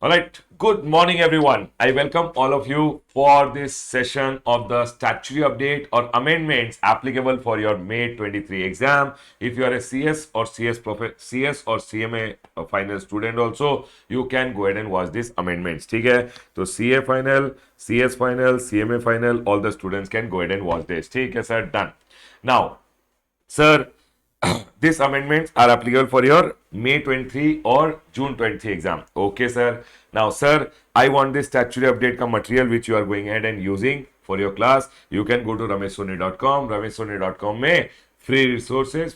All right, good morning, everyone. I welcome all of you for this session of the statutory update or amendments applicable for your May 23 exam. If you are a CS or CS or CMA final student, also you can go ahead and watch these amendments. ठीक है? तो CA final, CS final, CMA final, all the students can go ahead and watch this. ठीक है, sir? Done. Now, sir, these amendments are applicable for your May 23 or June 23 exam. Okay, sir. Now, sir, I want this statutory update ka material which you are going ahead and using for your class. You can go to rameshsoni.com. rameshsoni.com में free resources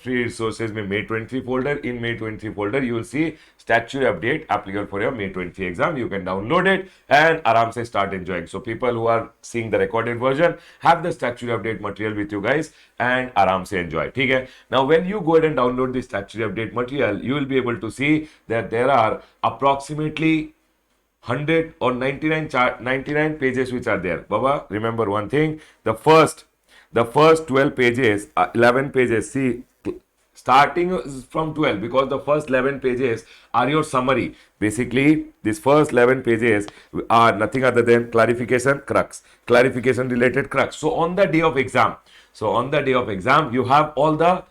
में May 23 folder. In May 23 folder, you will see statutory update applicable for your May 23 exam. You can download it and आराम से start enjoying. So people who are seeing the recorded version have the statutory update material with you guys and आराम से enjoy. ठीक है? Now when you go ahead and download the statutory update material, you will be able to see that there are approximately 100 or 99 pages which are there. Baba, remember one thing, the first 12 pages, 11 pages, see, starting from 12 because the first 11 pages are your summary. Basically, these first 11 pages are nothing other than clarification related crux. So on the day of exam, you have all the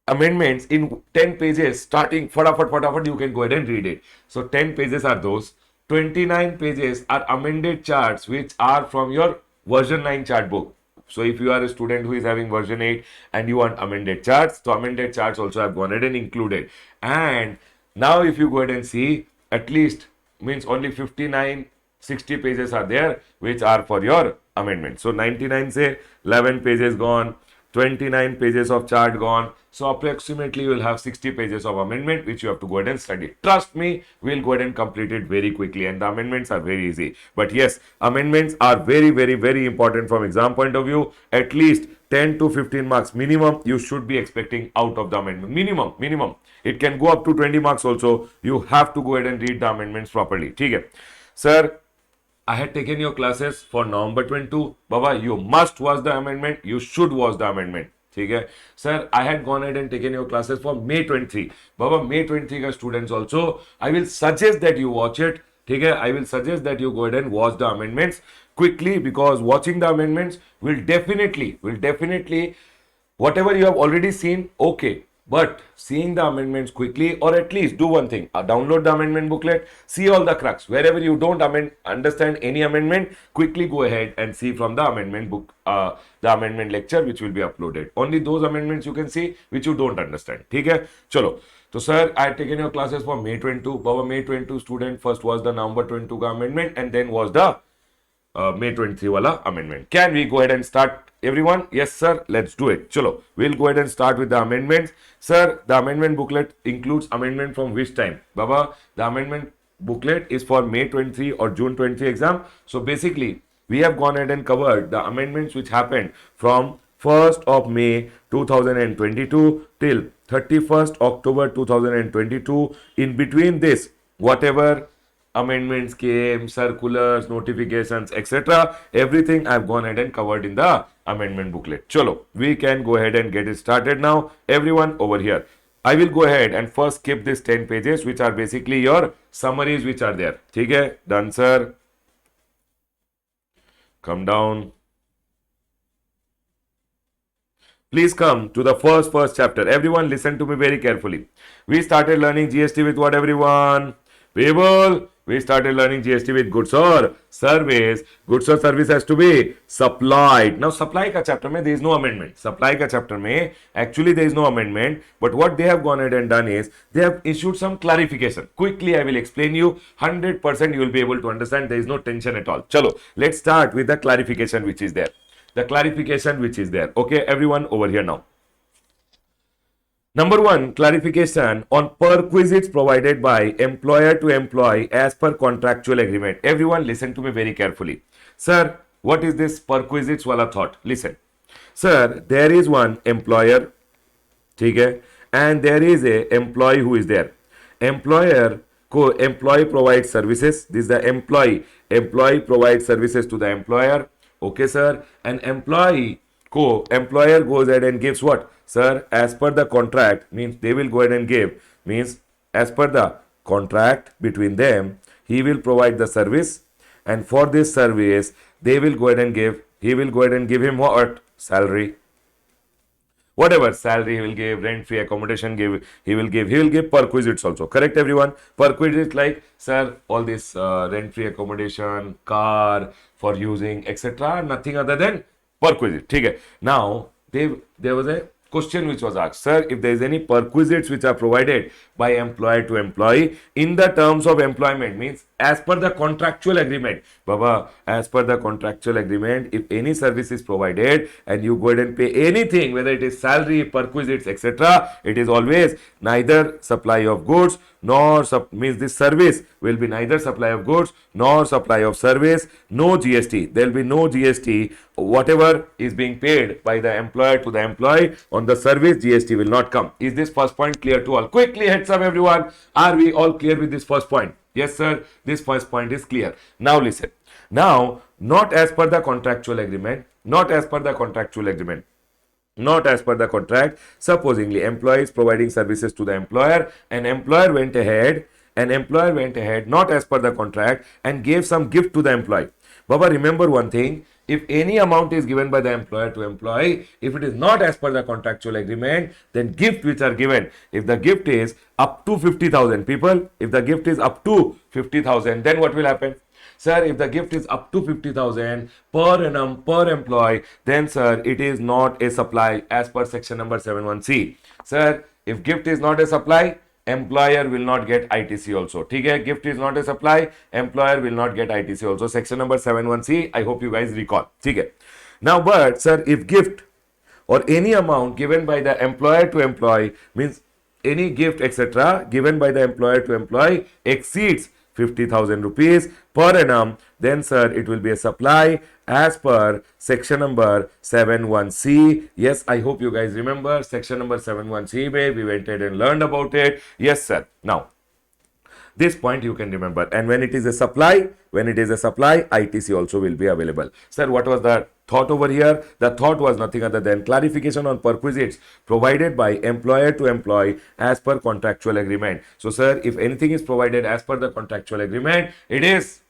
amendments in 10 pages starting fatafat, you can go ahead and read it. So 10 pages are those. 29 pages are amended charts which are from your version 9 chart book. So if you are a student who is having version 8 and you want amended charts, so amended charts also have gone ahead and included. And now if you go ahead and see, at least means only 59, 60 pages are there which are for your amendment. So 99 say 11 pages gone, 29 pages of chart gone. So approximately you will have 60 pages of amendment which you have to go ahead and study. Trust me, we'll go ahead and complete it very quickly and the amendments are very easy. But yes, amendments are very important from exam point of view. At least 10 to 15 marks minimum you should be expecting out of the amendment. Minimum. It can go up to 20 marks also. You have to go ahead and read the amendments properly. ठीक है? Sir, I had taken your classes for November 22. Baba, you must watch the amendment. You should watch the amendment. ठीक है? Sir, I had gone ahead and taken your classes for May 23. Baba, May 23 का students also, I will suggest that you watch it. ठीक है? I will suggest that you go ahead and watch the amendments quickly because watching the amendments will definitely, whatever you have already seen, okay. But seeing the amendments quickly, or at least do one thing, download the amendment booklet, see all the crux. Wherever you don't understand any amendment, quickly go ahead and see from the amendment book, the amendment lecture which will be uploaded. Only those amendments you can see which you don't understand. ठीक है? चलो. So sir, I had taken your classes for May 22. Baba, May 22 student first was the November 22 का amendment and then was the May 23 wala amendment. Can we go ahead and start, everyone? Yes, sir. Let's do it. Chalo. We'll go ahead and start with the amendments. Sir, the amendment booklet includes amendment from which time? Baba, the amendment booklet is for May 23 or June 23 exam. So basically, we have gone ahead and covered the amendments which happened from 1st of May 2022 till 31st October 2022. In between this, whatever amendments came, circulars, notifications, etc. Everything I've gone ahead and covered in the amendment booklet. Chalo, we can go ahead and get it started now. Everyone over here. I will go ahead and first skip this 10 pages which are basically your summaries which are there. ठीक है? Done, sir. Come down. Please come to the first chapter. Everyone listen to me very carefully. We started learning GST with what, everyone? People, we started learning GST with goods or service. Goods or service has to be supplied. Now, supply ka chapter mein there is no amendment. Supply ka chapter mein actually there is no amendment. But what they have gone ahead and done is they have issued some clarification. Quickly, I will explain you. 100% you will be able to understand. There is no tension at all. Chalo, let's start with the clarification which is there. The clarification which is there. Okay, everyone over here now. Number 1, clarification on perquisites provided by employer to employee as per contractual agreement. Everyone listen to me very carefully. Sir, what is this perquisites wala thought? Listen. Sir, there is one employer, ठीक है, and there is a employee who is there. Employer employee provides services. This is the employee. Employee provides services to the employer. Okay, sir. An employer goes ahead and gives what? Sir, as per the contract, means they will go ahead and give, means as per the contract between them, he will provide the service, and for this service, they will go ahead and give, he will go ahead and give him what? Salary. Whatever salary he will give, rent free accommodation give, he will give perquisites also. Correct everyone? Perquisites like, sir, all this rent free accommodation, car for using, etc. Nothing other than perquisite. Okay. Now there was a question which was asked, sir, if there is any perquisites which are provided by employer to employee in the terms of employment, means as per the contractual agreement, Baba, as per the contractual agreement, if any service is provided and you go ahead and pay anything, whether it is salary, perquisites, etc., it is always neither supply of goods nor means this service will be neither supply of goods nor supply of service, no GST. There will be no GST. Whatever is being paid by the employer to the employee on the service, GST will not come. Is this first point clear to all? Quickly heads up everyone. Are we all clear with this first point? Yes sir, this first point is clear. Now listen. Now, not as per the contractual agreement, not as per the contractual agreement, not as per the contract. Supposingly employee is providing services to the employer, and employer went ahead not as per the contract and gave some gift to the employee. Baba, remember one thing, if any amount is given by the employer to employee, if it is not as per the contractual agreement, then gift which are given, if the gift is up to 50,000 people, if the gift is up to 50,000, then what will happen? Sir, if the gift is up to 50,000 per annum per employee, then sir, it is not a supply as per section number 71C. Sir, if gift is not a supply, employer will not get ITC also. Okay, gift is not a supply, employer will not get ITC also. Section number 71C, I hope you guys recall. Okay. Now, but sir, if gift or any amount given by the employer to employee, means any gift etc. given by the employer to employee exceeds 50,000 rupees per annum, then sir, it will be a supply as per section number 71C. Yes, I hope you guys remember section number 71C, we went ahead and learned about it. Yes sir. Now, this point you can remember, and when it is a supply, ITC also will be available. Sir, what was the thought over here? The thought was nothing other than clarification on perquisites provided by employer to employee as per contractual agreement. So sir, if anything is provided as per the contractual agreement, it is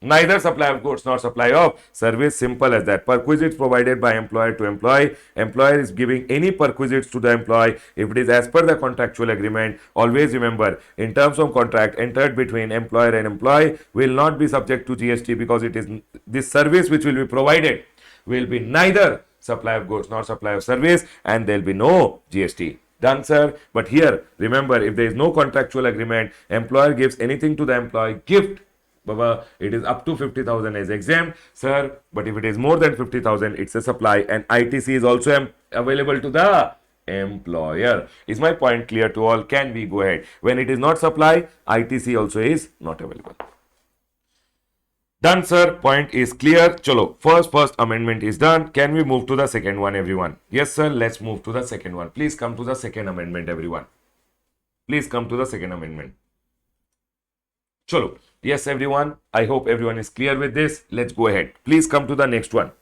neither supply of goods nor supply of service. Simple as that. Perquisites provided by employer to employee. Employer is giving any perquisites to the employee if it is as per the contractual agreement. Always remember, in terms of contract entered between employer and employee will not be subject to GST, because it is this service which will be provided will be neither supply of goods nor supply of service, and there will be no GST. Done, sir. But here, remember, if there is no contractual agreement, employer gives anything to the employee, gift, Baba, it is up to 50,000 is exempt, sir. But if it is more than 50,000, it's a supply, and ITC is also available to the employer. Is my point clear to all? Can we go ahead? When it is not supply, ITC also is not available. Done, sir. Point is clear. Chalo, first amendment is done. Can we move to the second one, everyone? Yes, sir. Let's move to the second one. Please come to the second amendment, everyone. Please come to the second amendment. Chalo. Yes, everyone. I hope everyone is clear with this. Let's go ahead. Please come to the next one.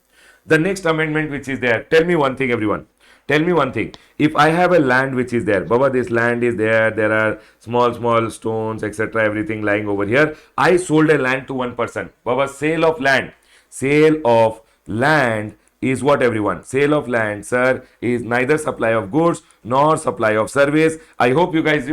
The next amendment which is there. Tell me one thing, everyone. Tell me one thing. If I have a land which is there, Baba, this land is there. There are small stones, etc. Everything lying over here. I sold a land to one person. Baba, sale of land. Sale of land is what, everyone? Sale of land, sir, is neither supply of goods nor supply of service. I hope you guys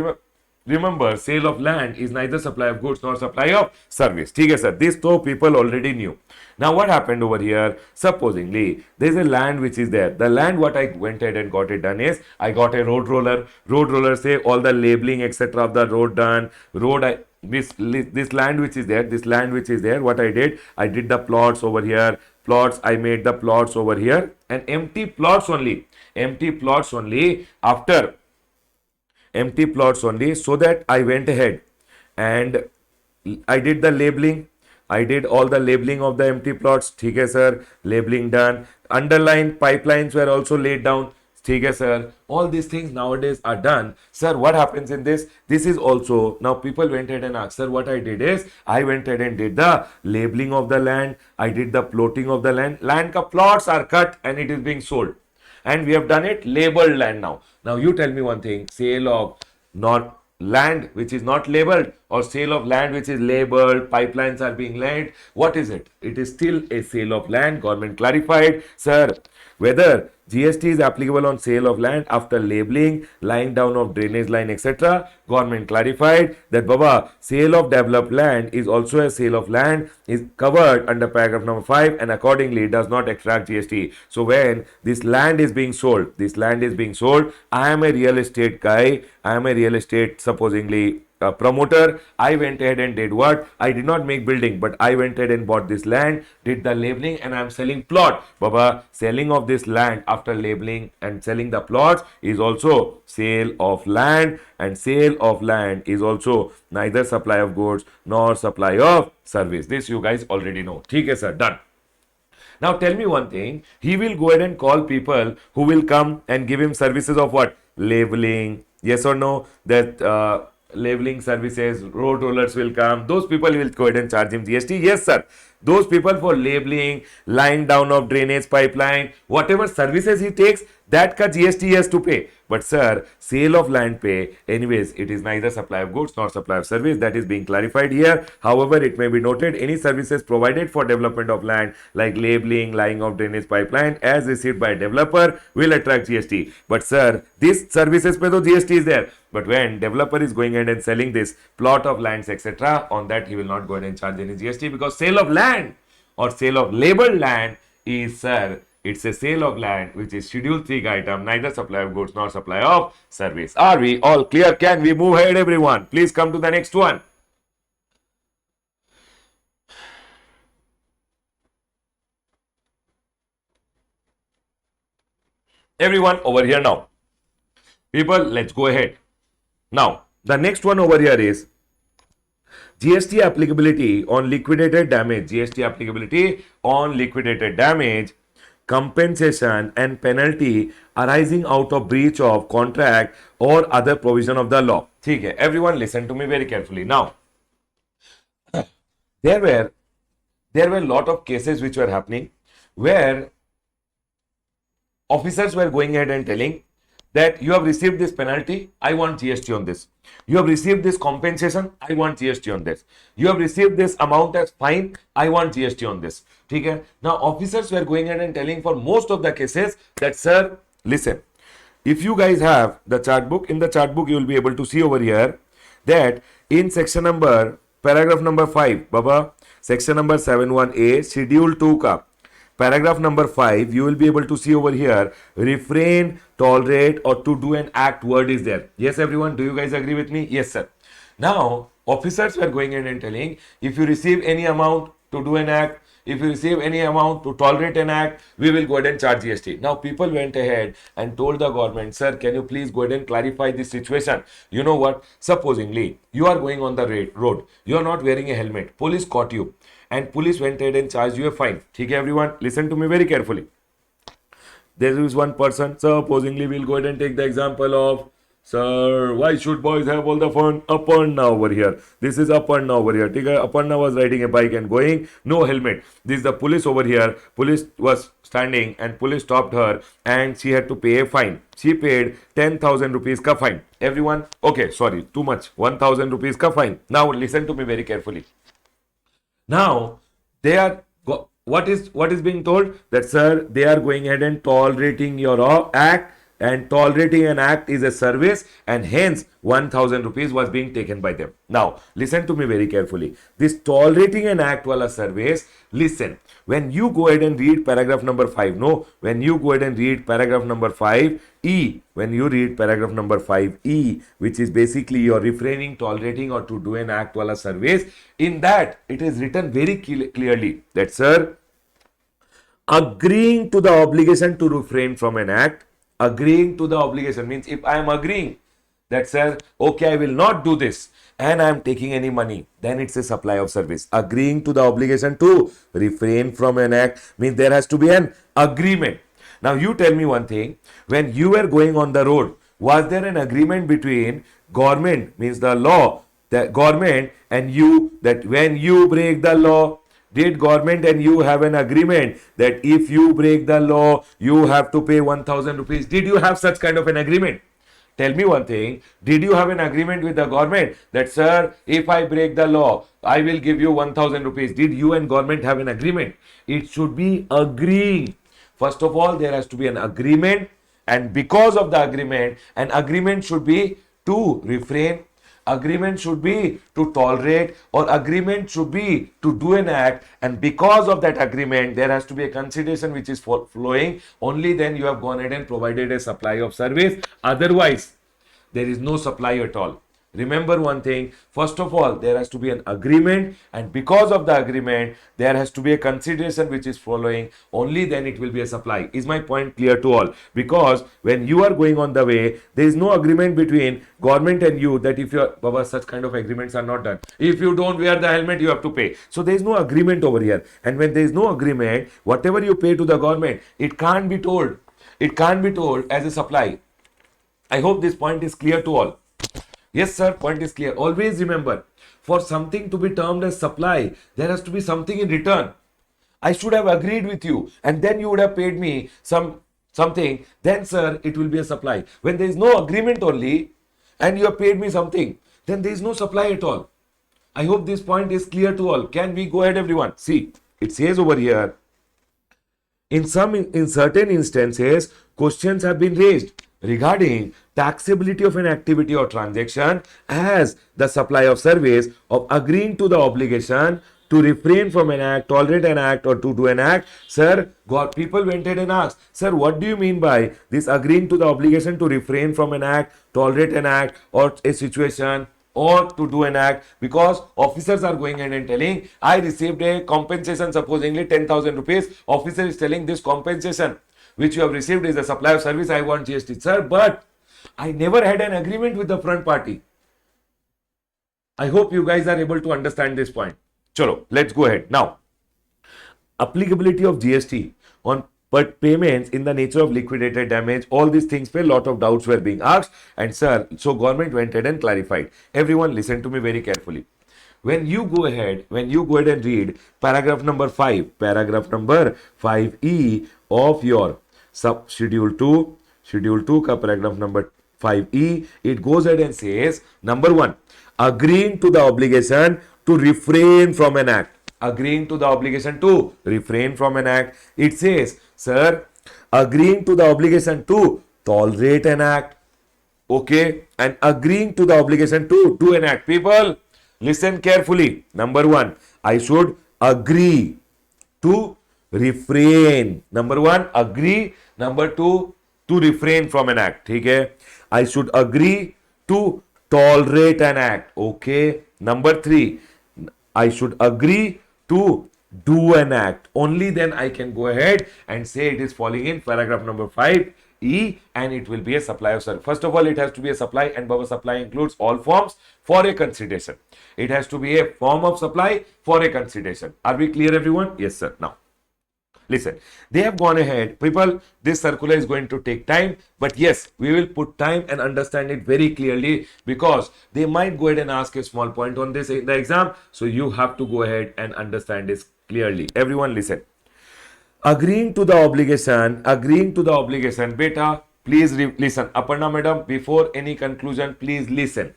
remember, sale of land is neither supply of goods nor supply of service. Okay, sir. This though people already knew. Now what happened over here? Supposingly there is a land which is there. The land, what I went ahead and got it done is, I got a road roller. Road roller say all the labeling etc. of the road done. This land which is there. This land which is there. What I did the plots over here. Plots. I made the plots over here, and empty plots only. Empty plots only after. Empty plots only, so that I went ahead and I did the labeling. I did all the labeling of the empty plots. Okay, sir. Labeling done. Underline pipelines were also laid down. Okay, sir. All these things nowadays are done. Sir, what happens in this? This is also, now people went ahead and asked, sir, what I did is, I went ahead and did the labeling of the land. I did the plotting of the land. Land ka plots are cut and it is being sold. And we have done it labeled land now. Now you tell me one thing, sale of land which is not labeled or sale of land which is labeled, pipelines are being laid, what is it? It is still a sale of land. Government clarified, sir, whether GST is applicable on sale of land after labeling, lying down of drainage line, etc. Government clarified that Baba, sale of developed land is also a sale of land, is covered under paragraph number 5 and accordingly does not attract GST. So when this land is being sold, I am a real estate guy, I am a real estate supposedly promoter. I went ahead and did what? I did not make building, but I went ahead and bought this land, did the labeling, and I'm selling plot. Baba, selling of this land after labeling and selling the plots is also sale of land, and sale of land is also neither supply of goods nor supply of service. This you guys already know. Okay, sir, done. Now tell me one thing. He will go ahead and call people who will come and give him services of what? Labeling. Yes or no? That labeling services, road rollers will come. Those people will go ahead and charge him GST. Yes, sir. Those people for labeling, lying down of drainage pipeline, whatever services he takes, that ka GST he has to pay. But sir, sale of land pay, anyways, it is neither supply of goods nor supply of service. That is being clarified here. However, it may be noted any services provided for development of land like labeling, lying of drainage pipeline as received by developer will attract GST. But sir, these services pe to GST is there. But when developer is going ahead and selling this plot of lands, etc., on that he will not go ahead and charge any GST because sale of land or sale of labeled land is, sir, it's a sale of land which is schedule 3 item, neither supply of goods nor supply of service. Are we all clear? Can we move ahead, everyone? Please come to the next one. Everyone over here now. People, let's go ahead. Now, the next one over here is GST applicability on liquidated damage. GST applicability on liquidated damage, compensation and penalty arising out of breach of contract or other provision of the law. Okay, everyone listen to me very carefully. Now, there were a lot of cases which were happening where officers were going ahead and telling that you have received this penalty, I want GST on this. You have received this compensation, I want GST on this. You have received this amount as fine, I want GST on this. Okay? Now, officers were going ahead and telling for most of the cases that, sir, listen, if you guys have the chart book, in the chart book you will be able to see over here that in section number, paragraph number 5, Baba, section number 71A, schedule 2 ka, paragraph number 5, you will be able to see over here, refrain, tolerate or to do an act word is there. Yes, everyone, do you guys agree with me? Yes, sir. Now, officers were going in and telling, if you receive any amount to do an act, if you receive any amount to tolerate an act, we will go ahead and charge GST. Now, people went ahead and told the government, sir, can you please go ahead and clarify this situation? You know what? Supposingly, you are going on the road, you are not wearing a helmet, police caught you, and police went ahead and charged you a fine. Okay, everyone, listen to me very carefully. There is one person, supposingly, we'll go ahead and take the example of, sir, why should boys have all the fun? Aparna over here. This is Aparna over here. Aparna was riding a bike and going, no helmet. This is the police over here. Police was standing and police stopped her and she had to pay a fine. She paid 10,000 rupees ka fine. Everyone, okay, sorry, too much. 1,000 rupees ka fine. Now listen to me very carefully. Now, they are, what is being told? That, sir, they are going ahead and tolerating your act, and tolerating an act is a service, and hence 1,000 rupees was being taken by them. Now, listen to me very carefully. This tolerating an act wala service, listen, when you go ahead and read paragraph number 5, no, when you go ahead and read paragraph number 5E, when you read paragraph number 5E, which is basically your refraining, tolerating or to do an act wala service, in that it is written very clearly that, sir, agreeing to the obligation to refrain from an act, agreeing to the obligation means if I am agreeing that, sir, okay, I will not do this and I am taking any money, then it's a supply of service. Agreeing to the obligation to refrain from an act means there has to be an agreement. Now, you tell me one thing, when you were going on the road, was there an agreement between government, means the law, the government and you, that when you break the law, did government and you have an agreement that if you break the law, you have to pay 1,000 rupees? Did you have such kind of an agreement? Tell me one thing. Did you have an agreement with the government that, sir, if I break the law, I will give you 1000 rupees? Did you and government have an agreement? It should be agreeing. First of all, there has to be an agreement, and because of the agreement, an agreement should be to refrain, agreement should be to tolerate, or agreement should be to do an act, and because of that agreement there has to be a consideration which is flowing. Only then you have gone ahead and provided a supply of service. Otherwise there is no supply at all. Remember one thing, first of all, there has to be an agreement, and because of the agreement, there has to be a consideration which is following. Only then it will be a supply. Is my point clear to all? Because when you are going on the way, there is no agreement between government and you that if you are, Baba, such kind of agreements are not done. If you don't wear the helmet, you have to pay. So there is no agreement over here. And when there is no agreement, whatever you pay to the government, it can't be told. It can't be told as a supply. I hope this point is clear to all. Yes, sir, point is clear. Always remember, for something to be termed as supply, there has to be something in return. I should have agreed with you, and then you would have paid me something. Then, sir, it will be a supply. When there is no agreement only, and you have paid me something, then there is no supply at all. I hope this point is clear to all. Can we go ahead, everyone? See, it says over here, in certain instances, questions have been raised regarding taxability of an activity or transaction as the supply of service of agreeing to the obligation to refrain from an act, tolerate an act, or to do an act. Sir, people went ahead and asked, sir, what do you mean by this agreeing to the obligation to refrain from an act, tolerate an act, or a situation, or to do an act? Because officers are going ahead and telling, I received a compensation, supposedly 10,000 rupees. Officer is telling this compensation which you have received is a supply of service, I want GST. Sir, but I never had an agreement with the front party. I hope you guys are able to understand this point. Chalo, let's go ahead. Now, applicability of GST on payments in the nature of liquidated damage, all these things where a lot of doubts were being asked, and sir, so government went ahead and clarified. Everyone listen to me very carefully. When you go ahead and read paragraph number 5, paragraph number 5E of your schedule 2 ka paragraph number 5E, it goes ahead and says, number 1, agreeing to the obligation to refrain from an act. Agreeing to the obligation to refrain from an act. It says, sir, agreeing to the obligation to tolerate an act. Okay, and agreeing to the obligation to do an act. People, listen carefully. Number 1, I should agree to refrain. Number 1, agree. Number 2, to refrain from an act. Okay, I should agree to tolerate an act. Okay, number 3, I should agree to do an act. Only then I can go ahead and say it is falling in paragraph number 5E, and it will be a supply of service. First of all, it has to be a supply, and Baba, supply includes all forms for a consideration. It has to be a form of supply for a consideration. Are we clear, everyone? Yes, sir. Now, listen, they have gone ahead. People, this circular is going to take time, but yes, we will put time and understand it very clearly, because they might go ahead and ask a small point on this in the exam. So you have to go ahead and understand this clearly. Everyone listen. Agreeing to the obligation, beta, please listen. Aparna madam, before any conclusion, please listen.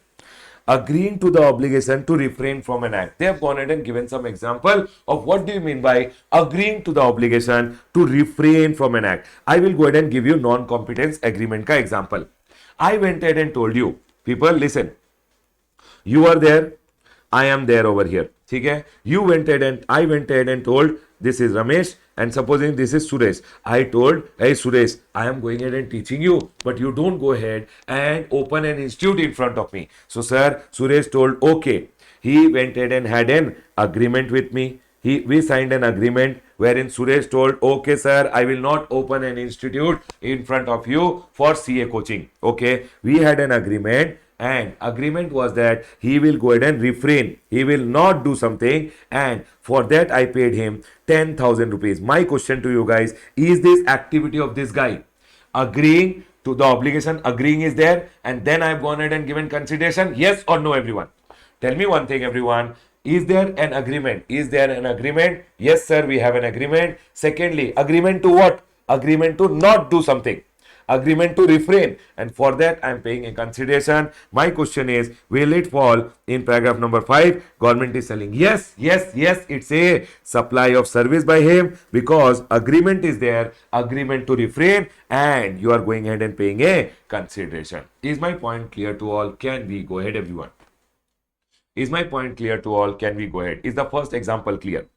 Agreeing to the obligation to refrain from an act. They have gone ahead and given some example of what do you mean by agreeing to the obligation to refrain from an act. I will go ahead and give you non-competence agreement ka example. I went ahead and told you, people listen, you are there, I am there over here. Okay? You went ahead and I went ahead and told, this is Ramesh, and supposing this is Suresh. I told, hey Suresh, I am going ahead and teaching you, but you don't go ahead and open an institute in front of me. So sir, Suresh told, okay. He went ahead and had an agreement with me. We signed an agreement wherein Suresh told, okay sir, I will not open an institute in front of you for CA coaching. Okay, we had an agreement, and agreement was that he will go ahead and refrain. He will not do something, and for that I paid him 10,000 rupees. My question to you guys, is this activity of this guy agreeing to the obligation? Agreeing is there, and then I've gone ahead and given consideration. Yes or no, everyone? Tell me one thing, everyone. Is there an agreement? Is there an agreement? Yes, sir, we have an agreement. Secondly, agreement to what? Agreement to not do something. agreement to refrain, and for that I am paying a consideration. My question is, will it fall in paragraph number 5? Government is selling. Yes, yes, yes, it's a supply of service by him because agreement is there, agreement to refrain, and you are going ahead and paying a consideration. Is my point clear to all? Can we go ahead, everyone? Is my point clear to all? Can we go ahead? Is the first example clear?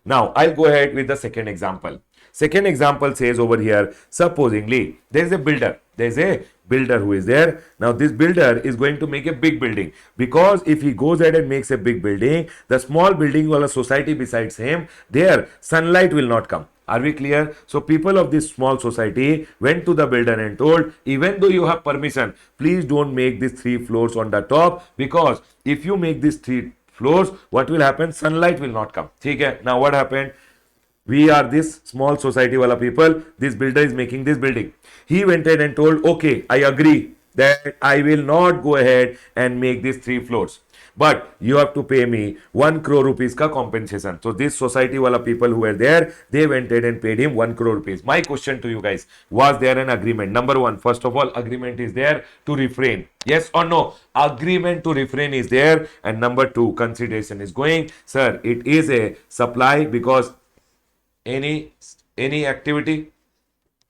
Now, I'll go ahead with the second example. Second example says over here, supposingly, there is a builder. There is a builder who is there. Now, this builder is going to make a big building because if he goes ahead and makes a big building, the small building or a society besides him, there sunlight will not come. Are we clear? So people of this small society went to the builder and told, even though you have permission, please don't make these 3 floors on the top, because if you make these 3 floors, what will happen? Sunlight will not come. Okay? Now what happened? We are this small society wala people. This builder is making this building. He went ahead and told, okay, I agree that I will not go ahead and make these 3 floors, but you have to pay me 1 crore rupees ka compensation. So this society wala people who were there, they went ahead and paid him 1 crore rupees. My question to you guys, was there an agreement? Number 1, first of all, agreement is there to refrain. Yes or no? Agreement to refrain is there. And number 2, consideration is going. Sir, it is a supply because any activity.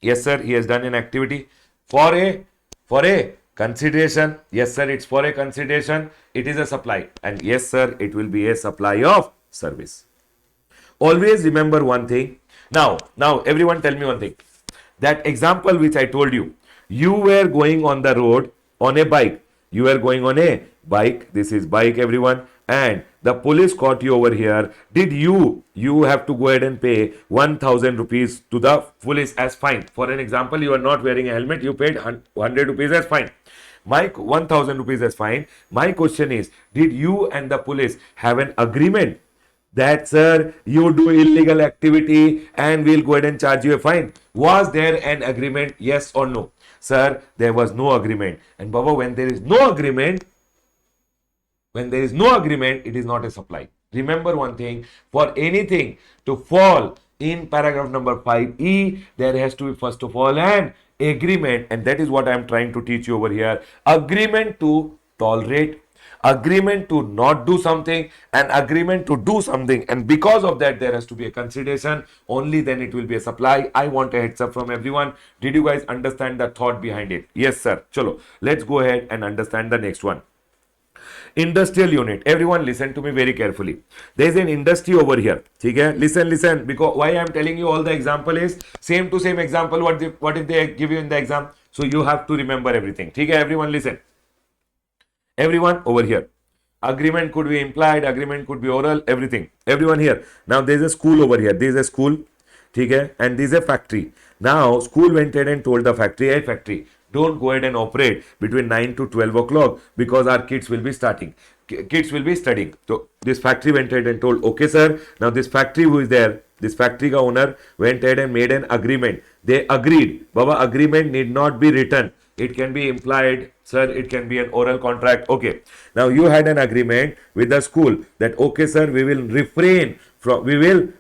Yes, sir, he has done an activity for a consideration. Yes, sir, it's for a consideration. It is a supply. And yes, sir, it will be a supply of service. Always remember one thing. Now, everyone tell me one thing. That example which I told you, you were going on the road on a bike. You were going on a bike. This is bike, everyone. And the police caught you over here. Did you have to go ahead and pay 1000 rupees to the police as fine? For an example, you are not wearing a helmet, you paid 100 rupees as fine. My 1000 rupees as fine. My question is, did you and the police have an agreement that, sir, you do illegal activity and we'll go ahead and charge you a fine? Was there an agreement? Yes or no? Sir, there was no agreement. And Baba, when there is no agreement, it is not a supply. Remember one thing, for anything to fall in paragraph number 5E, there has to be first of all an agreement, and that is what I am trying to teach you over here. Agreement to tolerate, agreement to not do something, and agreement to do something, and because of that there has to be a consideration. Only then it will be a supply. I want a heads up from everyone. Did you guys understand the thought behind it? Yes, sir. Chalo, let's go ahead and understand the next one. Industrial unit. Everyone listen to me very carefully. There is an industry over here. Okay? Listen. Because why I am telling you all the example is same to same example. What if they give you in the exam? So you have to remember everything. Okay? Everyone listen. Everyone over here. Agreement could be implied. Agreement could be oral. Everything. Everyone here. Now there is a school over here. There is a school. Okay? And there is a factory. Now school went ahead and told the factory, hey factory, don't go ahead and operate between 9 to 12 o'clock because our kids will be studying. So this factory went ahead and told, okay sir. Now this factory who is there, this factory ka owner went ahead and made an agreement. They agreed. Baba, agreement need not be written. It can be implied, sir. It can be an oral contract. Okay. Now you had an agreement with the school that, okay sir, we will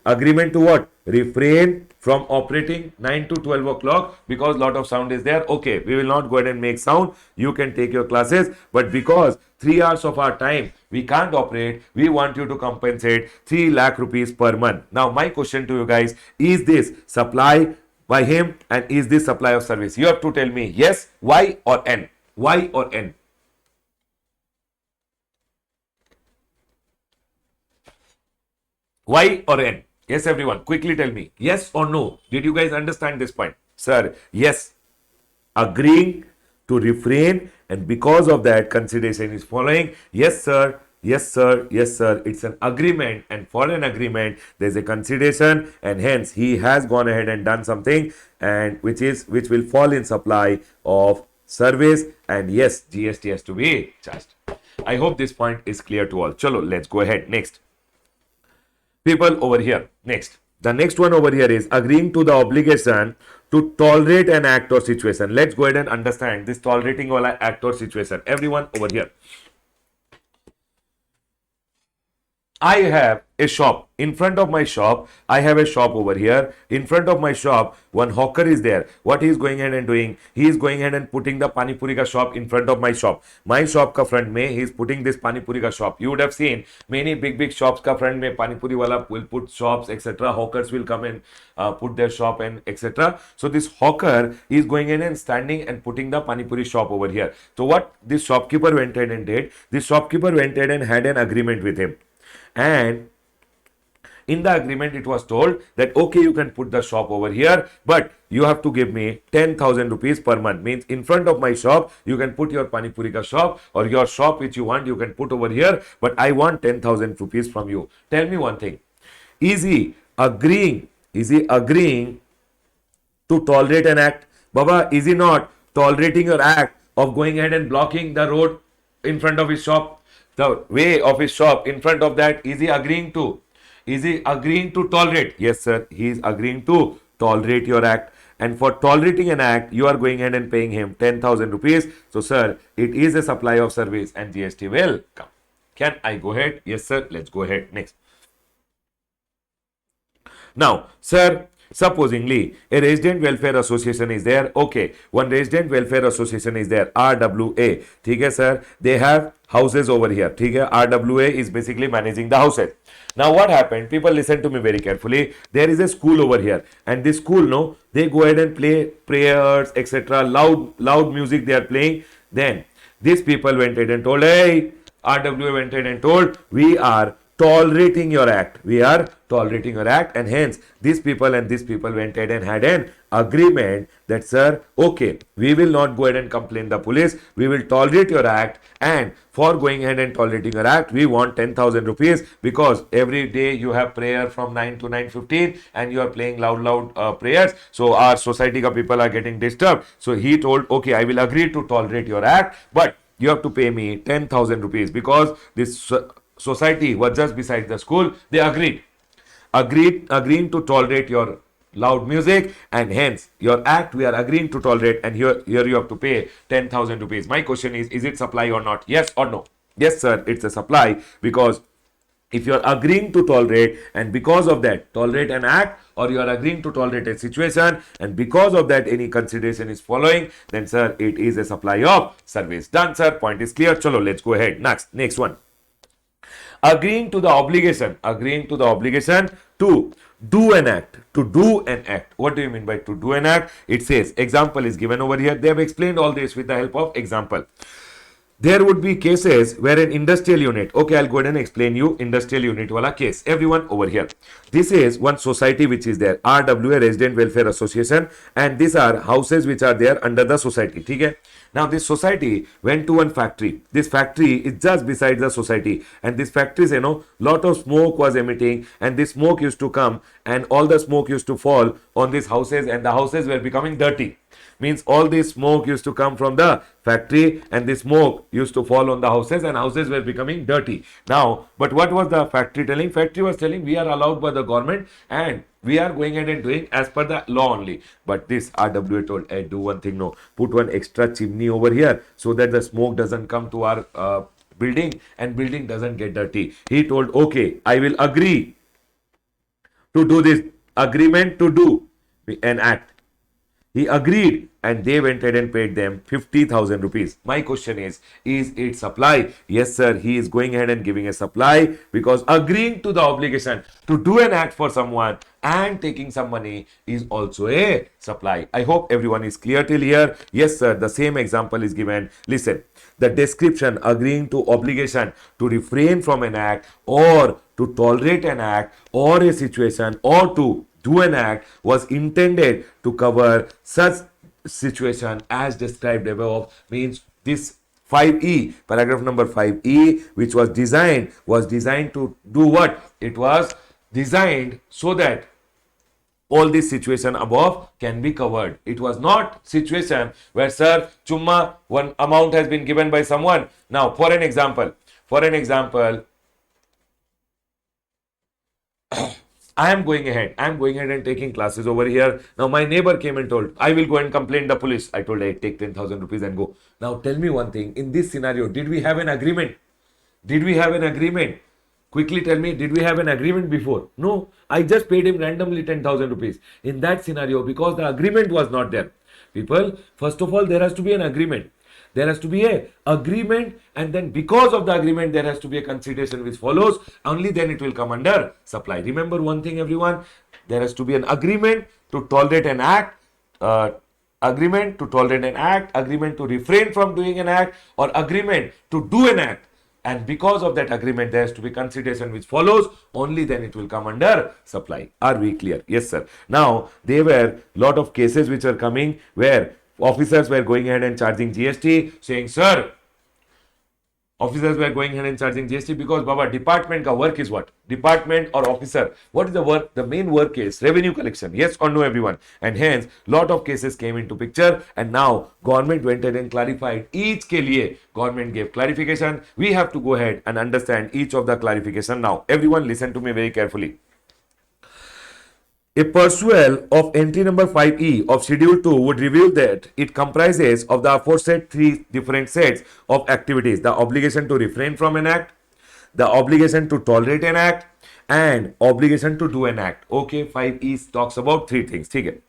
agreement to what? Refrain from operating 9 to 12 o'clock because lot of sound is there. Okay, we will not go ahead and make sound. You can take your classes, but because 3 hours of our time we can't operate, we want you to compensate 3 lakh rupees per month. Now my question to you guys, is this supply by him and is this supply of service? You have to tell me yes, Y or N. Y or N. Y or N? Yes, everyone, quickly tell me. Yes or no? Did you guys understand this point? Sir, yes. Agreeing to refrain, and because of that, consideration is following. Yes, sir. Yes, sir. Yes, sir. It's an agreement, and for an agreement, there's a consideration, and hence he has gone ahead and done something, and which will fall in supply of service, and yes, GST has to be charged. I hope this point is clear to all. Chalo, let's go ahead. Next. People over here. Next. The next one over here is agreeing to the obligation to tolerate an act or situation. Let's go ahead and understand this tolerating wala act or situation. Everyone over here. I have a shop in front of my shop. I have a shop over here. In front of my shop, one hawker is there. What he is going ahead and doing? He is going ahead and putting the pani puri ka shop in front of my shop. My shop ka front mein he is putting this pani puri ka shop. You would have seen many big shops ka front mein pani puri wala will put shops, etc. Hawkers will come and put their shop and etc. So this hawker is going in and standing and putting the pani puri shop over here. So what this shopkeeper went ahead and did? This shopkeeper went ahead and had an agreement with him. And in the agreement, it was told that okay, you can put the shop over here, but you have to give me 10,000 rupees per month. Means in front of my shop, you can put your pani puri ka shop or your shop which you want, you can put over here, but I want 10,000 rupees from you. Tell me one thing: is he agreeing? Is he agreeing to tolerate an act? Baba, is he not tolerating your act of going ahead and blocking the road in front of his shop? The way of his shop in front of that, is he agreeing to? Is he agreeing to tolerate? Yes, sir. He is agreeing to tolerate your act. And for tolerating an act, you are going ahead and paying him 10,000 rupees. So, sir, it is a supply of service and GST will come. Can I go ahead? Yes, sir. Let's go ahead. Next. Now, sir, supposingly a resident welfare association is there. Okay, one resident welfare association is there, RWA. ठीक है sir, they have houses over here. ठीक है, RWA is basically managing the houses. Now what happened? People listen to me very carefully. There is a school over here, and this school, no, they go ahead and play prayers, etc. Loud music they are playing. Then these people went ahead and told, hey, RWA went ahead and told, we are tolerating your act. We are tolerating your act, and hence these people and these people went ahead and had an agreement that, sir, okay, we will not go ahead and complain the police. We will tolerate your act, and for going ahead and tolerating your act, we want 10,000 rupees because every day you have prayer from 9 to 9:15 and you are playing loud prayers. So our society ka people are getting disturbed. So he told, okay, I will agree to tolerate your act, but you have to pay me 10,000 rupees because this society was just beside the school. They agreeing to tolerate your loud music, and hence your act we are agreeing to tolerate, and here you have to pay 10,000 rupees. My question is it supply or not? Yes or no? Yes, sir, it's a supply, because if you are agreeing to tolerate and because of that tolerate an act, or you are agreeing to tolerate a situation and because of that any consideration is following, then sir, it is a supply of service. Done, sir. Point is clear. Chalo, let's go ahead. Next one. Agreeing to the obligation to do an act. What do you mean by to do an act? It says, example is given over here. They have explained all this with the help of example. There would be cases where an industrial unit, okay, I'll go ahead and explain you industrial unit wala case. Everyone over here, this is one society which is there, RWA, Resident Welfare Association, and these are houses which are there under the society. Okay? Now this society went to one factory. This factory is just beside the society, and this factory, lot of smoke was emitting, and this smoke used to come and all the smoke used to fall on these houses, and the houses were becoming dirty. Means all this smoke used to come from the factory, and this smoke used to fall on the houses, and houses were becoming dirty. Now, but what was the factory telling? Factory was telling, we are allowed by the government and we are going ahead and doing as per the law only. But this RWA told, hey, do one thing, no, put one extra chimney over here so that the smoke doesn't come to our building and building doesn't get dirty. He told, okay, I will agree to do this, agreement to do an act. He agreed, and they went ahead and paid them 50,000 rupees. My question is it supply? Yes, sir. He is going ahead and giving a supply, because agreeing to the obligation to do an act for someone and taking some money is also a supply. I hope everyone is clear till here. Yes, sir. The same example is given. Listen, the description, agreeing to obligation to refrain from an act or to tolerate an act or a situation or to do an act, was intended to cover such situation as described above. Means this 5E, paragraph number 5E, which was designed to do what? It was designed so that all this situation above can be covered. It was not situation where, sir, chumma one amount has been given by someone. Now, for an example, I am going ahead and taking classes over here. Now my neighbor came and told, I will go and complain the police. I told, hey, take 10,000 rupees and go. Now tell me one thing, in this scenario, did we have an agreement? Quickly tell me, did we have an agreement before? No, I just paid him randomly 10,000 rupees. In that scenario, because the agreement was not there. People, first of all, there has to be an agreement. There has to be a agreement, and then because of the agreement, there has to be a consideration which follows. Only then it will come under supply. Remember one thing, everyone. There has to be an agreement to tolerate an act, agreement to tolerate an act, agreement to refrain from doing an act, or agreement to do an act. And because of that agreement, there has to be consideration which follows. Only then it will come under supply. Are we clear? Yes, sir. Now, there were lot of cases which are coming where officers were going ahead and charging GST, saying, sir, officers were going ahead and charging GST because Baba, department ka work is what? Department or officer. What is the work? The main work is revenue collection. Yes or no, everyone? And hence, lot of cases came into picture, and now government went ahead and clarified each ke liye. Government gave clarification. We have to go ahead and understand each of the clarification now. Everyone listen to me very carefully. A pursual of entry number 5E of Schedule 2 would reveal that it comprises of the aforesaid three different sets of activities: the obligation to refrain from an act, the obligation to tolerate an act, and obligation to do an act. Okay, 5E talks about three things. Okay.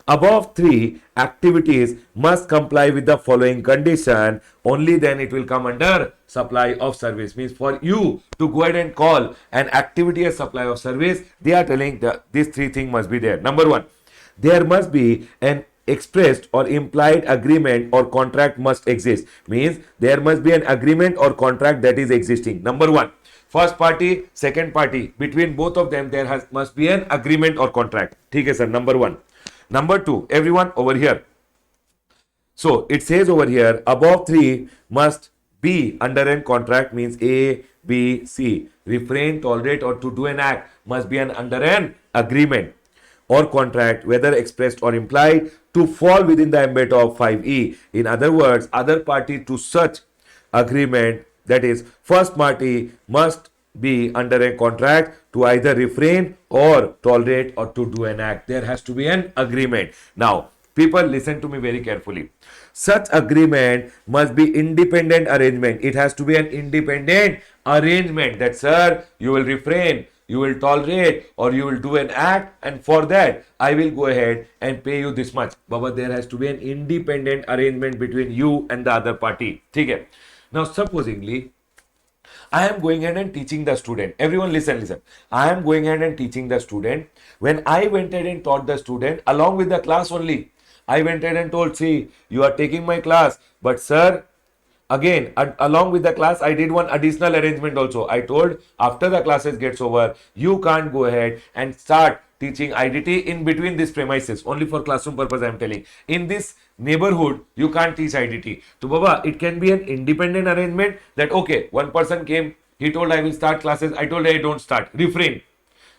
Above three activities must comply with the following condition. Only then it will come under supply of service. Means for you to go ahead and call an activity as supply of service, they are telling that these three things must be there. Number one, there must be an expressed or implied agreement or contract must exist. Means there must be an agreement or contract that is existing. Number one. First party, second party, between both of them there must be an agreement or contract. Okay, sir. Number one. Number two, everyone over here. So it says over here, above three must be under a contract, means A, B, C. Refrain, tolerate, or to do an act must be under an agreement or contract, whether expressed or implied, to fall within the ambit of 5E. In other words, other party to such agreement, that is, first party, must be under a contract to either refrain or tolerate or to do an act. There has to be an agreement. Now, people, listen to me very carefully. Such agreement must be independent arrangement. It has to be an independent arrangement that, sir, you will refrain, you will tolerate, or you will do an act, and for that I will go ahead and pay you this much. Baba, there has to be an independent arrangement between you and the other party. Okay. Now, supposingly, I am going ahead and teaching the student. Everyone listen. I am going ahead and teaching the student. When I went ahead and taught the student along with the class only, I went ahead and told, see, you are taking my class, but sir, again, along with the class, I did one additional arrangement also. I told, after the classes gets over, you can't go ahead and start teaching IDT in between these premises. Only for classroom purpose I am telling. In this neighborhood, you can't teach IDT. So Baba, it can be an independent arrangement that, okay, one person came, he told I will start classes, I told I don't start, refrain.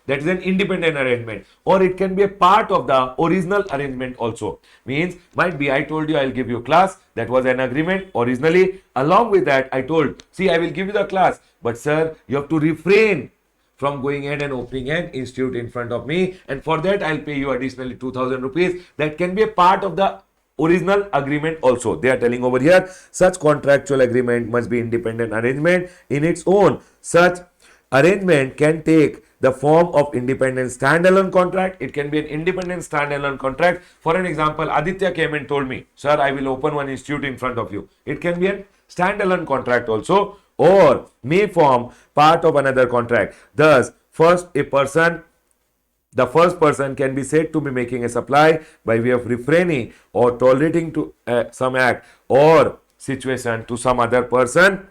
That is an independent arrangement. Or it can be a part of the original arrangement also. Means, might be I told you I will give you class, that was an agreement originally. Along with that, I told, see, I will give you the class, but sir, you have to refrain from going ahead and opening an institute in front of me, and for that I'll pay you additionally 2,000 rupees. That can be a part of the original agreement also. They are telling over here, such contractual agreement must be independent arrangement in its own. Such arrangement can take the form of independent standalone contract. It can be an independent standalone contract. For an example, Aditya came and told me, sir, I will open one institute in front of you. It can be a standalone contract also, or may form part of another contract. Thus, the first person can be said to be making a supply by way of refraining or tolerating to some act or situation to some other person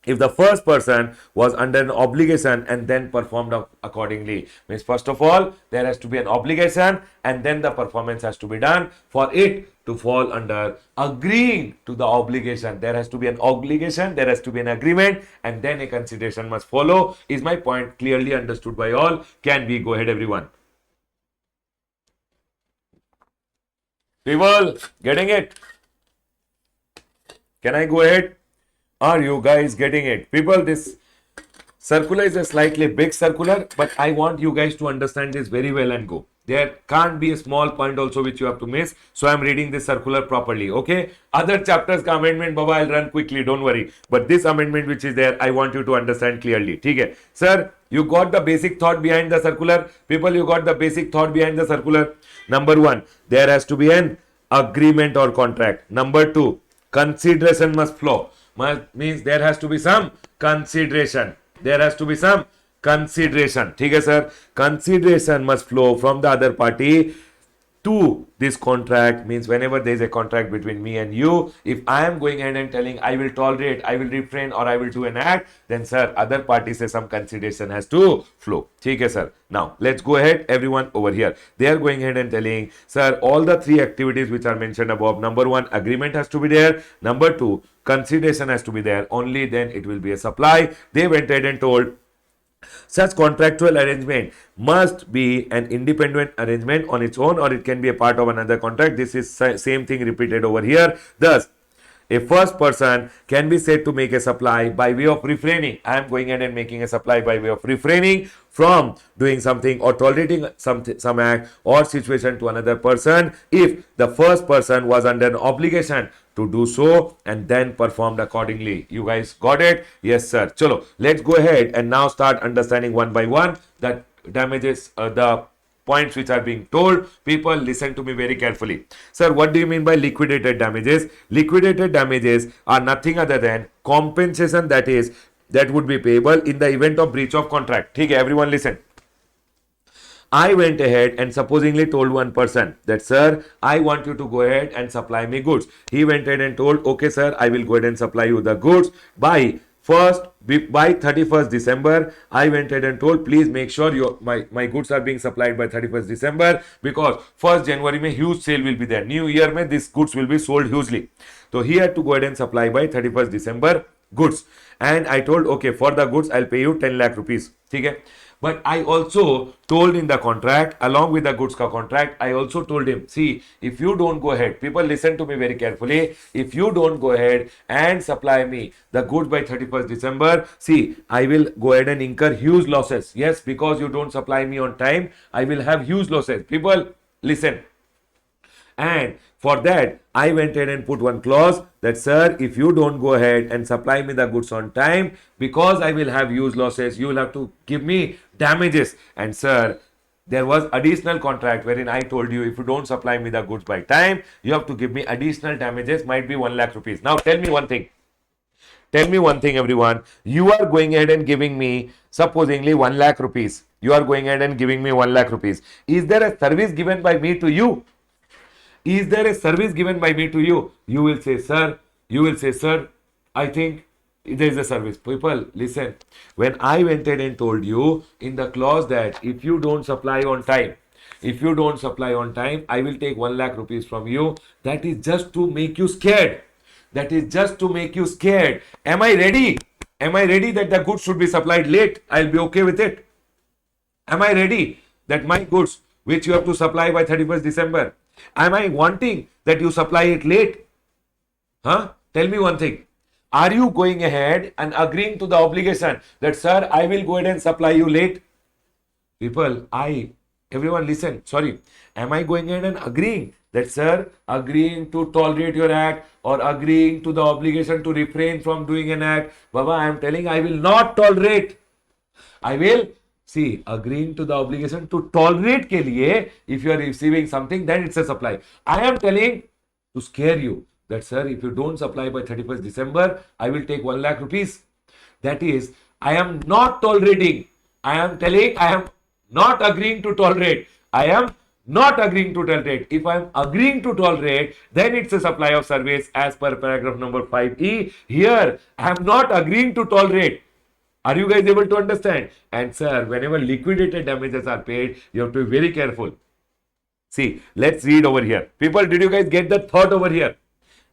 if the first person was under an obligation and then performed accordingly. Means, first of all, there has to be an obligation and then the performance has to be done for it to fall under agreeing to the obligation. There has to be an obligation, there has to be an agreement, and then a consideration must follow. Is my point clearly understood by all? Can we go ahead, everyone? People, getting it? Can I go ahead? Are you guys getting it? People, this circular is a slightly big circular, but I want you guys to understand this very well and go. There can't be a small point also which you have to miss. So I'm reading this circular properly. Okay. Other chapters ka amendment, Baba, I'll run quickly. Don't worry. But this amendment which is there, I want you to understand clearly. Okay. Sir, you got the basic thought behind the circular. People, you got the basic thought behind the circular. Number one, there has to be an agreement or contract. Number two, consideration must flow. Means there has to be some consideration. There has to be some consideration. ठीक है sir, consideration must flow from the other party to this contract. Means whenever there is a contract between me and you, if I am going ahead and telling I will tolerate, I will refrain, or I will do an act, then sir, other party says some consideration has to flow. ठीक है sir. Now let's go ahead, everyone over here. They are going ahead and telling sir, all the three activities which are mentioned above. Number one, agreement has to be there. Number two, consideration has to be there. Only then it will be a supply. They went ahead and told such contractual arrangement must be an independent arrangement on its own, or it can be a part of another contract. This is same thing repeated over here. Thus, a first person can be said to make a supply by way of refraining. I am going ahead and making a supply by way of refraining from doing something or tolerating some act or situation to another person if the first person was under an obligation to do so and then performed accordingly. You guys got it? Yes, sir. Chalo, let's go ahead and now start understanding one by one that damages, the points which are being told. People, listen to me very carefully. Sir, what do you mean by liquidated damages? Liquidated damages are nothing other than compensation that would be payable in the event of breach of contract. Okay, everyone listen. I went ahead and supposingly told one person that, sir, I want you to go ahead and supply me goods. He went ahead and told, okay, sir, I will go ahead and supply you the goods by 31st December. I went ahead and told, please make sure my goods are being supplied by 31st December because 1st January mein huge sale will be there. New year mein these goods will be sold hugely. So he had to go ahead and supply by 31st December goods. And I told, okay, for the goods, I'll pay you 10 lakh rupees. Okay? But I also told in the contract, along with the goods ka contract, I also told him, see, if you don't go ahead, people listen to me very carefully, if you don't go ahead and supply me the goods by 31st December, see, I will go ahead and incur huge losses. Yes, because you don't supply me on time, I will have huge losses. People, listen. And for that, I went ahead and put one clause that, sir, if you don't go ahead and supply me the goods on time, because I will have huge losses, you will have to give me damages. And sir, there was additional contract wherein I told you, if you don't supply me the goods by time, you have to give me additional damages, might be 1 lakh rupees. Now tell me one thing. Tell me one thing, everyone. You are going ahead and giving me, supposingly, 1 lakh rupees. You are going ahead and giving me 1 lakh rupees. Is there a service given by me to you? Is there a service given by me to you? You will say, sir, I think there is a service. People, listen. When I went ahead and told you in the clause that if you don't supply on time, I will take 1 lakh rupees from you. That is just to make you scared. That is just to make you scared. Am I ready? Am I ready that the goods should be supplied late? I'll be okay with it. Am I ready that my goods, which you have to supply by 31st December, am I wanting that you supply it late? Huh? Tell me one thing. Are you going ahead and agreeing to the obligation that, sir, I will go ahead and supply you late? People, everyone listen, sorry. Am I going ahead and agreeing that, sir, agreeing to tolerate your act or agreeing to the obligation to refrain from doing an act? Baba, I am telling I will not tolerate. I will. See, agreeing to the obligation to tolerate ke liye, if you are receiving something, then it's a supply. I am telling to scare you that, sir, if you don't supply by 31st December, I will take 1 lakh rupees. That is, I am not tolerating. I am telling I am not agreeing to tolerate. I am not agreeing to tolerate. If I am agreeing to tolerate, then it's a supply of service as per paragraph number 5E. Here, I am not agreeing to tolerate. Are you guys able to understand? And sir, whenever liquidated damages are paid, you have to be very careful. See, let's read over here. People, did you guys get the thought over here?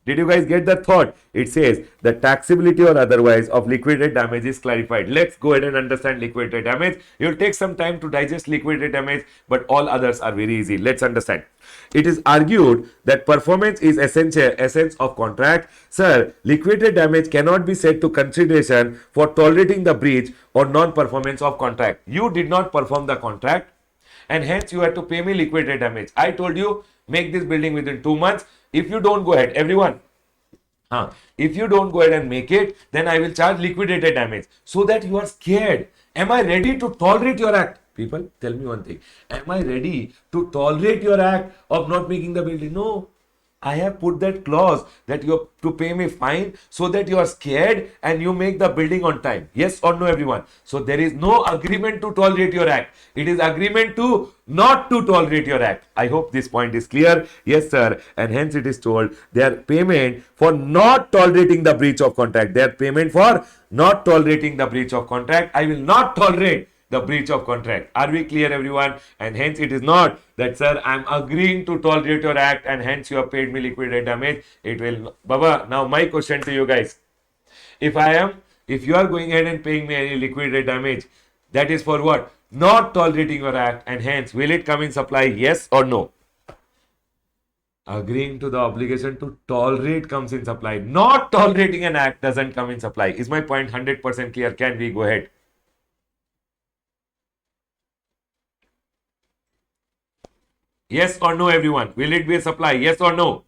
Did you guys get the thought? It says the taxability or otherwise of liquidated damage is clarified. Let's go ahead and understand liquidated damage. You'll take some time to digest liquidated damage, but all others are very easy. Let's understand. It is argued that performance is essence of contract. Sir, liquidated damage cannot be set to consideration for tolerating the breach or non-performance of contract. You did not perform the contract. and hence you have to pay me liquidated damage. I told you make this building within 2 months. If you don't go ahead, everyone, if you don't go ahead and make it, then I will charge liquidated damage, so that you are scared. Am I ready to tolerate your act? People, tell me one thing. Am I ready to tolerate your act of not making the building? No. I have put that clause that you have to pay me fine, so that you are scared and you make the building on time. Yes or no, everyone? So there is no agreement to tolerate your act. It is agreement to not to tolerate your act. I hope this point is clear. Yes, sir. And hence it is told their payment for not tolerating the breach of contract. Their payment for not tolerating the breach of contract. I will not tolerate the breach of contract. Are we clear, everyone? And hence it is not that, sir, I am agreeing to tolerate your act and hence you have paid me liquidated damage. It will, Baba, now my question to you guys. If you are going ahead and paying me any liquidated damage, that is for what? Not tolerating your act, and hence will it come in supply? Yes or no? Agreeing to the obligation to tolerate comes in supply. Not tolerating an act doesn't come in supply. Is my point 100% clear? Can we go ahead? Yes or no, everyone? Will it be a supply? Yes or no?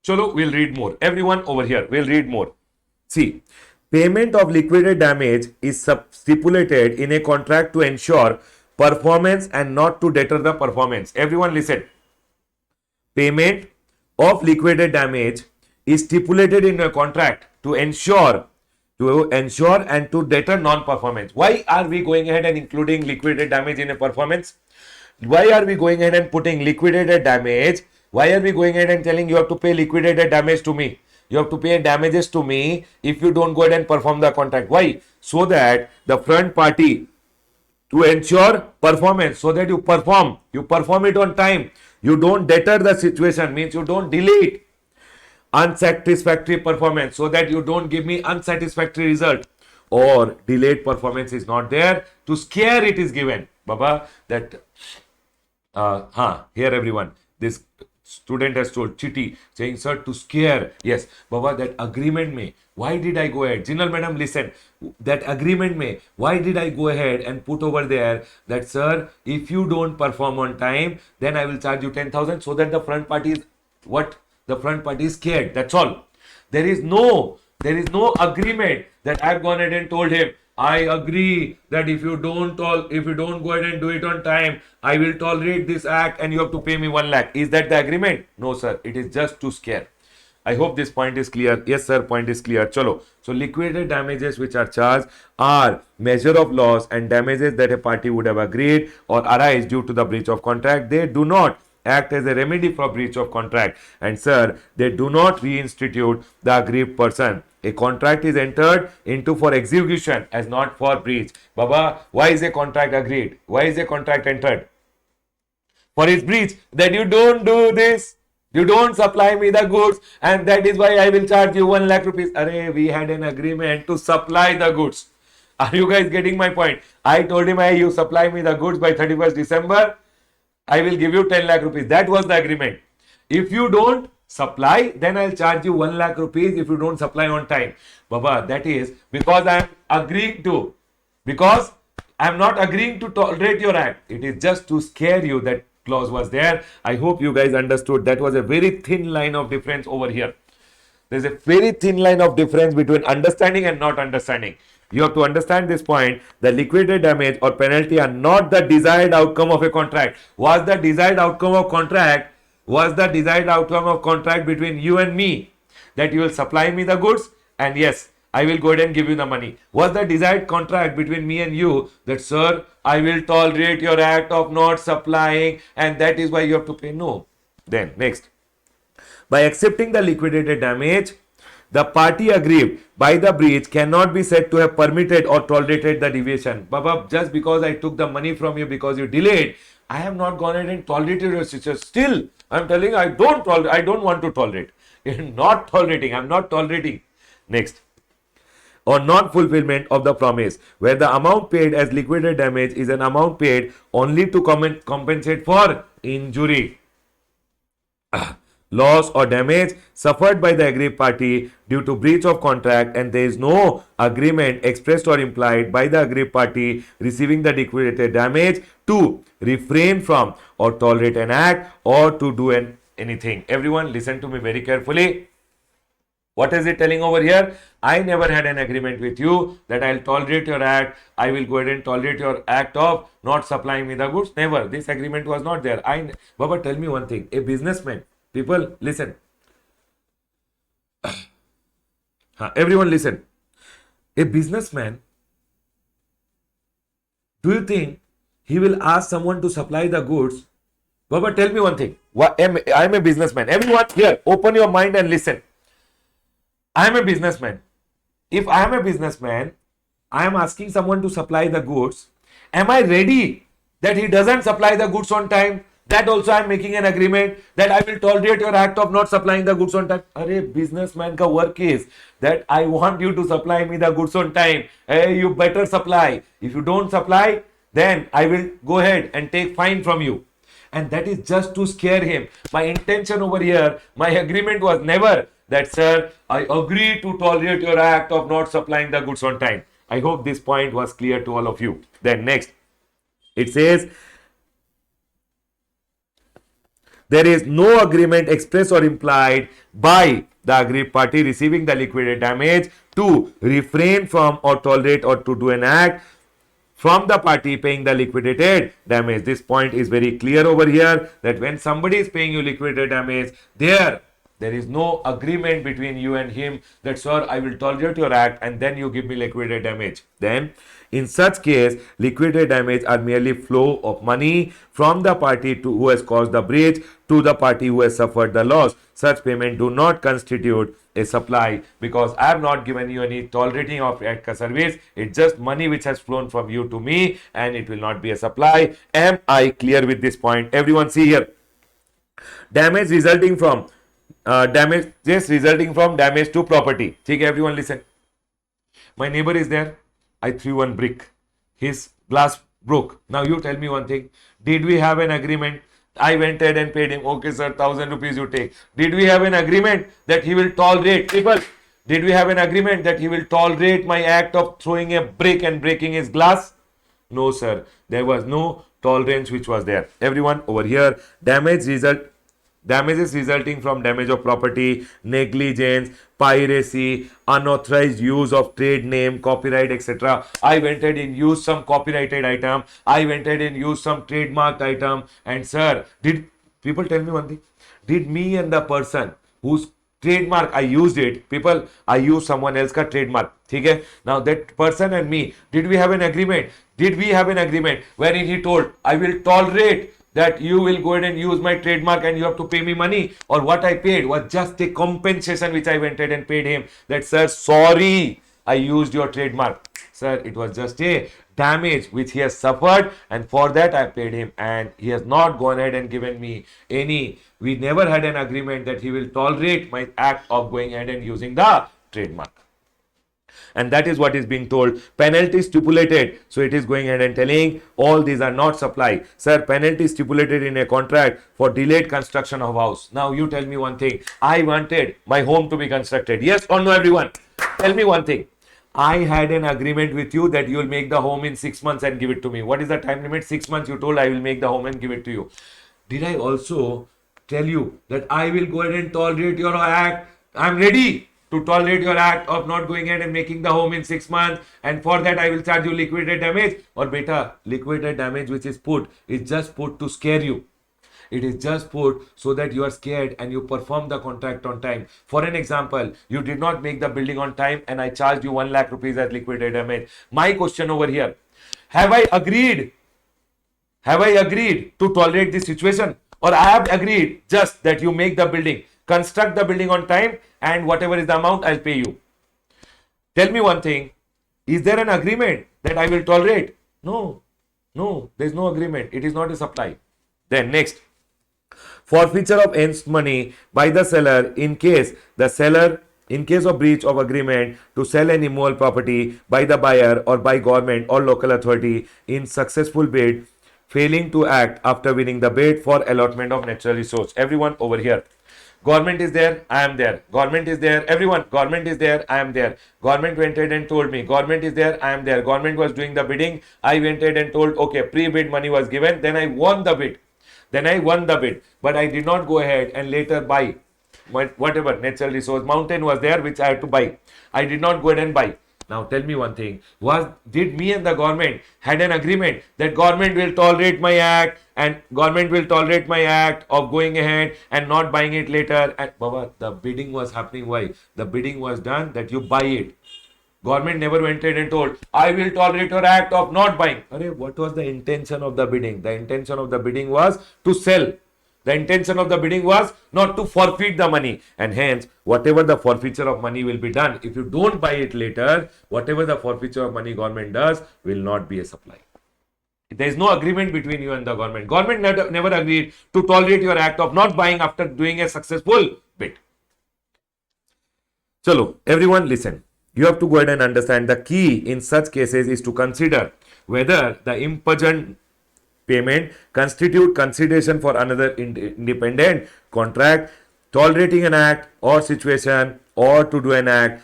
Chalo, we'll read more. Everyone over here, we'll read more. See, payment of liquidated damage is stipulated in a contract to ensure performance and not to deter the performance. Everyone listen. Payment of liquidated damage is stipulated in a contract to ensure and to deter non-performance. Why are we going ahead and including liquidated damage in a performance? Why are we going ahead and putting liquidated damage? Why are we going ahead and telling you have to pay liquidated damage to me? You have to pay damages to me if you don't go ahead and perform the contract. Why? So that the front party, to ensure performance, so that you perform it on time. You don't deter the situation, means you don't delete unsatisfactory performance, so that you don't give me unsatisfactory result, or delayed performance is not there. To scare it is given. Baba, that here everyone, this student has told Chitty saying, sir, to scare. Yes, Baba, that agreement may. Why did I go ahead? Jinal madam, listen. That agreement may. Why did I go ahead and put over there that, sir, if you don't perform on time, then I will charge you 10,000, so that the front party is what? The front party is scared. That's all. There is no agreement that I've gone ahead and told him, I agree that if you don't go ahead and do it on time, I will tolerate this act and you have to pay me 1 lakh. Is that the agreement? No, sir. It is just to scare. I hope this point is clear. Yes, sir. Point is clear. Chalo. So liquidated damages which are charged are measure of loss and damages that a party would have agreed or arise due to the breach of contract. They do not act as a remedy for breach of contract, and sir, they do not reinstitute the aggrieved person. A contract is entered into for execution as not for breach. Baba, why is a contract agreed? Why is a contract entered? For its breach, that you don't do this, you don't supply me the goods, and that is why I will charge you 1 lakh rupees. Arey, we had an agreement to supply the goods. Are you guys getting my point? I told him, hey, you supply me the goods by 31st December, I will give you 10 lakh rupees. That was the agreement. If you don't supply, then I'll charge you 1 lakh rupees if you don't supply on time. Baba, that is because I am agreeing to, because I am not agreeing to tolerate your act. It is just to scare you that clause was there. I hope you guys understood. That was a very thin line of difference over here. There's a very thin line of difference between understanding and not understanding. You have to understand this point. The liquidated damage or penalty are not the desired outcome of a contract. Was the desired outcome of contract between you and me that you will supply me the goods and yes, I will go ahead and give you the money? Was the desired contract between me and you that, sir, I will tolerate your act of not supplying and that is why you have to pay? No. Then next, by accepting the liquidated damage, the party aggrieved by the breach cannot be said to have permitted or tolerated the deviation. Baba, just because I took the money from you because you delayed, I have not gone ahead and tolerated your situation. Still, I am telling you, I don't want to tolerate. Not tolerating. I am not tolerating. Next, or non-fulfillment of the promise, where the amount paid as liquidated damage is an amount paid only to compensate for injury, loss or damage suffered by the aggrieved party due to breach of contract, and there is no agreement expressed or implied by the aggrieved party receiving the liquidated damage to refrain from or tolerate an act or to do anything. Everyone listen to me very carefully. What is it telling over here? I never had an agreement with you that I'll tolerate your act. I will go ahead and tolerate your act of not supplying me the goods. Never. This agreement was not there. Baba, tell me one thing. A businessman, people, listen. Everyone listen. A businessman, do you think he will ask someone to supply the goods? Baba, tell me one thing. I'm a businessman. Everyone here, open your mind and listen. I am a businessman. If I am a businessman, I am asking someone to supply the goods. Am I ready that he doesn't supply the goods on time? That also I am making an agreement that I will tolerate your act of not supplying the goods on time. Arey, businessman ka work is that I want you to supply me the goods on time. Hey, you better supply. If you don't supply, then I will go ahead and take fine from you. And that is just to scare him. My intention over here, my agreement was never that, sir, I agree to tolerate your act of not supplying the goods on time. I hope this point was clear to all of you. Then next, it says, there is no agreement express or implied by the aggrieved party receiving the liquidated damage to refrain from or tolerate or to do an act from the party paying the liquidated damage. This point is very clear over here that when somebody is paying you liquidated damage, there is no agreement between you and him that, sir, I will tolerate your act and then you give me liquidated damage. Then, in such case, liquidated damage are merely flow of money from the party who has caused the breach to the party who has suffered the loss. Such payment do not constitute a supply because I have not given you any tolerating of act service. It's just money which has flown from you to me and it will not be a supply. Am I clear with this point? Everyone see here. Damage resulting from damage to property. Okay, everyone listen. My neighbor is there. I threw one brick. His glass broke. Now you tell me one thing. Did we have an agreement? I went ahead and paid him. Okay, sir, 1,000 rupees you take. Did we have an agreement that he will tolerate? People, did we have an agreement that he will tolerate my act of throwing a brick and breaking his glass? No, sir. There was no tolerance which was there. Everyone over here, damages resulting from damage of property, negligence, piracy, unauthorized use of trade name, copyright, etc. I went ahead and used some copyrighted item. I went ahead and used some trademarked item. And sir, did people tell me one thing? Did me and the person whose trademark I used it, people, I used someone else ka trademark. Okay? Now that person and me, did we have an agreement? Did we have an agreement wherein he told, I will tolerate that you will go ahead and use my trademark and you have to pay me money? Or what I paid was just a compensation which I went ahead and paid him. That, sir, sorry, I used your trademark. Sir, it was just a damage which he has suffered and for that I paid him and he has not gone ahead and given me any. We never had an agreement that he will tolerate my act of going ahead and using the trademark. And that is what is being told. Penalty stipulated. So it is going ahead and telling all these are not supply. Sir, penalty stipulated in a contract for delayed construction of house. Now you tell me one thing. I wanted my home to be constructed. Yes or no, everyone? Tell me one thing. I had an agreement with you that you will make the home in 6 months and give it to me. What is the time limit? 6 months. You told I will make the home and give it to you. Did I also tell you that I will go ahead and tolerate your act? I'm ready to tolerate your act of not going ahead and making the home in 6 months, and for that I will charge you liquidated damage. Or beta, liquidated damage which is put is just put to scare you. It is just put so that you are scared and you perform the contract on time. For an example, you did not make the building on time and I charged you 1 lakh rupees as liquidated damage. My question over here, have I agreed to tolerate this situation, or I have agreed just that you make the building, construct the building on time, and whatever is the amount, I'll pay you? Tell me one thing. Is there an agreement that I will tolerate? No, there is no agreement. It is not a supply. Then next, forfeiture of earned money by the seller in case of breach of agreement to sell an immovable property by the buyer or by government or local authority in successful bid, failing to act after winning the bid for allotment of natural resource. Everyone over here, Government is there, I am there. Government is there, everyone. Government is there, I am there. Government went ahead and told me. Government is there, I am there. Government was doing the bidding. I went ahead and told, okay, pre-bid money was given. Then I won the bid. But I did not go ahead and later buy whatever natural resource. Mountain was there, which I had to buy. I did not go ahead and buy. Now tell me one thing, did me and the government had an agreement that government will tolerate my act of going ahead and not buying it later? And Baba, the bidding was happening. Why? The bidding was done that you buy it. Government never went in and told, I will tolerate your act of not buying. What was the intention of the bidding? The intention of the bidding was to sell. The intention of the bidding was not to forfeit the money, and hence whatever the forfeiture of money will be done, if you don't buy it later, whatever the forfeiture of money government does will not be a supply. There is no agreement between you and the government. Government never agreed to tolerate your act of not buying after doing a successful bid. Chalo, everyone listen. You have to go ahead and understand the key in such cases is to consider whether the impugn payment constitute consideration for another independent contract, tolerating an act or situation, or to do an act.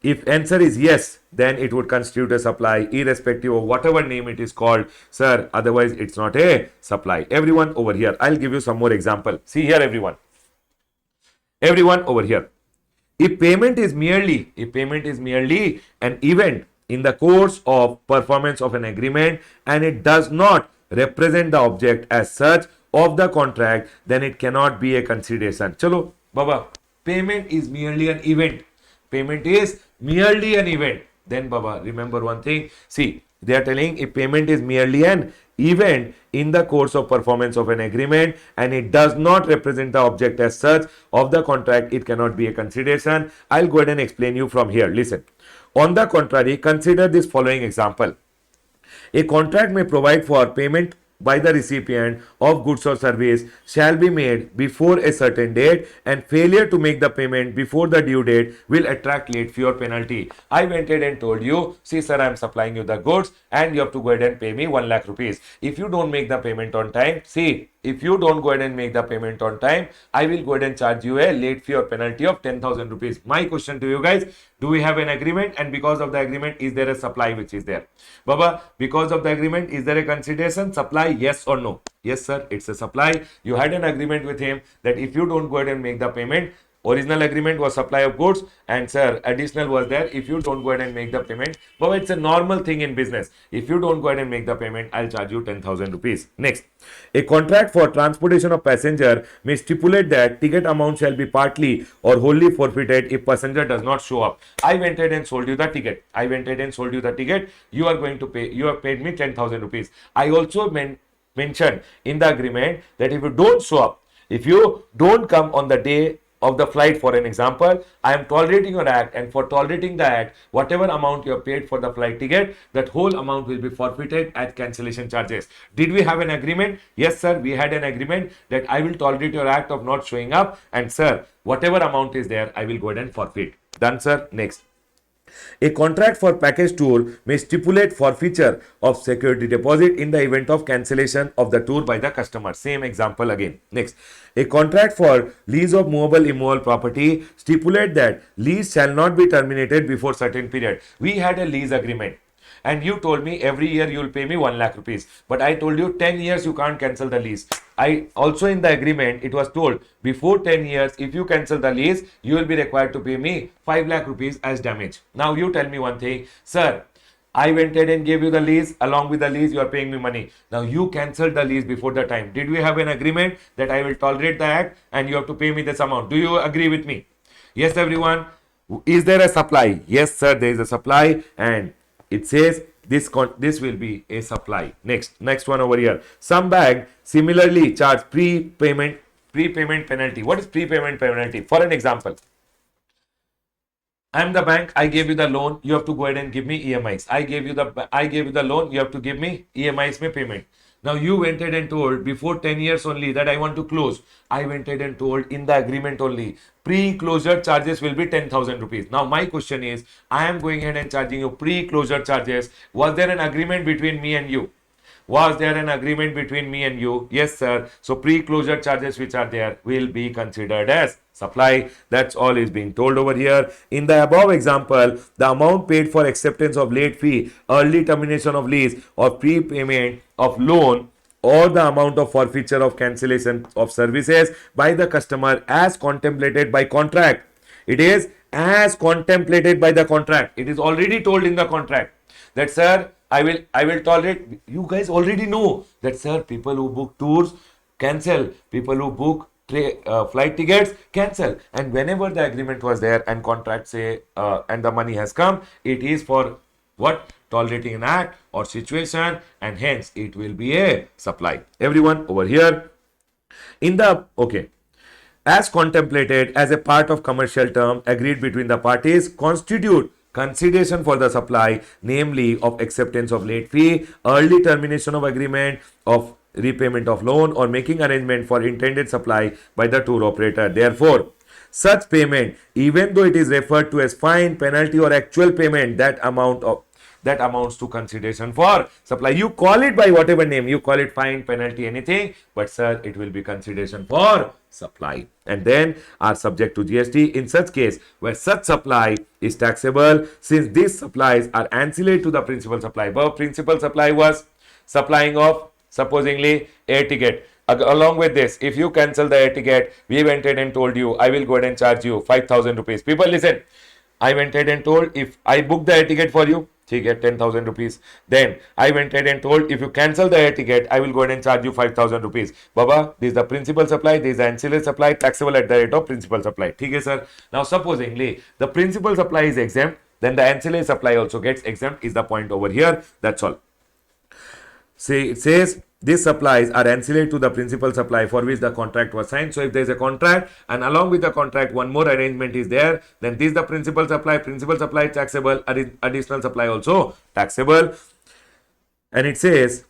If answer is yes, then it would constitute a supply irrespective of whatever name it is called, sir. Otherwise, it's not a supply. Everyone over here, I'll give you some more example. See here, everyone. Everyone over here. If payment is merely an event in the course of performance of an agreement and it does not represent the object as such of the contract, then it cannot be a consideration. Chalo, Baba, payment is merely an event. Payment is merely an event. Then, Baba, remember one thing. See, they are telling if payment is merely an event in the course of performance of an agreement and it does not represent the object as such of the contract, it cannot be a consideration. I'll go ahead and explain you from here. Listen. On the contrary, consider this following example. A contract may provide for payment by the recipient of goods or service shall be made before a certain date, and failure to make the payment before the due date will attract late fee or penalty. I went ahead and told you, see sir, I am supplying you the goods and you have to go ahead and pay me 1 lakh rupees. If you don't make the payment on time, if you don't go ahead and make the payment on time, I will go ahead and charge you a late fee or penalty of 10,000 rupees. My question to you guys, do we have an agreement? And because of the agreement, is there a supply which is there? Baba, because of the agreement, is there a consideration? Supply, yes or no? Yes, sir, it's a supply. You had an agreement with him that if you don't go ahead and make the payment, original agreement was supply of goods, and sir, additional was there. If you don't go ahead and make the payment, but it's a normal thing in business. If you don't go ahead and make the payment, I'll charge you 10,000 rupees. Next, a contract for transportation of passenger may stipulate that ticket amount shall be partly or wholly forfeited if passenger does not show up. I went ahead and sold you the ticket. You are going to pay. You have paid me 10,000 rupees. I also mentioned in the agreement that if you don't show up, if you don't come on the day of the flight, for an example, I am tolerating your act, and for tolerating the act, whatever amount you have paid for the flight ticket, that whole amount will be forfeited as cancellation charges. Did we have an agreement? Yes, sir, we had an agreement that I will tolerate your act of not showing up, and sir, whatever amount is there, I will go ahead and forfeit. Done, sir. Next. A contract for package tour may stipulate forfeiture of security deposit in the event of cancellation of the tour by the customer. Same example again. Next, a contract for lease of movable immovable property stipulate that lease shall not be terminated before certain period. We had a lease agreement, and you told me every year you will pay me 1 lakh rupees, but I told you 10 years you can't cancel the lease. I also, in the agreement, it was told before 10 years, if you cancel the lease, you will be required to pay me 5 lakh rupees as damage. Now you tell me one thing, sir, I went ahead and gave you the lease. Along with the lease, you are paying me money. Now you cancelled the lease before the time. Did we have an agreement that I will tolerate the act and you have to pay me this amount? Do you agree with me? Yes, everyone. Is there a supply? Yes, sir, there is a supply, and it says this will be a supply. Next one over here. Some bank similarly charge prepayment penalty. What is prepayment penalty? For an example, I am the bank. I gave you the loan. You have to go ahead and give me EMIs. I gave you the loan. You have to give me EMIs में payment. Now you went ahead and told before 10 years only that I want to close. I went ahead and told in the agreement only pre-closure charges will be 10,000 rupees. Now my question is, I am going ahead and charging you pre-closure charges. Was there an agreement between me and you? Was there an agreement between me and you? Yes, sir. So pre-closure charges which are there will be considered as supply. That's all is being told over here. In the above example, the amount paid for acceptance of late fee, early termination of lease, or prepayment of loan, or the amount of forfeiture of cancellation of services by the customer as contemplated by contract. It is as contemplated by the contract. It is already told in the contract that, sir, I will tolerate. You guys already know that, sir, people who book tours cancel, people who book flight tickets cancel, and whenever the agreement was there and contract say and the money has come, it is for what? Tolerating an act or situation, and hence it will be a supply. Everyone over here in the okay, as contemplated as a part of commercial term agreed between the parties, constitute consideration for the supply, namely of acceptance of late fee, early termination of agreement, of repayment of loan, or making arrangement for intended supply by the tour operator. Therefore, such payment, even though it is referred to as fine, penalty, or actual payment, that amounts to consideration for supply. You call it by whatever name, you call it fine, penalty, anything, but sir, it will be consideration for supply, and then are subject to GST in such case where such supply is taxable, since these supplies are ancillary to the principal supply. But principal supply was supplying of supposingly air ticket. Along with this, if you cancel the air ticket, we went ahead and told you, I will go ahead and charge you 5,000 rupees. People listen, I went ahead and told, if I book the air ticket for you, you get 10,000 rupees. Then I went ahead and told, if you cancel the air ticket, I will go ahead and charge you 5,000 rupees. Baba, this is the principal supply, this is the ancillary supply, taxable at the rate of principal supply. Okay, sir. Now, supposingly the principal supply is exempt, then the ancillary supply also gets exempt, is the point over here. That's all. Say, it says these supplies are ancillary to the principal supply for which the contract was signed. So if there is a contract and along with the contract one more arrangement is there, then this is the principal supply taxable, additional supply also taxable. And it says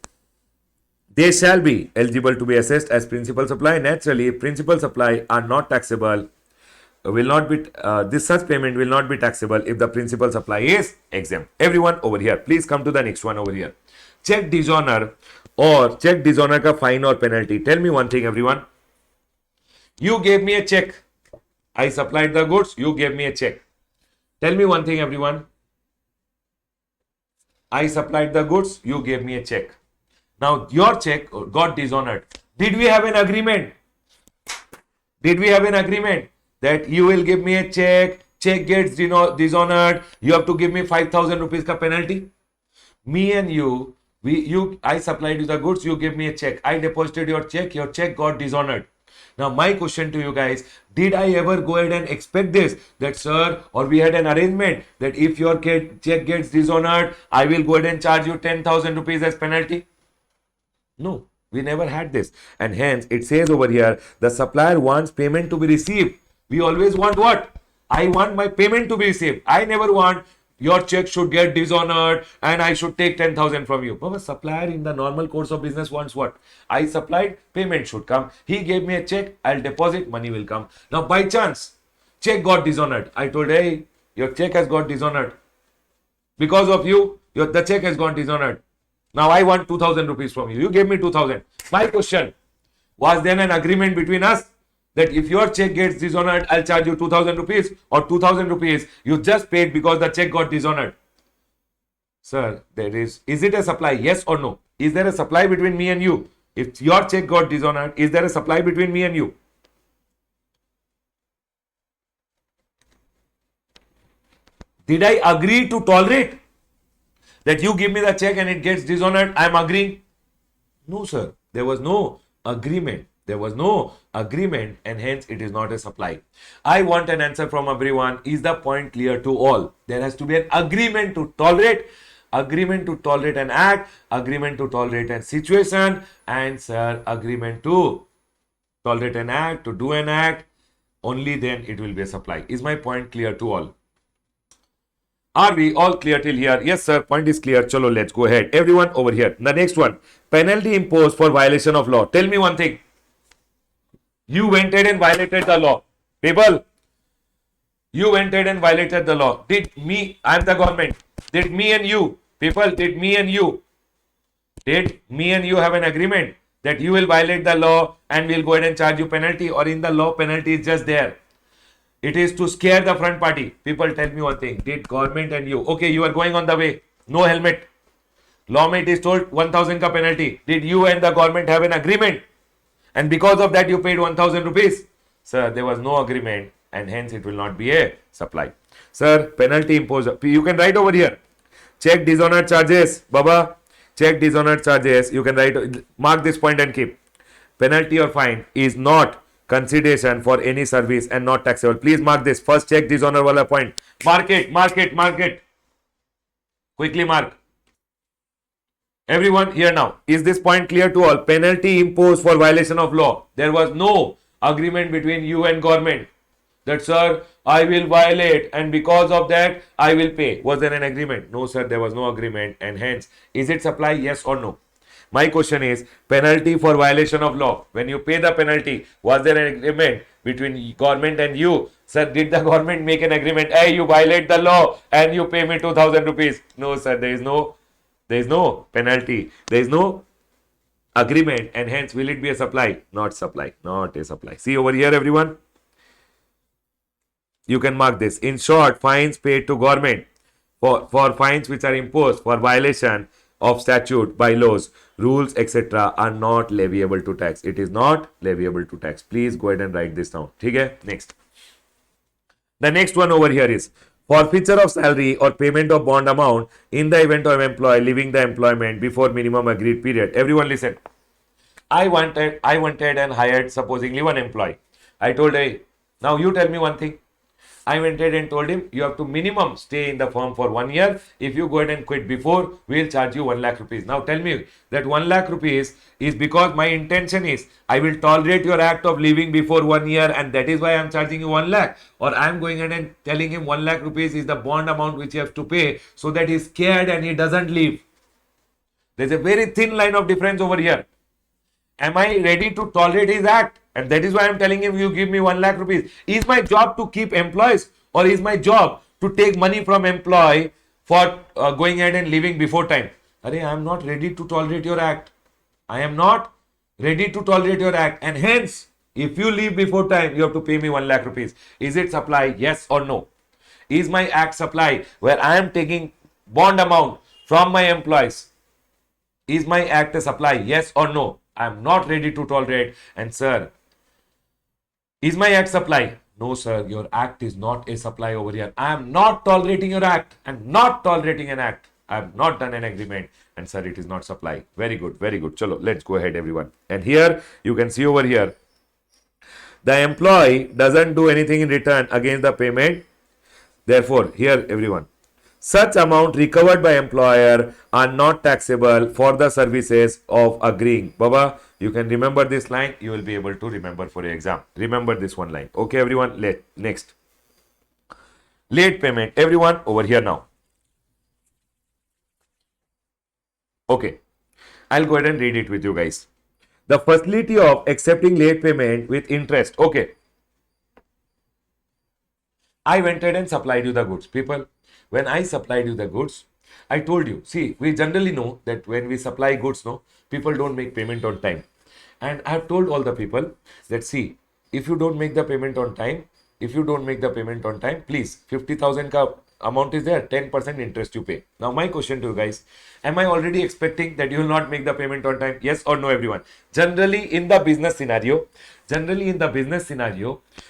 they shall be eligible to be assessed as principal supply. Naturally, principal supply are not taxable, will not be this such payment will not be taxable if the principal supply is exempt. Everyone over here, please come to the next one over here. Check dishonor or check dishonor ka fine or penalty. Tell me one thing, everyone. You gave me a check. I supplied the goods. You gave me a check. Tell me one thing, everyone. I supplied the goods. You gave me a check. Now, your check got dishonored. Did we have an agreement? Did we have an agreement that you will give me a check? Check gets dishonored. You have to give me 5,000 rupees ka penalty. Me and you. I supplied you the goods, you gave me a check. I deposited your check got dishonored. Now, my question to you guys, did I ever go ahead and expect this? That, sir, or we had an arrangement that if your check gets dishonored, I will go ahead and charge you 10,000 rupees as penalty? No, we never had this. And hence, it says over here, the supplier wants payment to be received. We always want what? I want my payment to be received. I never want your check should get dishonored and I should take 10,000 from you. But a supplier in the normal course of business wants what? I supplied, payment should come. He gave me a check, I'll deposit, money will come. Now, by chance, check got dishonored. I told, hey, your check has got dishonored. Because of you, the check has got dishonored. Now, I want 2,000 rupees from you. You gave me 2,000. My question, was there an agreement between us that if your check gets dishonored, I'll charge you 2,000 rupees, or 2,000 rupees you just paid because the check got dishonored? Sir, is it a supply? Yes or no? Is there a supply between me and you? If your check got dishonored, is there a supply between me and you? Did I agree to tolerate that you give me the check and it gets dishonored? I'm agreeing. No, sir. There was no agreement. There was no agreement, and hence it is not a supply. I want an answer from everyone. Is the point clear to all? There has to be an agreement to tolerate an act, agreement to tolerate a situation, and sir, agreement to tolerate an act, to do an act. Only then it will be a supply. Is my point clear to all? Are we all clear till here? Yes, sir. Point is clear. Chalo, let's go ahead. Everyone over here. The next one. Penalty imposed for violation of law. Tell me one thing. You went ahead and violated the law. People, you went ahead and violated the law. I am the government. Did me and you have an agreement that you will violate the law and we'll go ahead and charge you penalty, or in the law penalty is just there? It is to scare the front party. People, tell me one thing. Did government and you, okay, you are going on the way, no helmet. Lawmate is told 1000 ka penalty. Did you and the government have an agreement? And because of that, you paid 1000 rupees. Sir, there was no agreement and hence it will not be a supply. Sir, penalty imposed. You can write over here. Check dishonored charges. Baba, check dishonored charges. You can write, mark this point and keep. Penalty or fine is not consideration for any service and not taxable. Please mark this. First check dishonor wala point. Mark it, mark it, mark it. Quickly mark. Everyone here now. Is this point clear to all? Penalty imposed for violation of law. There was no agreement between you and government that, sir, I will violate and because of that I will pay. Was there an agreement? No, sir, there was no agreement and hence is it supply? Yes or no? My question is penalty for violation of law. When you pay the penalty, was there an agreement between government and you? Sir, did the government make an agreement? Hey, you violate the law and you pay me 2000 rupees. No, sir, there is no penalty. There is no agreement and hence will it be a supply? Not supply. Not a supply. See over here, everyone. You can mark this. In short, fines paid to government for fines which are imposed for violation of statute, bylaws, rules, etc. are not leviable to tax. It is not leviable to tax. Please go ahead and write this down. Okay? Next. The next one over here is forfeiture of salary or payment of bond amount in the event of employee leaving the employment before minimum agreed period. Everyone listen. I wanted and hired supposedly one employee. I told, hey, now you tell me one thing. I went ahead and told him, you have to minimum stay in the firm for 1 year. If you go ahead and quit before, we'll charge you 1 lakh rupees. Now tell me that 1 lakh rupees is because my intention is, I will tolerate your act of leaving before 1 year and that is why I'm charging you 1 lakh. Or I'm going ahead and telling him 1 lakh rupees is the bond amount which you have to pay so that he's scared and he doesn't leave. There's a very thin line of difference over here. Am I ready to tolerate his act? And that is why I'm telling him, you give me 1 lakh rupees. Is my job to keep employees or is my job to take money from employee for going ahead and leaving before time? I am not ready to tolerate your act. I am not ready to tolerate your act. And hence, if you leave before time, you have to pay me 1 lakh rupees. Is it supply? Yes or no? Is my act supply where I am taking bond amount from my employees? Is my act a supply? Yes or no? I am not ready to tolerate. And sir, is my act supply? No, sir, your act is not a supply over here. I am not tolerating your act and not tolerating an act. I have not done an agreement. And sir, it is not supply. Very good, very good. Chalo, let's go ahead, everyone. And here, you can see over here, the employee doesn't do anything in return against the payment. Therefore, here, everyone, such amount recovered by employer are not taxable for the services of agreeing. Baba, you can remember this line. You will be able to remember for your exam. Remember this one line. Okay, everyone. Next. Late payment. Everyone over here now. Okay. I'll go ahead and read it with you guys. The facility of accepting late payment with interest. Okay. I went ahead and supplied you the goods. People, when I supplied you the goods, I told you, see, we generally know that when we supply goods, no, people don't make payment on time. And I have told all the people that, see, if you don't make the payment on time, please, 50,000 ka amount is there, 10% interest you pay. Now, my question to you guys, am I already expecting that you will not make the payment on time? Yes or no, everyone? Generally, in the business scenario,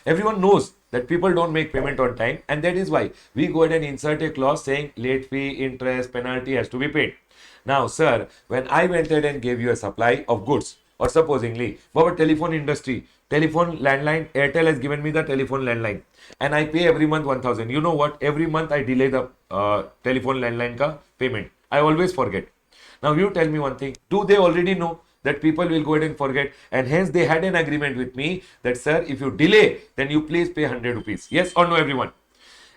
everyone knows that people don't make payment on time, and that is why we go ahead and insert a clause saying late fee, interest, penalty has to be paid. Now, sir, when I went ahead and gave you a supply of goods, or supposingly, for telephone industry, telephone landline, Airtel has given me the telephone landline, and I pay every month 1000. You know what? Every month I delay the telephone landline ka payment. I always forget. Now, you tell me one thing. Do they already know that people will go ahead and forget, and hence they had an agreement with me that, sir, if you delay, then you please pay 100 rupees. Yes or no, everyone?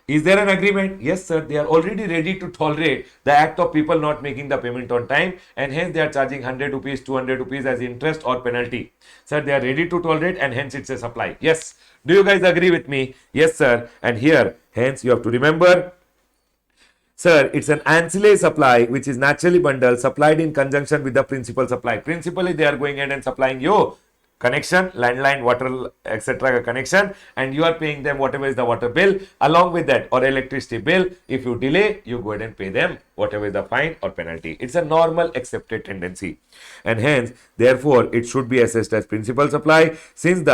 Is there an agreement? Yes, sir. They are already ready to tolerate the act of people not making the payment on time, and hence they are charging 100 rupees, 200 rupees as interest or penalty. Sir, they are ready to tolerate, and hence it's a supply. Yes. Do you guys agree with me? Yes, sir. And here, hence you have to remember, sir, it's an ancillary supply which is naturally bundled, supplied in conjunction with the principal supply. Principally, they are going ahead and supplying you connection, landline, water, etc. connection, and you are paying them whatever is the water bill along with that, or electricity bill. If you delay, you go ahead and pay them whatever is the fine or penalty. It's a normal accepted tendency, and hence therefore it should be assessed as principal supply, since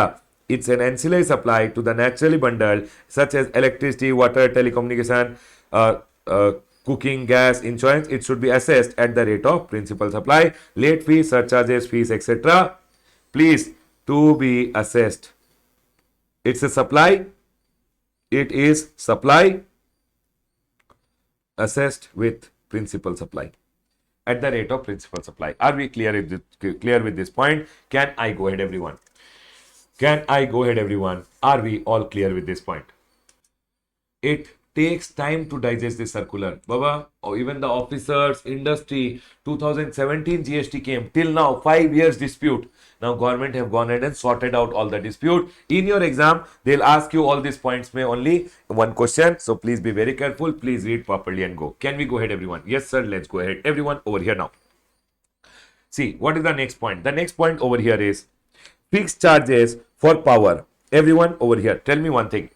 it's an ancillary supply to the naturally bundled such as electricity, water, telecommunication, uh, uh, cooking, gas, insurance. It should be assessed at the rate of principal supply. Late fees, surcharges, fees, etc. Please to be assessed. It's a supply. It is supply assessed with principal supply at the rate of principal supply. Are we clear with this point? Can I go ahead, everyone? Can I go ahead, everyone? Are we all clear with this point? It takes time to digest this circular, Baba, or even the officers, industry. 2017 GST came till now, 5 years dispute. Now government have gone ahead and sorted out all the dispute. In your exam, they'll ask you all these points may only one question. So please be very careful. Please read properly and go. Can we go ahead, everyone? Yes, sir. Let's go ahead. Everyone over here now. See, what is the next point? The next point over here is fixed charges for power. Everyone over here, tell me one thing.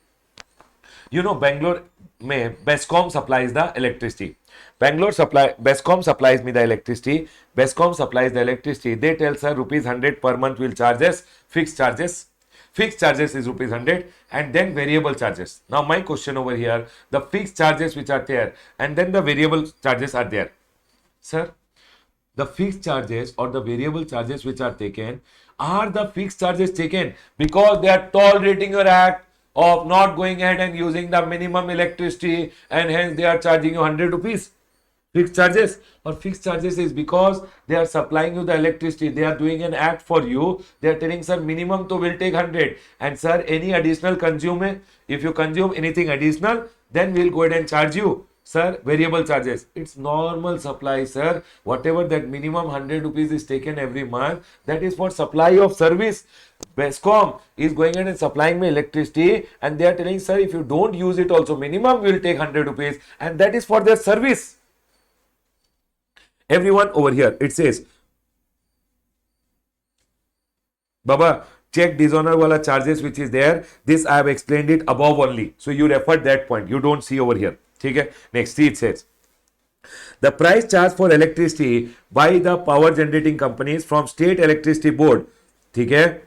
You know, Bangalore में Bescom supplies the electricity. Bescom supplies me the electricity. Bescom supplies the electricity. They tell sir rupees 100 per month will charge us fixed charges. Fixed charges is rupees 100 and then variable charges. Now my question over here, the fixed charges which are there and then the variable charges are there. Sir, the fixed charges or the variable charges which are taken, are the fixed charges taken because they are tolerating your act of not going ahead and using the minimum electricity, and hence they are charging you 100 rupees fixed charges? Or fixed charges is because they are supplying you the electricity, they are doing an act for you, they are telling sir minimum to will take 100 and sir any additional consume, if you consume anything additional then we will go ahead and charge you sir variable charges. It's normal supply, sir. Whatever that minimum 100 rupees is taken every month, that is for supply of service. Bescom is going ahead and supplying me electricity and they are telling sir if you don't use it also minimum we will take 100 rupees and that is for their service. Everyone over here, it says Baba, check dishonor wala charges which is there. This I have explained it above only. So you refer that point. You don't see over here. Okay? Next, see it says the price charged for electricity by the power generating companies from state electricity board, okay,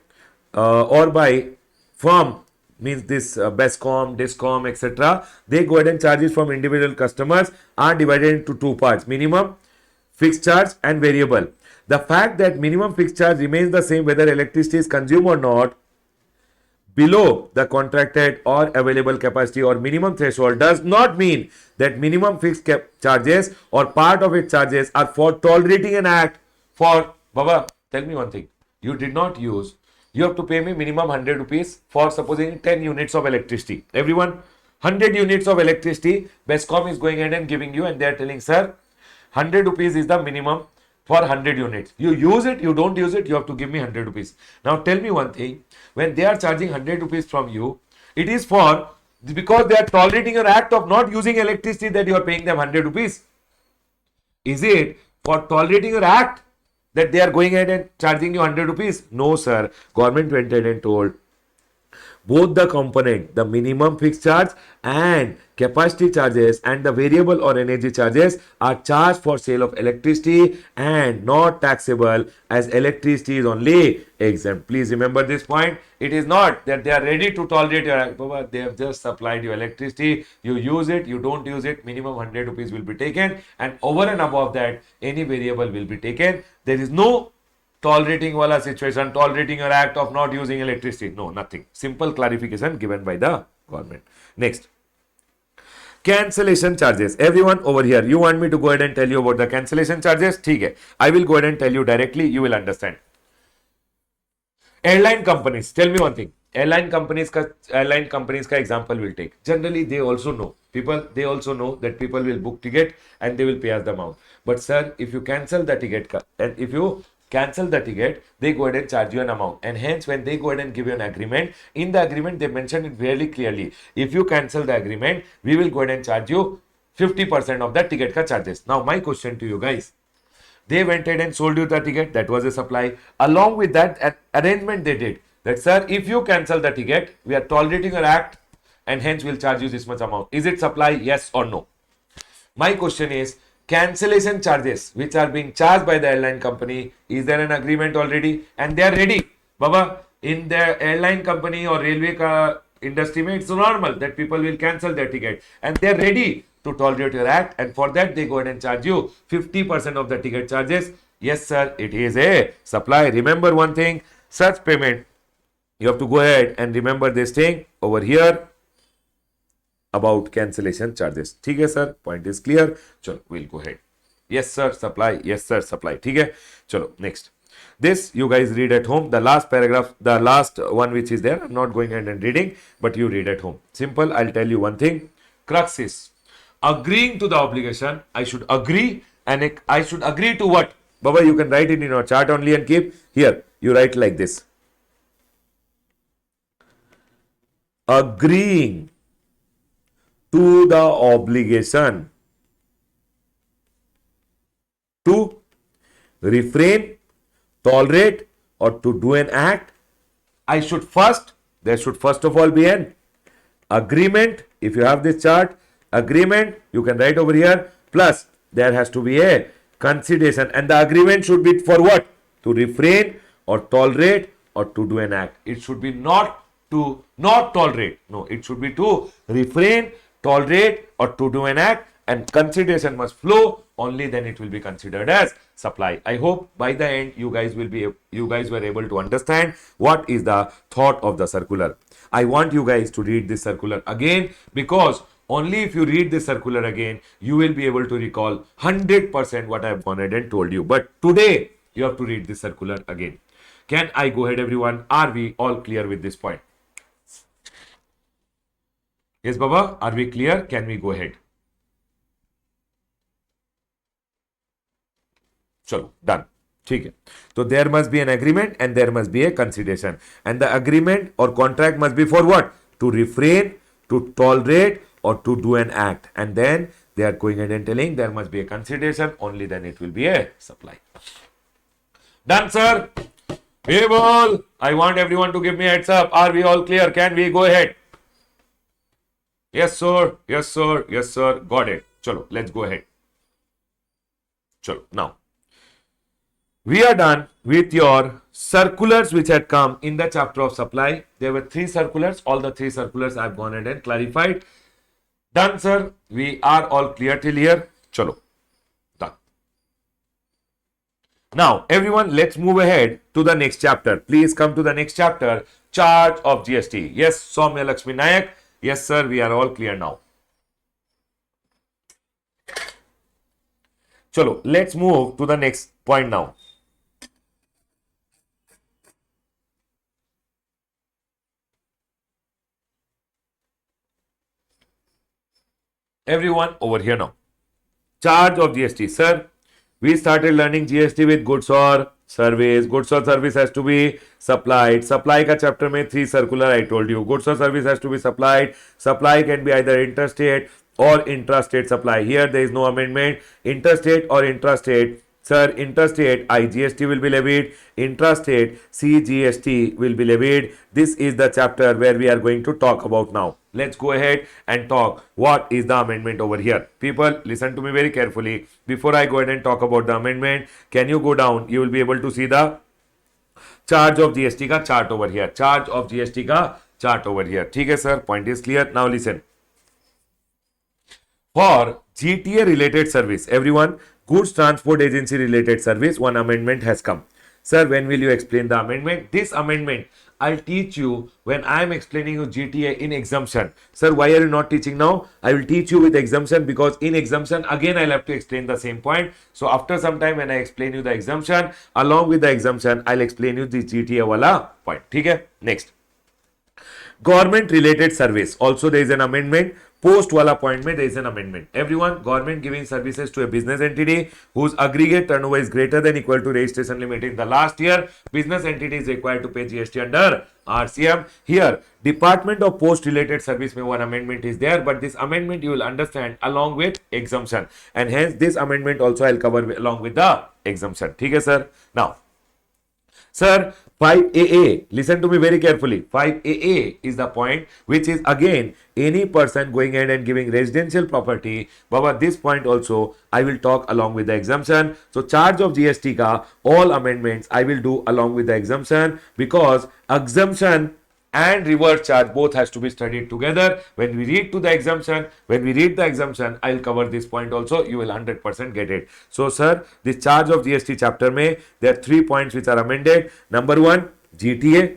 or by firm, means this Bescom, Discom, etc. They go ahead and charges from individual customers are divided into two parts: minimum fixed charge and variable. The fact that minimum fixed charge remains the same whether electricity is consumed or not below the contracted or available capacity or minimum threshold does not mean that minimum fixed charges or part of its charges are for tolerating an act for, Baba, tell me one thing. You did not use, you have to pay me minimum 100 rupees for supposing 10 units of electricity. Everyone, 100 units of electricity, Bescom is going ahead and giving you and they are telling, sir, 100 rupees is the minimum for 100 units. You use it, you don't use it, you have to give me 100 rupees. Now tell me one thing, when they are charging 100 rupees from you, it is for, because they are tolerating your act of not using electricity that you are paying them 100 rupees. Is it for tolerating your act that they are going ahead and charging you 100 rupees? No sir, government went ahead and told both the component, the minimum fixed charge and capacity charges and the variable or energy charges are charged for sale of electricity and not taxable, as electricity is only exempt. Please remember this point. It is not that they are ready to tolerate your act. They have just supplied you electricity. You use it, you don't use it, minimum 100 rupees will be taken and over and above that any variable will be taken. There is no tolerating wala situation, tolerating your act of not using electricity. No, nothing. Simple clarification given by the government. Next, cancellation charges. Everyone over here, you want me to go ahead and tell you about the cancellation charges? ठीक है, I will go ahead and tell you directly. You will understand. Airline companies, tell me one thing. Airline companies ka example will take. Generally, they also know that people will book ticket and they will pay us the amount. But sir, if you cancel the ticket and if you cancel the ticket, they go ahead and charge you an amount. And hence, when they go ahead and give you an agreement, in the agreement, they mention it very clearly. If you cancel the agreement, we will go ahead and charge you 50% of the ticket ka charges. Now, my question to you guys, They went ahead and sold you the ticket. That was a supply. Along with that, an arrangement they did that, sir, if you cancel the ticket, we are tolerating your act and hence we'll charge you this much amount. Is it supply? Yes or no? My question is, cancellation charges which are being charged by the airline company, is there an agreement already? And they are ready. Baba, in the airline company or railway industry, it's normal that people will cancel their ticket and they're ready to tolerate your act, and for that they go ahead and charge you 50% of the ticket charges. Yes, sir, it is a supply. Remember one thing, such payment, you have to go ahead and remember this thing over here about cancellation charges. ठीक है sir, point is clear. चलो, we'll go ahead. Yes sir, supply. Yes sir, supply. ठीक है. चलो, next. This you guys read at home. The last paragraph, the last one which is there, I'm not going ahead and reading, but you read at home. Simple. I'll tell you one thing. Crux is agreeing to the obligation. I should agree, and I should agree to what? Baba, you can write it in your chart only and keep here. You write like this. Agreeing to the obligation to refrain, tolerate, or to do an act, there should first of all be an agreement. If you have this chart, agreement, you can write over here, plus there has to be a consideration, and the agreement should be for what? To refrain or tolerate or to do an act. It should be not to not tolerate. No, it should be to refrain, tolerate, or to do an act, and consideration must flow. Only then it will be considered as supply. I hope by the end you guys were able to understand what is the thought of the circular. I want you guys to read this circular again, because only if you read this circular again, you will be able to recall 100% what I have gone ahead and told you. But today you have to read this circular again. Can I go ahead, everyone? Are we all clear with this point? Yes, Baba, are we clear? Can we go ahead? Chalo, done. ठीक है. So there must be an agreement and there must be a consideration. And the agreement or contract must be for what? To refrain, to tolerate, or to do an act. And then they are going ahead and telling there must be a consideration. Only then it will be a supply. Done, sir. People, I want everyone to give me a heads up. Are we all clear? Can we go ahead? Yes, sir. Yes, sir. Yes, sir. Got it. Chalo, let's go ahead. Chalo, now. We are done with your circulars which had come in the chapter of supply. There were 3 circulars. All the 3 circulars I have gone ahead and clarified. Done, sir. We are all clear till here. Chalo. Done. Now, everyone, let's move ahead to the next chapter. Please come to the next chapter. Charge of GST. Yes, Soumya Lakshmi Nayak. Yes, sir. We are all clear now. Chalo, let's move to the next point now. Everyone over here now. Charge of GST. Sir, we started learning GST with goods or service. Goods or service has to be supplied. Supply ka chapter mein 3 circular I told you. Goods or service has to be supplied. Supply can be either interstate or intrastate supply. Here there is no amendment. Interstate or intrastate. Sir, interstate IGST will be levied. Intrastate CGST will be levied. This is the chapter where we are going to talk about now. Let's go ahead and talk what is the amendment over here. People, listen to me very carefully. Before I go ahead and talk about the amendment, can you go down? You will be able to see the charge of GST ka chart over here. Charge of GST ka chart over here. ठीक है sir, point is clear. Now listen. For GTA related service, everyone, goods transport agency related service, one amendment has come. Sir, when will you explain the amendment? This amendment I'll teach you when I am explaining you GTA in exemption. Sir, why are you not teaching now? I will teach you with exemption, because in exemption again I'll have to explain the same point. So after some time when I explain you the exemption, along with the exemption I'll explain you the GTA wala point. ठीक है? Next. Government related service. Also there is an amendment post वाला point में there is an amendment. Everyone, government giving services to a business entity whose aggregate turnover is greater than equal to registration limit in the last year, business entity is required to pay GST under RCM. Here, Department of Post related service में one amendment is there, but this amendment you will understand along with exemption, and hence this amendment also I'll cover along with the exemption. ठीक है sir? Now, sir, 5AA, listen to me very carefully. 5AA is the point which is again any person going ahead and giving residential property. Baba, this point also I will talk along with the exemption. So, charge of GST ka all amendments I will do along with the exemption, because exemption and reverse charge both has to be studied together. When we read to the exemption, I'll cover this point also. You will 100% get it. So, sir, this charge of GST chapter में there are 3 points which are amended. Number 1, GTA.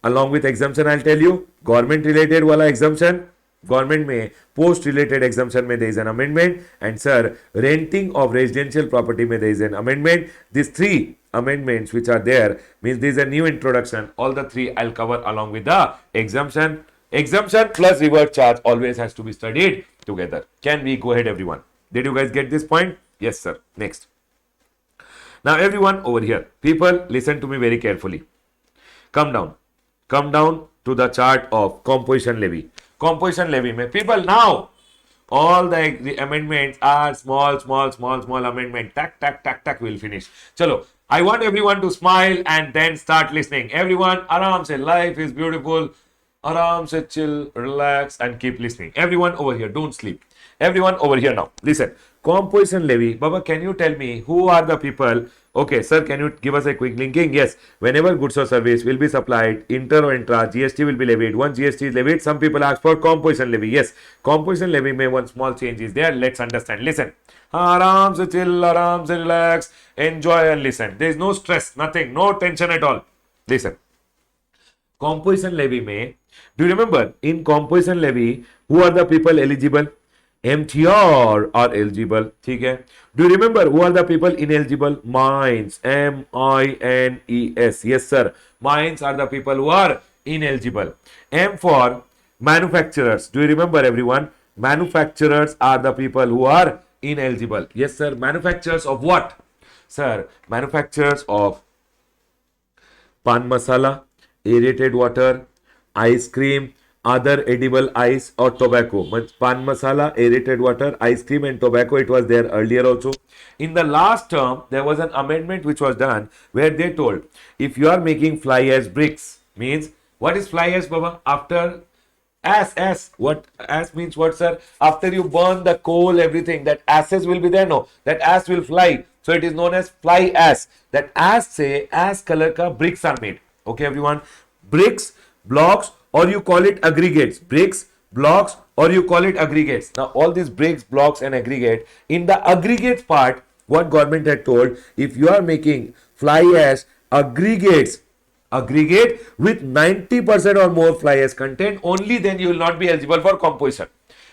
Along with exemption, I'll tell you. Government related wala exemption. Government में post related exemption में there is an amendment, and sir, renting of residential property में there is an amendment. These 3 amendments which are there means there is a new introduction. All the 3 I'll cover along with the exemption. Exemption plus reverse charge always has to be studied together. Can we go ahead, everyone? Did you guys get this point? Yes, sir. Next. Now, everyone over here, people, listen to me very carefully. Come down to the chart of composition levy. Composition levy mein, people, now all the amendments are small amendment. Tak will finish. Chalo, I want everyone to smile and then start listening. Everyone, aram se, life is beautiful. Aram se, chill, relax and keep listening. Everyone over here, don't sleep. Everyone over here now, listen. Composition levy. Baba, can you tell me who are the people? Okay, sir, can you give us a quick linking? Yes, whenever goods or service will be supplied, inter or intra, GST will be levied. Once GST is levied, some people ask for composition levy. Yes, composition levy may one small change is there. Let's understand. Listen. Aram se chill, aram se relax, enjoy and listen. There is no stress, nothing, no tension at all. Listen. Composition levy may, do you remember in composition levy, who are the people eligible? MTR are eligible. ठीक है. Do you remember who are the people ineligible? Mines. MINES. Yes, sir. Mines are the people who are ineligible. M for manufacturers. Do you remember, everyone? Manufacturers are the people who are ineligible. Yes, sir. Manufacturers of what? Sir, manufacturers of pan masala, aerated water, ice cream, other edible ice or tobacco. Pan masala, aerated water, ice cream and tobacco, it was there earlier also. In the last term, there was an amendment which was done where they told, if you are making fly ash bricks, means, what is fly ash, Baba? After ash, what ash means what, sir? After you burn the coal, everything, that ashes will be there, no? That ash will fly. So it is known as fly ash. That ash se, ash color ka bricks are made. Okay, everyone? Bricks, blocks, or you call it aggregates. Bricks, blocks, or you call it aggregates. Now, all these bricks, blocks, and aggregate, in the aggregate part, what government had told, if you are making fly ash aggregate with 90% or more fly ash content, only then you will not be eligible for composition.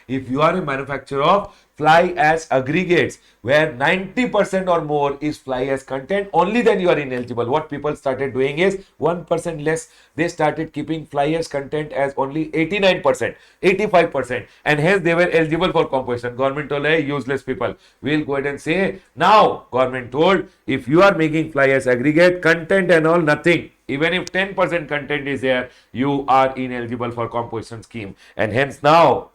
If you are a manufacturer of fly ash aggregates where 90% or more is fly ash content, only then you are ineligible. What people started doing is 1% less. They started keeping fly ash content as only 89%, 85%, and hence they were eligible for composition. Government told, hey, useless people. We'll go ahead and say, now government told, if you are making fly ash aggregate content and all, nothing. Even if 10% content is there, you are ineligible for composition scheme. And hence now,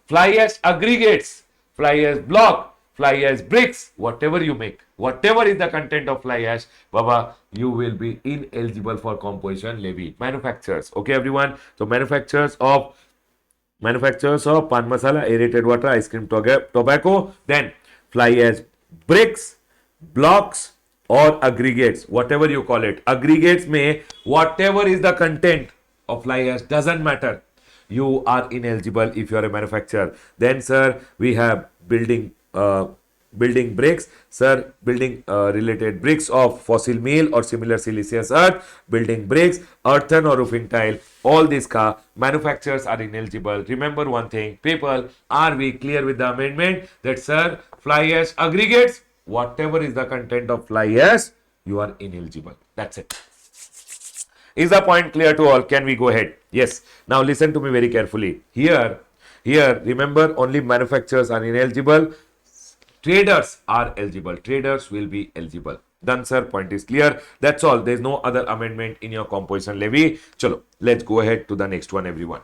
fly ash aggregates, fly ash block, fly ash bricks, whatever you make, whatever is the content of fly ash, Baba, you will be ineligible for composition levy. Manufacturers, okay, everyone? So manufacturers of pan masala, aerated water, ice cream, tobacco, then fly ash bricks, blocks, or aggregates, whatever you call it. Aggregates may, whatever is the content of fly ash, doesn't matter. You are ineligible if you are a manufacturer. Then, sir, we have building bricks, sir, building related bricks of fossil meal or similar siliceous earth, building bricks, earthen or roofing tile, all these manufacturers are ineligible. Remember one thing, people, are we clear with the amendment that, sir, fly ash aggregates, whatever is the content of fly ash, you are ineligible. That's it. Is the point clear to all? Can we go ahead? Yes. Now listen to me very carefully. Here, Here, remember, only manufacturers are ineligible. Traders are eligible. Traders will be eligible. Done, sir. Point is clear. That's all. There's no other amendment in your composition levy. Chalo, let's go ahead to the next one, everyone.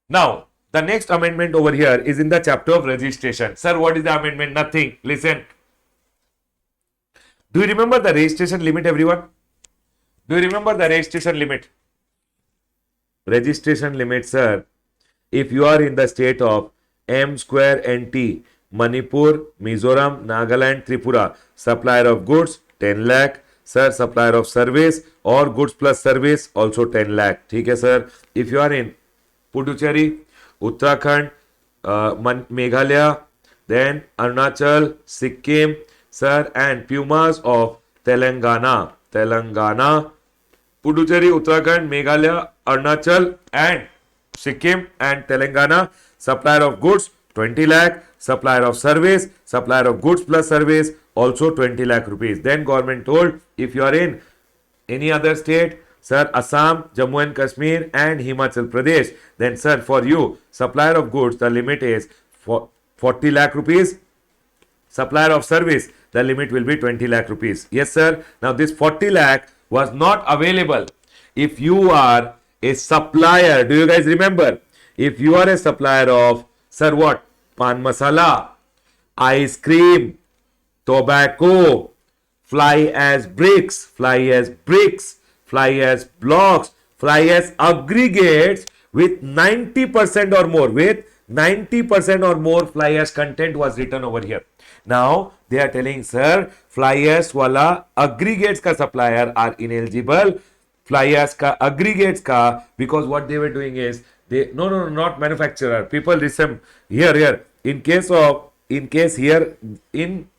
Now, the next amendment over here is in the chapter of registration. Sir, what is the amendment? Nothing. Listen. Do you remember the registration limit, everyone? Do you remember the registration limit? Registration limit, sir. If you are in the state of M square NT, Manipur, Mizoram, Nagaland, Tripura, supplier of goods 10 lakh, sir, supplier of service or goods plus service also 10 lakh. ठीक है sir. If you are in Puducherry, Uttarakhand, Meghalaya, then Arunachal, Sikkim, sir, and Pumas of Telangana, Puducherry, Uttarakhand, Meghalaya, Arunachal, and Sikkim and Telangana, supplier of goods 20 lakh, supplier of service, supplier of goods plus service also 20 lakh rupees. Then government told, if you are in any other state, sir, Assam, Jammu and Kashmir and Himachal Pradesh, then sir, for you, supplier of goods, the limit is 40 lakh rupees. Supplier of service, the limit will be 20 lakh rupees. Yes, sir. Now, this 40 lakh was not available if you are a supplier. Do you guys remember? If you are a supplier of, sir, what? Pan masala, ice cream, tobacco, fly as bricks, fly as blocks, fly as aggregates with 90% or more, with 90% or more fly ash content was written over here. Now they are telling, sir, fly ash wala aggregates ka supplier are ineligible. Fly ash ka aggregates ka, because what they were doing is they not manufacturer. People listen here. In case here in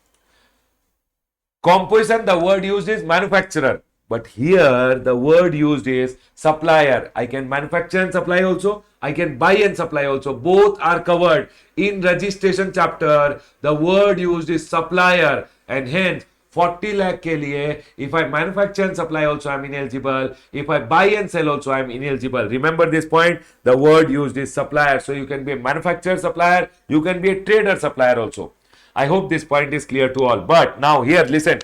composition the word used is manufacturer. But here the word used is supplier. I can manufacture and supply also. I can buy and supply also. Both are covered. In registration chapter, the word used is supplier, and hence 40 lakh ke liye, if I manufacture and supply also, I am ineligible. If I buy and sell also, I am ineligible. Remember this point. The word used is supplier. So you can be a manufacturer supplier. You can be a trader supplier also. I hope this point is clear to all. But now here, listen.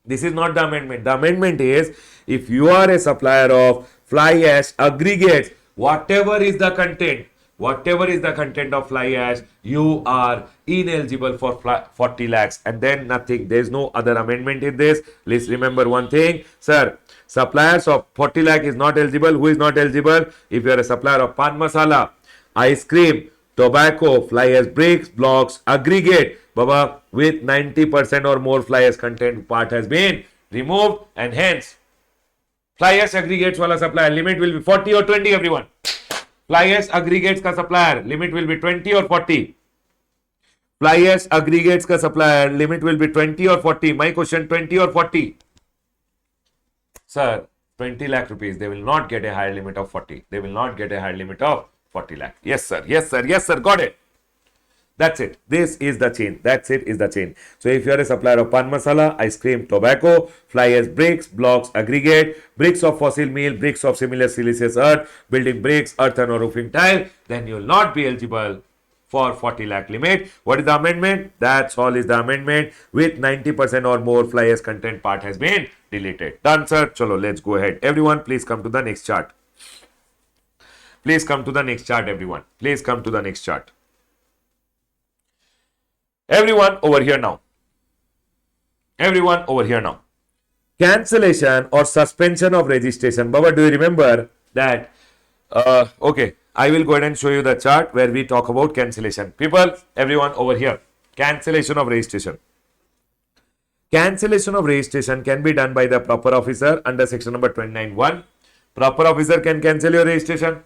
This is not the amendment. The amendment is, if you are a supplier of fly ash aggregates, whatever is the content of fly ash, you are ineligible for 40 lakhs. And then nothing. There is no other amendment in this. Please remember one thing, sir. Suppliers of 40 lakh is not eligible. Who is not eligible? If you are a supplier of pan masala, ice cream, tobacco, fly ash bricks, blocks, aggregate, Baba, with 90% or more fly ash content part has been removed, and hence fly ash aggregates wala supplier limit will be 40 or 20, everyone. Fly ash aggregates ka supplier limit will be 20 or 40. Fly ash aggregates ka supplier limit will be 20 or 40. My question, 20 or 40? Sir, 20 lakh rupees. They will not get a higher limit of 40. They will not get a higher limit of 40 lakh. Yes, sir. Yes, sir. Yes, sir. Got it. That's it. This is the chain. That's it, is the chain. So if you are a supplier of pan masala, ice cream, tobacco, fly ash bricks, blocks, aggregate, bricks of fossil meal, bricks of similar siliceous earth, building bricks, earthen or roofing tile, then you will not be eligible for 40 lakh limit. What is the amendment? That's all is the amendment. With 90% or more fly ash content part has been deleted. Done, sir. Chalo, let's go ahead. Everyone, please come to the next chart. Please come to the next chart, everyone. Please come to the next chart. Everyone over here now. Everyone over here now. Cancellation or suspension of registration. Baba, do you remember that? Okay, I will go ahead and show you the chart where we talk about cancellation. People, everyone over here. Cancellation of registration. Cancellation of registration can be done by the proper officer under section number 29(1). Proper officer can cancel your registration.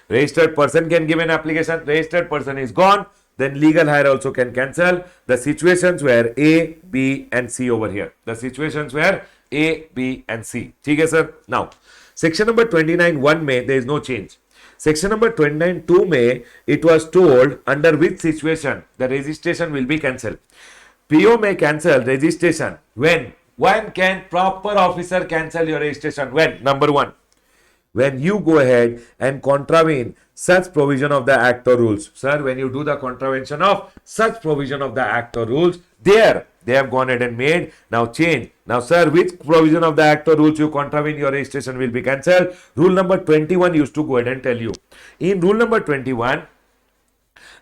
Registered person can give an application. Registered person is gone. Then legal hire also can cancel. The situations where A, B and C over here. The situations where A, B and C. ठीक है sir. Now, section number 29(1) में there is no change. Section number 29(2) में it was told under which situation the registration will be cancelled. PO may cancel registration when? When can proper officer cancel your registration? When? Number one, when you go ahead and contravene such provision of the act or rules. Sir, when you do the contravention of such provision of the act or rules, there they have gone ahead and made now change. Now, sir, which provision of the act or rules you contravene, your registration will be cancelled. Rule number 21 used to go ahead and tell you. In rule number 21,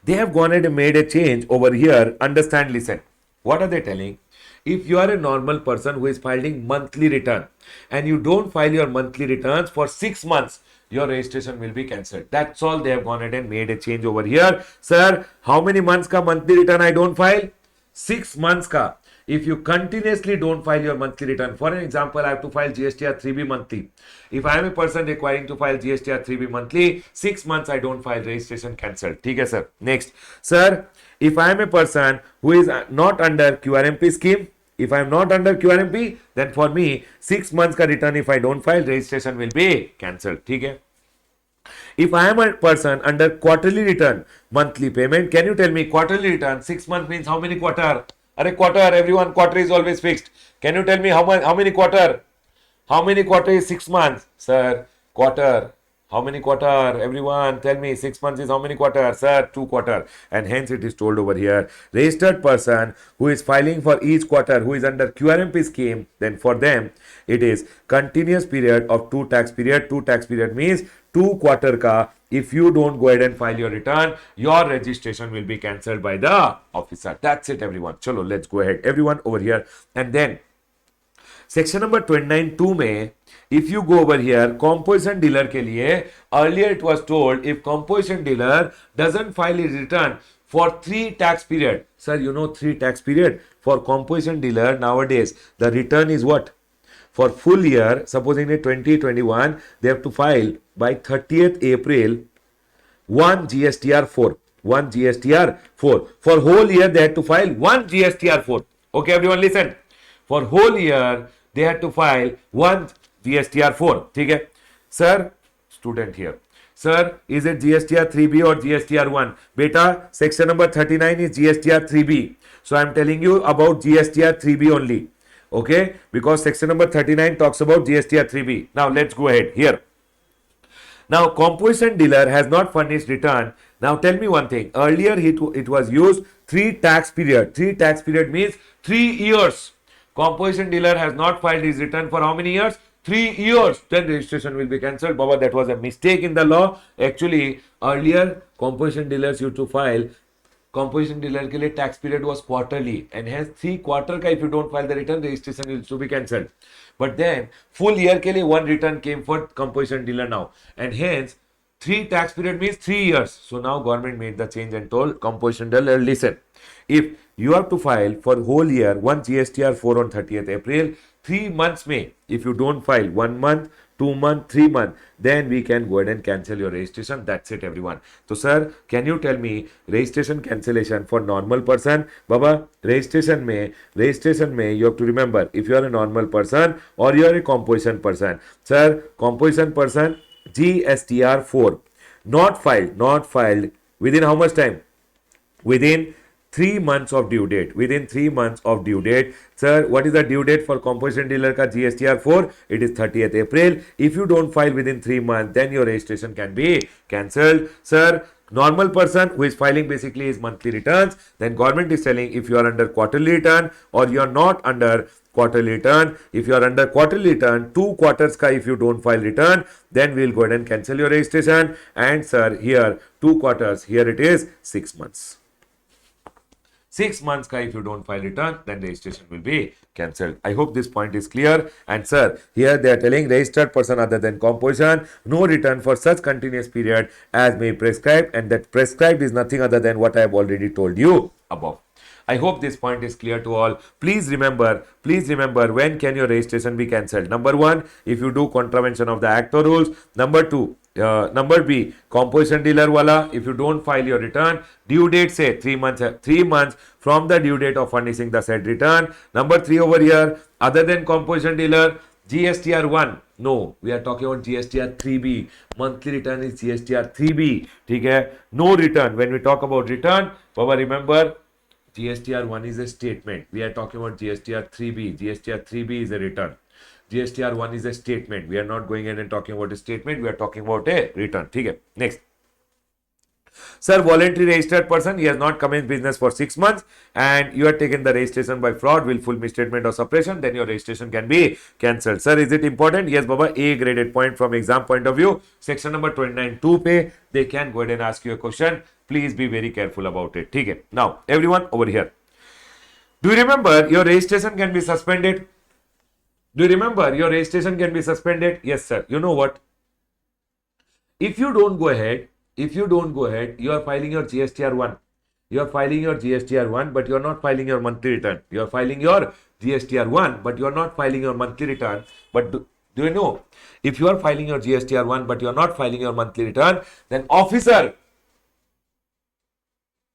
they have gone ahead and made a change over here. Understand, listen. What are they telling? If you are a normal person who is filing monthly return and you don't file your monthly returns for 6 months, your registration will be cancelled. That's all. They have gone ahead and made a change over here. Sir, how many months ka monthly return I don't file? 6 months ka. If you continuously don't file your monthly return, for an example, I have to file GSTR 3B monthly. If I am a person requiring to file GSTR 3B monthly, 6 months I don't file, registration cancelled. Okay, sir. Next, sir, if I am a person who is not under QRMP scheme, if I am not under QRMP, then for me 6 months ka return if I don't file, registration will be cancelled. Okay. If I am a person under quarterly return, monthly payment, can you tell me quarterly return? 6 months means how many quarter? Arey quarter, everyone, quarter is always fixed. Can you tell me how many quarter? How many quarter is 6 months? Sir, quarter. How many quarter? Everyone, tell me 6 months is how many quarter? Sir, 2 quarter. And hence it is told over here. Registered person who is filing for each quarter who is under QRMP scheme, then for them it is continuous period of 2 tax period. 2 tax period means 2 quarter ka. If you don't go ahead and file your return, your registration will be cancelled by the officer. That's it, everyone. Chalo, let's go ahead. Everyone over here. And then section number 29(2) में if you go over here, composition dealer के लिए, earlier it was told if composition dealer doesn't file his return for 3 tax period. Sir, you know 3 tax period for composition dealer nowadays. The return is what? For full year, supposing in 2021, they have to file by 30th April 1 GSTR 4. 1 GSTR 4. For whole year, they had to file 1 GSTR 4. Okay, everyone listen. For whole year, they had to file 1 GSTR 4. Okay? Sir, student here. Sir, is it GSTR 3B or GSTR 1? Beta, section number 39 is GSTR 3B. So, I am telling you about GSTR 3B only. Okay, because section number 39 talks about GSTR 3B. Now let's go ahead here. Now composition dealer has not furnished return. Now tell me one thing. Earlier it was used 3 tax period. 3 tax period means 3 years. Composition dealer has not filed his return for how many years? 3 years. Then registration will be cancelled. Baba, that was a mistake in the law. Actually, earlier composition dealers used to file. Composition dealer के लिए tax period was quarterly and hence 3 quarter का if you don't file the return, registration will to be cancelled. But then full year के लिए 1 return came for composition dealer now and hence 3 tax period means 3 years. So now government made the change and told composition dealer, listen, if you have to file for whole year 1 GSTR 4 on 30th April, 3 months may, if you don't file 1 month, 2 month, 3 month, then we can go ahead and cancel your registration. That's it, everyone. So, sir, can you tell me registration cancellation for normal person? Baba, registration may you have to remember if you are a normal person or you are a composition person. Sir, composition person, GSTR 4, not filed within how much time? Within 3 months of due date. Within 3 months of due date. Sir, what is the due date for composition dealer ka GSTR 4? It is 30th April. If you don't file within 3 months, then your registration can be cancelled. Sir, normal person who is filing basically his monthly returns, then government is telling if you are under quarterly return or you are not under quarterly return. If you are under quarterly return, 2 quarters ka if you don't file return, then we will go ahead and cancel your registration. And sir, here 2 quarters, here it is 6 months. 6 months ka if you don't file return, then registration will be cancelled. I hope this point is clear. And sir, here they are telling registered person other than composition, no return for such continuous period as may prescribe, and that prescribed is nothing other than what I have already told you above. I hope this point is clear to all. Please remember when can your registration be cancelled. Number 1, if you do contravention of the act or rules. Number 2, number B, composition dealer wala, if you don't file your return, due date say 3 months from the due date of furnishing the said return. Number 3 over here, other than composition dealer, GSTR 1. No, we are talking about GSTR 3B. Monthly return is GSTR 3B. Okay? No return. When we talk about return, Baba, remember, GSTR 1 is a statement. We are talking about GSTR 3B. GSTR 3B is a return. GSTR1 is a statement. We are not going ahead and talking about a statement. We are talking about a return. Okay. Next. Sir, voluntary registered person, he has not commenced business for 6 months and you have taken the registration by fraud, willful misstatement or suppression, then your registration can be cancelled. Sir, is it important? Yes, Baba, A graded point from exam point of view. Section number 29 2 pay. They can go ahead and ask you a question. Please be very careful about it. Okay. Now, everyone over here. Do you remember your registration can be suspended? Do you remember your registration can be suspended? Yes, sir. You know what? If you don't go ahead, you are filing your GSTR1. You are filing your GSTR1, but you are not filing your monthly return. You are filing your GSTR1, but you are not filing your monthly return. But do you know, if you are filing your GSTR1, but you are not filing your monthly return, then officer,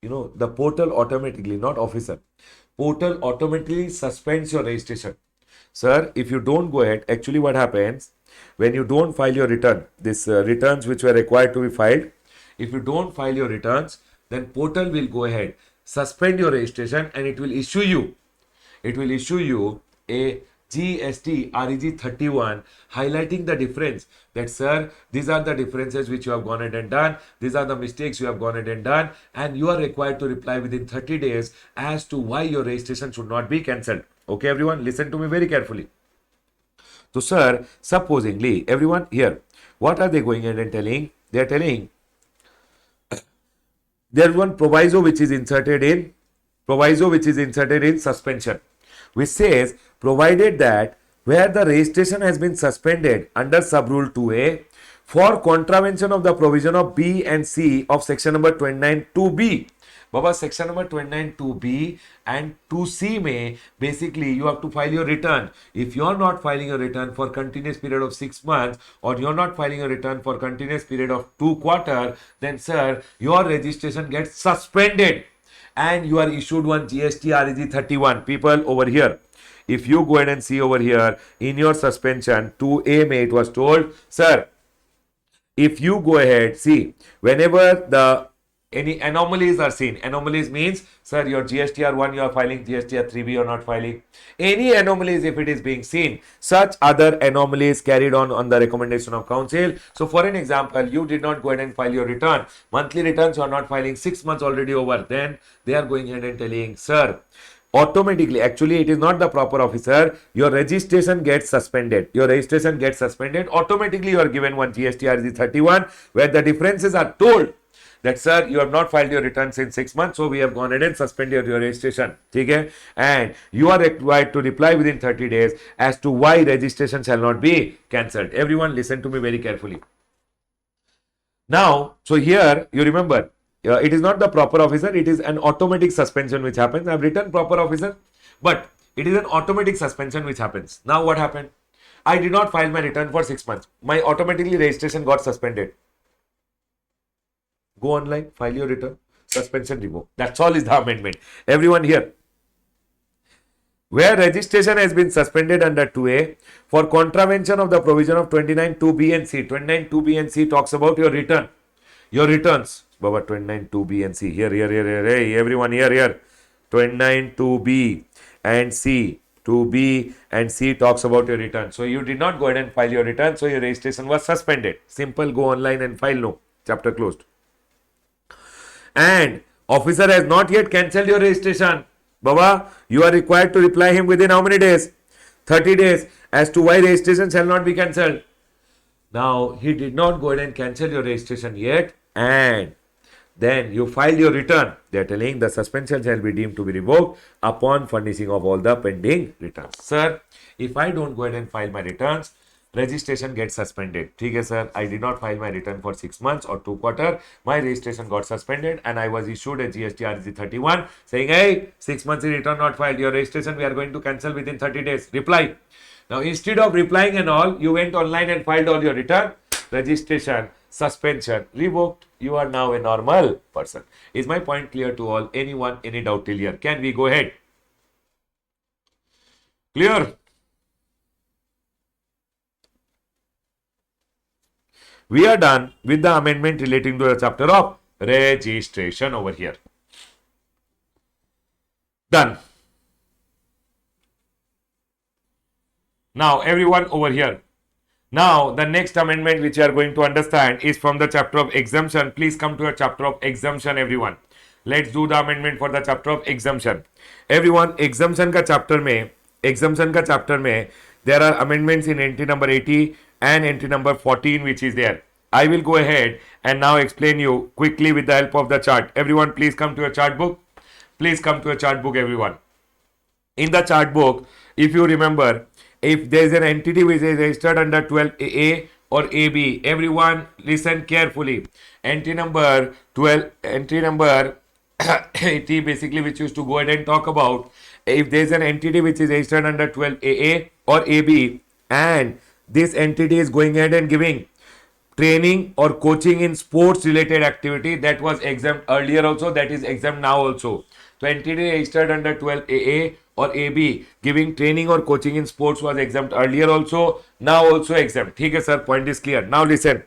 the portal automatically, not officer, portal automatically suspends your registration. Sir, if you don't go ahead, actually what happens, when you don't file your return, this returns which were required to be filed, if you don't file your returns, then portal will go ahead, suspend your registration and it will issue you a GST REG 31 highlighting the difference that, sir, these are the differences which you have gone ahead and done. These are the mistakes you have gone ahead and done. And you are required to reply within 30 days as to why your registration should not be cancelled. Okay, everyone, listen to me very carefully. So, sir, supposingly, everyone here, what are they going ahead and telling? They are telling there is one proviso which is inserted in suspension, which says provided that where the registration has been suspended under subrule 2A for contravention of the provision of B and C of section number 29 2B. Baba, section number 29 2B and 2C may basically you have to file your return. If you are not filing your return for continuous period of 6 months or you are not filing a return for continuous period of 2 quarters, then sir, your registration gets suspended and you are issued one GST REG 31. People over here, if you go ahead and see over here in your suspension 2A may it was told, sir, if you go ahead, see, whenever any anomalies are seen, anomalies means, sir, your GSTR1 you are filing, GSTR3B you are not filing. Any anomalies if it is being seen, such other anomalies carried on the recommendation of council. So for an example, you did not go ahead and file your return. Monthly returns you are not filing, 6 months already over. Then they are going ahead and telling, sir, automatically, actually it is not the proper officer, your registration gets suspended. Automatically you are given one GST 31 where the differences are told that, sir, you have not filed your returns in 6 months, so we have gone ahead and suspended your registration. Okay? And you are required to reply within 30 days as to why registration shall not be cancelled. Everyone listen to me very carefully. Now, so here you remember, it is not the proper officer, it is an automatic suspension which happens. I have written proper officer, but it is an automatic suspension which happens. Now what happened? I did not file my return for 6 months. My automatically registration got suspended. Go online, file your return, suspension revoked. That's all is the amendment. Everyone here. Where registration has been suspended under 2A for contravention of the provision of 29 2B and C. 29 2B and C talks about your return. Your returns. Baba, 29 2B and C. Here. Hey, everyone here. 29 2B and C. 2B and C talks about your return. So you did not go ahead and file your return. So your registration was suspended. Simple, go online and file. No. Chapter closed. And officer has not yet cancelled your registration. Baba, you are required to reply him within how many days? 30 days as to why registration shall not be cancelled. Now, he did not go ahead and cancel your registration yet and then you filed your return. They are telling the suspension shall be deemed to be revoked upon furnishing of all the pending returns. Sir, if I don't go ahead and file my returns, registration gets suspended. Okay, sir, I did not file my return for 6 months or 2 quarters. My registration got suspended and I was issued a GST REG 31 saying, hey, 6 months return not filed. Your registration we are going to cancel within 30 days. Reply. Now, instead of replying and all, you went online and filed all your return. Registration, suspension, revoked. You are now a normal person. Is my point clear to all? Anyone, any doubt till here? Can we go ahead? Clear? We are done with the amendment relating to the chapter of registration over here. Done. Now, everyone over here. Now, the next amendment which you are going to understand is from the chapter of exemption. Please come to a chapter of exemption, everyone. Let's do the amendment for the chapter of exemption. Everyone, exemption का chapter में there are amendments in entry number 80 and entry number 14 which is there. I will go ahead and now explain you quickly with the help of the chart. Everyone, please come to a chart book. Please come to a chart book, everyone. In the chart book, if you remember, if there is an entity which is registered under 12A or AB, everyone listen carefully. Entry number 12, entry number 80 basically, which used to go ahead and talk about if there is an entity which is registered under 12AA or AB, and this entity is going ahead and giving training or coaching in sports related activity, that was exempt earlier also, that is exempt now also. So entity registered under 12AA or AB giving training or coaching in sports was exempt earlier also, now also exempt. ठीक है sir, point is clear. Now listen,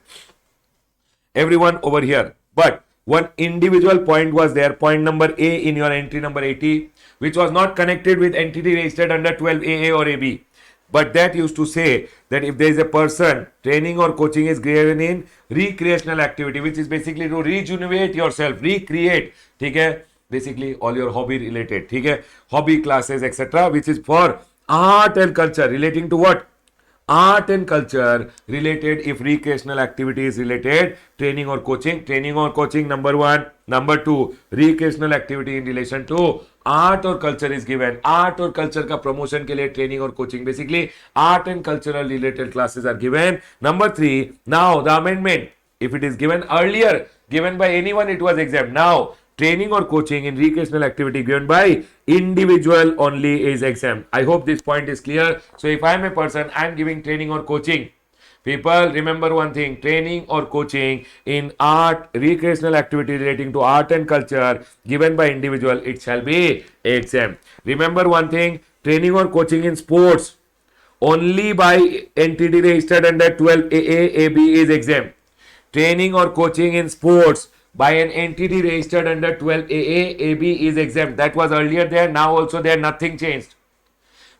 everyone over here, but one individual point was there, point number A in your entry number 80, which was not connected with entity registered under 12AA or AB. But that used to say that if there is a person, training or coaching is given in recreational activity, which is basically to rejuvenate yourself, recreate, ठीक है, basically all your hobby related, ठीक है, hobby classes etc., which is for art and culture, relating to what? Art and culture related, if recreational activity is related, training or coaching, number one. Number two, recreational activity in relation to art or culture is given. Art or culture का promotion के लिए training or coaching, basically art and cultural related classes are given. Number three, now the amendment, if it is given earlier, given by anyone, it was exempt. Now training or coaching in recreational activity given by individual only is exempt. I hope this point is clear. So if I am a person, I am giving training or coaching. People, remember one thing, training or coaching in art, recreational activity relating to art and culture given by individual, it shall be exempt. Remember one thing, training or coaching in sports only by entity registered under 12AA AB is exempt. Training or coaching in sports by an entity registered under 12AA AB is exempt. That was earlier there, now also there, nothing changed.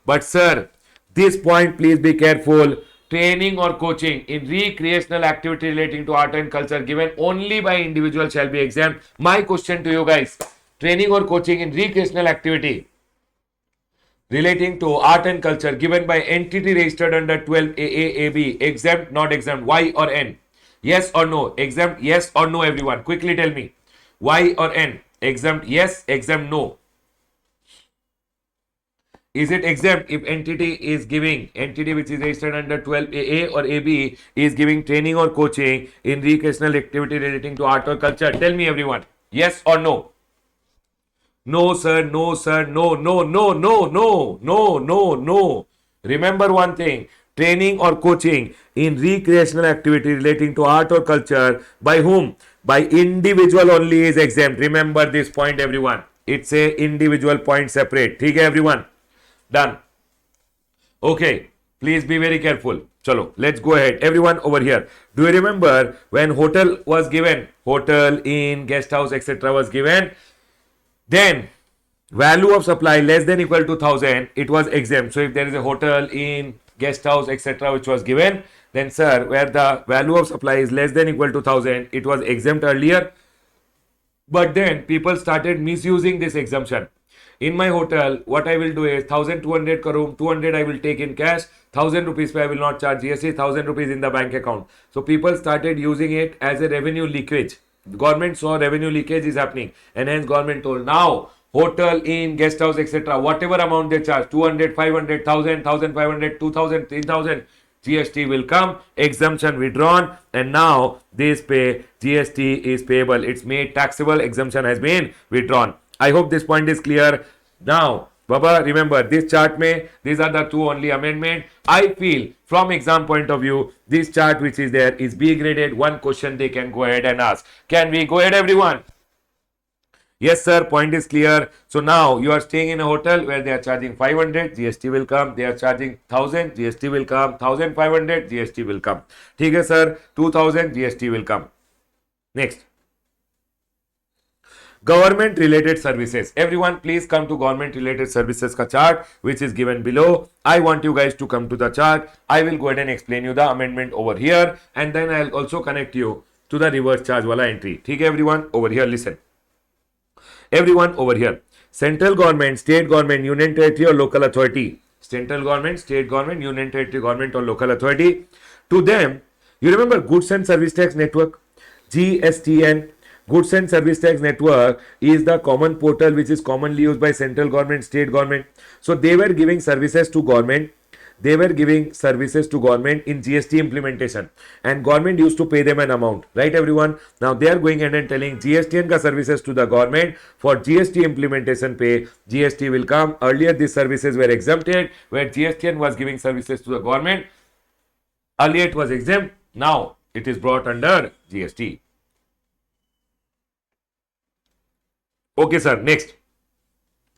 But sir, this point please be careful. Training or coaching in recreational activity relating to art and culture given only by individual shall be exempt. My question to you guys, training or coaching in recreational activity relating to art and culture given by entity registered under 12AA AB, exempt, not exempt, Y or N? Yes or no? Exempt, yes or no, everyone? Quickly tell me. Y or N? Exempt, yes, exempt, no. Is it exempt if entity is giving, entity which is registered under 12AA or AB is giving training or coaching in recreational activity relating to art or culture? Tell me, everyone. Yes or no? No, sir, no, sir, no, no, no, no, no, no, no, no. Remember one thing, training or coaching in recreational activity relating to art or culture by whom? By individual only is exempt. Remember this point, everyone. It's a individual point separate. ठीक है, everyone? Done. Okay, please be very careful. Chalo, let's go ahead. Everyone over here. Do you remember when hotel was given? Hotel, inn, guest house, etc. was given. Then value of supply less than equal to 1000, it was exempt. So if there is a hotel, inn, guest house, etc. which was given, then sir, where the value of supply is less than equal to 1000, it was exempt earlier. But then people started misusing this exemption. In my hotel, what I will do is 1200 ka room, 200 I will take in cash, 1000 rupees I will not charge GST, 1000 rupees in the bank account. So people started using it as a revenue leakage. The government saw revenue leakage is happening, and hence government told now hotel, inn, guest house, etc. whatever amount they charge, 200, 500, 1000, 1500, 2000, 3000, GST will come, exemption withdrawn, and now this pay GST is payable. It's made taxable, exemption has been withdrawn. I hope this point is clear. Now, Baba, remember this chart may, these are the two only amendment. I feel from exam point of view, this chart which is there is B graded. One question they can go ahead and ask. Can we go ahead, everyone? Yes, sir. Point is clear. So now you are staying in a hotel where they are charging 500, GST will come. They are charging 1000, GST will come. 1500, GST will come. ठीक है, sir. 2000, GST will come. Next. Government related services. Everyone please come to government related services ka chart which is given below. I want you guys to come to the chart. I will go ahead and explain you the amendment over here and then I'll also connect you to the reverse charge wala entry. Okay, everyone over here listen. Everyone over here. Central government, state government, union territory or local authority. Central government, state government, union territory government or local authority. To them, you remember goods and service tax network, GSTN. Goods and service tax network is the common portal which is commonly used by central government, state government. So they were giving services to government. They were giving services to government in GST implementation and government used to pay them an amount, right everyone? Now they are going ahead and telling GSTN ka services to the government for GST implementation pay. GST will come. Earlier these services were exempted where GSTN was giving services to the government. Earlier it was exempt. Now it is brought under GST. Okay, sir. Next.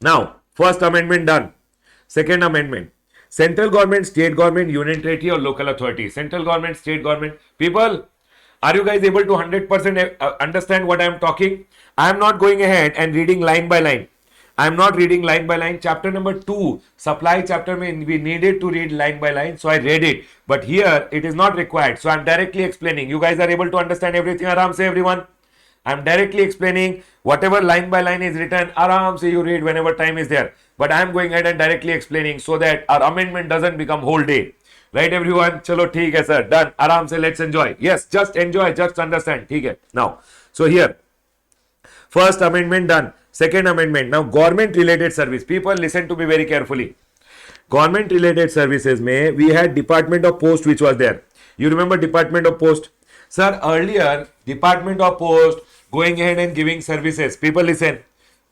Now, first amendment done. Second amendment. Central government, state government, union territory or local authority. Central government, state government. People, are you guys able to 100% understand what I am talking? I am not going ahead and reading line by line. I am not reading line by line. Chapter number 2, supply chapter, we needed to read line by line. So I read it. But here, it is not required. So I am directly explaining. You guys are able to understand everything. Aram se everyone. I am directly explaining whatever line by line is written. Aram se you read whenever time is there. But I am going ahead and directly explaining so that our amendment doesn't become whole day. Right everyone? Chalo theek hai sir. Done. Aram se let's enjoy. Yes, just enjoy. Just understand. Theek hai. Now, so here. First amendment done. Second amendment. Now government related service. People listen to me very carefully. Government related services may we had Department of Post which was there. You remember Department of Post? Sir, earlier Department of Post going ahead and giving services. People listen.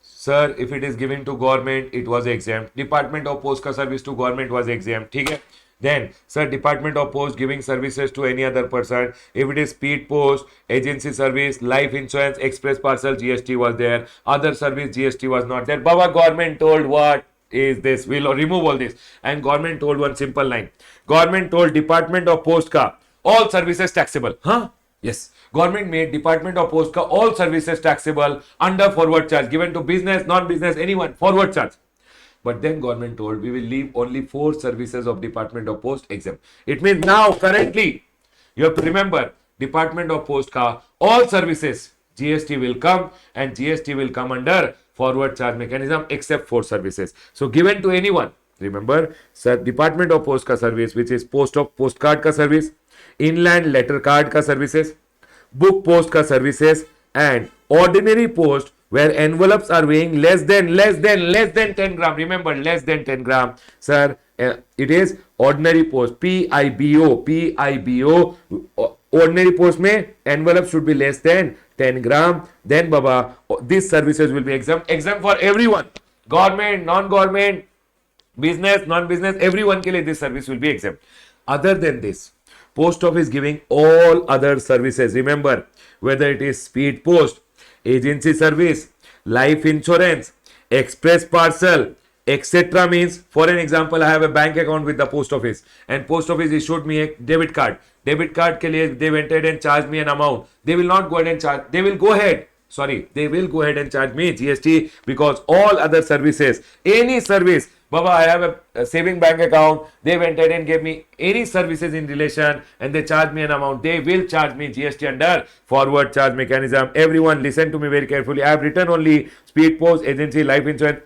Sir, if it is given to government, it was exempt. Department of Post ka service to government was exempt. ठीक है? Then, sir, Department of Post giving services to any other person. If it is speed post, agency service, life insurance, express parcel, GST was there. Other service, GST was not there. Baba, government told what is this? We'll remove all this. And government told one simple line. Government told Department of Post ka all services taxable. Huh? Yes. Government made Department of Post ka all services taxable under forward charge given to business, non-business, anyone, forward charge. But then government told we will leave only 4 services of Department of Post exempt. It means now currently you have to remember Department of Post ka all services GST will come and GST will come under forward charge mechanism except 4 services. So given to anyone, remember sir, Department of Post ka service which is postcard ka service, inland letter card ka services, book post ka services and ordinary post where envelopes are weighing less than 10 gram. Remember less than 10 gram. Sir, it is ordinary post. PIBO. Ordinary post mein envelope should be less than 10 gram. Then baba, these services will be exempt. Exempt for everyone. Government, non-government, business, non-business, everyone ke liye this service will be exempt. Other than this, Post Office giving all other services. Remember, whether it is speed post, agency service, life insurance, express parcel, etc. means, for an example, I have a bank account with the Post Office and Post Office issued me a debit card. Debit card ke liye they went ahead and charged me an amount. They will not go ahead and charge. They will go ahead and charge me GST because all other services, any service, Baba, I have a saving bank account. They went ahead and gave me any services in relation and they charge me an amount. They will charge me GST under forward charge mechanism. Everyone listen to me very carefully. I have written only speed post, agency, life insurance,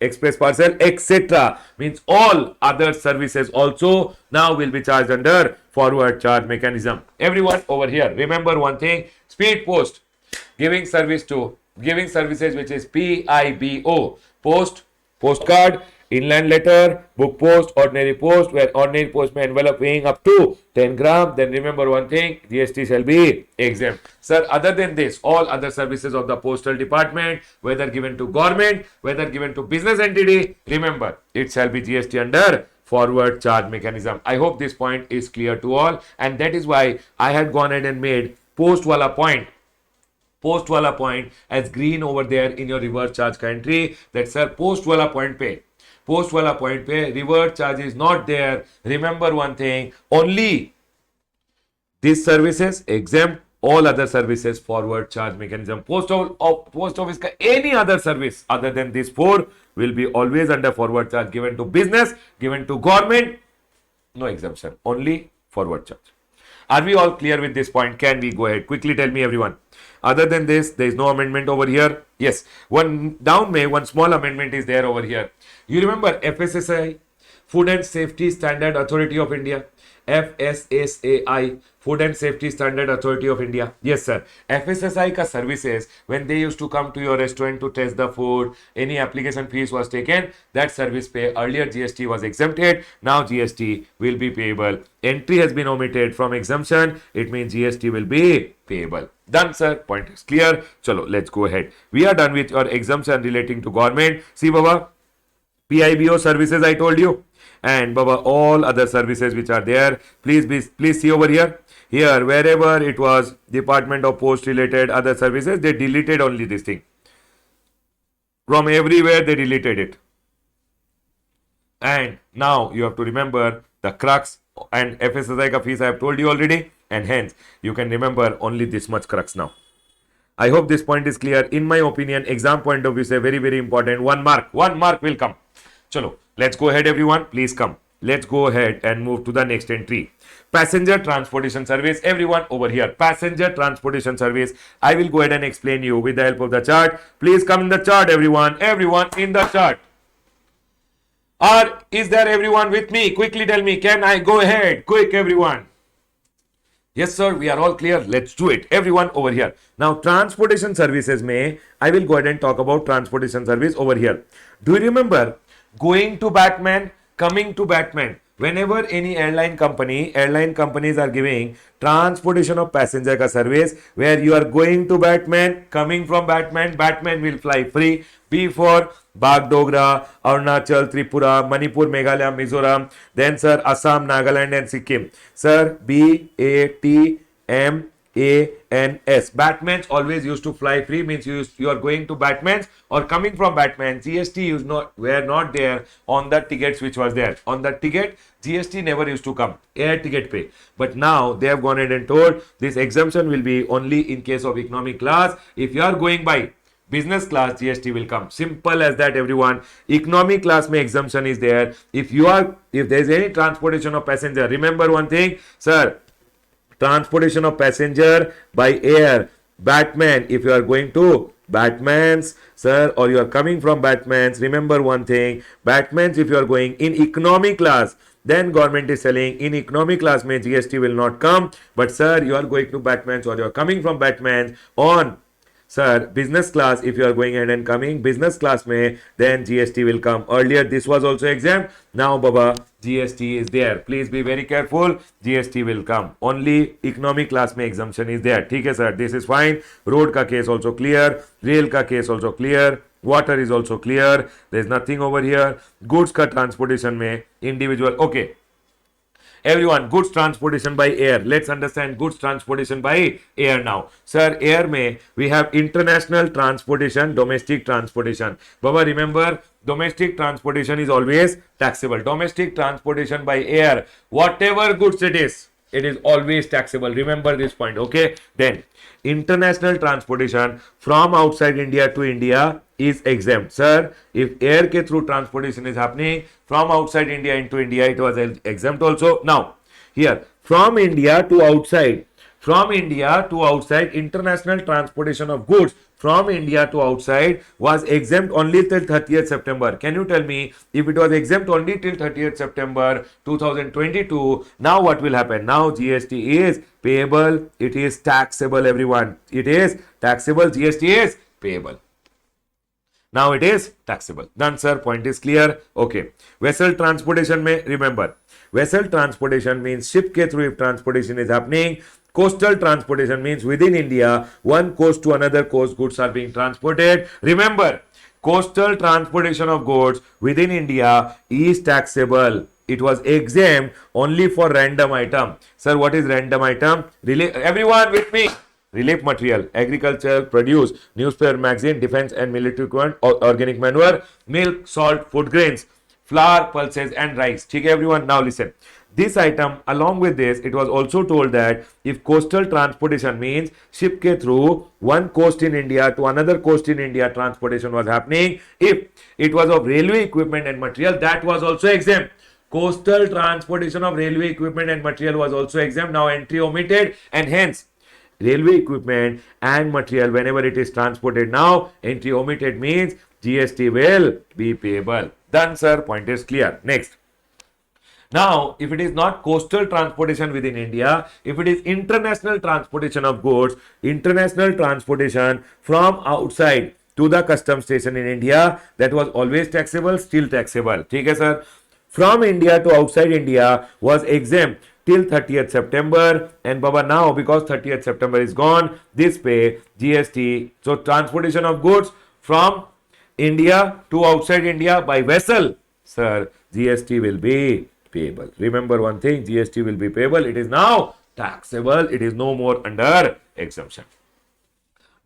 express parcel, etc. Means all other services also now will be charged under forward charge mechanism. Everyone over here, remember one thing, speed post, giving services which is PIBO, postcard, inland letter, book post, ordinary post, where ordinary post may envelope weighing up to 10 gram. Then remember one thing, GST shall be exempt. Sir, other than this, all other services of the postal department, whether given to government, whether given to business entity, remember, it shall be GST under forward charge mechanism. I hope this point is clear to all. And that is why I had gone ahead and made post wala point as green over there in your reverse charge entry. That sir, post wala point pay, reverse charge is not there. Remember one thing, only these services exempt, all other services forward charge mechanism. Post office ka any other service other than these four will be always under forward charge, given to business, given to government, no exemption, only forward charge. Are we all clear with this point? Can we go ahead? Quickly tell me, everyone. Other than this, there is no amendment over here. Yes, one small amendment is there over here. You remember FSSAI, Food and Safety Standard Authority of India. FSSAI, Food and Safety Standard Authority of India. Yes, sir. FSSAI ka services, when they used to come to your restaurant to test the food, any application fees was taken, that service pay. Earlier GST was exempted, now GST will be payable. Entry has been omitted from exemption, it means GST will be payable. Done, sir. Point is clear. Chalo, let's go ahead. We are done with your exemption relating to government. See, Baba, PIBO services I told you. And Baba, all other services which are there, please see over here. Here, wherever it was Department of Post related other services, they deleted only this thing. From everywhere they deleted it. And now you have to remember the crux and FSSAI ka fees I have told you already, and hence you can remember only this much crux now. I hope this point is clear. In my opinion, exam point of view, say very, very important. 1 mark will come. Chalo, let's go ahead, everyone. Please come. Let's go ahead and move to the next entry. Passenger transportation service. Everyone over here. Passenger transportation service. I will go ahead and explain you with the help of the chart. Please come in the chart, everyone. Everyone in the chart. Or is there everyone with me? Quickly tell me. Can I go ahead? Quick, everyone. Yes, sir. We are all clear. Let's do it. Everyone over here. Now, transportation services may. I will go ahead and talk about transportation service over here. Do you remember going to Batman, coming to Batman? Whenever any airline companies are giving transportation of passenger ka service, where you are going to Batman, coming from Batman will fly free. B for Bagdogra, Arunachal, Tripura, Manipur, Meghalaya, Mizoram, then sir Assam, Nagaland and Sikkim. Sir, BATMANS. Batmans always used to fly free, means you are going to Batmans or coming from Batman. GST were not there on the tickets which was there. On the ticket, GST never used to come. Air ticket pay. But now they have gone ahead and told this exemption will be only in case of economy class. If you are going by business class, GST will come. Simple as that, everyone. Economy class mein exemption is there. If there is any transportation of passenger, remember one thing, sir. Transportation of passenger by air, Batman, if you are going to Batman's, sir, or you are coming from Batman's, remember one thing, Batman's, if you are going in economy class, then government is telling in economy class mein GST will not come, but sir, you are going to Batman's or you are coming from Batman's on, sir, business class, if you are going ahead and coming business class mein, then GST will come. Earlier this was also exempt, now Baba, GST is there. Please be very careful. GST will come. Only economy class mein exemption is there. ठीक है sir, this is fine. Road का case also clear. Rail का case also clear. Water is also clear. There is nothing over here. Goods का transportation में individual. Okay. Everyone, goods transportation by air. Let's understand goods transportation by air now. Sir, air mein we have international transportation, domestic transportation. Baba, remember, domestic transportation is always taxable. Domestic transportation by air, whatever goods it is always taxable. Remember this point, okay? Then, international transportation from outside India to India is exempt. Sir, if air ke through transportation is happening from outside India into India, it was exempt also. Now, here, from India to outside, international transportation of goods from India to outside was exempt only till 30th September. Can you tell me, if it was exempt only till 30th September 2022, now what will happen? Now GST is payable, it is taxable, everyone. It is taxable, GST is payable. Now it is taxable. Done, sir. Point is clear. Okay. Vessel transportation may remember. Vessel transportation means ship ke through if transportation is happening. Coastal transportation means within India, one coast to another coast, goods are being transported. Remember, coastal transportation of goods within India is taxable. It was exempt only for random item. Sir, what is random item? Everyone with me. Relief material, agriculture, produce, newspaper, magazine, defense and military equipment, organic manure, milk, salt, food grains, flour, pulses and rice. Okay, everyone, now listen. This item, along with this, it was also told that if coastal transportation means ship ke through one coast in India to another coast in India, transportation was happening. If it was of railway equipment and material, that was also exempt. Coastal transportation of railway equipment and material was also exempt. Now entry omitted, and hence railway equipment and material, whenever it is transported now, entry omitted means GST will be payable. Done, sir. Point is clear. Next. Now, if it is not coastal transportation within India, if it is international transportation of goods, international transportation from outside to the custom station in India, that was always taxable, still taxable. Okay, sir. From India to outside India was exempt till 30th September, and Baba, now because 30th September is gone, this pay GST. So transportation of goods from India to outside India by vessel, sir, GST will be payable. Remember one thing, GST will be payable. It is now taxable. It is no more under exemption.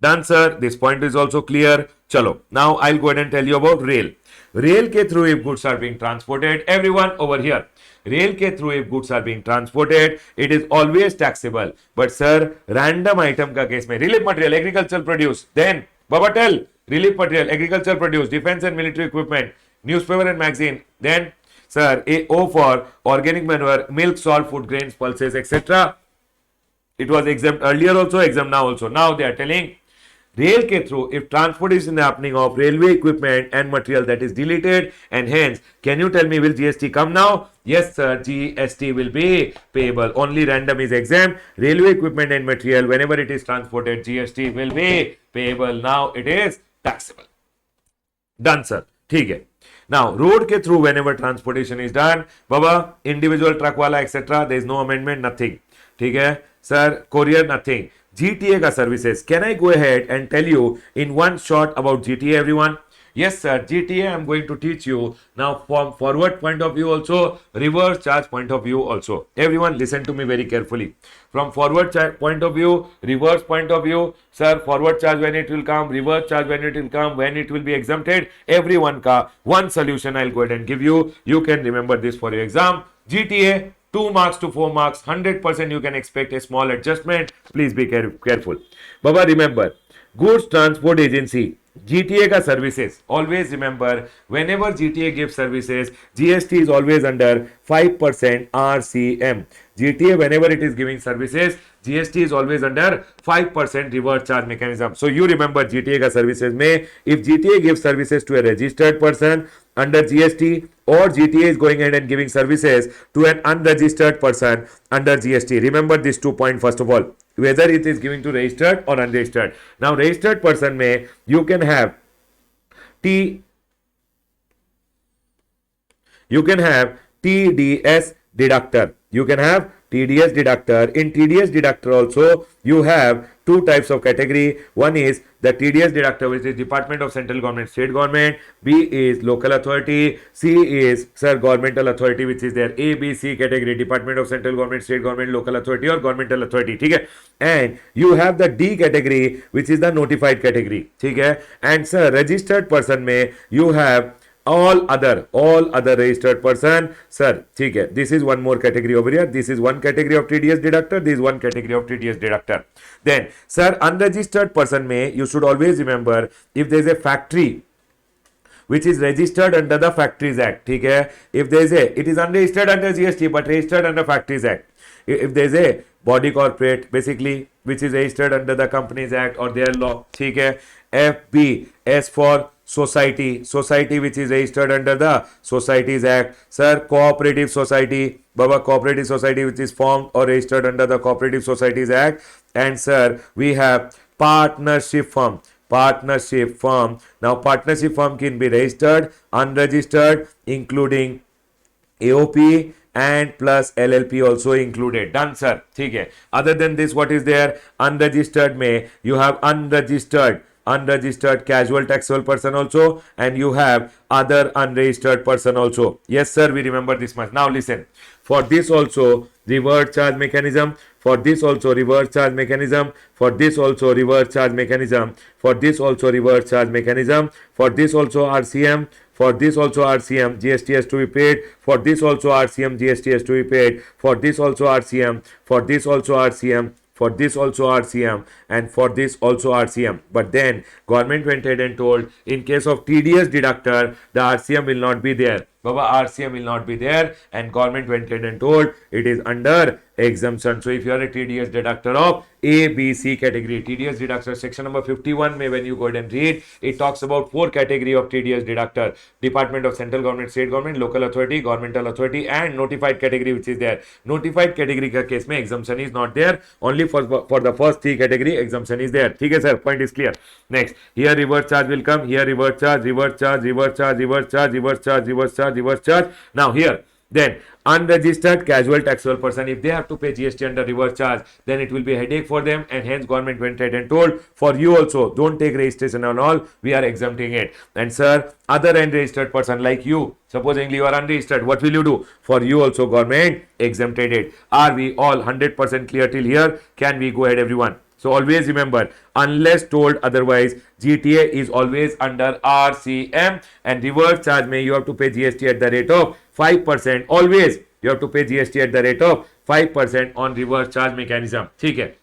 Done, sir. This point is also clear. Chalo. Now I'll go ahead and tell you about rail. Rail ke through if goods are being transported, everyone over here. Rail ke through if goods are being transported, it is always taxable. But sir, random item ka case mein, relief material, agricultural produce, then Baba tell, relief material, agricultural produce, defense and military equipment, newspaper and magazine, then sir, O for organic manure, milk, salt, food grains, pulses, etc. It was exempt earlier also, exempt now also. Now they are telling rail ke through, if transportation is happening of railway equipment and material, that is deleted, and hence, can you tell me, will GST come now? Yes, sir, GST will be payable. Only random is exempt. Railway equipment and material, whenever it is transported, GST will be payable. Now it is taxable. Done, sir. ठीक है. Now, road ke through, whenever transportation is done, Baba, individual truck wala, etc., there is no amendment, nothing. ठीक है. Sir, courier, nothing. GTA ka services. Can I go ahead and tell you in one shot about GTA, everyone? Yes, sir. GTA, I am going to teach you. Now, from forward point of view also, reverse charge point of view also. Everyone, listen to me very carefully. From forward point of view, reverse point of view, sir, forward charge when it will come, reverse charge when it will come, when it will be exempted. Everyone ka one solution I'll go ahead and give you. You can remember this for your exam. GTA, 2 marks to 4 marks, 100% you can expect a small adjustment. Please be careful. Baba, remember, goods transport agency, GTA ka services. Always remember, whenever GTA gives services, GST is always under 5% RCM. GTA, whenever it is giving services, GST is always under 5% reverse charge mechanism. So you remember GTA ka services mein, if GTA gives services to a registered person under GST, or GTA is going ahead and giving services to an unregistered person under GST. Remember these 2 points first of all, whether it is giving to registered or unregistered. Now registered person may, you can have TDS deductor. You can have TDS deductor. In TDS deductor also, you have two types of category. One is the TDS deductor, which is Department of Central Government, State Government. B is Local Authority. C is, sir, Governmental Authority, which is their A, B, C category. Department of Central Government, State Government, Local Authority or Governmental Authority. Okay? And you have the D category, which is the notified category. Okay? And sir, registered person may, you have all other registered person. Sir, okay, this is one more category over here. This is one category of TDS deductor. This is one category of TDS deductor. Then, sir, unregistered person may, you should always remember, if there is a factory which is registered under the Factories Act, okay? If there is a, it is unregistered under GST but registered under Factories Act. If there is a body corporate, basically, which is registered under the Companies Act or their law, okay? FB, S for society, which is registered under the Societies Act. Sir, cooperative society, Baba, cooperative society which is formed or registered under the Cooperative Societies Act. And sir, we have partnership firm. Now partnership firm can be registered, unregistered, including AOP and plus LLP also included. Done, sir. Okay. Other than this, what is there? Unregistered may, you have unregistered casual taxable person also, and you have other unregistered person also. Yes, sir, we remember this much. Now listen, for this also reverse charge mechanism, for this also reverse charge mechanism, for this also reverse charge mechanism, for this also reverse charge mechanism, for this also RCM, For this also RCM, GST has to be paid. For this also RCM, GST has to be paid. For this also RCM. For this also RCM. For this also RCM, and for this also RCM. But then government went ahead and told, in case of TDS deductor, the RCM will not be there. Baba, RCM will not be there, and government went ahead and told it is under exemption. So if you are a TDS deductor of A, B, C category, TDS deductor section number 51 may, when you go ahead and read, it talks about 4 category of TDS deductor: Department of Central Government, State Government, Local Authority, Governmental Authority, and notified category, which is there. Notified category का case में exemption is not there. Only for the first 3 category exemption is there. ठीक है sir, point is clear. Next, here reverse charge will come. Here reverse charge, reverse charge, reverse charge, reverse charge, reverse charge, reverse charge, reverse charge. Now here, then unregistered casual taxable person, if they have to pay GST under reverse charge, then it will be a headache for them, and hence government went ahead and told, for you also, don't take registration and all, we are exempting it. And sir, other unregistered person like you, supposedly you are unregistered, what will you do? For you also government exempted it. Are we all 100% clear till here? Can we go ahead, everyone? So always remember, unless told otherwise, GTA is always under RCM, and reverse charge may you have to pay GST at the rate of 5%. Always you have to pay GST at the rate of 5% on reverse charge mechanism. ठीक है.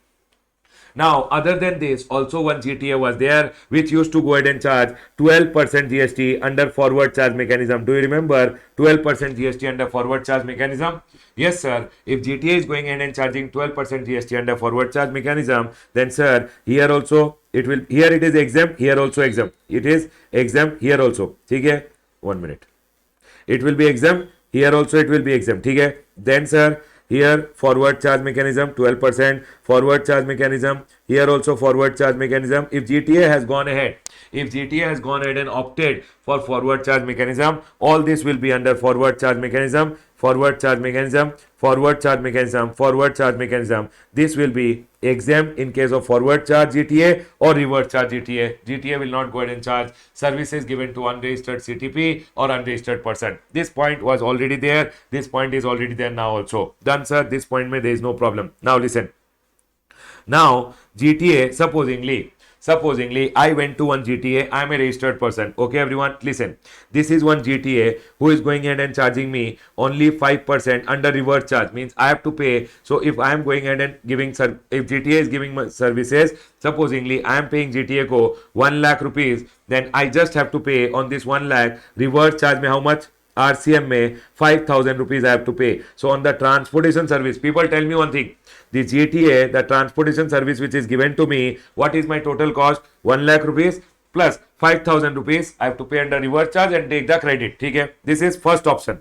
Now, other than this, also one GTA was there which used to go ahead and charge 12% GST under forward charge mechanism. Do you remember 12% GST under forward charge mechanism? Yes, sir. If GTA is going ahead and charging 12% GST under forward charge mechanism, then sir, here also it will, here it is exempt, here also exempt. It is exempt here also. ठीक है? 1 minute. It will be exempt, here also it will be exempt. ठीक है? Then sir, here forward charge mechanism 12%, forward charge mechanism, here also forward charge mechanism. If GTA has gone ahead, if GTA has gone ahead and opted for forward charge mechanism, all this will be under forward charge mechanism, forward charge mechanism, forward charge mechanism, forward charge mechanism. This will be exempt in case of forward charge GTA or reverse charge GTA. GTA will not go ahead and charge services given to unregistered CTP or unregistered person. This point was already there. This point is already there now also. Done, sir. This point mein there is no problem. Now listen. Now GTA, supposingly I went to one GTA, I am a registered person. Okay, everyone, listen. This is one GTA who is going ahead and charging me only 5% under reverse charge. Means I have to pay. So if I am going ahead and giving, if GTA is giving services, supposingly I am paying GTA ko 1 lakh rupees, then I just have to pay on this 1 lakh reverse charge mein how much? RCM में 5,000 rupees I have to pay. So on the transportation service, people tell me one thing. The GTA, the transportation service which is given to me, what is my total cost? 1 lakh rupees plus 5,000 rupees I have to pay under reverse charge and take the credit. ठीक है? This is first option.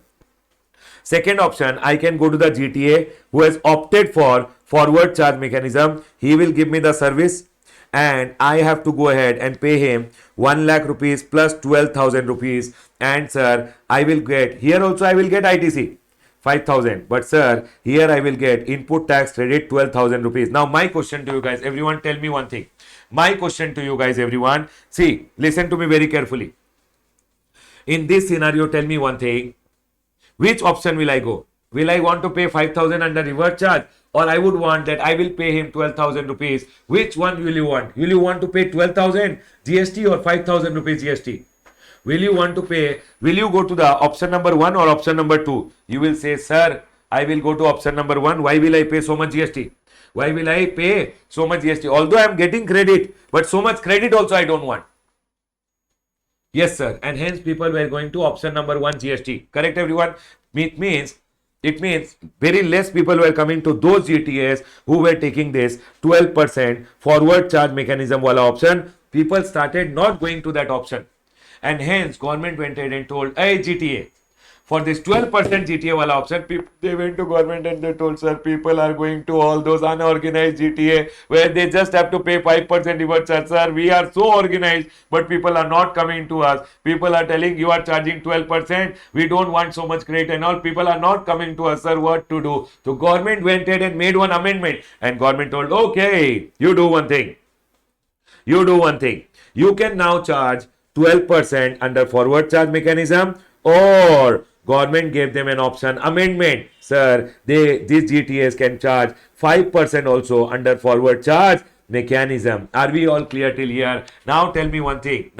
Second option, I can go to the GTA who has opted for forward charge mechanism. He will give me the service, and I have to go ahead and pay him 1 lakh rupees plus 12,000 rupees. And sir, I will get, here also I will get ITC 5,000. But sir, here I will get input tax credit 12,000 rupees. Now my question to you guys, everyone tell me one thing. My question to you guys, everyone, see, listen to me very carefully. In this scenario, tell me one thing. Which option will I go? Will I want to pay 5,000 under reverse charge, or I would want that I will pay him 12,000 rupees? Which one will you want? Will you want to pay 12,000 GST or 5,000 rupees GST? Will you want to pay? Will you go to the option number 1 or option number 2? You will say, sir, I will go to option number 1. Why will I pay so much GST? Why will I pay so much GST? Although I am getting credit, but so much credit also I don't want. Yes, sir. And hence people were going to option number 1 GST. Correct, everyone? It means very less people were coming to those GTAs who were taking this 12% forward charge mechanism wala option. People started not going to that option. And hence government went ahead and told, hey GTA, for this 12% GTA wala option, they went to government and they told, sir, people are going to all those unorganized GTA where they just have to pay 5% reverse charge. Sir, we are so organized, but people are not coming to us. People are telling you are charging 12%. We don't want so much credit and all. People are not coming to us, sir. What to do? So government went ahead and made one amendment, and government told, okay, you do one thing. You do one thing. You can now charge 12% under forward charge mechanism, or government gave them an option amendment. Sir, these GTAs can charge 5% also under forward charge mechanism. Are we all clear till here? Now tell me one thing.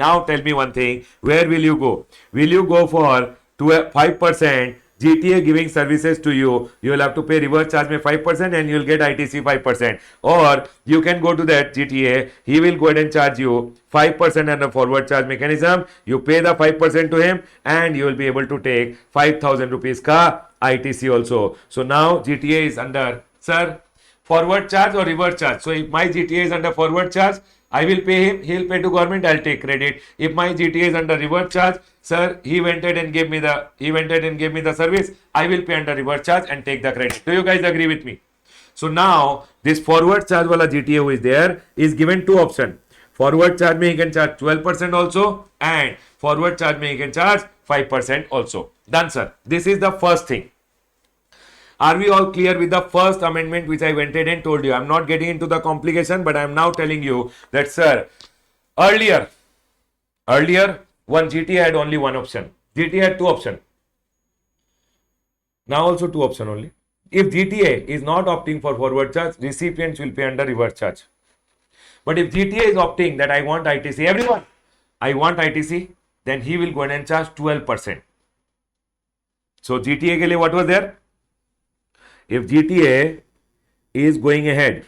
Where will you go? Will you go for 5%? GTA giving services to you, you will have to pay reverse charge में 5% and you will get ITC 5%. Or you can go to that GTA, he will go ahead and charge you 5% under forward charge mechanism. You pay the 5% to him and you will be able to take 5,000 rupees ka ITC also. So now GTA is under, sir, forward charge or reverse charge. So if my GTA is under forward charge, I will pay him, he will pay to government, I'll take credit. If my GTA is under reverse charge, sir, he went ahead and gave me the service, I will pay under reverse charge and take the credit. Do you guys agree with me? So now this forward charge wala GTA who is there is given two options. Forward charge mein he can charge 12% also and forward charge mein he can charge 5% also. Done, sir. This is the first thing. Are we all clear with the first amendment which I went ahead and told you? I'm not getting into the complication, but I'm now telling you that, sir, earlier, one GTA had only one option. GTA had two options. Now also two options only. If GTA is not opting for forward charge, recipients will pay under reverse charge. But if GTA is opting that I want ITC, everyone, I want ITC, then he will go ahead and charge 12%. So GTA ke liye what was there? If GTA is going ahead,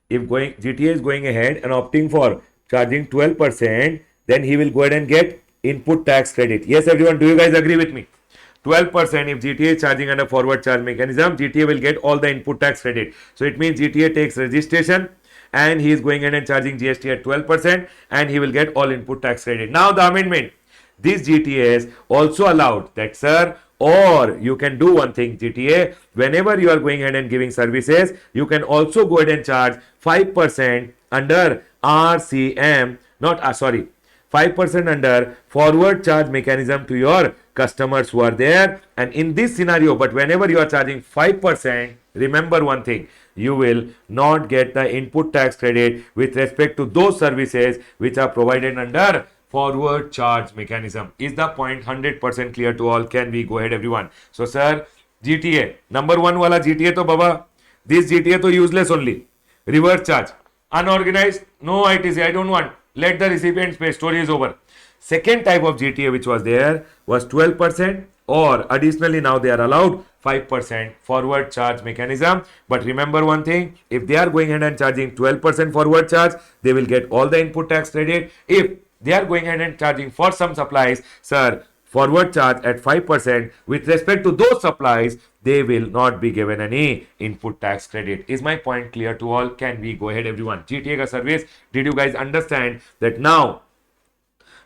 GTA is going ahead and opting for charging 12%, then he will go ahead and get input tax credit. Yes, everyone, do you guys agree with me? 12% if GTA is charging under forward charge mechanism, GTA will get all the input tax credit. So it means GTA takes registration and he is going ahead and charging GST at 12% and he will get all input tax credit. Now the amendment, this GTAs also allowed that, sir, or you can do one thing, GTA, whenever you are going ahead and giving services, you can also go ahead and charge 5% under RCM, 5% under forward charge mechanism to your customers who are there. And in this scenario, but whenever you are charging 5%, remember one thing, you will not get the input tax credit with respect to those services which are provided under forward charge mechanism. Is the point 100% clear to all? Can we go ahead, everyone? So, sir, GTA, number one wala GTA to baba, this GTA to useless only. Reverse charge. Unorganized, no ITC, I don't want. Let the recipients pay, story is over. Second type of GTA which was there was 12%, or additionally now they are allowed 5% forward charge mechanism. But remember one thing, if they are going ahead and charging 12% forward charge, they will get all the input tax credit. If they are going ahead and charging for some supplies, sir, forward charge at 5%, with respect to those supplies, they will not be given any input tax credit. Is my point clear to all? Can we go ahead, everyone? GTA ka service, did you guys understand that now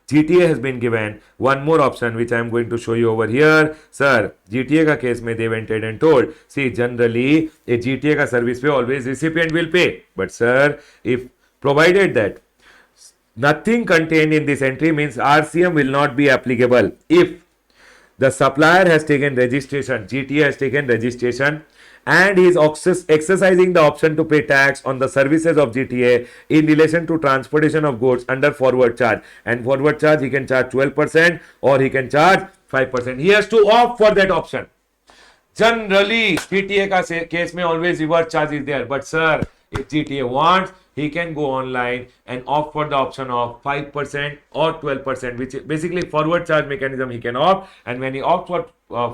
GTA has been given one more option which I am going to show you over here. Sir, GTA ka case mein they went ahead and told, see, generally a GTA ka service pe always recipient will pay. But sir, if provided that nothing contained in this entry means RCM will not be applicable. If the supplier has taken registration, GTA has taken registration, and he is exercising the option to pay tax on the services of GTA in relation to transportation of goods under forward charge. And forward charge, he can charge 12% or he can charge 5%. He has to opt for that option. Generally, GTA ka case mein always reverse charge is there. But sir, if GTA wants, he can go online and opt for the option of 5% or 12%, which is basically forward charge mechanism he can opt. And when he opts for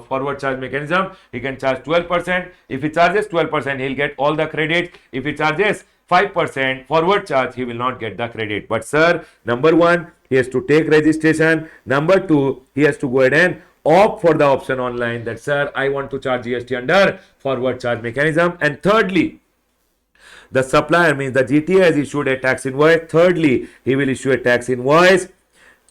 forward charge mechanism, he can charge 12%. If he charges 12%, he'll get all the credit. If he charges 5% forward charge, he will not get the credit. But sir, number one, he has to take registration. Number two, he has to go ahead and opt for the option online that, sir, I want to charge GST under forward charge mechanism. And thirdly, the supplier means the GTA has issued a tax invoice. Thirdly, he will issue a tax invoice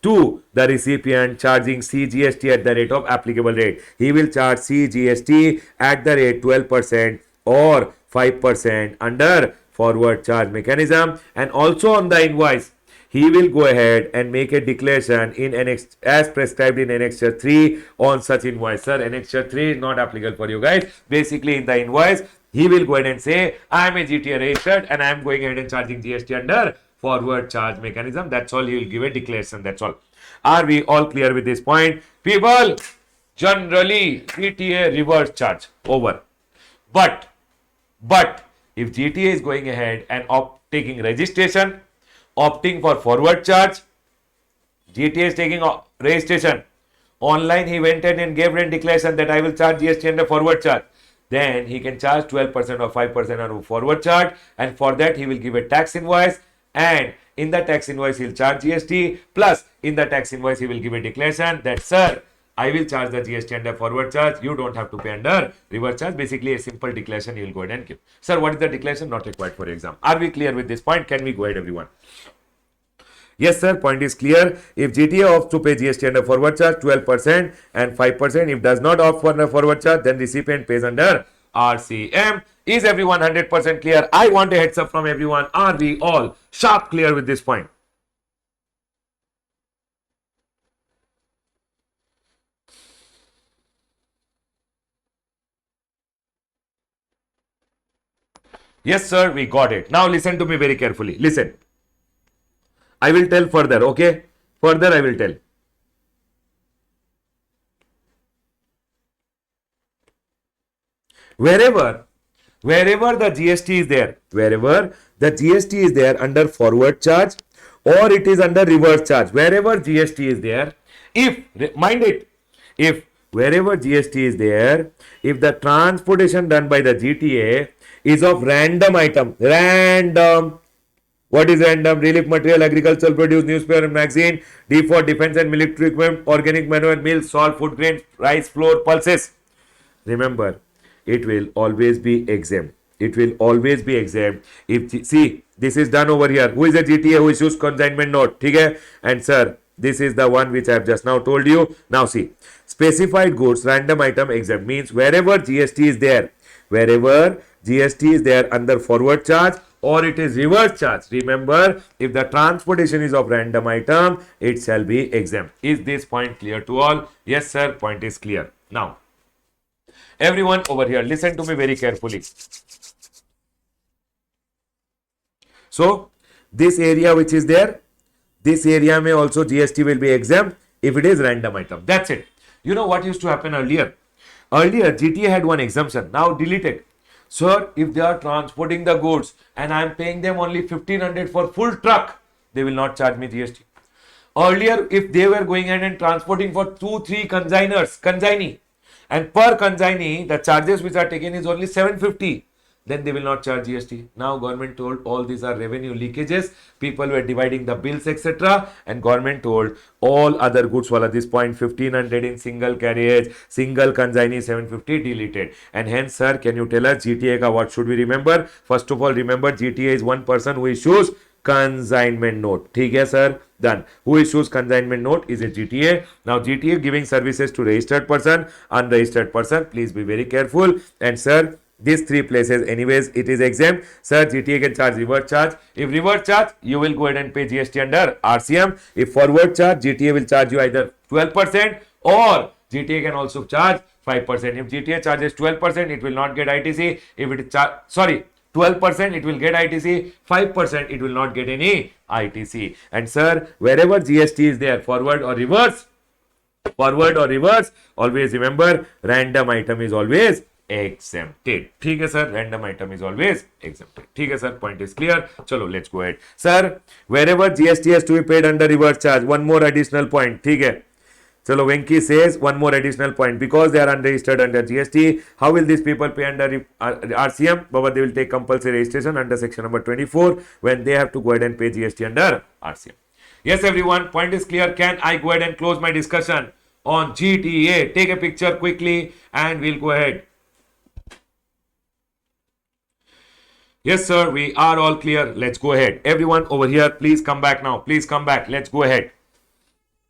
to the recipient charging CGST at the rate of applicable rate. He will charge CGST at the rate 12% or 5% under forward charge mechanism. And also on the invoice, he will go ahead and make a declaration in as prescribed in Annexure 3 on such invoice. Sir, Annexure 3 is not applicable for you guys. Basically, in the invoice, he will go ahead and say, I am a GTA registered and I am going ahead and charging GST under forward charge mechanism. That's all. He will give a declaration. That's all. Are we all clear with this point? People, generally GTA reverse charge over. But if GTA is going ahead and taking registration, opting for forward charge, GTA is taking registration. Online, he went in and gave written declaration that I will charge GST under forward charge. Then he can charge 12% or 5% on forward charge, and for that he will give a tax invoice, and in the tax invoice he'll charge GST, plus in the tax invoice he will give a declaration that, sir, I will charge the GST under forward charge. You don't have to pay under reverse charge. Basically, a simple declaration you will go ahead and give. Sir, what is the declaration? Not required for exam. Are we clear with this point? Can we go ahead, everyone? Yes, sir. Point is clear. If GTA opts to pay GST under forward charge, 12% and 5%. If does not opt for under forward charge, then recipient pays under RCM. Is everyone 100% clear? I want a heads up from everyone. Are we all sharp clear with this point? Yes, sir. We got it. Now listen to me very carefully. Listen. I will tell further, okay? Further I will tell. Wherever the GST is there, wherever the GST is there under forward charge or it is under reverse charge, wherever GST is there, if, mind it, if wherever GST is there, if the transportation done by the GTA is of random item, random. What is random? Relief material, agricultural produce, newspaper and magazine. D for defense and military equipment, organic manure, milk, salt, food grain, rice, flour, pulses. Remember, it will always be exempt. It will always be exempt. If see, this is done over here. Who is the GTA who issues consignment note? Okay? And sir, this is the one which I have just now told you. Now see, specified goods, random item exempt means wherever GST is there, wherever GST is there under forward charge or it is reverse charge. Remember, if the transportation is of random item, it shall be exempt. Is this point clear to all? Yes, sir. Point is clear. Now, everyone over here, listen to me very carefully. So, this area which is there, this area may also GST will be exempt if it is random item. That's it. You know what used to happen earlier? Earlier, GTA had one exemption. Now deleted. Sir, if they are transporting the goods and I am paying them only 1500 for full truck, they will not charge me GST. Earlier, if they were going ahead and transporting for 2-3 consignee, and per consignee, the charges which are taken is only 750, then they will not charge GST. Now government told all these are revenue leakages. People were dividing the bills, etc. And government told all other goods wala this point 1500 in single carriage, single consignee 750 deleted. And hence, sir, can you tell us GTA ka what should we remember? First of all, remember GTA is one person who issues consignment note. ठीक है sir, done. Who issues consignment note is a GTA. Now GTA giving services to registered person, unregistered person. Please be very careful. And sir, these three places anyways it is exempt. Sir, GTA can charge reverse charge. If reverse charge, you will go ahead and pay GST under RCM. If forward charge, GTA will charge you either 12% or GTA can also charge 5%. If GTA charges 12%, it will not get ITC. If it is 12% it will get ITC, 5% it will not get any ITC. And sir, wherever GST is there, forward or reverse, always remember random item is always exempted. ठीक है sir, random item is always exempted. ठीक है sir, point is clear. चलो, let's go ahead. Sir, wherever GST has to be paid under reverse charge, one more additional point. ठीक है. Chalo, Venki says one more additional point. Because they are unregistered under GST, how will these people pay under RCM? Baba, they will take compulsory registration under section number 24 when they have to go ahead and pay GST under RCM. Yes, everyone, point is clear. Can I go ahead and close my discussion on GTA? Take a picture quickly and we'll go ahead. Yes, sir, we are all clear. Let's go ahead. Everyone over here, please come back now. Please come back. Let's go ahead.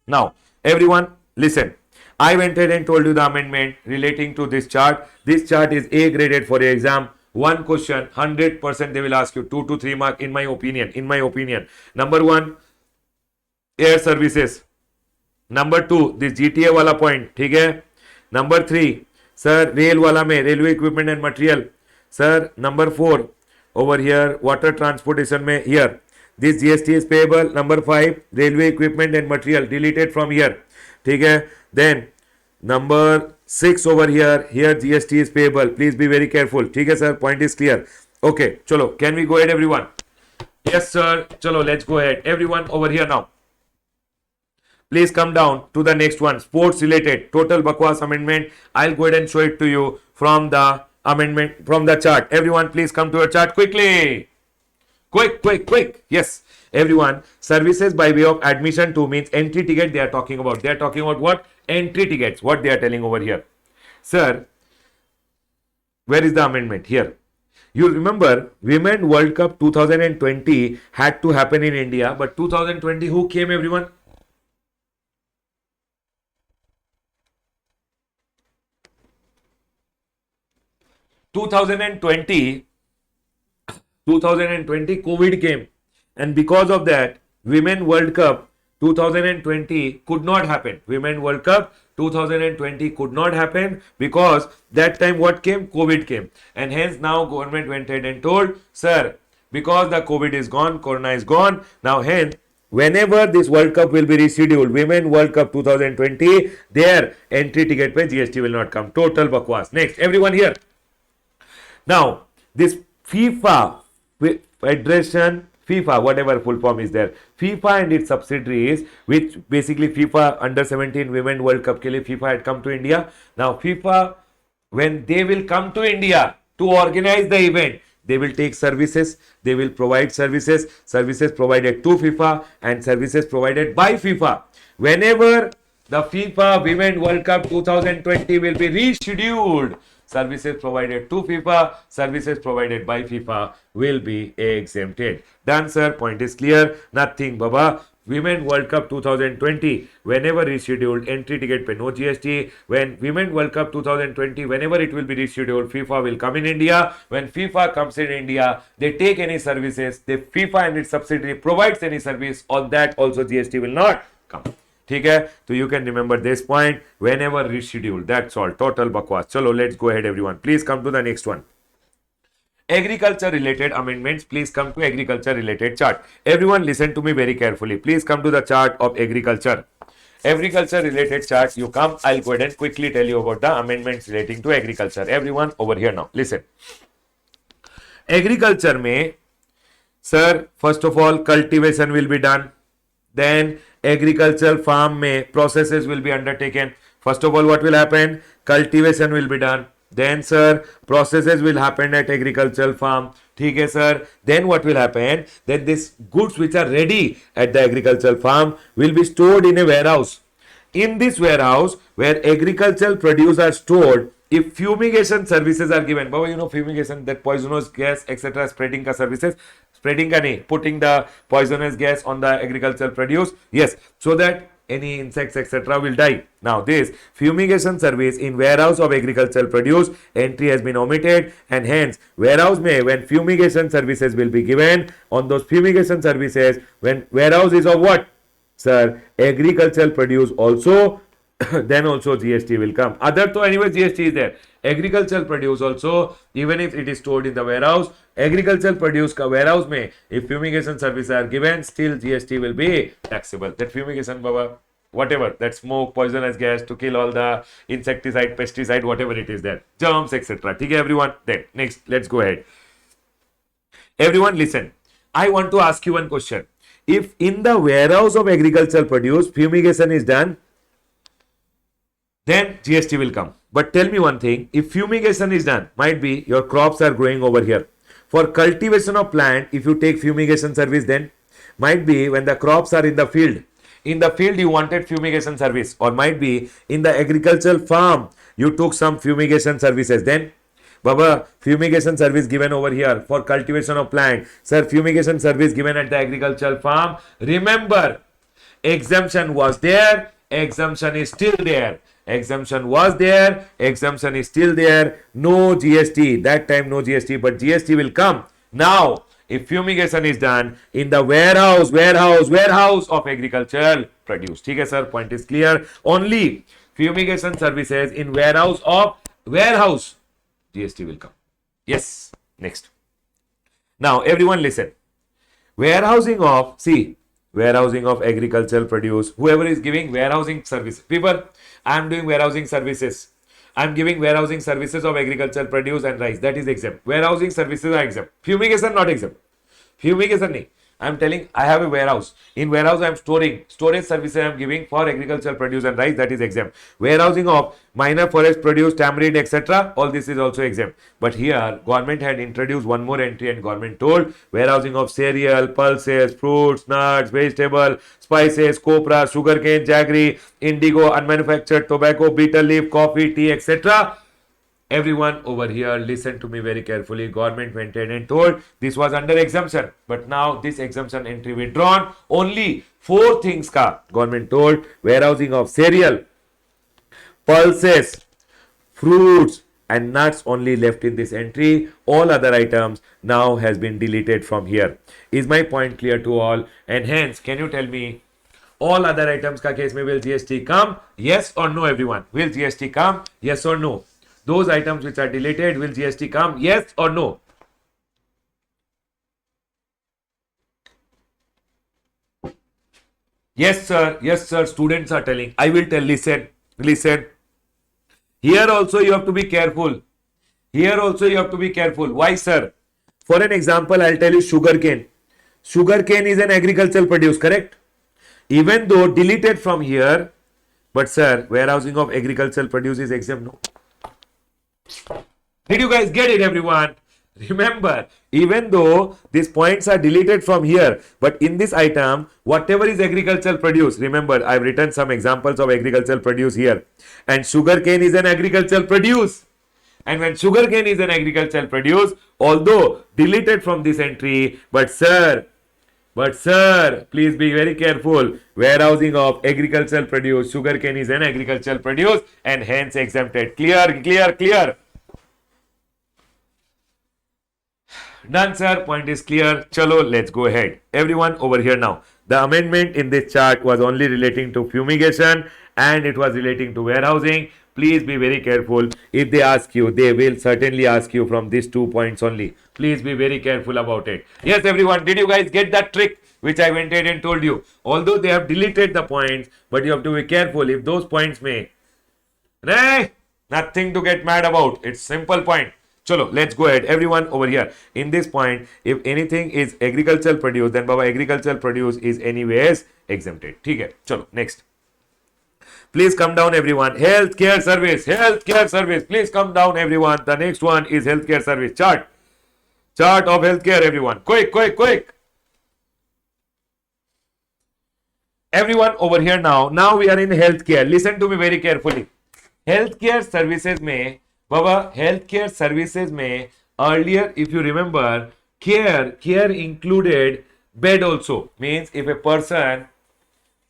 Now, everyone, listen. I went ahead and told you the amendment relating to this chart. This chart is A graded for your exam. One question, 100% they will ask you 2 to 3 mark in my opinion. Number 1, air services. Number 2, this GTA wala point. ठीक है. Number 3, sir, rail wala में railway equipment and material. Sir, number 4, over here, water transportation में here. This GST is payable. Number 5, railway equipment and material deleted from here. ठीक है. Then number 6 over here GST is payable. Please be very careful. ठीक है sir, point is clear. Okay, chalo, can we go ahead, everyone? Yes, sir. Chalo, let's go ahead. Everyone over here now. Please come down to the next one. Sports related. Total Bakwas amendment. I'll go ahead and show it to you from the amendment, from the chart. Everyone, please come to a chart quickly. Quick, quick, quick. Yes. Everyone, services by way of admission to means entry ticket they are talking about. They are talking about what? Entry tickets. What they are telling over here. Sir, where is the amendment? Here. You remember Women World Cup 2020 had to happen in India, but 2020 who came, everyone? 2020 COVID came, and because of that Women World Cup 2020 could not happen. Women World Cup 2020 could not happen because that time what came? COVID came, and hence now government went ahead and told, sir, because the COVID is gone, Corona is gone, now hence whenever this World Cup will be rescheduled, Women World Cup 2020, their entry ticket पे GST will not come. Total bakwas. Next, everyone here. Now, this FIFA Federation, FIFA, whatever full form is there, FIFA and its subsidiaries, which basically FIFA under 17 Women World Cup ke liye FIFA had come to India. Now, FIFA, when they will come to India to organize the event, they will take services, they will provide services, services provided to FIFA and services provided by FIFA. Whenever the FIFA Women World Cup 2020 will be rescheduled, services provided to FIFA, services provided by FIFA will be exempted. Done, sir. Point is clear. Nothing, Baba. Women World Cup 2020, whenever rescheduled, entry ticket pay no GST. When Women World Cup 2020, whenever it will be rescheduled, FIFA will come in India. When FIFA comes in India, they take any services, the FIFA and its subsidiary provides any service, on that also GST will not come. ठीक है, तो you can remember this point whenever rescheduled. That's all. Total bakwas. Chalo, let's go ahead, everyone. Please come to the next one. Agriculture related amendments. Please come to agriculture related chart. Everyone listen to me very carefully. Please come to the chart of agriculture. Agriculture related chart. You come. I'll go ahead and quickly tell you about the amendments relating to agriculture. Everyone over here now. Listen. Agriculture में, sir, first of all, cultivation will be done. Then agricultural farm में processes will be undertaken. First of all, what will happen? Cultivation will be done. Then, sir, processes will happen at agricultural farm. ठीक है, sir. Then what will happen? Then these goods which are ready at the agricultural farm will be stored in a warehouse. In this warehouse, where agricultural produce are stored, if fumigation services are given, Baba, you know fumigation, that poisonous gas, etc., spreading ka services, spreading ka nahi, putting the poisonous gas on the agricultural produce, yes, so that any insects, etc., will die. Now, this fumigation service in warehouse of agricultural produce entry has been omitted, and hence warehouse may, when fumigation services will be given, on those fumigation services, when warehouse is of what? Sir, agricultural produce also, then also GST will come. Other to anyway GST is there. Agricultural produce also, even if it is stored in the warehouse, agricultural produce ka warehouse mein, if fumigation services are given, still GST will be taxable. That fumigation, Baba, whatever, that smoke, poisonous gas to kill all the insecticide, pesticide, whatever it is there, germs, etc. Okay, everyone. Then next, let's go ahead. Everyone, listen. I want to ask you one question. If in the warehouse of agricultural produce fumigation is done, then GST will come. But tell me one thing, if fumigation is done, might be your crops are growing over here. For cultivation of plant, if you take fumigation service, then might be when the crops are in the field you wanted fumigation service, or might be in the agricultural farm you took some fumigation services, then Baba, fumigation service given over here for cultivation of plant. Sir, fumigation service given at the agricultural farm. Remember, exemption was there, exemption is still there. Exemption was there, exemption is still there. No GST. That time no GST, but GST will come. Now, if fumigation is done in the warehouse of agricultural produce. Okay, sir, point is clear. Only fumigation services in warehouse, GST will come. Yes. Next. Now, everyone listen. Warehousing of agricultural produce. Whoever is giving warehousing service. People, I am doing warehousing services. I'm giving warehousing services of agricultural produce and rice. That is exempt. Warehousing services are exempt. Fumigation not exempt. Fumigation nahi. I'm telling I have a warehouse. In warehouse, I'm storing storage services I'm giving for agricultural produce and rice, that is exempt. Warehousing of minor forest produce, tamarind, etc. All this is also exempt. But here, government had introduced one more entry and government told warehousing of cereal, pulses, fruits, nuts, vegetable, spices, copra, sugarcane, jaggery, indigo, unmanufactured tobacco, betel leaf, coffee, tea, etc. Everyone over here, listen to me very carefully. Government went ahead and told this was under exemption, but now this exemption entry withdrawn. Only four things ka government told: warehousing of cereal, pulses, fruits, and nuts only left in this entry. All other items now has been deleted from here. Is my point clear to all? And hence, can you tell me all other items ka case mein will GST come? Yes or no, everyone? Will GST come? Yes or no? Those items which are deleted, will GST come? Yes or no? Yes, sir. Yes, sir. Students are telling. I will tell. Listen. Listen. Here also you have to be careful. Here also you have to be careful. Why, sir? For an example, I'll tell you sugarcane. Sugarcane is an agricultural produce, correct? Even though deleted from here, but sir, warehousing of agricultural produce is exempt. No. Did you guys get it, everyone? Remember, even though these points are deleted from here, but in this item, whatever is agricultural produce, remember, I've written some examples of agricultural produce here. And sugarcane is an agricultural produce. And when sugarcane is an agricultural produce, although deleted from this entry, but sir, please be very careful. Warehousing of agricultural produce, sugarcane is an agricultural produce and hence exempted. Clear, clear, clear. Done, sir. Point is clear. Chalo, let's go ahead. Everyone over here now. The amendment in this chart was only relating to fumigation and it was relating to warehousing. Please be very careful. If they ask you, they will certainly ask you from these 2 points only. Please be very careful about it. Yes, everyone. Did you guys get that trick which I went ahead and told you? Although they have deleted the points, but you have to be careful if those points may. Hey, nothing to get mad about. It's simple point. Chalo, let's go ahead. Everyone over here. In this point, if anything is agricultural produce, then Baba agricultural produce is anyways exempted. Okay, chalo, next. Please come down, everyone. Healthcare service. Healthcare service. Please come down, everyone. The next one is healthcare service. Chart. Chart of healthcare, everyone. Quick, quick, quick. Everyone over here now. Now we are in healthcare. Listen to me very carefully. Healthcare services may Baba, healthcare services may earlier, if you remember, care included bed also. Means if a person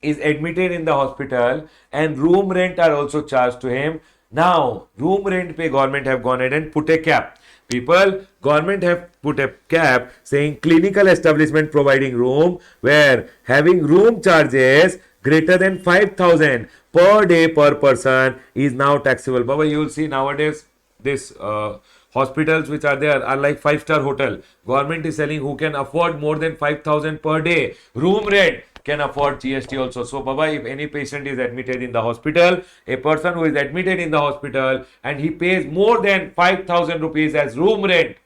is admitted in the hospital and room rent are also charged to him. Now, room rent pay government have gone ahead and put a cap. People, government have put a cap saying clinical establishment providing room where having room charges greater than 5,000 per day per person is now taxable. Baba, you will see nowadays this hospitals which are there are like 5-star hotel. Government is selling who can afford more than 5,000 per day. Room rent can afford GST also. So, Baba, if any patient is admitted in the hospital, a person who is admitted in the hospital and he pays more than 5,000 rupees as room rent,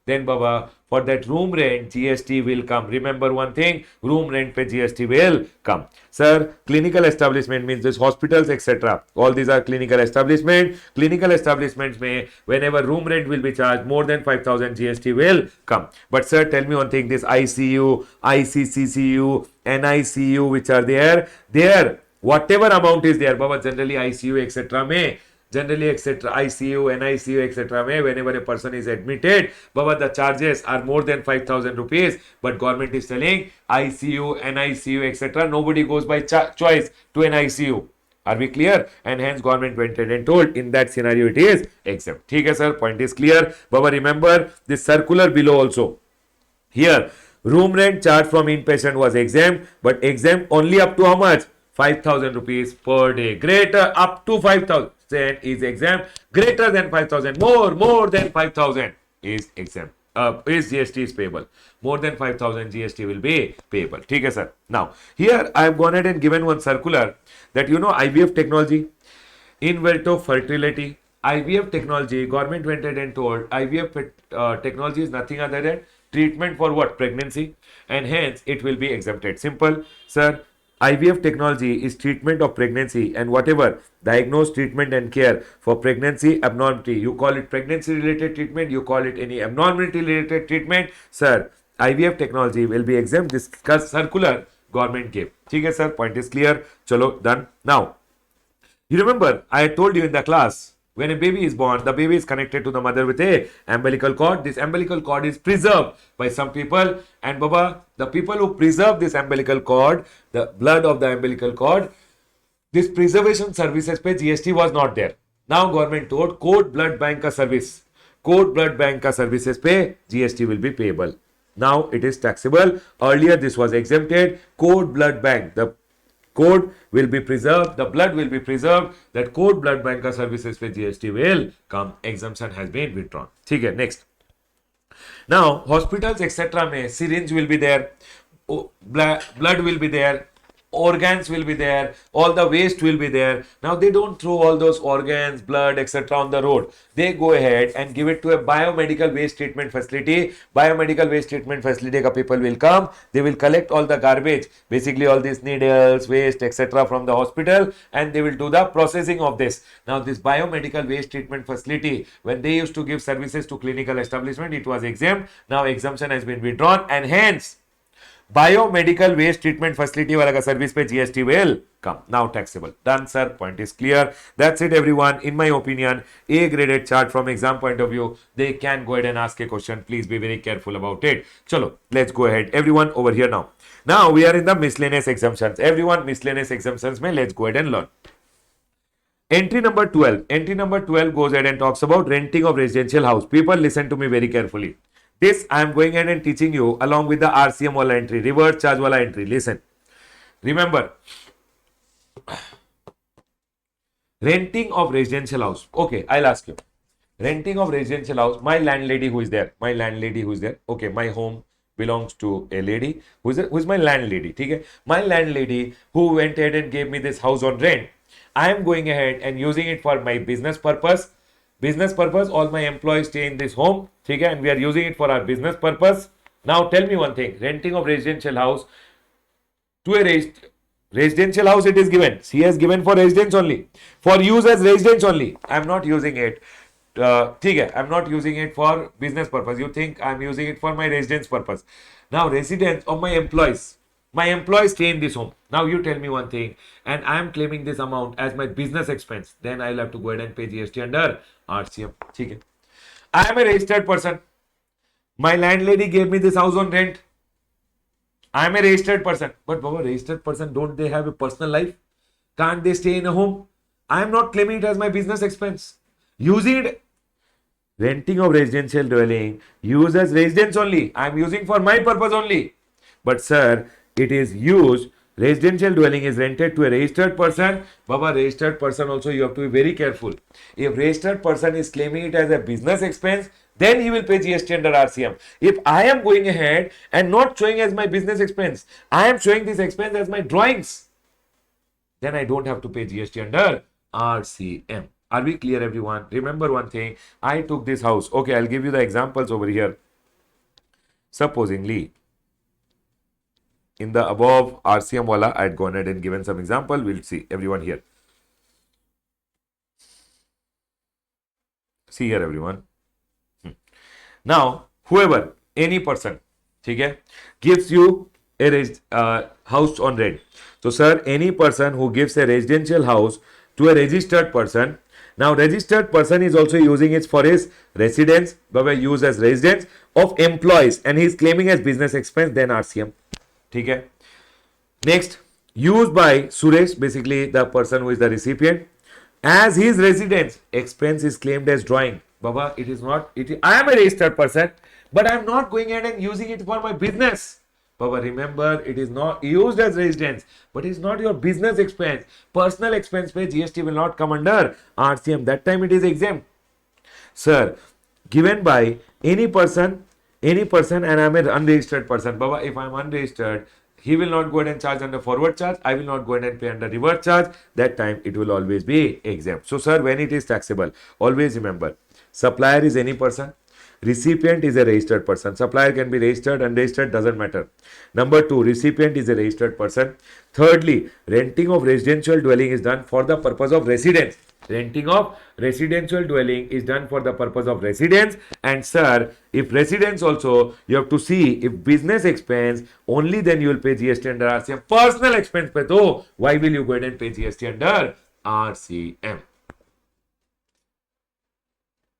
then Baba, for that room rent, GST will come. Remember one thing, room rent pe GST will come. Sir, clinical establishment means this hospitals, etc. All these are clinical establishment. Clinical establishments may, whenever room rent will be charged, more than 5,000 GST will come. But sir, tell me one thing, this ICU, ICCCU, NICU which are there, whatever amount is there, Baba, generally ICU, etc. may, generally etc. ICU, NICU, etc. may, whenever a person is admitted, Baba, the charges are more than 5,000 rupees, but government is telling ICU, NICU, etc. Nobody goes by choice to an ICU. Are we clear? And hence government went ahead and told in that scenario it is exempt. Okay, sir, point is clear. Baba, remember this circular below also. Here, room rent charge from inpatient was exempt, but exempt only up to how much? 5,000 rupees per day. Greater up to 5,000 is exempt. Greater than 5,000, more than 5,000 is exempt. Is GST is payable. More than 5,000 GST will be payable. Okay, sir. Now, here I have gone ahead and given one circular that IVF technology. Inverto fertility, IVF technology, government went ahead and told IVF technology is nothing other than treatment for what? Pregnancy, and hence it will be exempted. Simple, sir. IVF technology is treatment of pregnancy and whatever diagnose, treatment and care for pregnancy abnormality. You call it pregnancy related treatment, you call it any abnormality related treatment, sir. IVF technology will be exempt. This circular government gave. ठीक है sir, point is clear. चलो done. Now you remember, I told you in the class, when a baby is born, the baby is connected to the mother with a umbilical cord. This umbilical cord is preserved by some people. And Baba, the people who preserve this umbilical cord, the blood of the umbilical cord, this preservation services pe GST was not there. Now government told code blood bank ka service. Code blood bank ka services pe GST will be payable. Now it is taxable. Earlier this was exempted. Code blood bank, the code will be preserved, the blood will be preserved, that code blood bank services पे GST will come. Exemption has been withdrawn. ठीक है, next. Now hospitals etc. में syringe will be there, blood will be there, organs will be there, all the waste will be there. Now they don't throw all those organs, blood, etc. on the road. They go ahead and give it to a biomedical waste treatment facility. Biomedical waste treatment facility ka people will come. They will collect all the garbage, basically all these needles, waste, etc. from the hospital, and they will do the processing of this. Now this biomedical waste treatment facility, when they used to give services to clinical establishment, it was exempt. Now exemption has been withdrawn, and hence biomedical waste treatment facility wala ka service pe GST will come. Now taxable. Done, sir. Point is clear. That's it, everyone. In my opinion, A graded chart from exam point of view, they can go ahead and ask a question. Please be very careful about it. Chalo, let's go ahead. Everyone over here now. Now we are in the miscellaneous exemptions. Everyone, miscellaneous exemptions mein let's go ahead and learn. Entry number 12. Entry number 12 goes ahead and talks about renting of residential house. People, listen to me very carefully. This I am going ahead and teaching you along with the RCM wala entry, reverse charge wala entry. Listen. Remember, renting of residential house. Okay, I'll ask you. Renting of residential house. My landlady who is there. Okay, my home belongs to a lady who is my landlady. Okay? My landlady who went ahead and gave me this house on rent. I am going ahead and using it for my business purpose. All my employees stay in this home, okay, and we are using it for our business purpose. Now tell me one thing, renting of residential house to a residential house, it is given. She has given for residence only, for use as residence only. I am not using it. I am not using it for business purpose. You think I am using it for my residence purpose. Now residence of my employees. My employees stay in this home. Now you tell me one thing, and I am claiming this amount as my business expense. Then I will have to go ahead and pay GST under RCM. Okay. I am a registered person. My landlady gave me this house on rent. I am a registered person. But Baba, registered person, don't they have a personal life? Can't they stay in a home? I am not claiming it as my business expense. Using it, renting of residential dwelling, use as residence only. I am using for my purpose only. But sir, it is used, residential dwelling is rented to a registered person. Baba, registered person also you have to be very careful. If registered person is claiming it as a business expense, then he will pay GST under RCM. If I am going ahead and not showing as my business expense, I am showing this expense as my drawings, then I don't have to pay GST under RCM. Are we clear, everyone? Remember one thing, I took this house. Okay, I'll give you the examples over here. Supposingly, in the above RCM wala, I had gone ahead and given some example. We'll see everyone here. See here, everyone. Now, whoever, any person, okay, gives you a house on rent. So, sir, any person who gives a residential house to a registered person. Now, registered person is also using it for his residence, but use as residence of employees, and he is claiming as business expense, then RCM. Okay. Next, used by Suresh, basically the person who is the recipient, as his residence, expense is claimed as drawing. Baba, it is not. I am a registered person, but I am not going ahead and using it for my business. Baba, remember, it is not used as residence, but it is not your business expense. Personal expense pay GST will not come under RCM. That time it is exempt. Sir, given by any person, and I am an unregistered person. Baba, if I am unregistered, he will not go ahead and charge under forward charge. I will not go ahead and pay under reverse charge. That time it will always be exempt. So, sir, when it is taxable, always remember, supplier is any person. Recipient is a registered person. Supplier can be registered, unregistered, doesn't matter. Number two, recipient is a registered person. Thirdly, renting of residential dwelling is done for the purpose of residence. Renting of residential dwelling is done for the purpose of residence. And sir, if residence also, you have to see if business expense, only then you will pay GST under RCM. Personal expense pe to, why will you go ahead and pay GST under RCM?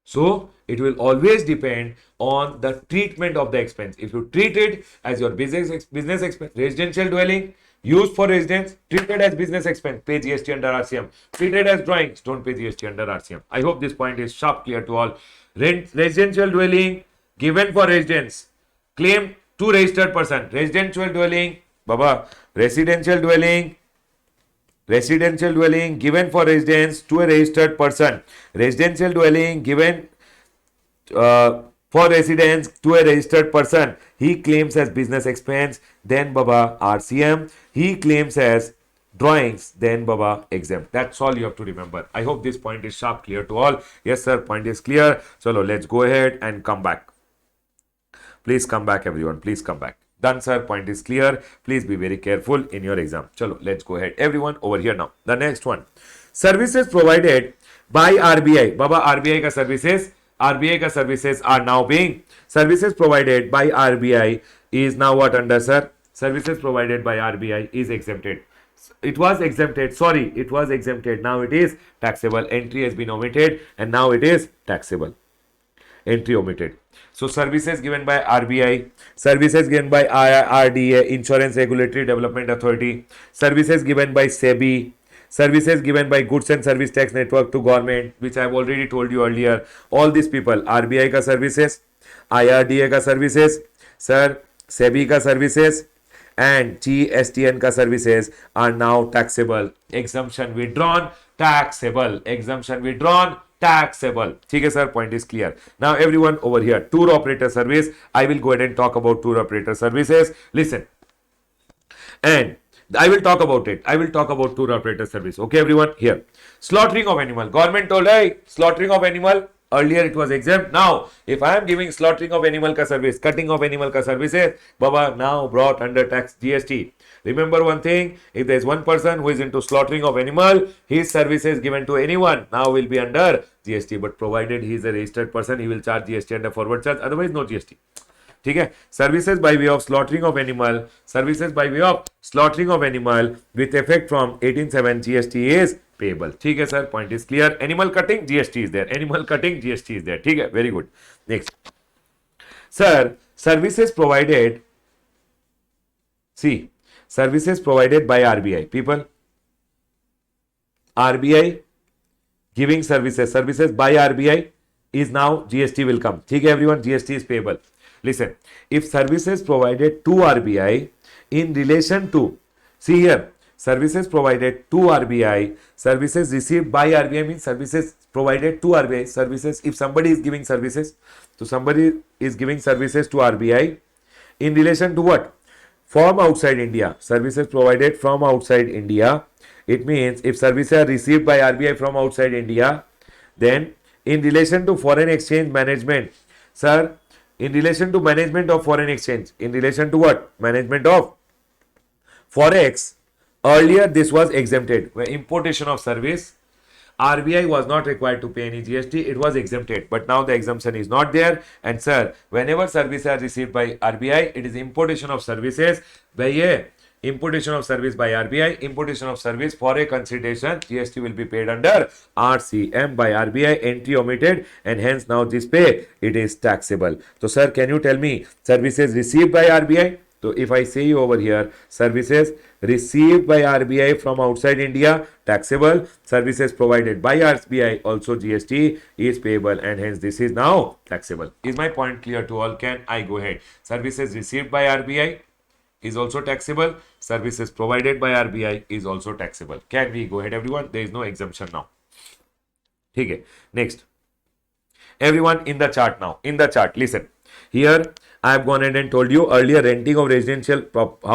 So, it will always depend on the treatment of the expense. If you treat it as your business expense, residential dwelling, used for residence, treated as business expense, pay GST under RCM. Treated as drawings, don't pay GST under RCM. I hope this point is sharp, clear to all. Residential dwelling given for residence, claim to registered person. Residential dwelling, Baba, residential dwelling given for residence to a registered person. Residential dwelling given for residence to a registered person. He claims as business expense, then Baba RCM. He claims as drawings, then Baba exempt. That's all you have to remember. I hope this point is sharp, clear to all. Yes, sir, point is clear. So let's go ahead and come back. Please come back, everyone. Please come back. Done, sir. Point is clear. Please be very careful in your exam. Chalo, let's go ahead. Everyone over here now. The next one. Services provided by RBI. Baba, RBI ka services are now being, services provided by RBI is now what under, sir? Services provided by RBI is exempted. It was exempted. Sorry, it was exempted. Now it is taxable. Entry has been omitted and now it is taxable. Entry omitted. So, services given by RBI, services given by IRDA, Insurance Regulatory Development Authority, services given by SEBI, services given by Goods and Service Tax Network to government, which I have already told you earlier. All these people, RBI ka services, IRDA ka services, sir, SEBI ka services, and GSTN ka services are now taxable. Exemption withdrawn, taxable. Exemption withdrawn, taxable. Okay, sir, point is clear. Now, everyone over here, tour operator service. I will go ahead and talk about tour operator services. Listen, and I will talk about it. I will talk about tour operator service. Okay, everyone, here. Slaughtering of animal. Government told, hey, slaughtering of animal. Earlier it was exempt. Now, if I am giving slaughtering of animal ka service, cutting of animal ka services, Baba, now brought under tax GST. Remember one thing, if there is one person who is into slaughtering of animal, his services given to anyone now will be under GST. But provided he is a registered person, he will charge GST under forward charge. Otherwise, no GST. ठीक है, services by way of slaughtering of animal, services by way of slaughtering of animal with effect from 18(7) GST is payable. ठीक है sir, point is clear. Animal cutting GST is there, animal cutting GST is there. ठीक है, very good. Next sir, services provided, see services provided by RBI people, RBI giving services by RBI is now GST will come. ठीक है everyone, GST is payable. Listen, if services provided to RBI in relation to, see here, services provided to RBI, services received by RBI means services provided to RBI. Services, if somebody is giving services, so somebody is giving services to RBI in relation to what? From outside India. Services provided from outside India. It means if services are received by RBI from outside India, then in relation to foreign exchange management, sir, in relation to management of foreign exchange, in relation to what? Management of forex. Earlier this was exempted. Where importation of service, RBI was not required to pay any GST. It was exempted, but now the exemption is not there. And sir, whenever services are received by RBI, it is importation of services by a importation of service by RBI, importation of service for a consideration, GST will be paid under RCM by RBI, entry omitted, and hence now this pay, it is taxable. So sir, can you tell me services received by RBI? So if I say you over here, services received by RBI from outside India, taxable. Services provided by RBI, also GST is payable, and hence this is now taxable. Is my point clear to all? Can I go ahead? Services received by RBI is also taxable. Services provided by RBI is also taxable. Can we go ahead, everyone? There is no exemption now. Okay, next. Everyone in the chart now. In the chart, listen. Here, I have gone ahead and told you earlier renting of residential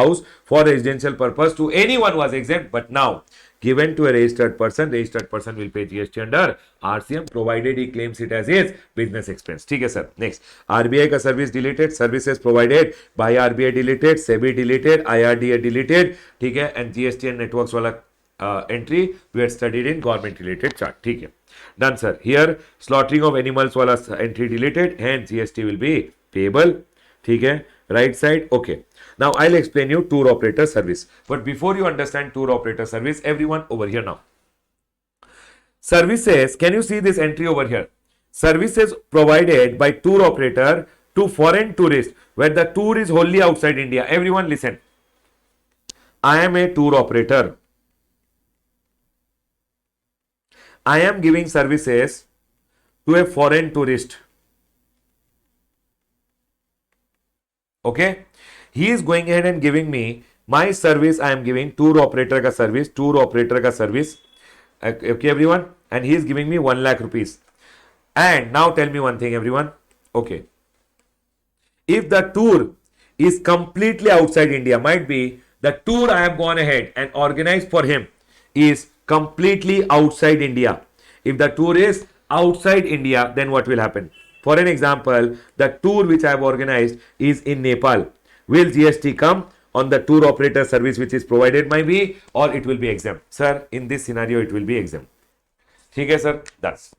house for residential purpose to anyone was exempt, but now given to a registered person will pay GST under RCM provided he claims it as his business expense. ठीक है sir. Next, RBI का service deleted, services provided by RBI deleted, SEBI deleted, IRDA deleted, ठीक है, and GST and networks वाला entry we had studied in government related chart. ठीक है, done sir. Here slaughtering of animals वाला entry deleted, hence GST will be payable. ठीक है, right side. Okay, now I'll explain you tour operator service, but before you understand tour operator service, everyone over here now, services, can you see this entry over here? Services provided by tour operator to foreign tourists where the tour is wholly outside India. Everyone listen, I am a tour operator, I am giving services to a foreign tourist. Okay, he is going ahead and giving me my service. I am giving tour operator ka service, okay everyone, and he is giving me 1 lakh rupees. And now tell me one thing everyone, okay, if the tour is completely outside India, might be the tour I have gone ahead and organized for him is completely outside India. If the tour is outside India, then what will happen? For an example, the tour which I have organized is in Nepal. Will GST come on the tour operator service which is provided by me, or it will be exempt? Sir, in this scenario, it will be exempt. Okay, sir, that's.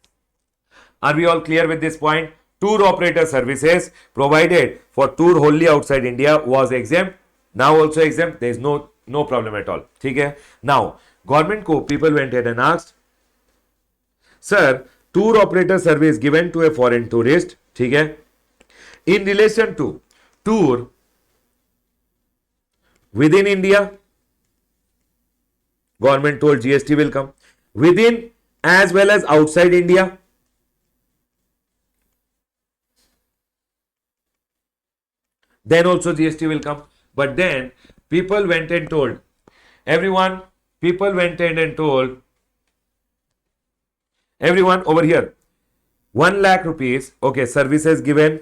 Are we all clear with this point? Tour operator services provided for tour wholly outside India was exempt. Now also exempt. There is no problem at all. Okay. Now, government ko people went ahead and asked, sir, tour operator service given to a foreign tourist, ठीक है, in relation to tour within India, government told GST will come. Within as well as outside India, then also GST will come. But then people went and told everyone, everyone over here, 1 lakh rupees, okay, services given,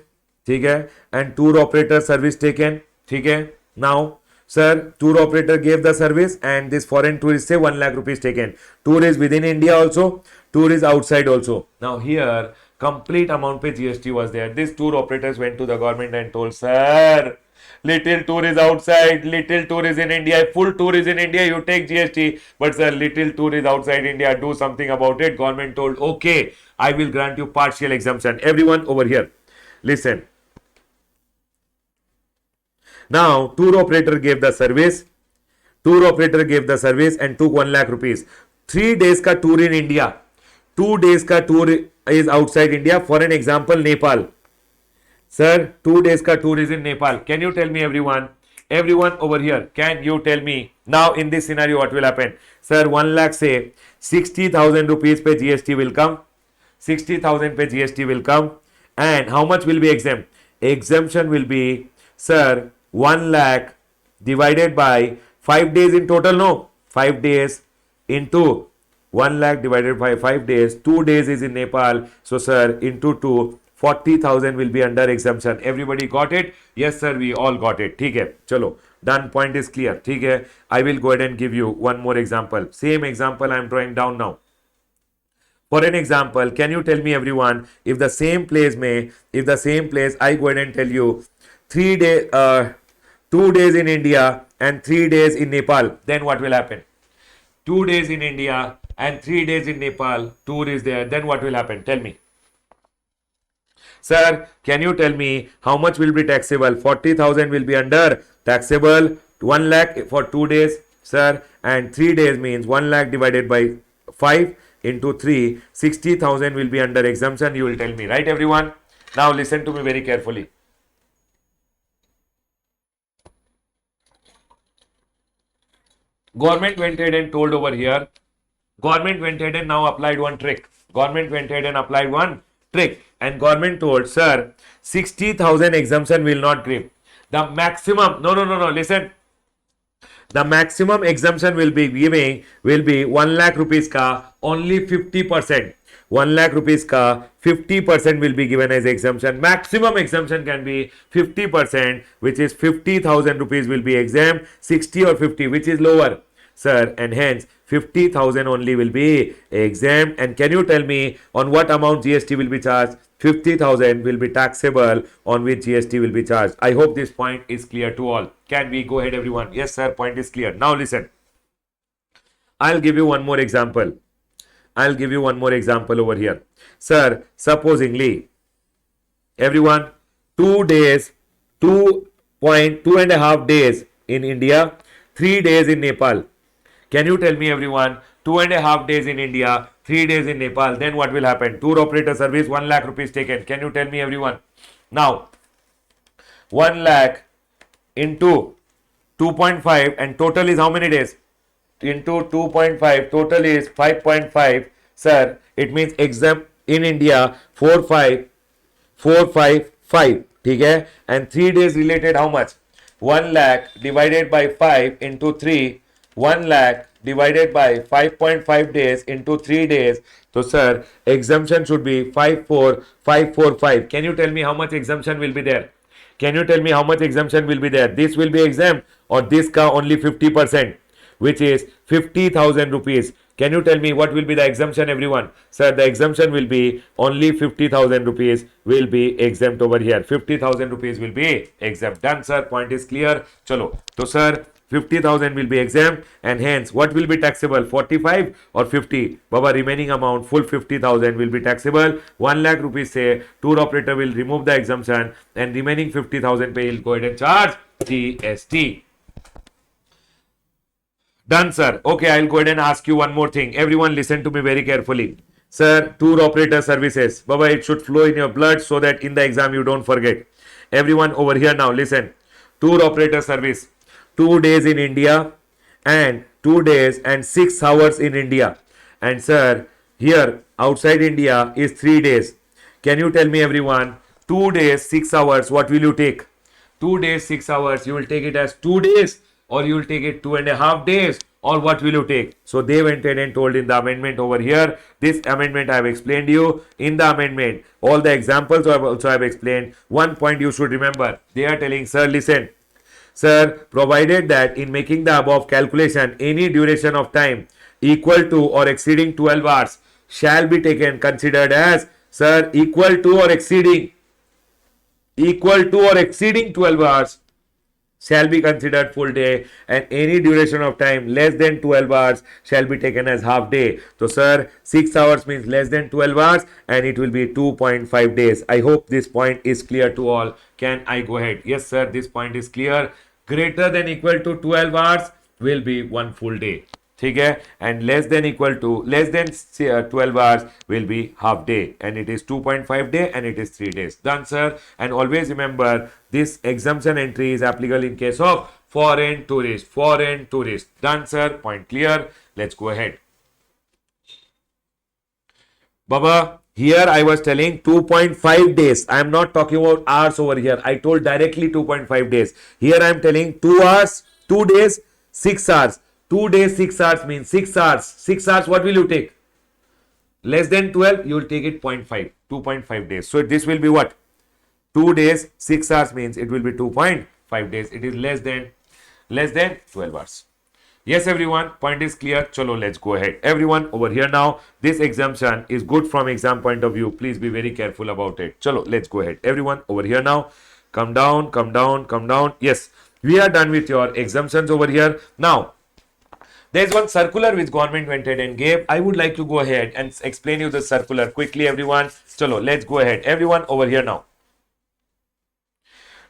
ठीक है, and tour operator service taken, ठीक है. Now, sir, tour operator gave the service and this foreign tourist say 1 lakh rupees taken. Tour is within India also, tour is outside also. Now here, complete amount pe GST was there. These tour operators went to the government and told, sir, little tour is outside, little tour is in India, full tour is in India, you take GST, but sir, little tour is outside India, do something about it. Government told, okay, I will grant you partial exemption. Everyone over here, listen. Now, tour operator gave the service and took 1 lakh rupees. 3 days ka tour in India, 2 days ka tour is outside India. For an example, Nepal. Sir, 2 days ka tour is in Nepal. Can you tell me everyone? Everyone over here, can you tell me now in this scenario what will happen? Sir, 1 lakh say 60,000 rupees pe GST will come. 60,000 pe GST will come. And how much will be exempt? Exemption will be, sir, 1 lakh divided by 5 days in total, no? 5 days into 1 lakh divided by 5 days. 2 days is in Nepal. So, sir, into 2, 40,000 will be under exemption. Everybody got it? Yes, sir, we all got it. ठीक है, चलो, done, point is clear. ठीक है, I will go ahead and give you one more example. Same example I am drawing down now. For an example, can you tell me everyone, if the same place I go ahead and tell you 3 days, 2 days in India and 3 days in Nepal, then what will happen? 2 days in India and 3 days in Nepal, tour is there, then what will happen? Tell me. Sir, can you tell me how much will be taxable? 40,000 will be under taxable, 1 lakh for 2 days, sir, and 3 days means 1 lakh divided by 5 into 3, 60,000 will be under exemption. You will tell me, right everyone? Now listen to me very carefully. Government went ahead and told over here, government went ahead and now applied one trick. And government told, sir, 60,000 exemption will not give. The maximum, no, listen. The maximum exemption will be 1 lakh rupees ka only 50%. 1 lakh rupees ka 50% will be given as exemption. Maximum exemption can be 50%, which is 50,000 rupees will be exempt. 60 or 50, which is lower, sir, and hence 50,000 only will be exempt. And can you tell me on what amount GST will be charged? 50,000 will be taxable, on which GST will be charged. I hope this point is clear to all. Can we go ahead, everyone? Yes, sir, point is clear. Now listen. I'll give you one more example. I'll give you one more example over here. Sir, supposingly, everyone, 2 days, 2.2.5 days in India, 3 days in Nepal. Can you tell me, everyone, 2.5 days in India, 3 days in Nepal, then what will happen? Tour operator service, 1 lakh rupees taken. Can you tell me, everyone? Now, 1 lakh into 2.5 and total is how many days? Into 2.5, total is 5.5. Sir, it means exempt in India 455, ठीक है? And 3 days related how much? 1 lakh divided by 5 into 3, 1 lakh divided by 5.5 days into 3 days. So sir, exemption should be 54545. Can you tell me how much exemption will be there? Can you tell me how much exemption will be there? This will be exempt, or this ka only 50%, which is 50,000 rupees. Can you tell me what will be the exemption, everyone? Sir, the exemption will be only 50,000 rupees will be exempt over here. 50,000 rupees will be exempt. Done, sir. Point is clear. Chalo. So, sir, 50,000 will be exempt, and hence what will be taxable? 45 or 50? Baba, remaining amount, full 50,000 will be taxable. 1 lakh rupees say tour operator will remove the exemption, and remaining 50,000 pay, he'll go ahead and charge GST. Done, sir. Okay, I'll go ahead and ask you one more thing. Everyone listen to me very carefully. Sir, tour operator services. Baba, it should flow in your blood so that in the exam you don't forget. Everyone over here now, listen. Tour operator service. 2 days in India and 2 days and 6 hours in India. And sir, here outside India is 3 days. Can you tell me, everyone, 2 days, 6 hours, what will you take? 2 days, 6 hours, you will take it as 2 days, or you will take it 2.5 days, or what will you take? So they went ahead and told in the amendment over here. This amendment I have explained you. In the amendment, all the examples I have explained. One point you should remember. They are telling, sir, listen. Sir, provided that in making the above calculation, any duration of time equal to or exceeding 12 hours shall be taken, considered as, sir, equal to or exceeding 12 hours shall be considered full day, and any duration of time less than 12 hours shall be taken as half day. So sir, 6 hours means less than 12 hours, and it will be 2.5 days. I hope this point is clear to all. Can I go ahead? Yes sir, this point is clear. Greater than equal to 12 hours will be 1 full day. ठीक है, and less than 12 hours will be half day, and it is 2.5 day, and it is 3 days. Done, sir. And always remember, this exemption entry is applicable in case of foreign tourist. Done, sir. Point clear. Let's go ahead. Baba, here I was telling 2.5 days. I am not talking about hours over here. I told directly 2.5 days. Here I am telling 2 hours, 2 days, 6 hours. 2 days, 6 hours means 6 hours. 6 hours, what will you take? Less than 12, you will take it 0.5, 2.5 days. So this will be what? 2 days, 6 hours means it will be 2.5 days. It is less than 12 hours. Yes, everyone, point is clear. Chalo, let's go ahead. Everyone over here now, this exemption is good from exam point of view. Please be very careful about it. Chalo, let's go ahead. Everyone over here now, come down. Yes, we are done with your exemptions over here. Now, there is one circular which government went ahead and gave. I would like to go ahead and explain you the circular quickly, everyone. Chalo, let's go ahead. Everyone over here now.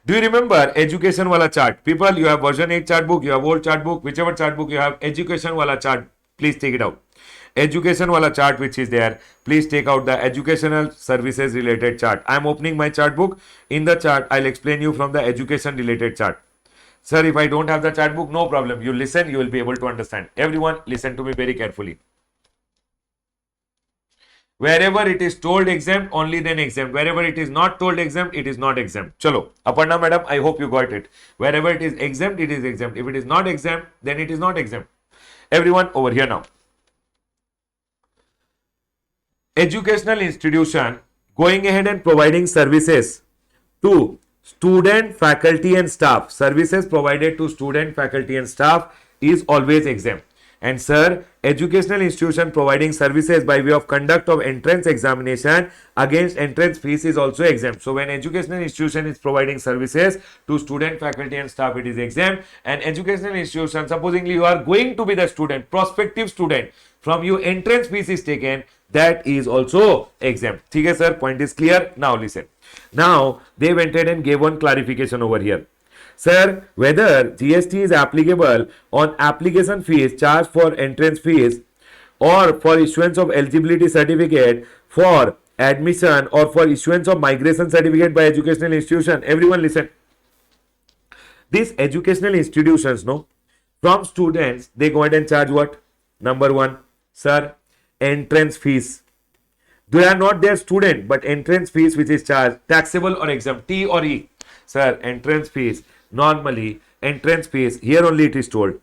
Do you remember education wala chart? People, you have version 8 chart book, you have old chart book, whichever chart book you have, education wala chart, please take it out. Education wala chart which is there, please take out the educational services related chart. I am opening my chart book. In the chart, I'll explain you from the education related chart. Sir, if I don't have the chart book, no problem. You listen, you will be able to understand. Everyone, listen to me very carefully. Wherever it is told exempt, only then exempt. Wherever it is not told exempt, it is not exempt. Chalo. Aparna madam, I hope you got it. Wherever it is exempt, it is exempt. If it is not exempt, then it is not exempt. Everyone over here now. educational institution going ahead and providing services to student, faculty and staff, services provided to student, faculty and staff is always exempt. And sir, educational institution providing services by way of conduct of entrance examination against entrance fees is also exempt. So when educational institution is providing services to student, faculty and staff, it is exempt. And educational institution, supposingly you are going to be the student, prospective student, from you entrance fees is taken, that is also exempt. Okay, sir, point is clear. Now listen. Now they went ahead and gave one clarification over here. Sir, whether GST is applicable on application fees charged for entrance fees or for issuance of eligibility certificate for admission or for issuance of migration certificate by educational institution. Everyone listen. These educational institutions, no, from students, they go ahead and charge what? Number one, sir, entrance fees. They are not their student, but entrance fees which is charged, taxable or exempt, T or E. Sir, entrance fees, normally entrance fees, here only it is told,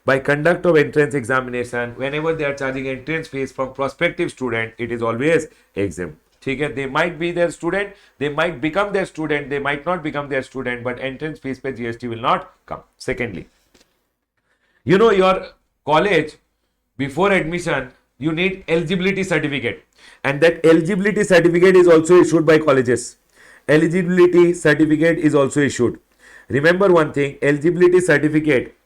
by conduct of entrance examination, whenever they are charging entrance fees from prospective student, it is always exempt. Okay, they might be their student, they might become their student, they might not become their student, but entrance fees per GST will not come. Secondly, you know, your college, before admission, you need eligibility certificate, and that eligibility certificate is also issued by colleges. Eligibility certificate is also issued. Remember one thing, eligibility certificate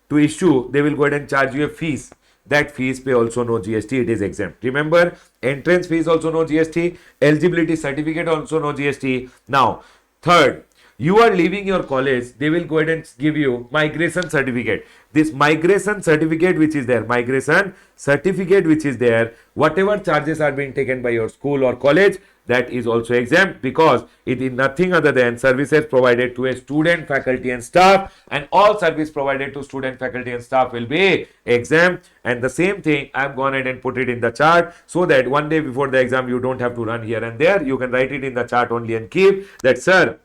to issue, they will go ahead and charge you a fees. That fees pay also no GST, it is exempt. Remember, entrance fees also no GST, eligibility certificate also no GST. Now, third, you are leaving your college, they will go ahead and give you migration certificate. This migration certificate which is there, whatever charges are being taken by your school or college, that is also exempt, because it is nothing other than services provided to a student, faculty and staff, and all service provided to student, faculty and staff will be exempt. And the same thing, I have gone ahead and put it in the chart so that one day before the exam you don't have to run here and there. You can write it in the chart only and keep that, sir,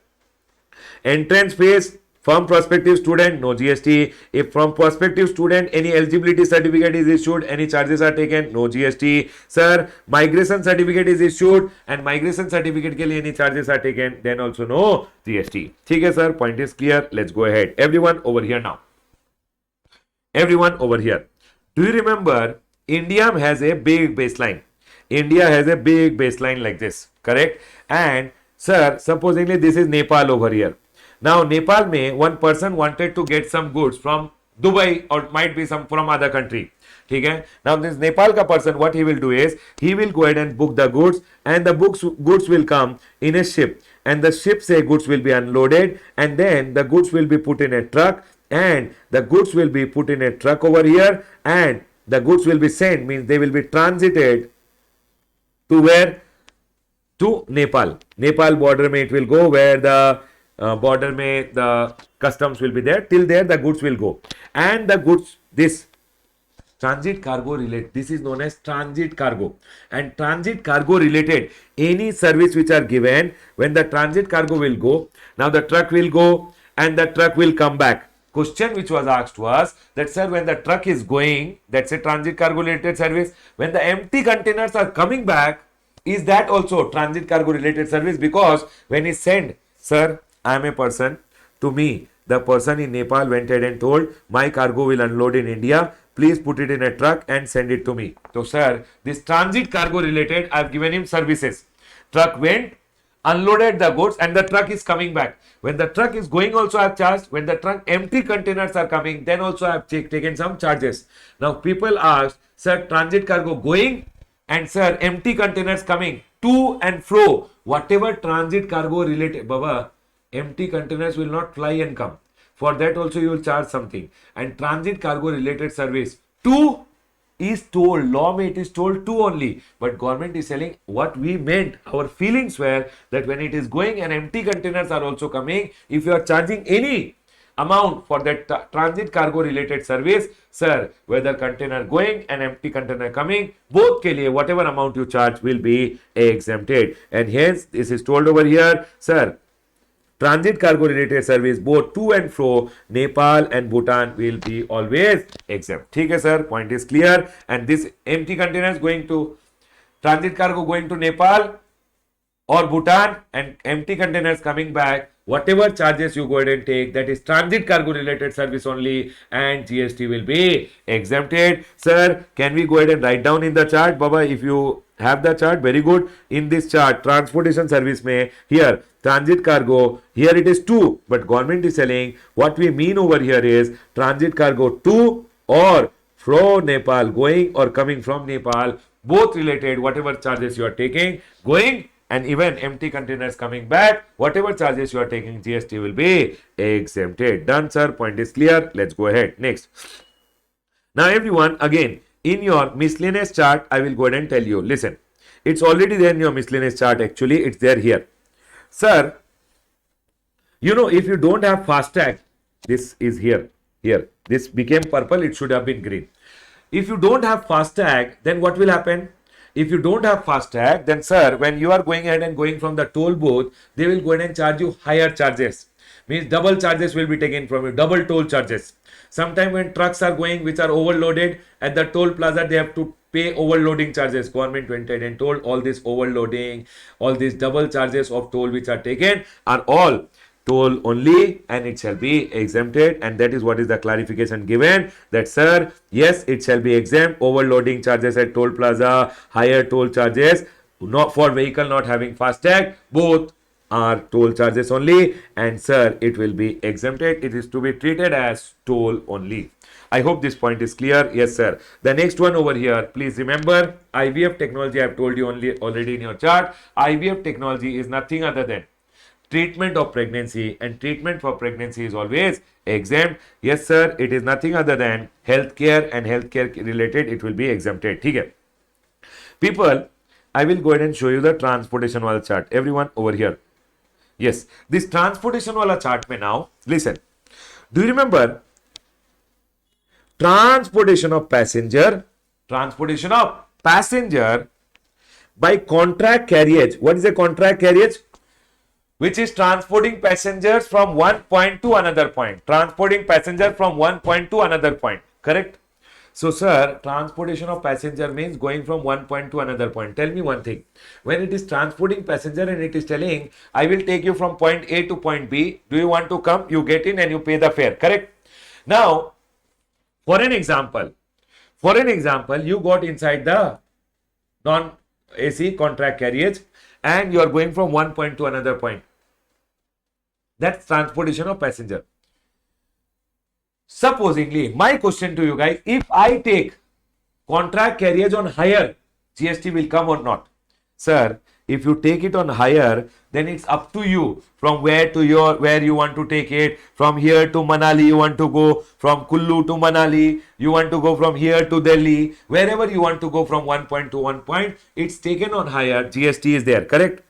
entrance fees from prospective student, no GST. If from prospective student any eligibility certificate is issued, any charges are taken, no GST. Sir, migration certificate is issued and migration certificate के लिए any charges are taken, then also no GST. ठीक है sir, point is clear. Let's go ahead. Everyone over here now. Everyone over here. Do you remember India has a big baseline? India has a big baseline like this, correct? And sir, supposedly this is Nepal over here. Now, Nepal mein one person wanted to get some goods from Dubai or might be some from other country. Okay? Now, this Nepal ka person, what he will do is, he will go ahead and book the goods, and the goods will come in a ship, and the ship say goods will be unloaded, and then the goods will be put in a truck, and the goods will be put in a truck over here, and the goods will be sent, means they will be transited to where? To Nepal. Nepal border mein it will go, where the border mein the customs will be there. Till there the goods will go, and the goods, this transit cargo related, this is known as transit cargo. And transit cargo related any service which are given, when the transit cargo will go, now the truck will go and the truck will come back. Question which was asked was that, sir, when the truck is going, that's a transit cargo related service. When the empty containers are coming back, is that also transit cargo related service? Because when he sent, sir, I am a person, to me, the person in Nepal went ahead and told, my cargo will unload in India, please put it in a truck and send it to me. So, sir, this transit cargo related, I have given him services. Truck went, unloaded the goods, and the truck is coming back. When the truck is going also I have charged. When the truck empty containers are coming, then also I have taken some charges. Now, people ask, sir, transit cargo going, and sir, empty containers coming to and fro, whatever transit cargo related, Baba, empty containers will not fly and come. For that also you will charge something. And transit cargo related service, to is told, law mein it is told to only, but government is telling what we meant. Our feelings were that when it is going and empty containers are also coming, if you are charging any amount for that transit cargo related service, sir, whether container going and empty container coming, both ke liye whatever amount you charge will be exempted. And hence this is told over here, sir, transit cargo related service both to and fro Nepal and Bhutan will be always exempt. ठीक है sir, point is clear. And this empty containers going to transit cargo going to Nepal or Bhutan and empty containers coming back, whatever charges you go ahead and take, that is transit cargo related service only, and GST will be exempted. Sir, can we go ahead and write down in the chart? Baba, if you have the chart, very good. In this chart, transportation service may, here transit cargo, here it is 2, but government is telling what we mean over here is transit cargo to or from Nepal, going or coming from Nepal, both related, whatever charges you are taking, going and even empty containers coming back, whatever charges you are taking, GST will be exempted. Done, sir. Point is clear. Let's go ahead. Next. Now, everyone, again, in your miscellaneous chart, I will go ahead and tell you. Listen, it's already there in your miscellaneous chart. Actually, it's there here. Sir, you know, if you don't have FASTRACK, this is here. Here. This became purple. It should have been green. If you don't have FASTRACK, then what will happen? If you don't have FASTRACK, then sir, when you are going ahead and going from the toll booth, they will go ahead and charge you higher charges. Means double charges will be taken from you, double toll charges. Sometimes when trucks are going which are overloaded at the toll plaza, they have to pay overloading charges. Government went ahead and told all this overloading, all these double charges of toll which are taken are all toll only and it shall be exempted, and that is what is the clarification given, that sir, yes, it shall be exempt. Overloading charges at toll plaza, higher toll charges not for vehicle not having FASTRACK, both are toll charges only, and sir, it will be exempted. It is to be treated as toll only. I hope this point is clear. Yes, sir. The next one over here, please remember IVF technology. I have told you already in your chart. IVF technology is nothing other than treatment of pregnancy, and treatment for pregnancy is always exempt. Yes, sir. It is nothing other than healthcare, and healthcare related it will be exempted. Okay. People, I will go ahead and show you the transportation wala chart. Everyone over here. Yes, this transportation wala chart mein now, listen. Do you remember transportation of passenger by contract carriage? What is a contract carriage? Which is transporting passengers from one point to another point. Transporting passenger from one point to another point. Correct? So, sir, transportation of passenger means going from one point to another point. Tell me one thing. When it is transporting passenger and it is telling, I will take you from point A to point B. Do you want to come? You get in and you pay the fare. Correct? Now, for an example, you got inside the non-AC contract carriage and you are going from one point to another point. That's transportation of passenger. Supposingly, my question to you guys, if I take contract carriage on hire, GST will come or not? Sir, if you take it on hire, then it's up to you from where you want to take it. From here to Manali you want to go, from Kullu to Manali, you want to go from here to Delhi, wherever you want to go from one point to one point, it's taken on hire, GST is there, correct?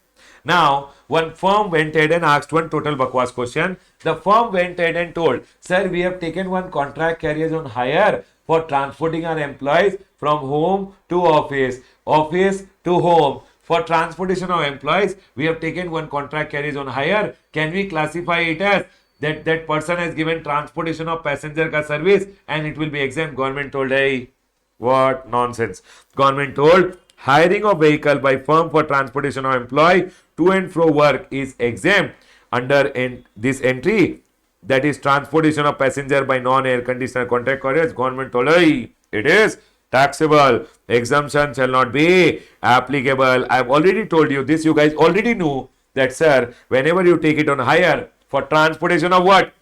Now, one firm went ahead and asked one total bakwas question. The firm went ahead and told, sir, we have taken one contract carriage on hire for transporting our employees from home to office, office to home. For transportation of employees, we have taken one contract carriage on hire. Can we classify it as that person has given transportation of passenger ka service and it will be exempt? Government told, hey, what nonsense. Government told, hiring of vehicle by firm for transportation of employee to and fro work is exempt under this entry, that is transportation of passenger by non-air conditioner contract carriage. Government told, hey, it is taxable. Exemption shall not be applicable. I have already told you this. You guys already knew that, sir, whenever you take it on hire for transportation of what?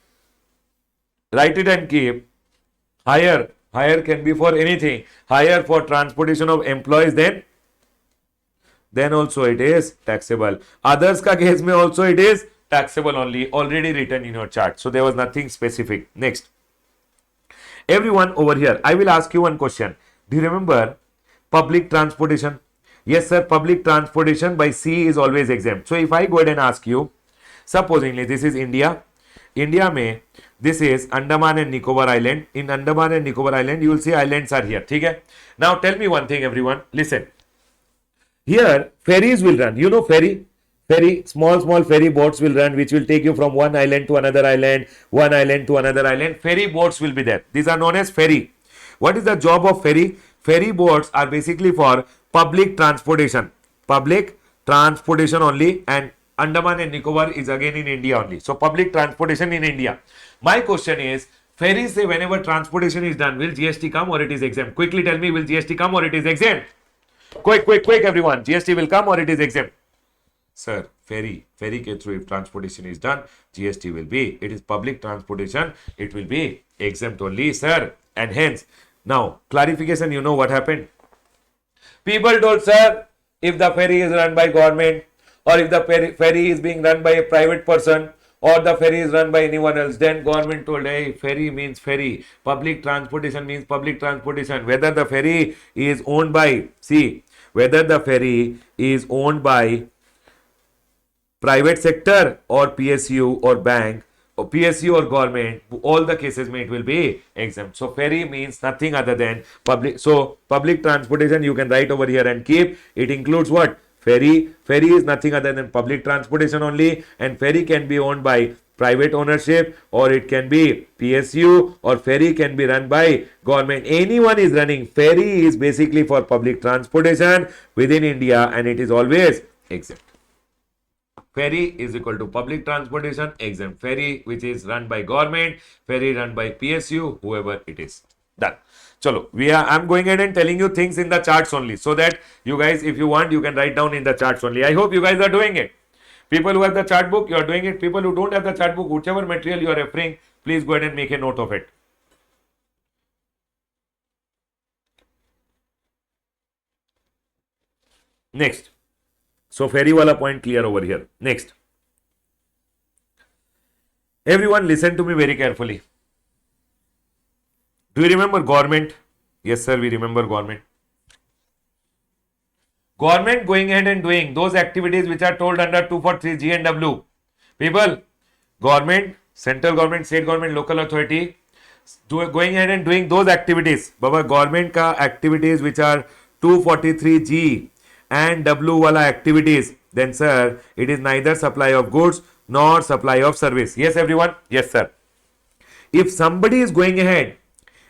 Write it and keep. Hire can be for anything. Hire for transportation of employees, then also it is taxable. Others ka case mein also it is taxable only, already written in your chart. So there was nothing specific. Next. Everyone over here, I will ask you one question. Do you remember public transportation? Yes, sir, public transportation by sea is always exempt. So if I go ahead and ask you, supposingly this is India. India mein, this is Andaman and Nicobar Island. In Andaman and Nicobar Island, you will see islands are here. Okay? Now tell me one thing, everyone. Listen. Here, ferries will run. You know ferry? Small ferry boats will run, which will take you from one island to another island, one island to another island. Ferry boats will be there. These are known as ferry. What is the job of ferry? Ferry boats are basically for public transportation. Public transportation only, and Andaman and Nicobar is again in India only. So public transportation in India. My question is, ferries say whenever transportation is done, will GST come or it is exempt? Quickly tell me, will GST come or it is exempt? Quick, everyone. GST will come or it is exempt? Sir, ferry ke through if transportation is done, GST will be. It is public transportation, it will be exempt only, sir. And hence, now clarification, you know what happened? People told, sir, if the ferry is run by government, or if the ferry is being run by a private person, or the ferry is run by anyone else, then government told, hey, ferry means ferry. Public transportation means public transportation. Whether the ferry is owned by, see, whether the ferry is owned by private sector or PSU or bank, or PSU or government, all the cases it will be exempt. So ferry means nothing other than public. So public transportation you can write over here and keep. It includes what? Ferry. Ferry is nothing other than public transportation only, and ferry can be owned by private ownership, or it can be PSU, or ferry can be run by government. Anyone is running. Ferry is basically for public transportation within India, and it is always exempt. Ferry is equal to public transportation, exempt. Ferry which is run by government, ferry run by PSU, whoever it is. Done. Chalo, I'm going ahead and telling you things in the charts only, so that you guys, if you want, you can write down in the charts only. I hope you guys are doing it. People who have the chart book, you are doing it. People who don't have the chart book, whichever material you are referring, please go ahead and make a note of it. Next. So ferry wala point clear over here. Next. Everyone listen to me very carefully. Do you remember government? Yes, sir, we remember government. Government going ahead and doing those activities which are told under 243 G and W. People, government, central government, state government, local authority, going ahead and doing those activities. Baba, government ka activities which are 243 G and W wala activities, then sir, it is neither supply of goods nor supply of service. Yes, everyone? Yes, sir. If somebody is going ahead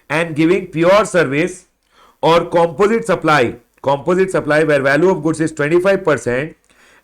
and giving pure service or composite supply where value of goods is 25%,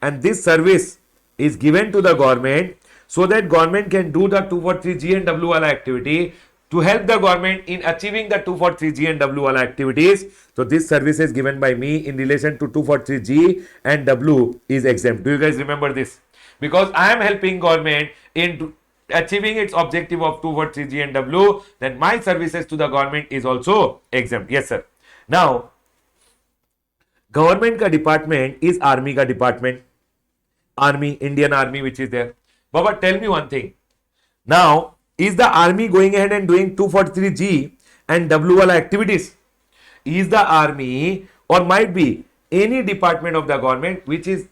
and this service is given to the government so that government can do the 243 G and W wala activity, to help the government in achieving the 243 G and W wala activities. So this service is given by me in relation to 243 G and W is exempt. Do you guys remember this? Because I am helping government in achieving its objective of 243 G and W, then my services to the government is also exempt. Yes, sir. Now, government ka department is army ka department. Army, Indian Army which is there. Baba, tell me one thing. Now, is the army going ahead and doing 243 G and W wala activities? Is the army, or might be any department of the government which is,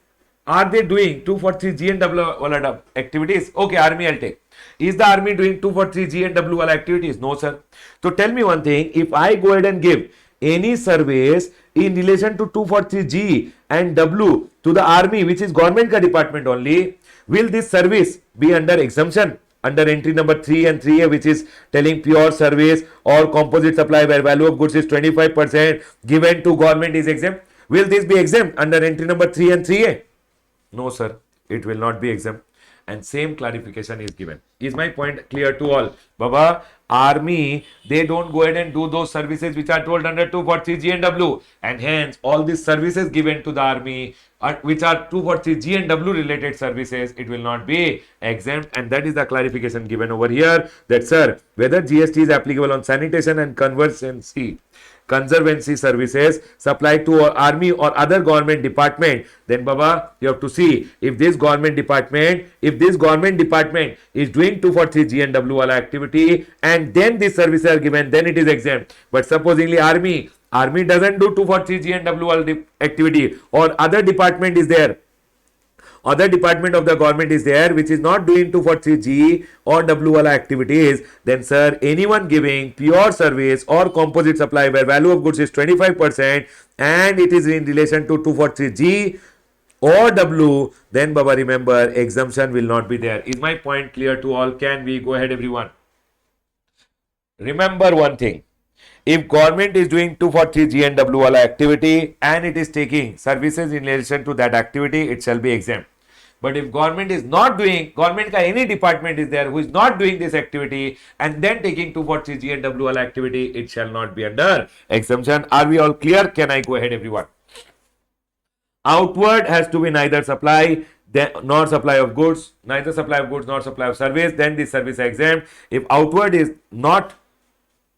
are they doing 243 G and W wala activities? Okay, army I'll take. Is the army doing 243 G and W wala activities? No, sir. So tell me one thing, if I go ahead and give any service in relation to 243 G and W to the army which is government ka department only, will this service be under exemption? Under entry number 3 and 3A, which is telling pure service or composite supply where value of goods is 25% given to government is exempt. Will this be exempt under entry number 3 and 3A? No, sir. It will not be exempt. And same clarification is given. Is my point clear to all? Baba, army, they don't go ahead and do those services which are told under 243 G and W. And hence, all these services given to the army, which are 243 G and W related services, it will not be exempt. And that is the clarification given over here, that sir, whether GST is applicable on sanitation and conservancy services supplied to army or other government department, then Baba, you have to see if this government department is doing 243 G and W wala activity and then these services are given, then it is exempt. But supposingly army doesn't do 243 G and W wala activity, or other department is there, other department of the government is there which is not doing 243 G or W wala activities, then sir, anyone giving pure service or composite supply where value of goods is 25% and it is in relation to 243 G or W, then Baba, remember, exemption will not be there. Is my point clear to all? Can we go ahead, everyone? Remember one thing. If government is doing 243 GNW wala activity and it is taking services in relation to that activity, it shall be exempt. But if government is not doing, government ka any department is there who is not doing this activity and then taking 243 GNW wala activity, it shall not be under exemption. Are we all clear? Can I go ahead, everyone? Outward has to be neither supply nor supply of goods, neither supply of goods nor supply of service, then this service is exempt. If outward is not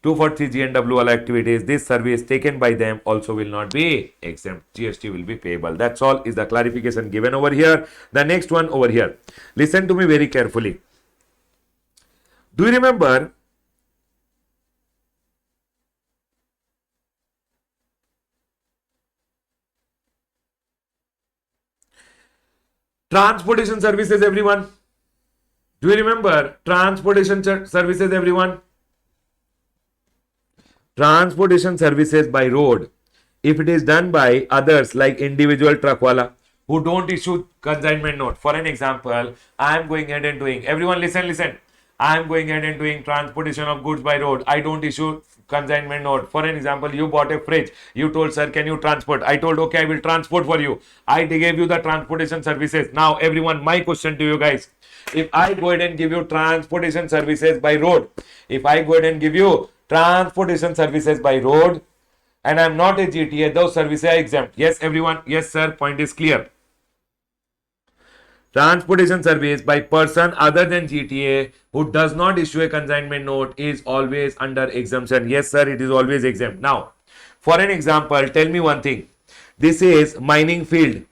243 GNW all activities, this service taken by them also will not be exempt. GST will be payable. That's all is the clarification given over here. The next one over here. Listen to me very carefully. Do you remember transportation services, everyone? Do you remember transportation services, everyone? Transportation services by road, if it is done by others like individual truck wala who don't issue consignment note. For an example, I am going ahead and doing, everyone listen. I am going ahead and doing transportation of goods by road. I don't issue consignment note. For an example, you bought a fridge. You told, sir, can you transport? I told, okay, I will transport for you. I gave you the transportation services. Now, everyone, my question to you guys. If I go ahead and give you transportation services by road, if I go ahead and give you transportation services by road and I'm not a GTA, those services are exempt. Yes, everyone. Yes, sir. Point is clear. Transportation service by person other than GTA who does not issue a consignment note is always under exemption. Yes, sir. It is always exempt. Now, for an example, tell me one thing. This is mining field.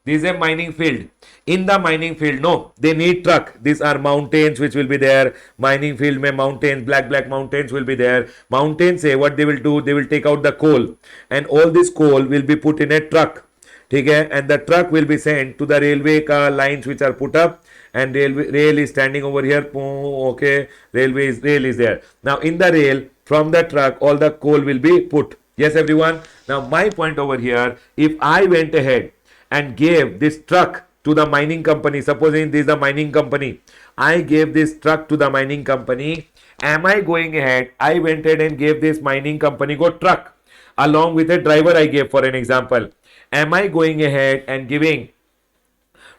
This is a mining field. In the mining field, no, they need truck. These are mountains which will be there. Mining field mein mountains, black mountains will be there. Mountains say what they will do, they will take out the coal and all this coal will be put in a truck. Okay, and the truck will be sent to the railway lines which are put up and rail is standing over here. Okay, rail is there. Now in the rail, from the truck, all the coal will be put. Yes, everyone. Now my point over here, if I went ahead and gave this truck to the mining company, supposing this is the mining company, I gave this truck to the mining company. Am I going ahead? I went ahead and gave this mining company truck along with a driver I gave, for an example. Am I going ahead and giving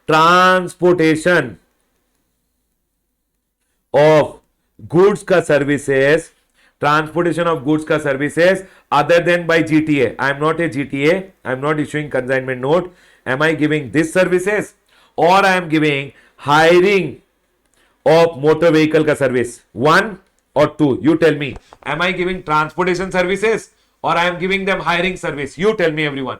transportation of goods ka services, transportation of goods ka services other than by GTA? I am not a GTA. I am not issuing consignment note. Am I giving this services or I am giving hiring of motor vehicle ka service? One or two? You tell me. Am I giving transportation services or I am giving them hiring service? You tell me, everyone.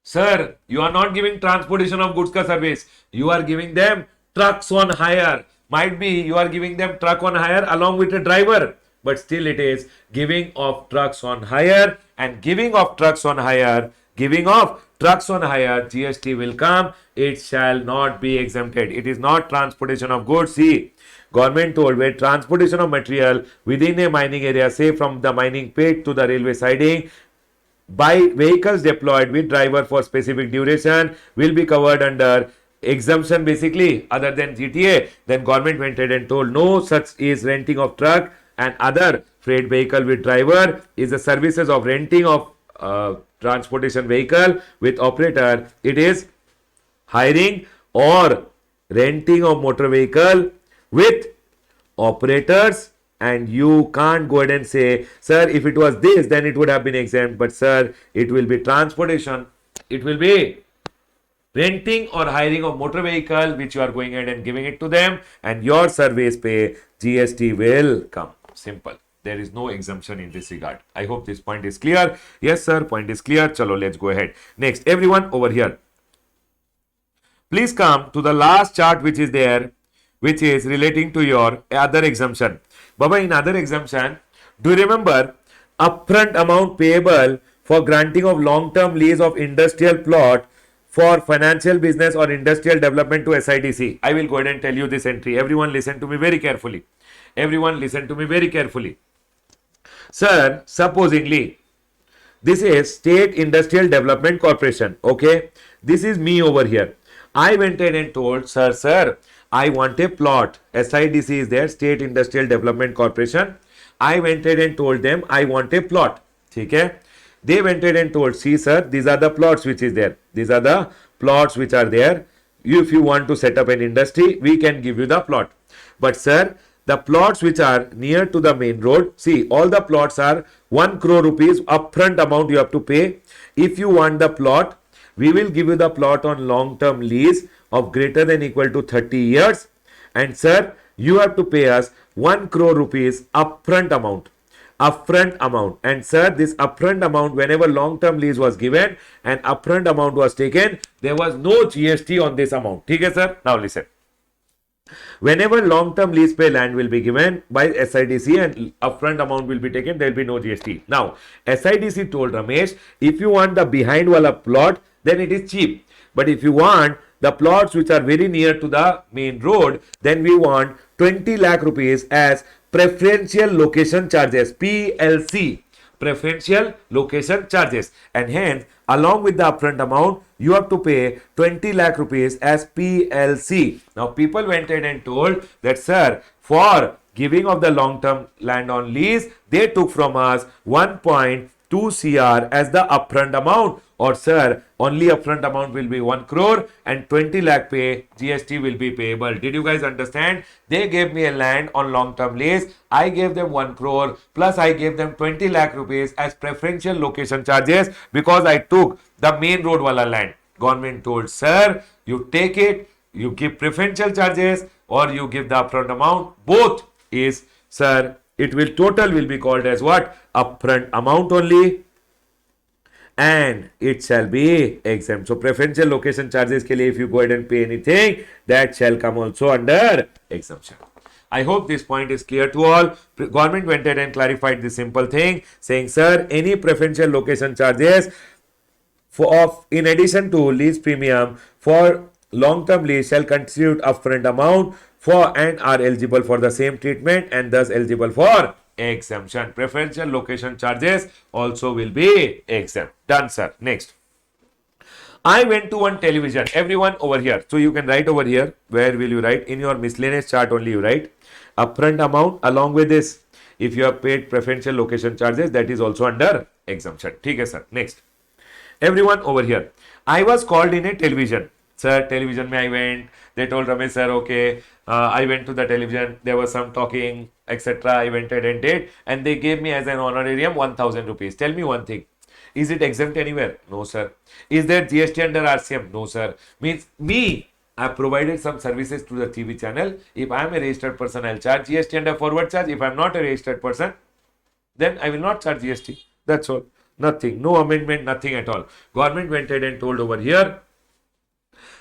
Sir, you are not giving transportation of goods ka service. You are giving them trucks on hire. Might be you are giving them truck on hire along with a driver. But still it is giving of trucks on hire, and giving of trucks on hire, GST will come. It shall not be exempted. It is not transportation of goods. See, government told where transportation of material within a mining area, say from the mining pit to the railway siding, by vehicles deployed with driver for specific duration will be covered under exemption, basically other than GTA. Then government went ahead and told no such is renting of truck and other freight vehicle with driver is the services of renting of transportation vehicle with operator. It is hiring or renting of motor vehicle with operators. And you can't go ahead and say, sir, if it was this, then it would have been exempt. But sir, it will be transportation. It will be renting or hiring of motor vehicle, which you are going ahead and giving it to them. And your service pay, GST will come. Simple. There is no exemption in this regard. I hope this point is clear. Yes, sir. Point is clear. Chalo, let's go ahead. Next, everyone over here. Please come to the last chart which is there, which is relating to your other exemption. Baba, in other exemption, do you remember upfront amount payable for granting of long-term lease of industrial plot for financial business or industrial development to SIDC? I will go ahead and tell you this entry. Everyone listen to me very carefully. Everyone listen to me very carefully. Sir, supposingly, this is State Industrial Development Corporation. Okay, this is me over here. I went ahead and told, sir, I want a plot. SIDC is there, State Industrial Development Corporation. I went ahead and told them I want a plot. Okay? They went ahead and told, see sir, these are the plots which is there. These are the plots which are there. If you want to set up an industry, we can give you the plot. But sir, the plots which are near to the main road, see, all the plots are 1 crore rupees upfront amount you have to pay. If you want the plot, we will give you the plot on long-term lease of greater than equal to 30 years. And sir, you have to pay us 1 crore rupees upfront amount. Upfront amount. And sir, this upfront amount, whenever long-term lease was given and upfront amount was taken, there was no GST on this amount. Okay, sir? Now listen. Whenever long-term lease pay land will be given by SIDC and upfront amount will be taken, there will be no GST. Now, SIDC told Ramesh, if you want the behind wala plot, then it is cheap. But if you want the plots which are very near to the main road, then we want 20 lakh rupees as preferential location charges, PLC, preferential location charges, and hence along with the upfront amount you have to pay 20 lakh rupees as PLC. Now people went ahead and told that sir, for giving of the long term land on lease, they took from us 1.2 CR as the upfront amount, or sir, only upfront amount will be 1 crore and 20 lakh pay GST will be payable. Did you guys understand? They gave me a land on long term lease. I gave them 1 crore plus I gave them 20 lakh rupees as preferential location charges because I took the main road wala land. Government told, sir, you take it, you give preferential charges or you give the upfront amount. Both is, sir, it will total will be called as what? Upfront amount only. And it shall be exempt. So preferential location charges ke liye if you go ahead and pay anything, that shall come also under exemption. I hope this point is clear to all. Government went ahead and clarified this simple thing, saying, sir, any preferential location charges in addition to lease premium for long-term lease shall constitute upfront amount for and are eligible for the same treatment and thus eligible for exemption. Preferential location charges also will be exempt. Done, sir. Next. I went to one television. Everyone over here. So you can write over here. Where will you write? In your miscellaneous chart only you write. Upfront amount along with this. If you have paid preferential location charges, that is also under exemption. Okay, sir. Next. Everyone over here. I was called in a television. Sir, television mein I went. They told Ramesh sir, okay, I went to the television. There was some talking, etc. I went ahead and did. And they gave me as an honorarium 1000 rupees. Tell me one thing. Is it exempt anywhere? No, sir. Is there GST under RCM? No, sir. Means me, I have provided some services to the TV channel. If I am a registered person, I will charge GST under forward charge. If I am not a registered person, then I will not charge GST. That's all. Nothing. No amendment, nothing at all. Government went ahead and told over here,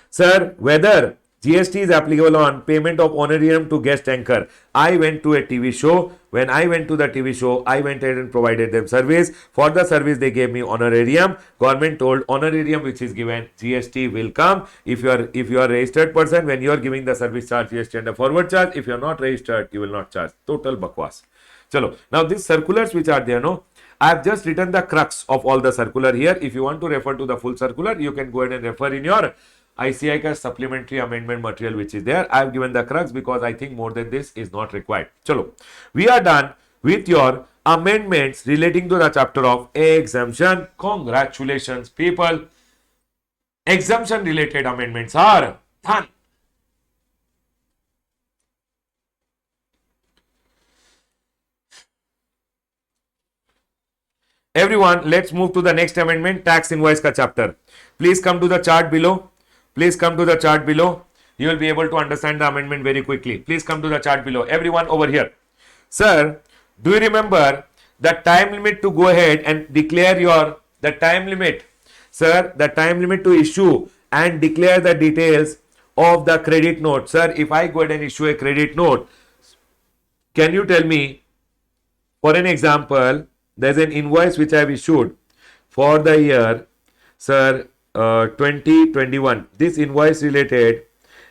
sir, whether GST is applicable on payment of honorarium to guest anchor. I went to a TV show. When I went to the TV show, I went ahead and provided them service. For the service, they gave me honorarium. Government told honorarium which is given, GST will come. If you are registered person, when you are giving the service charge GST under forward charge. If you are not registered, you will not charge. Total bakwas. Chalo. Now these circulars which are there, no? I have just written the crux of all the circular here. If you want to refer to the full circular, you can go ahead and refer in your ICI ka supplementary amendment material which is there. I have given the crux because I think more than this is not required. Chalo. We are done with your amendments relating to the chapter of exemption. Congratulations, people. Exemption related amendments are done. Everyone, let's move to the next amendment, tax invoice ka chapter. Please come to the chart below. Please come to the chart below. You will be able to understand the amendment very quickly. Please come to the chart below. Everyone over here. Sir, do you remember the time limit to go ahead and declare the time limit? Sir, the time limit to issue and declare the details of the credit note. Sir, if I go ahead and issue a credit note, can you tell me, for an example, there's an invoice which I have issued for the year, sir, 2021. This invoice related,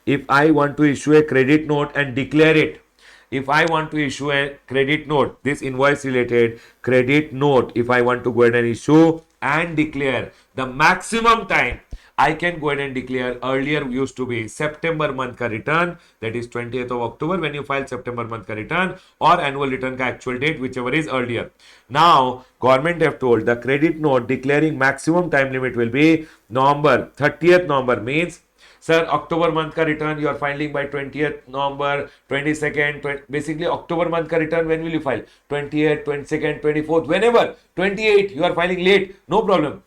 if I want to issue a credit note and declare it, if I want to issue a credit note, this invoice related credit note, if I want to go ahead and issue and declare, the maximum time I can go ahead and declare. Earlier used to be September month ka return, that is 20th of October when you file September month ka return, or annual return ka actual date, whichever is earlier. Now government have told the credit note declaring maximum time limit will be November 30th. November means, sir, October month ka return you are filing by 20th November, 22nd, basically October month ka return when will you file? 28th, 22nd, 24th, whenever. 28th you are filing late, no problem.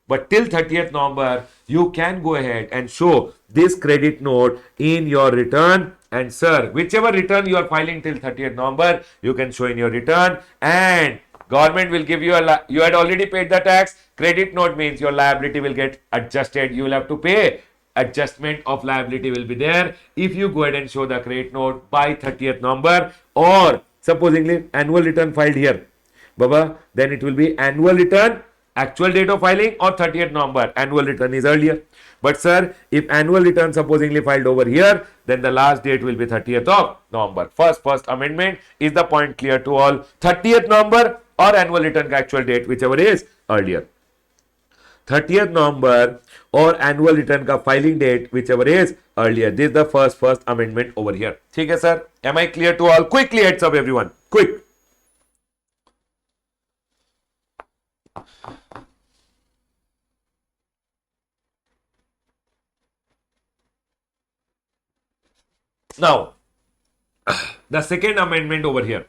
But till 30th November, you can go ahead and show this credit note in your return. And sir, whichever return you are filing till 30th November, you can show in your return. And government will give you you had already paid the tax. Credit note means your liability will get adjusted. You will have to pay. Adjustment of liability will be there if you go ahead and show the credit note by 30th November, or supposingly annual return filed here, Baba, then it will be annual return, actual date of filing, or 30th November. Annual return is earlier. But sir, if annual return supposingly filed over here, then the last date will be 30th of November. First amendment. Is the point clear to all? 30th November or annual return actual date, whichever is earlier. 30th November or annual return का filing date, whichever is earlier. This is the first amendment over here. ठीक है sir? Am I clear to all? Quickly heads up everyone. Quick. Now, the second amendment over here.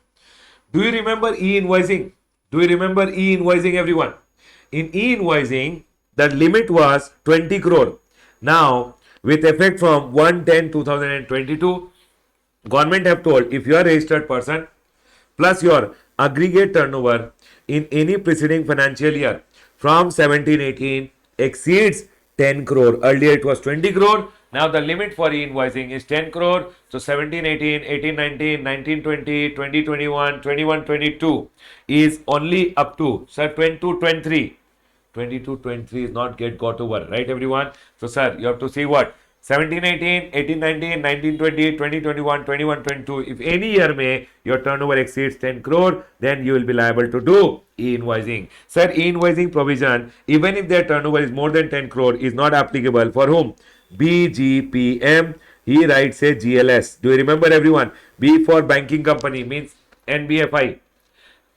Do you remember e-invoicing? Do you remember e-invoicing everyone? In e-invoicing, the limit was 20 crore. Now, with effect from 1/10/2022, government have told if you are a registered person plus your aggregate turnover in any preceding financial year from 17-18 exceeds 10 crore. Earlier it was 20 crore. Now the limit for e-invoicing is 10 crore. So 17-18, 18-19, 19-20, 20-21, 21-22 is only up to, sir, 22-23. 22-23 is not got over, right everyone? So sir, you have to see what? 17-18, 18-19, 19-20, 20-21, 21-22. If any year may your turnover exceeds 10 crore, then you will be liable to do e-invoicing. Sir, e-invoicing provision, even if their turnover is more than 10 crore, is not applicable for whom? BGPM. He writes a GLS. Do you remember everyone? B for banking company means NBFI.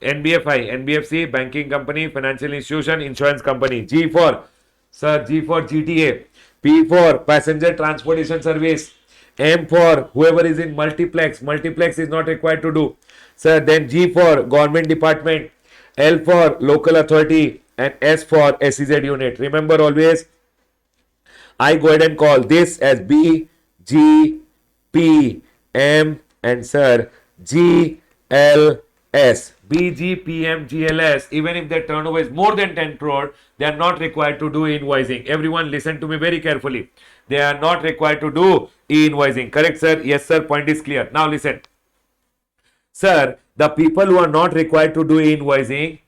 NBFC, banking company, financial institution, insurance company. G for, sir, G for GTA. P for passenger transportation service. M for whoever is in multiplex. Multiplex is not required to do. Sir, then G for government department. L for local authority. And S for SEZ unit. Remember always, I go ahead and call this as B, G, P, M, and sir, G, L, S. B, G, P, M, G, L, S. Even if their turnover is more than 10 crore, they are not required to do invoicing. Everyone listen to me very carefully. They are not required to do e-invoicing. Correct, sir? Yes, sir. Point is clear. Now listen. Sir, the people who are not required to do e-invoicing,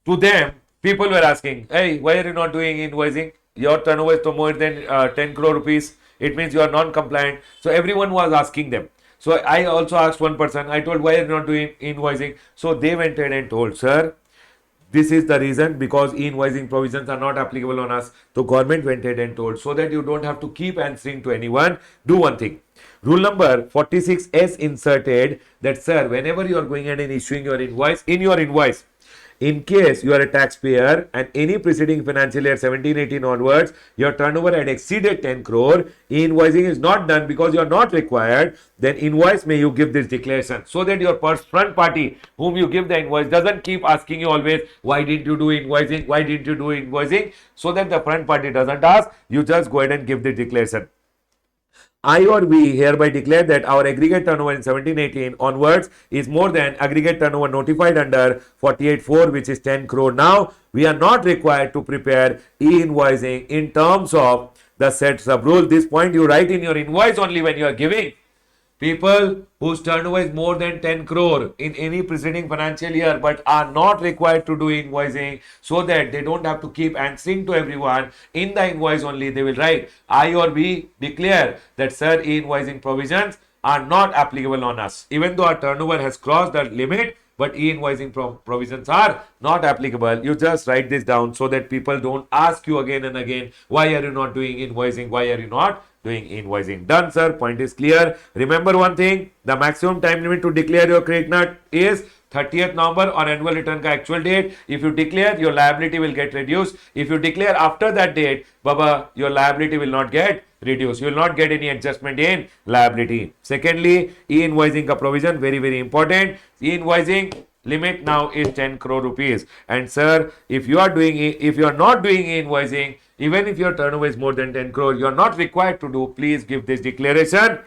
to them, people were asking, hey, why are you not doing invoicing? Your turnover is to more than 10 crore rupees. It means you are non-compliant. So everyone was asking them. So I also asked one person, I told, why are you not doing invoicing? So they went ahead and told, sir, this is the reason, because e-invoicing provisions are not applicable on us. So government went ahead and told, so that you don't have to keep answering to anyone, do one thing. Rule number 46S inserted that, sir, whenever you are going ahead and issuing your invoice, in your invoice, in case you are a taxpayer and any preceding financial year 17-18 onwards, your turnover had exceeded 10 crore, invoicing is not done because you are not required, then invoice may you give this declaration, so that your front party whom you give the invoice doesn't keep asking you always, why didn't you do invoicing, why didn't you do invoicing, so that the front party doesn't ask, you just go ahead and give the declaration. I or we hereby declare that our aggregate turnover in 17-18 onwards is more than aggregate turnover notified under 48.4, which is 10 crore. Now, we are not required to prepare e-invoicing in terms of the said sub rule. This point you write in your invoice only when you are giving. People whose turnover is more than 10 crore in any preceding financial year but are not required to do invoicing, so that they don't have to keep answering to everyone. In the invoice only they will write, I or we declare that, sir, e-invoicing provisions are not applicable on us. Even though our turnover has crossed the limit, but e-invoicing provisions are not applicable. You just write this down so that people don't ask you again and again, why are you not doing invoicing? Why are you not doing invoicing? Done, sir. Point is clear. Remember one thing, the maximum time limit to declare your credit note is 30th November or annual return ka actual date. If you declare, your liability will get reduced. If you declare after that date, Baba, your liability will not get reduced. You will not get any adjustment in liability. Secondly, e-invoicing ka provision, very, very important. E-invoicing limit now is 10 crore rupees. And sir, if you are not doing e-invoicing, even if your turnover is more than 10 crore, you are not required to do. Please give this declaration.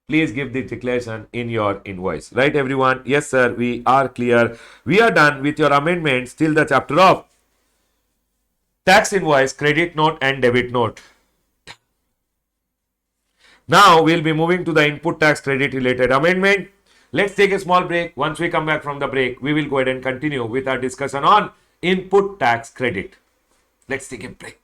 Please give the declaration in your invoice. Right, everyone? Yes, sir. We are clear. We are done with your amendments till the chapter of tax invoice, credit note and debit note. Now, we'll be moving to the input tax credit related amendment. Let's take a small break. Once we come back from the break, we will go ahead and continue with our discussion on input tax credit. Let's take a break.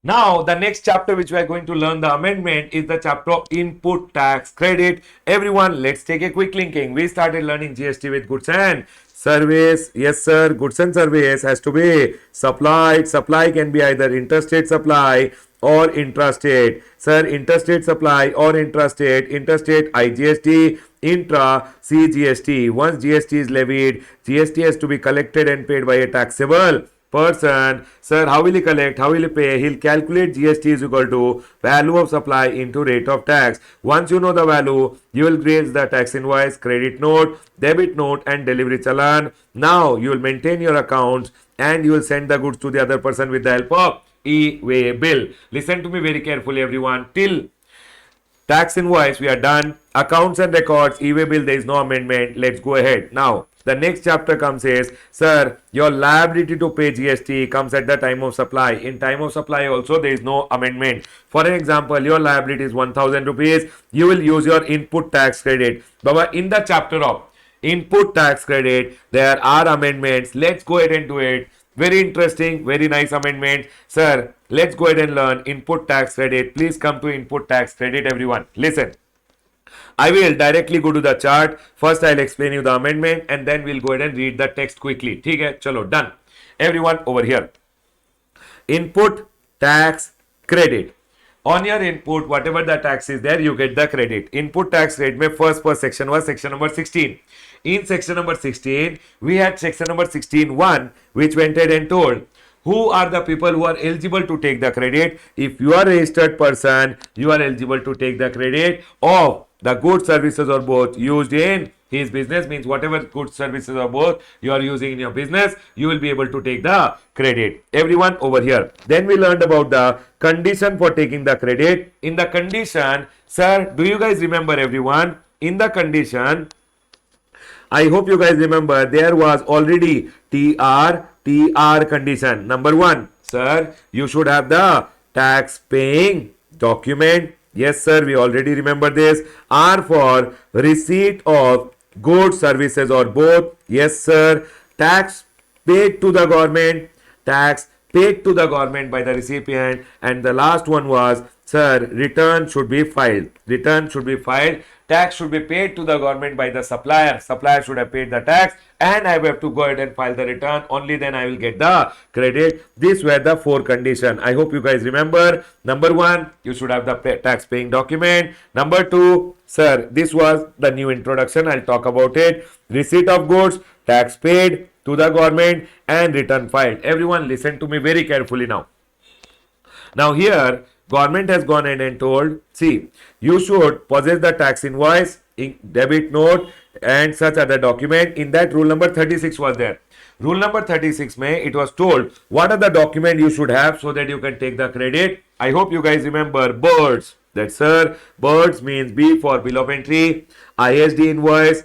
Now, the next chapter which we are going to learn the amendment is the chapter of input tax credit. Everyone, let's take a quick linking. We started learning GST with goods and service. Yes, sir. Goods and service has to be supplied. Supply can be either interstate supply or intrastate. Sir, interstate supply or intrastate. Interstate IGST, intra CGST. Once GST is levied, GST has to be collected and paid by a taxable person. Sir, how will he collect? How will he pay? He'll calculate GST is equal to value of supply into rate of tax. Once you know the value, you will raise the tax invoice, credit note, debit note and delivery challan. Now, you will maintain your accounts and you will send the goods to the other person with the help of e-way bill. Listen to me very carefully, everyone. Till tax invoice, we are done. Accounts and records, e-way bill, there is no amendment. Let's go ahead. Now, the next chapter comes says, sir, your liability to pay GST comes at the time of supply. In time of supply also, there is no amendment. For an example, your liability is 1000 rupees. You will use your input tax credit. Baba, in the chapter of input tax credit, there are amendments. Let's go ahead and do it. Very interesting, very nice amendment. Sir, let's go ahead and learn input tax credit. Please come to input tax credit, everyone. Listen. I will directly go to the chart. First, I'll explain you the amendment and then we'll go ahead and read the text quickly. ठीक है, चलो, done. Everyone over here. Input tax credit. On your input, whatever the tax is there, you get the credit. Input tax rate mein first per section was section number 16. In section number 16, we had section number 16.1, which went ahead and told who are the people who are eligible to take the credit. If you are a registered person, you are eligible to take the credit of the goods, services or both used in his business. Means whatever goods, services or both you are using in your business, you will be able to take the credit. Everyone over here. Then we learned about the condition for taking the credit. In the condition, sir, do you guys remember, everyone? In the condition, I hope you guys remember, there was already TR condition. Number one, sir, you should have the tax paying document. Yes, sir, we already remember this. R for receipt of goods, services or both. Yes, sir. Tax paid to the government. Tax paid to the government by the recipient. And the last one was, sir, return should be filed. Return should be filed. Tax should be paid to the government by the supplier. Supplier should have paid the tax and I have to go ahead and file the return. Only then I will get the credit. These were the four conditions. I hope you guys remember. Number one, you should have the tax paying document. Number two, sir, this was the new introduction. I'll talk about it. Receipt of goods, tax paid to the government and return filed. Everyone listen to me very carefully now. Now here, government has gone in and told, see, you should possess the tax invoice, debit note and such other document. In that, rule number 36 was there. Rule number 36 mein, it was told what are the document you should have so that you can take the credit. I hope you guys remember birds. That, sir, birds means B for bill of entry, ISD invoice,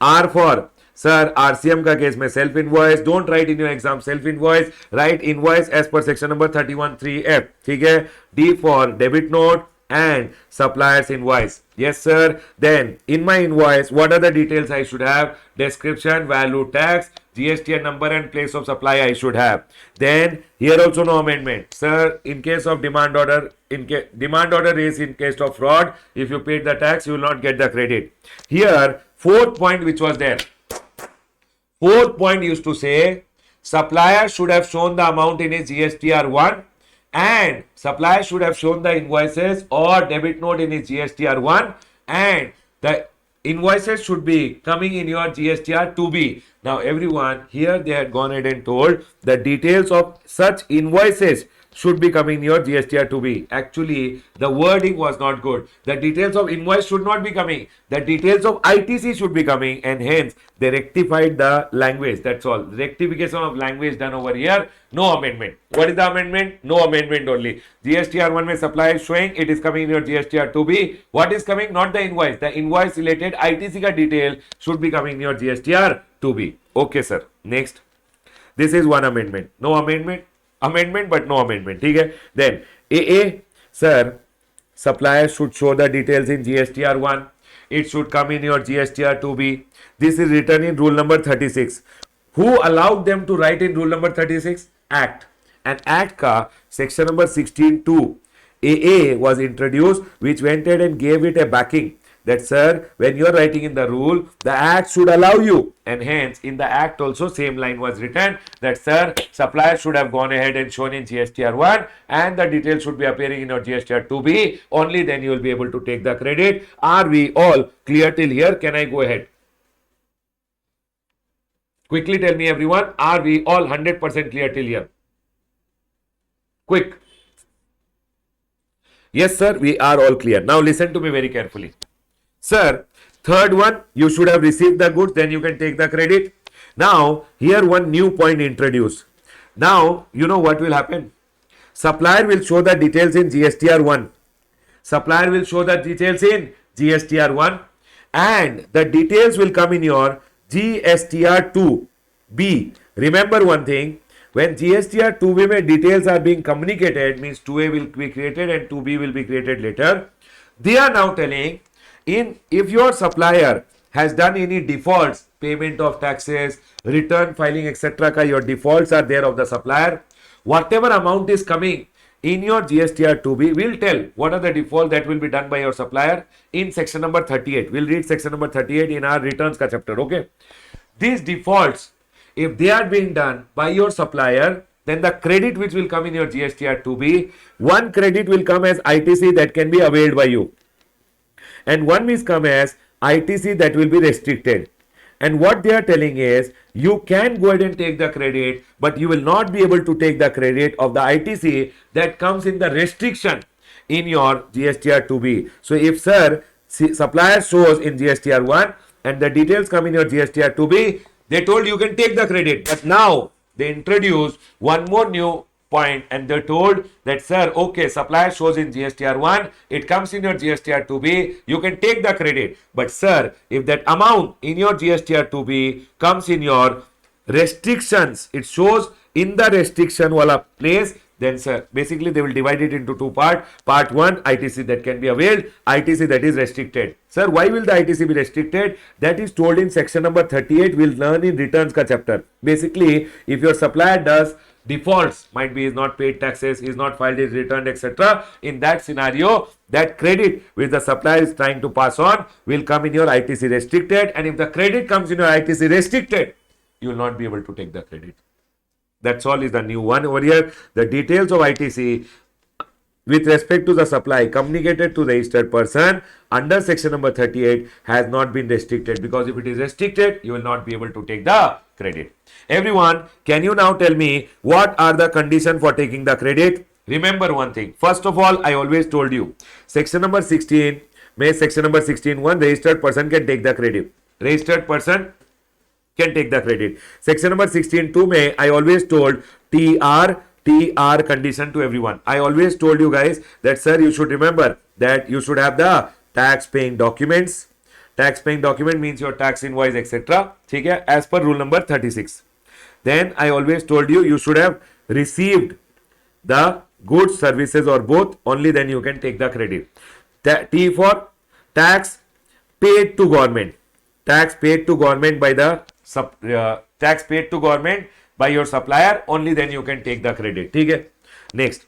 R for, sir, RCM का case में self invoice. Don't write in your exam self invoice. Write invoice as per section number 31(3)(f). ठीक है. D for debit note and supplier's invoice. Yes, sir. Then in my invoice, what are the details I should have? Description, value, tax, GST and number and place of supply I should have. Then here also no amendment. Sir, in case of demand order, demand order is in case of fraud. If you paid the tax, you will not get the credit. Here fourth point which was there. Fourth point used to say supplier should have shown the amount in his GSTR1 and supplier should have shown the invoices or debit note in his GSTR1 and the invoices should be coming in your GSTR2B. Now everyone here, they had gone ahead and told the details of such invoices should be coming in your GSTR2B. Actually, the wording was not good. The details of invoice should not be coming. The details of ITC should be coming, and hence they rectified the language. That's all. Rectification of language done over here. No amendment. What is the amendment? No amendment only. GSTR1 में supply is showing, it is coming in your GSTR2B. What is coming? Not the invoice. The invoice related ITC का detail should be coming in your GSTR2B. Okay, sir. Next. This is one amendment. No amendment. Amendment but no amendment. ठीक है. Then AA, sir, supplier should show the details in GSTR1. It should come in your GSTR2B. This is written in rule number 36. Who allowed them to write in rule number 36? Act. And Act ka section number 16(2) AA was introduced, which went ahead and gave it a backing that, sir, when you are writing in the rule, the Act should allow you, and hence in the Act also same line was written that, sir, supplier should have gone ahead and shown in GSTR1 and the details should be appearing in your GSTR2B. Only then you will be able to take the credit. Are we all clear till here? Can I go ahead? Quickly tell me, everyone, are we all 100% clear till here? Quick. Yes, sir, we are all clear. Now listen to me very carefully. Sir, third one, you should have received the goods, then you can take the credit. Now, here one new point introduced. Now, you know what will happen? Supplier will show the details in GSTR1. Supplier will show the details in GSTR1 and the details will come in your GSTR2B. Remember one thing, when GSTR2B mein details are being communicated, means 2A will be created and 2B will be created later. They are now telling, if your supplier has done any defaults, payment of taxes, return filing, etc., your defaults are there of the supplier, whatever amount is coming in your GSTR2B, will tell what are the default that will be done by your supplier in section number 38. We'll read section number 38 in our returns ka chapter, okay? These defaults, if they are being done by your supplier, then the credit which will come in your GSTR2B, one credit will come as ITC that can be availed by you. And one will come as ITC that will be restricted. And what they are telling is, you can go ahead and take the credit, but you will not be able to take the credit of the ITC that comes in the restriction in your GSTR2B. So if, sir, supplier shows in GSTR1 and the details come in your GSTR2B, they told you can take the credit. But now they introduced one more new point and they told that, sir, okay, supplier shows in GSTR1, it comes in your GSTR2B, you can take the credit. But, sir, if that amount in your GSTR2B comes in your restrictions, it shows in the restriction wala place, then, sir, basically they will divide it into two parts. Part 1, ITC that can be availed, ITC that is restricted. Sir, why will the ITC be restricted? That is told in section number 38. We'll learn in returns ka chapter. Basically, if your supplier does defaults, might be is not paid taxes, is not filed his return, etc., in that scenario, that credit which the supplier is trying to pass on will come in your ITC restricted, and if the credit comes in your ITC restricted, you will not be able to take the credit. That's all is the new one over here. The details of ITC with respect to the supply communicated to the registered person under section number 38 has not been restricted, because if it is restricted, you will not be able to take the credit. Everyone, can you now tell me what are the conditions for taking the credit? Remember one thing. First of all, I always told you, section number 16, section number 16(1), registered person can take the credit. Registered person can take the credit. Section number 16(2) mein, I always told TR condition to everyone. I always told you guys that, sir, you should remember that you should have the tax paying documents. Tax paying document means your tax invoice, etc. ठीक है, as per rule number 36. Then I always told you, you should have received the goods, services, or both. Only then you can take the credit. T for tax paid to government. Tax paid to government by the tax paid to government by your supplier. Only then you can take the credit. ठीक है. Next,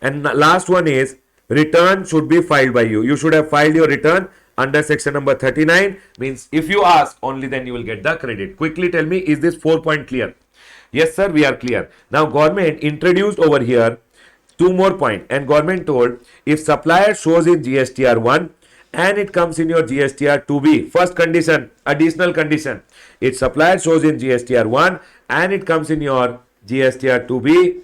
and the last one is return should be filed by you. You should have filed your return under section number 39 means if you ask only then you will get the credit. Quickly tell me, is this 4 point clear? Yes sir, we are clear. Now government introduced over here two more point, and government told if supplier shows in GSTR 1 and it comes in your GSTR 2B, first condition, additional condition, if supplier shows in GSTR 1 and it comes in your GSTR 2B,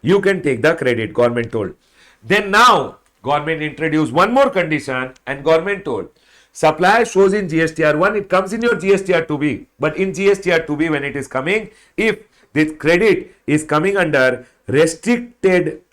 you can take the credit, government told. Then now government introduced one more condition, and government told supplier shows in GSTR 1, it comes in your GSTR 2B, but in GSTR 2B when it is coming, if this credit is coming under restricted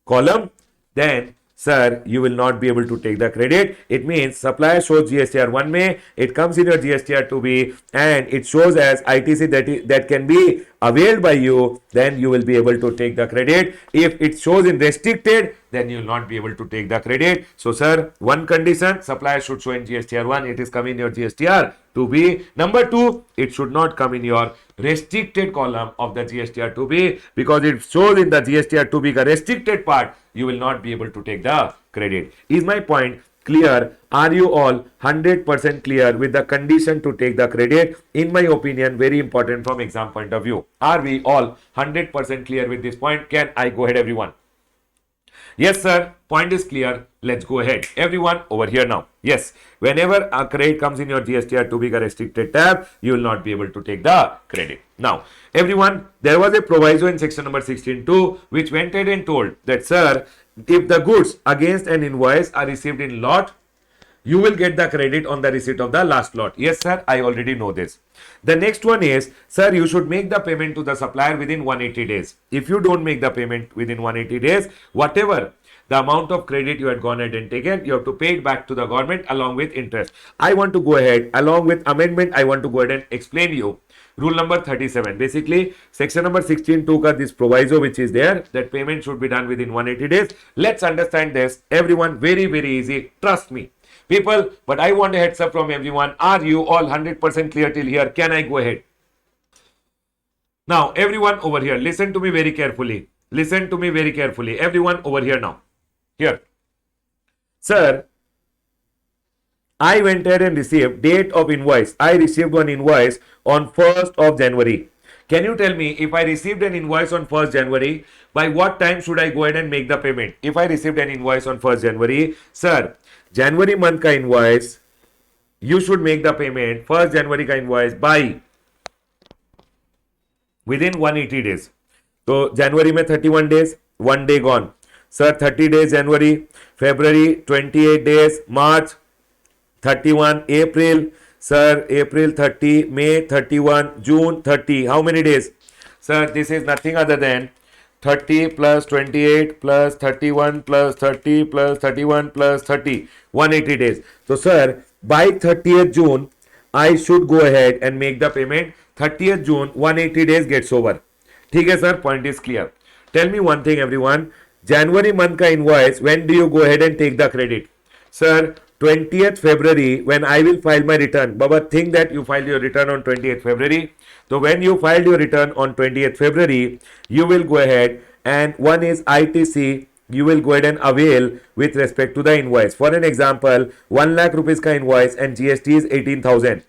column, then sir you will not be able to take the credit. It means supplier shows GSTR 1 May, it comes in your GSTR 2B and it shows as ITC that can be availed by you, then you will be able to take the credit. If it shows in restricted, then you will not be able to take the credit. So sir, one condition, supplier should show in GSTR 1, it is coming in your GSTR 2B. Number 2, it should not come in your restricted column of the GSTR 2B, because it shows in the GSTR 2B the restricted part, you will not be able to take the credit. Is my point clear? Are you all 100% clear with the condition to take the credit? In my opinion, very important from exam point of view. Are we all 100% clear with this point? Can I go ahead, everyone? Yes sir, point is clear. Let's go ahead. Everyone over here now. Yes, whenever a credit comes in your GSTR 2B restricted tab, you will not be able to take the credit. Now, everyone, there was a proviso in section number 16.2 which went ahead and told that sir, if the goods against an invoice are received in lot, you will get the credit on the receipt of the last lot. Yes sir, I already know this. The next one is, sir, you should make the payment to the supplier within 180 days. If you don't make the payment within 180 days, whatever the amount of credit you had gone ahead and taken, you have to pay it back to the government along with interest. I want to go ahead, along with amendment, I want to go ahead and explain you rule number 37. Basically, section number 16.2 ka this proviso which is there, that payment should be done within 180 days. Let's understand this. Everyone, very, very easy. Trust me. People, but I want a heads up from everyone. Are you all 100% clear till here? Can I go ahead? Now, everyone over here, listen to me very carefully. Listen to me very carefully. Everyone over here now. Here. Sir, I went ahead and received date of invoice. I received one invoice on 1st of January. Can you tell me, if I received an invoice on 1st January, by what time should I go ahead and make the payment? If I received an invoice on 1st January, sir, January month ka invoice, you should make the payment 1st January ka invoice by within 180 days. So January mein 31 days, 1 day gone. Sir, 30 days January, February 28 days, March 31, April, sir, April 30, May 31, June 30. How many days? Sir, this is nothing other than 30 plus 28 plus 31 plus 30 plus 31 plus 30, 180 days. So, sir, by 30th June, I should go ahead and make the payment. 30th June, 180 days gets over. ठीक है, sir, point is clear. Tell me one thing, everyone. January month ka invoice, when do you go ahead and take the credit? Sir, 20th February, when I will file my return. Baba, think that you filed your return on 20th February. So when you filed your return on 20th February, you will go ahead, and one is ITC, you will go ahead and avail with respect to the invoice. For an example, 1 lakh rupees ka invoice and GST is 18,000.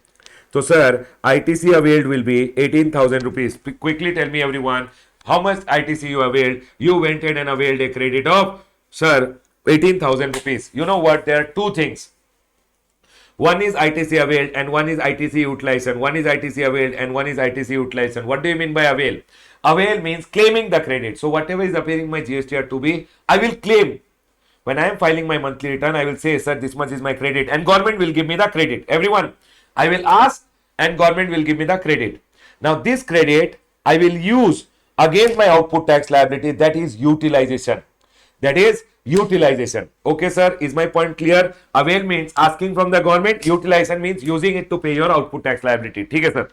So sir, ITC availed will be 18,000 rupees. Quickly tell me, everyone, how much ITC you availed? You went ahead and availed a credit of, sir, 18,000 rupees. You know what? There are two things. One is ITC availed and one is ITC utilization. One is ITC availed and one is ITC utilization. What do you mean by avail? Avail means claiming the credit. So whatever is appearing in my GSTR 2B, I will claim. When I am filing my monthly return, I will say, sir, this much is my credit, and government will give me the credit. Everyone, I will ask and government will give me the credit. Now this credit I will use against my output tax liability, that is utilization. That is utilization. Okay, sir, is my point clear? Avail means asking from the government, utilization means using it to pay your output tax liability. Okay, sir.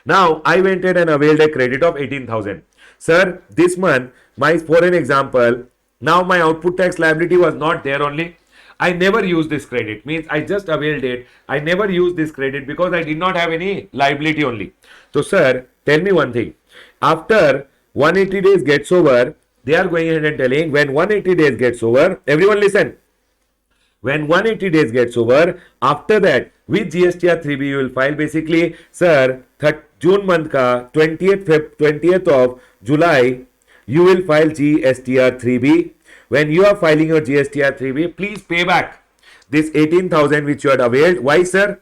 Now I went ahead and availed a credit of 18,000. Sir, this month, for an example, now my output tax liability was not there only. I never used this credit, means I just availed it. I never used this credit because I did not have any liability only. So sir, tell me one thing. After 180 days gets over, they are going ahead and telling, when 180 days gets over, everyone listen. When 180 days gets over, after that with GSTR 3B you will file basically, sir, June month ka 20th of July you will file GSTR 3B. When you are filing your GSTR 3B, please pay back this 18,000 which you had availed. Why, sir?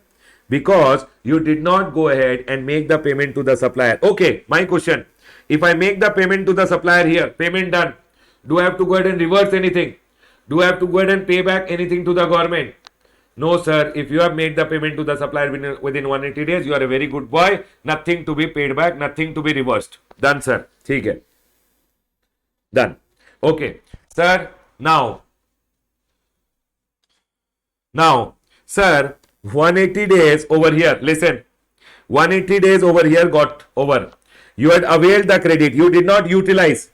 Because you did not go ahead and make the payment to the supplier. Okay, my question. If I make the payment to the supplier here, payment done, do I have to go ahead and reverse anything? Do I have to go ahead and pay back anything to the government? No, sir. If you have made the payment to the supplier within 180 days, you are a very good boy. Nothing to be paid back, nothing to be reversed. Done, sir. ठीक है. Done. Okay. Sir, now, sir, 180 days over here. Listen. 180 days over here got over. You had availed the credit. You did not utilize.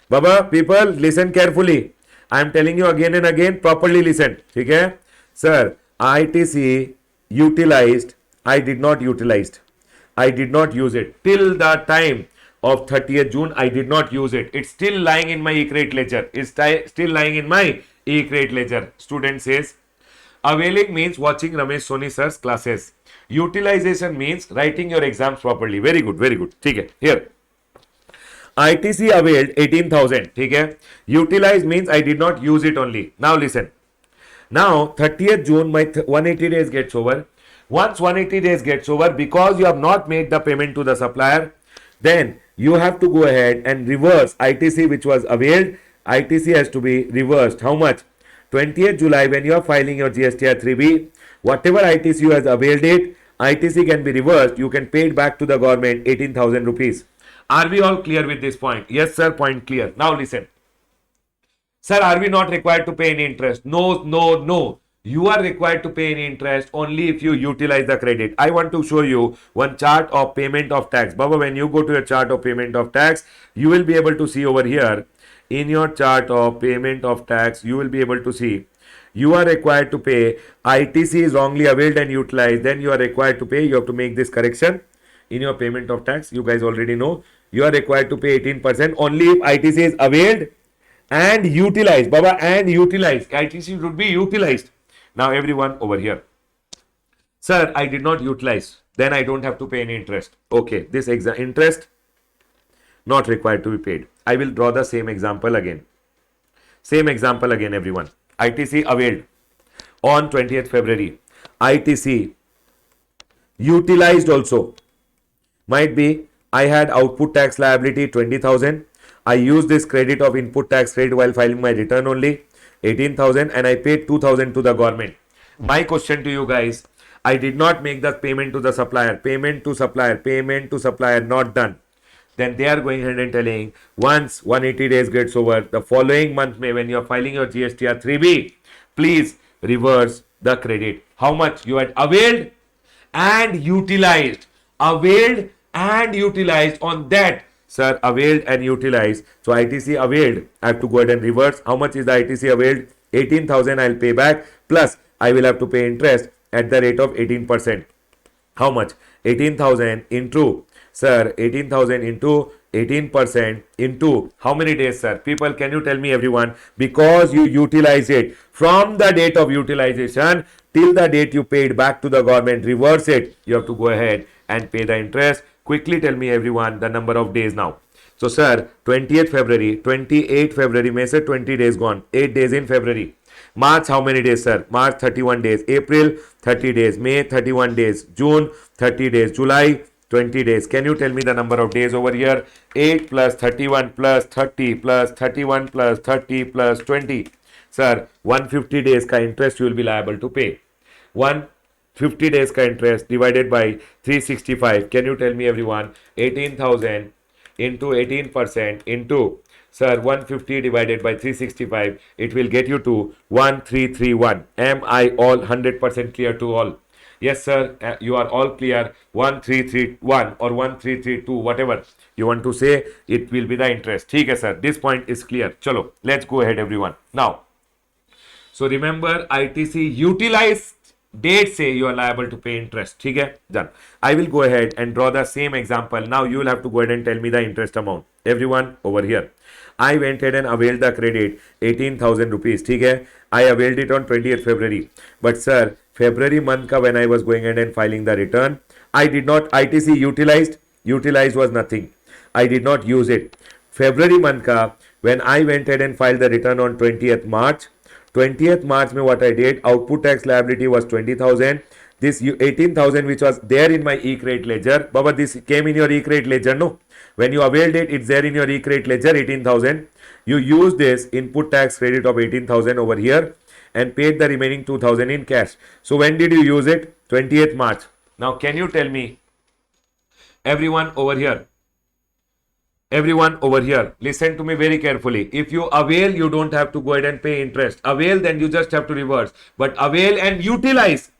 Baba, people, listen carefully. I am telling you again and again. Properly listen. Okay? Sir, ITC utilized. I did not utilized. I did not use it. Till the time of 30th June, I did not use it. It's still lying in my e-credit ledger. It's still lying in my e-credit ledger. Student says, availing means watching Ramesh Soni sir's classes. Utilization means writing your exams properly. Very good, very good. Okay, here. ITC availed 18,000. Okay. Utilize means I did not use it only. Now listen. Now 30th June, my 180 days gets over. Once 180 days gets over, because you have not made the payment to the supplier, then you have to go ahead and reverse ITC which was availed. ITC has to be reversed. How much? 20th July when you are filing your GSTR 3B, whatever ITC you has availed it, ITC can be reversed. You can pay it back to the government 18,000 rupees. Are we all clear with this point? Yes, sir, point clear. Now listen. Sir, are we not required to pay any interest? No, no, no. You are required to pay any interest only if you utilize the credit. I want to show you one chart of payment of tax. Baba, when you go to a chart of payment of tax, you will be able to see over here. In your chart of payment of tax, you will be able to see you are required to pay. ITC is wrongly availed and utilized. Then you are required to pay. You have to make this correction in your payment of tax. You guys already know. You are required to pay 18% only if ITC is availed and utilized. Baba, and utilized. ITC should be utilized. Now everyone over here. Sir, I did not utilize. Then I don't have to pay any interest. Okay, this interest not required to be paid. I will draw the same example again. Same example again, everyone. ITC availed on 20th February. ITC utilized also. Might be I had output tax liability 20,000. I used this credit of input tax credit while filing my return only 18,000 and I paid 2,000 to the government. My question to you guys, I did not make the payment to the supplier. Payment to supplier not done. Then they are going ahead and telling once 180 days gets over, the following month may when you are filing your GSTR 3B, please reverse the credit. How much you had availed and utilized. Availed and utilized on that. Sir, availed and utilized. So ITC availed. I have to go ahead and reverse. How much is the ITC availed? 18,000 I'll pay back. Plus I will have to pay interest at the rate of 18%. How much? 18,000 into, sir, 18,000 into 18% into how many days, sir? People, can you tell me, everyone? Because you utilize it from the date of utilization till the date you paid back to the government, reverse it. You have to go ahead and pay the interest. Quickly tell me, everyone, the number of days now. So, sir, 20th February, 28th February, may say 20 days gone, 8 days in February. March, how many days, sir? March, 31 days. April, 30 days. May, 31 days. June, 30 days. July, 20 days. Can you tell me the number of days over here? 8 plus 31 plus 30 plus 31 plus 30 plus 20. Sir, 150 days ka interest you will be liable to pay. 150 days ka interest divided by 365. Can you tell me, everyone? 18,000 into 18% into, sir, 150 divided by 365. It will get you to 1331. Am I all 100% clear to all? Yes, sir, you are all clear. 1331 or 1332, whatever you want to say, it will be the interest. Okay, sir. This point is clear. Chalo, let's go ahead, everyone. Now, so remember, ITC utilized date say you are liable to pay interest. Okay, done. I will go ahead and draw the same example. Now you will have to go ahead and tell me the interest amount. Everyone over here. I went ahead and availed the credit 18,000 rupees. ठीक है, I availed it on 20th February. But sir, February month का when I was going ahead and filing the return, I did not ITC utilized. Utilized was nothing. I did not use it. February month का when I went ahead and filed the return on 20th March. 20th March में what I did, output tax liability was 20,000. This 18,000 which was there in my e-credit ledger, Baba, this came in your e-credit ledger, no? When you availed it, it's there in your e-credit ledger, 18,000. You use this input tax credit of 18,000 over here and paid the remaining 2,000 in cash. So when did you use it? 20th March. Now can you tell me, everyone over here, listen to me very carefully. If you avail, you don't have to go ahead and pay interest. Avail, then you just have to reverse. But avail and utilize,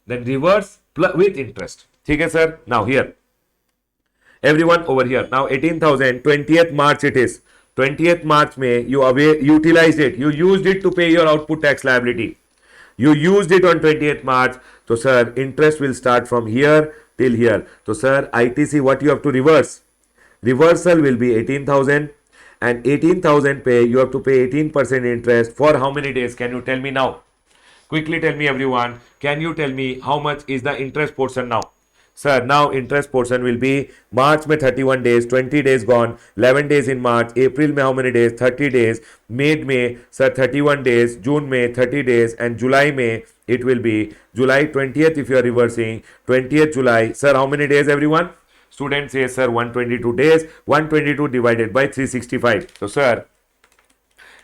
then reverse with interest. Okay, sir? Now here, everyone over here. Now 18,000, 20th March it is. 20th March May, you utilized it. You used it to pay your output tax liability. You used it on 20th March. So, sir, interest will start from here till here. So, sir, ITC, what you have to reverse? Reversal will be 18,000 and 18,000 pay. You have to pay 18% interest for how many days? Can you tell me now? Quickly tell me, everyone. Can you tell me how much is the interest portion now? Sir, now interest portion will be March में 31 days, 20 days gone, 11 days in March, April में how many days? 30 days, May में sir 31 days, June में 30 days and July में it will be July 20th if you are reversing, 20th July. Sir, how many days, everyone? Student says, sir, 122 days, 122 divided by 365. So, sir,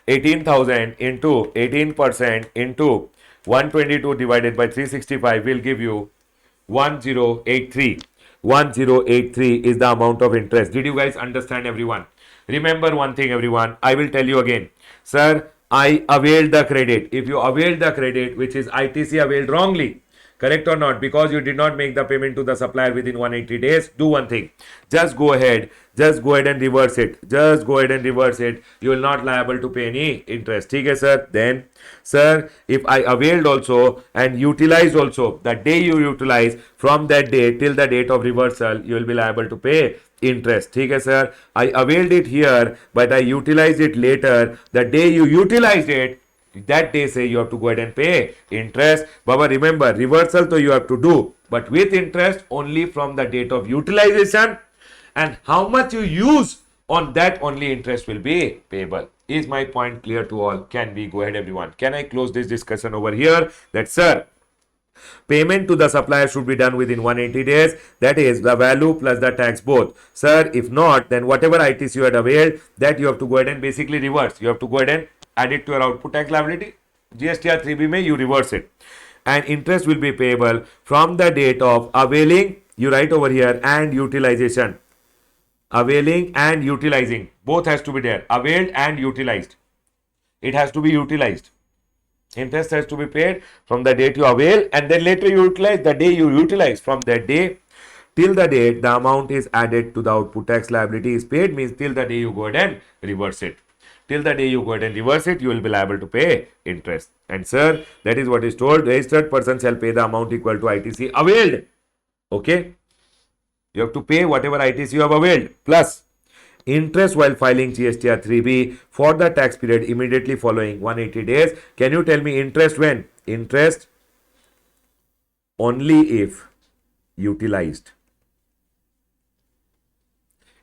18,000 into 18% into 122 divided by 365 will give you 1083. 1083 is the amount of interest. Did you guys understand, everyone? Remember one thing, everyone. I will tell you again. Sir, I availed the credit. If you availed the credit, which is ITC availed wrongly, correct or not, because you did not make the payment to the supplier within 180 days, do one thing. Just go ahead and reverse it. Just go ahead and reverse it. You will not liable to pay any interest. Okay, sir? Then, sir, if I availed also and utilized also, the day you utilize, from that day till the date of reversal, you will be liable to pay interest. Okay, sir? I availed it here, but I utilized it later. The day you utilized it, that day say you have to go ahead and pay interest. Baba, remember, reversal so you have to do, but with interest only from the date of utilization, and how much you use on that only interest will be payable. Is my point clear to all? Can we go ahead, everyone? Can I close this discussion over here? That, sir, payment to the supplier should be done within 180 days. That is the value plus the tax both. Sir, if not, then whatever ITC you had availed, that you have to go ahead and basically reverse. You have to go ahead and add it to your output tax liability. GST 3B may you reverse it. And interest will be payable from the date of availing, you write over here, and utilization. Availing and utilizing. Both has to be there. Availed and utilized. It has to be utilized. Interest has to be paid from the date you avail and then later you utilize. The day you utilize, from that day till the date the amount is added to the output tax liability is paid, means till the day you go ahead and reverse it. Till the day you go ahead and reverse it, you will be liable to pay interest. And sir, that is what is told. Registered person shall pay the amount equal to ITC availed. Okay. You have to pay whatever ITC you have availed plus interest while filing GSTR 3B for the tax period immediately following 180 days. Can you tell me interest when? Interest only if utilized.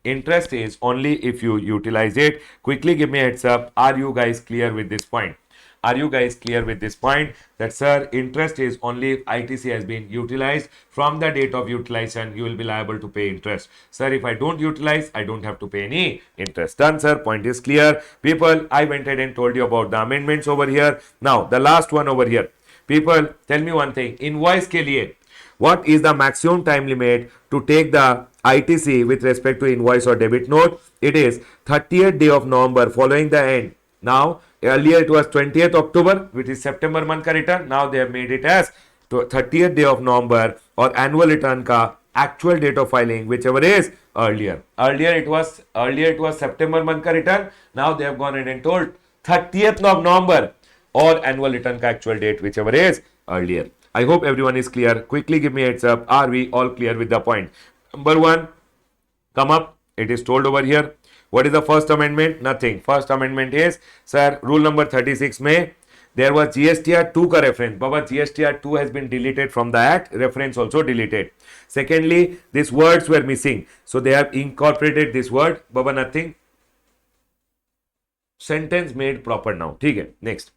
Interest is only if you utilize it. Quickly give me a heads up. Are you guys clear with this point? Are you guys clear with this point? That, sir, interest is only if ITC has been utilized. From the date of utilization, you will be liable to pay interest. Sir, if I don't utilize, I don't have to pay any interest. Done, sir. Point is clear. People, I went ahead and told you about the amendments over here. Now, the last one over here. People, tell me one thing. Invoice ke liye, what is the maximum time limit to take the ITC with respect to invoice or debit note? It is 30th day of November following the end. Now, earlier it was 20th October, which is September month ka return. Now they have made it as 30th day of November or annual return ka actual date of filing, whichever is earlier. Earlier it was September month ka return. Now they have gone ahead and told 30th of November or annual return ka actual date, whichever is earlier. I hope everyone is clear. Quickly give me a heads up. Are we all clear with the point? Number one, come up. It is told over here. What is the first amendment? Nothing. First amendment is, sir, rule number 36 में there was GSTR 2 का reference. Baba, GSTR 2 has been deleted from that. Reference also deleted. Secondly, these words were missing. So they have incorporated this word. Baba, nothing. Sentence made proper now. ठीक है. Next.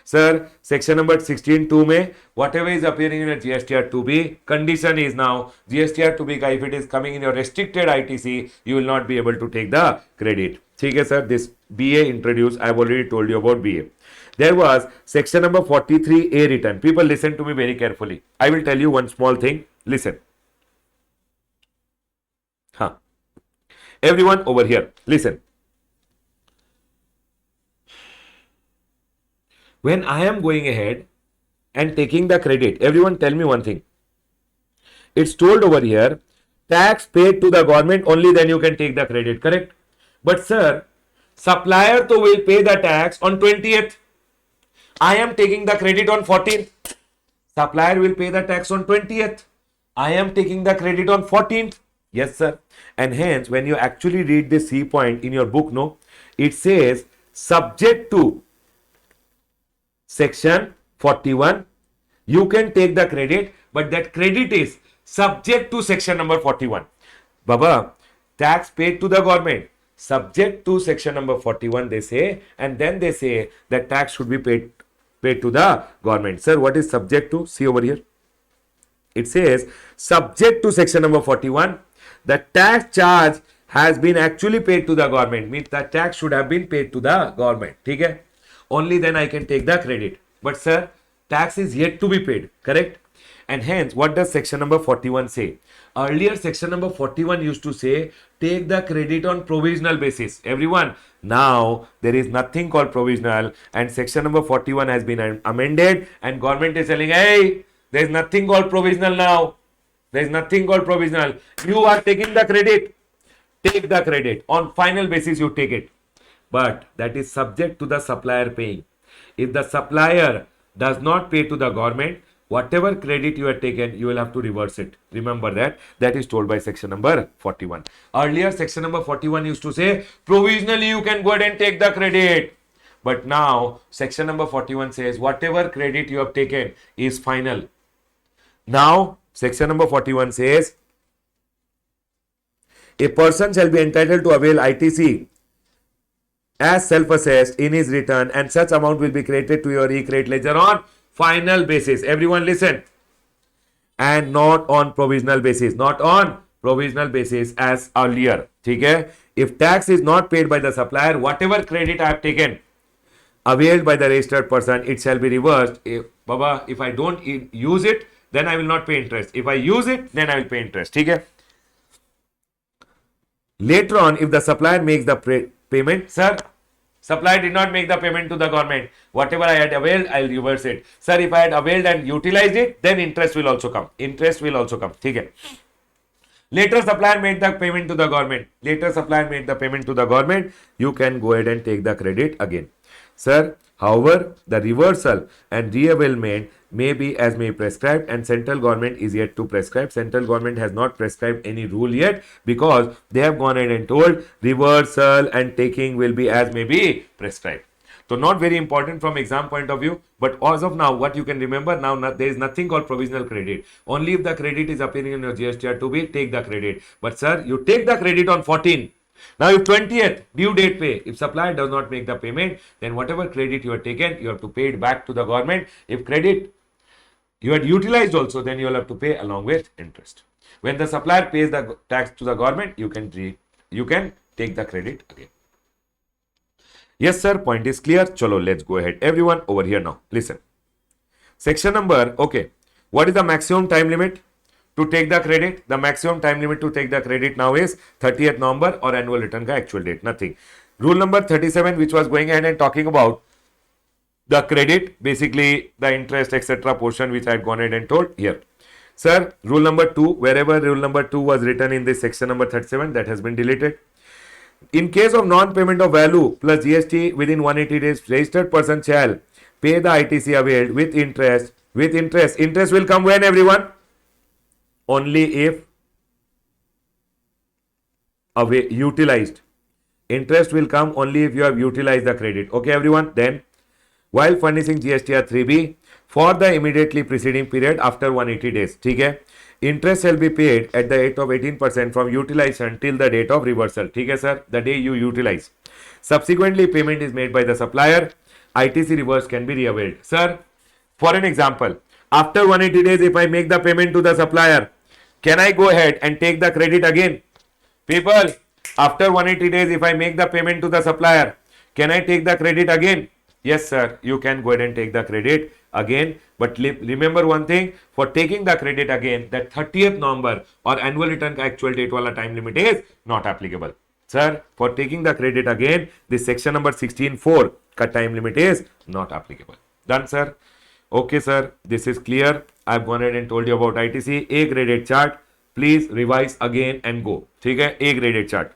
Sir, section number 16(2) में whatever is appearing in a GSTR 2B, condition is now GSTR 2B का if it is coming in your restricted ITC, you will not be able to take the credit. ठीक है sir, this BA introduced, I have already told you about BA. There was section number 43A written. People listen to me very carefully. I will tell you one small thing. Listen. Huh. Everyone over here, listen. When I am going ahead and taking the credit, everyone tell me one thing. It's told over here, tax paid to the government, only then you can take the credit, correct? But sir, supplier to will pay the tax on 20th. I am taking the credit on 14th. Supplier will pay the tax on 20th. I am taking the credit on 14th. Yes, sir. And hence, when you actually read the C point in your book, no, it says subject to section 41, you can take the credit, but that credit is subject to section number 41. Baba, tax paid to the government, subject to section number 41, they say, and then they say that tax should be paid to the government. Sir, what is subject to? See over here. It says subject to section number 41, the tax charge has been actually paid to the government, means the tax should have been paid to the government. Okay? Only then I can take the credit. But sir, tax is yet to be paid, correct? And hence, what does section number 41 say? Earlier, section number 41 used to say, take the credit on provisional basis. Everyone, now there is nothing called provisional, and section number 41 has been amended, and government is telling, hey, there is nothing called provisional now. There is nothing called provisional. You are taking the credit. Take the credit. On final basis, you take it. But that is subject to the supplier paying. If the supplier does not pay to the government, whatever credit you have taken, you will have to reverse it. Remember that. That is told by section number 41. Earlier, section number 41 used to say, provisionally you can go ahead and take the credit. But now, section number 41 says, whatever credit you have taken is final. Now, section number 41 says, a person shall be entitled to avail ITC as self-assessed in his return, and such amount will be credited to your e-credit ledger on final basis. Everyone listen. And not on provisional basis. Not on provisional basis as earlier. Okay? If tax is not paid by the supplier, whatever credit I have taken, availed by the registered person, it shall be reversed. If I don't use it, then I will not pay interest. If I use it, then I will pay interest. Okay? Later on, if the supplier makes the payment, sir, supplier did not make the payment to the government. Whatever I had availed, I will reverse it. Sir, if I had availed and utilized it, then interest will also come. Interest will also come. Okay. Later, supplier made the payment to the government. Later, supplier made the payment to the government. You can go ahead and take the credit again. Sir, however, the reversal and reavailment may be as may prescribed, and central government is yet to prescribe. Central government has not prescribed any rule yet, because they have gone ahead and told reversal and taking will be as may be prescribed. So not very important from exam point of view, but as of now, what you can remember now, there is nothing called provisional credit. Only if the credit is appearing in your GSTR 2B, take the credit. But sir, you take the credit on 14. Now, if 20th due date pay, if supplier does not make the payment, then whatever credit you have taken, you have to pay it back to the government. If credit you had utilized also, then you will have to pay along with interest. When the supplier pays the tax to the government, you can take the credit again. Yes, sir. Point is clear. Chalo, let's go ahead. Everyone over here now. Listen. Section number, okay. What is the maximum time limit to take the credit? The maximum time limit to take the credit now is 30th November or annual return ka actual date. Nothing. Rule number 37, which was going ahead and talking about the credit, basically the interest, etc. portion, which I had gone ahead and told here. Sir, rule number 2, wherever rule number 2 was written in this section number 37, that has been deleted. In case of non-payment of value plus GST within 180 days, registered person shall pay the ITC availed with interest. With interest. Interest will come when, everyone? Only if utilized. Interest will come only if you have utilized the credit. Okay, everyone? Then, while furnishing GSTR 3B for the immediately preceding period after 180 days. ठीक है? Interest shall be paid at the rate of 18% from utilization till the date of reversal. ठीक है, sir? The day you utilize. Subsequently, payment is made by the supplier. ITC reverse can be reavailed. Sir, for an example, after 180 days, if I make the payment to the supplier, can I go ahead and take the credit again? People, after 180 days, if I make the payment to the supplier, can I take the credit again? Yes, sir, you can go ahead and take the credit again. But remember one thing, for taking the credit again, that 30th November or annual return का actual date वाला time limit is not applicable. Sir, for taking the credit again, this section number 16(4) का time limit is not applicable. Done, sir? Okay, sir, this is clear. I've gone ahead and told you about ITC. A graded chart. Please revise again and go. ठीक है? A graded chart.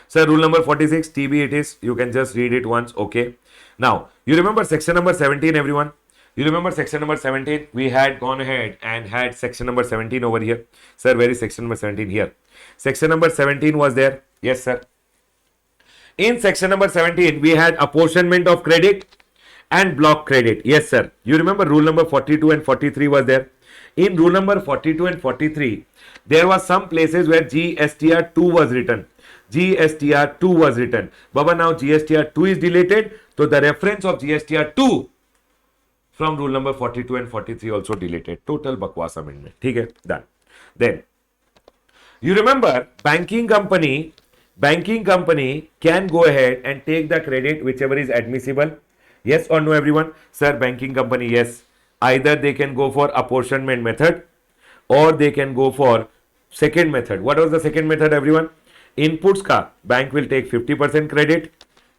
Sir, rule number 46, TB it is. You can just read it once. Okay. Now, you remember section number 17, everyone? You remember section number 17? We had gone ahead and had section number 17 over here. Sir, where is section number 17? Here. Section number 17 was there. Yes, sir. In section number 17, we had apportionment of credit and block credit. Yes, sir. You remember rule number 42 and 43 was there. In rule number 42 and 43, there was some places where GSTR 2 was written. GSTR 2 was written. Baba, now GSTR 2 is deleted. So the reference of GSTR 2 from rule number 42 and 43 also deleted. Total bakwas amendment. Okay, done. Then, you remember banking company can go ahead and take the credit whichever is admissible. Yes or no, everyone? Sir, banking company, yes. Either they can go for apportionment method or they can go for second method. What was the second method, everyone? Inputs का bank will take 50% credit.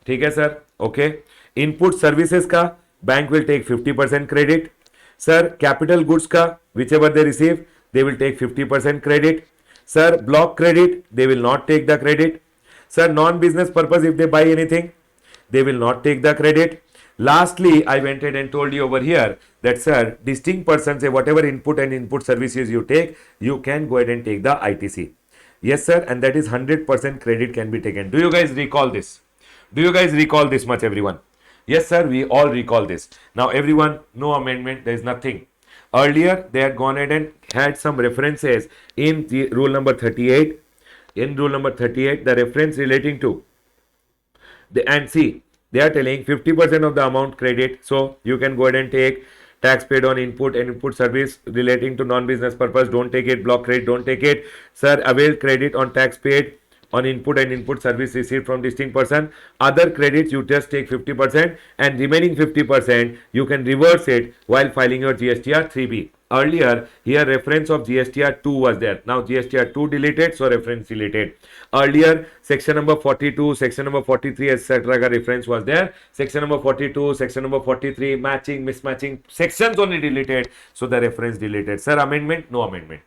ठीक है sir? Okay. Input services का bank will take 50% credit. Sir, capital goods का whichever they receive, they will take 50% credit. Sir, block credit, they will not take the credit. Sir, non-business purpose, if they buy anything, they will not take the credit. Lastly, I went ahead and told you over here that, sir, distinct persons say whatever input and input services you take, you can go ahead and take the ITC. Yes, sir, and that is 100% credit can be taken. Do you guys recall this? Do you guys recall this much, everyone? Yes, sir, we all recall this. Now, everyone, no amendment, there is nothing. Earlier, they had gone ahead and had some references in the rule number 38. In rule number 38, the reference relating to the, and see, they are telling 50% of the amount credit. So, you can go ahead and take tax paid on input and input service relating to non-business purpose. Don't take it. Block credit, don't take it. Sir, availed credit on tax paid on input and input service received from distinct person. Other credits, you just take 50% and remaining 50%, you can reverse it while filing your GSTR 3B. Earlier, here reference of GSTR 2 was there. Now GSTR 2 deleted, so reference deleted. Earlier, section number 42, section number 43, etc. reference was there. Section number 42, section number 43, matching, mismatching, sections only deleted, so the reference deleted. Sir, amendment? No amendment.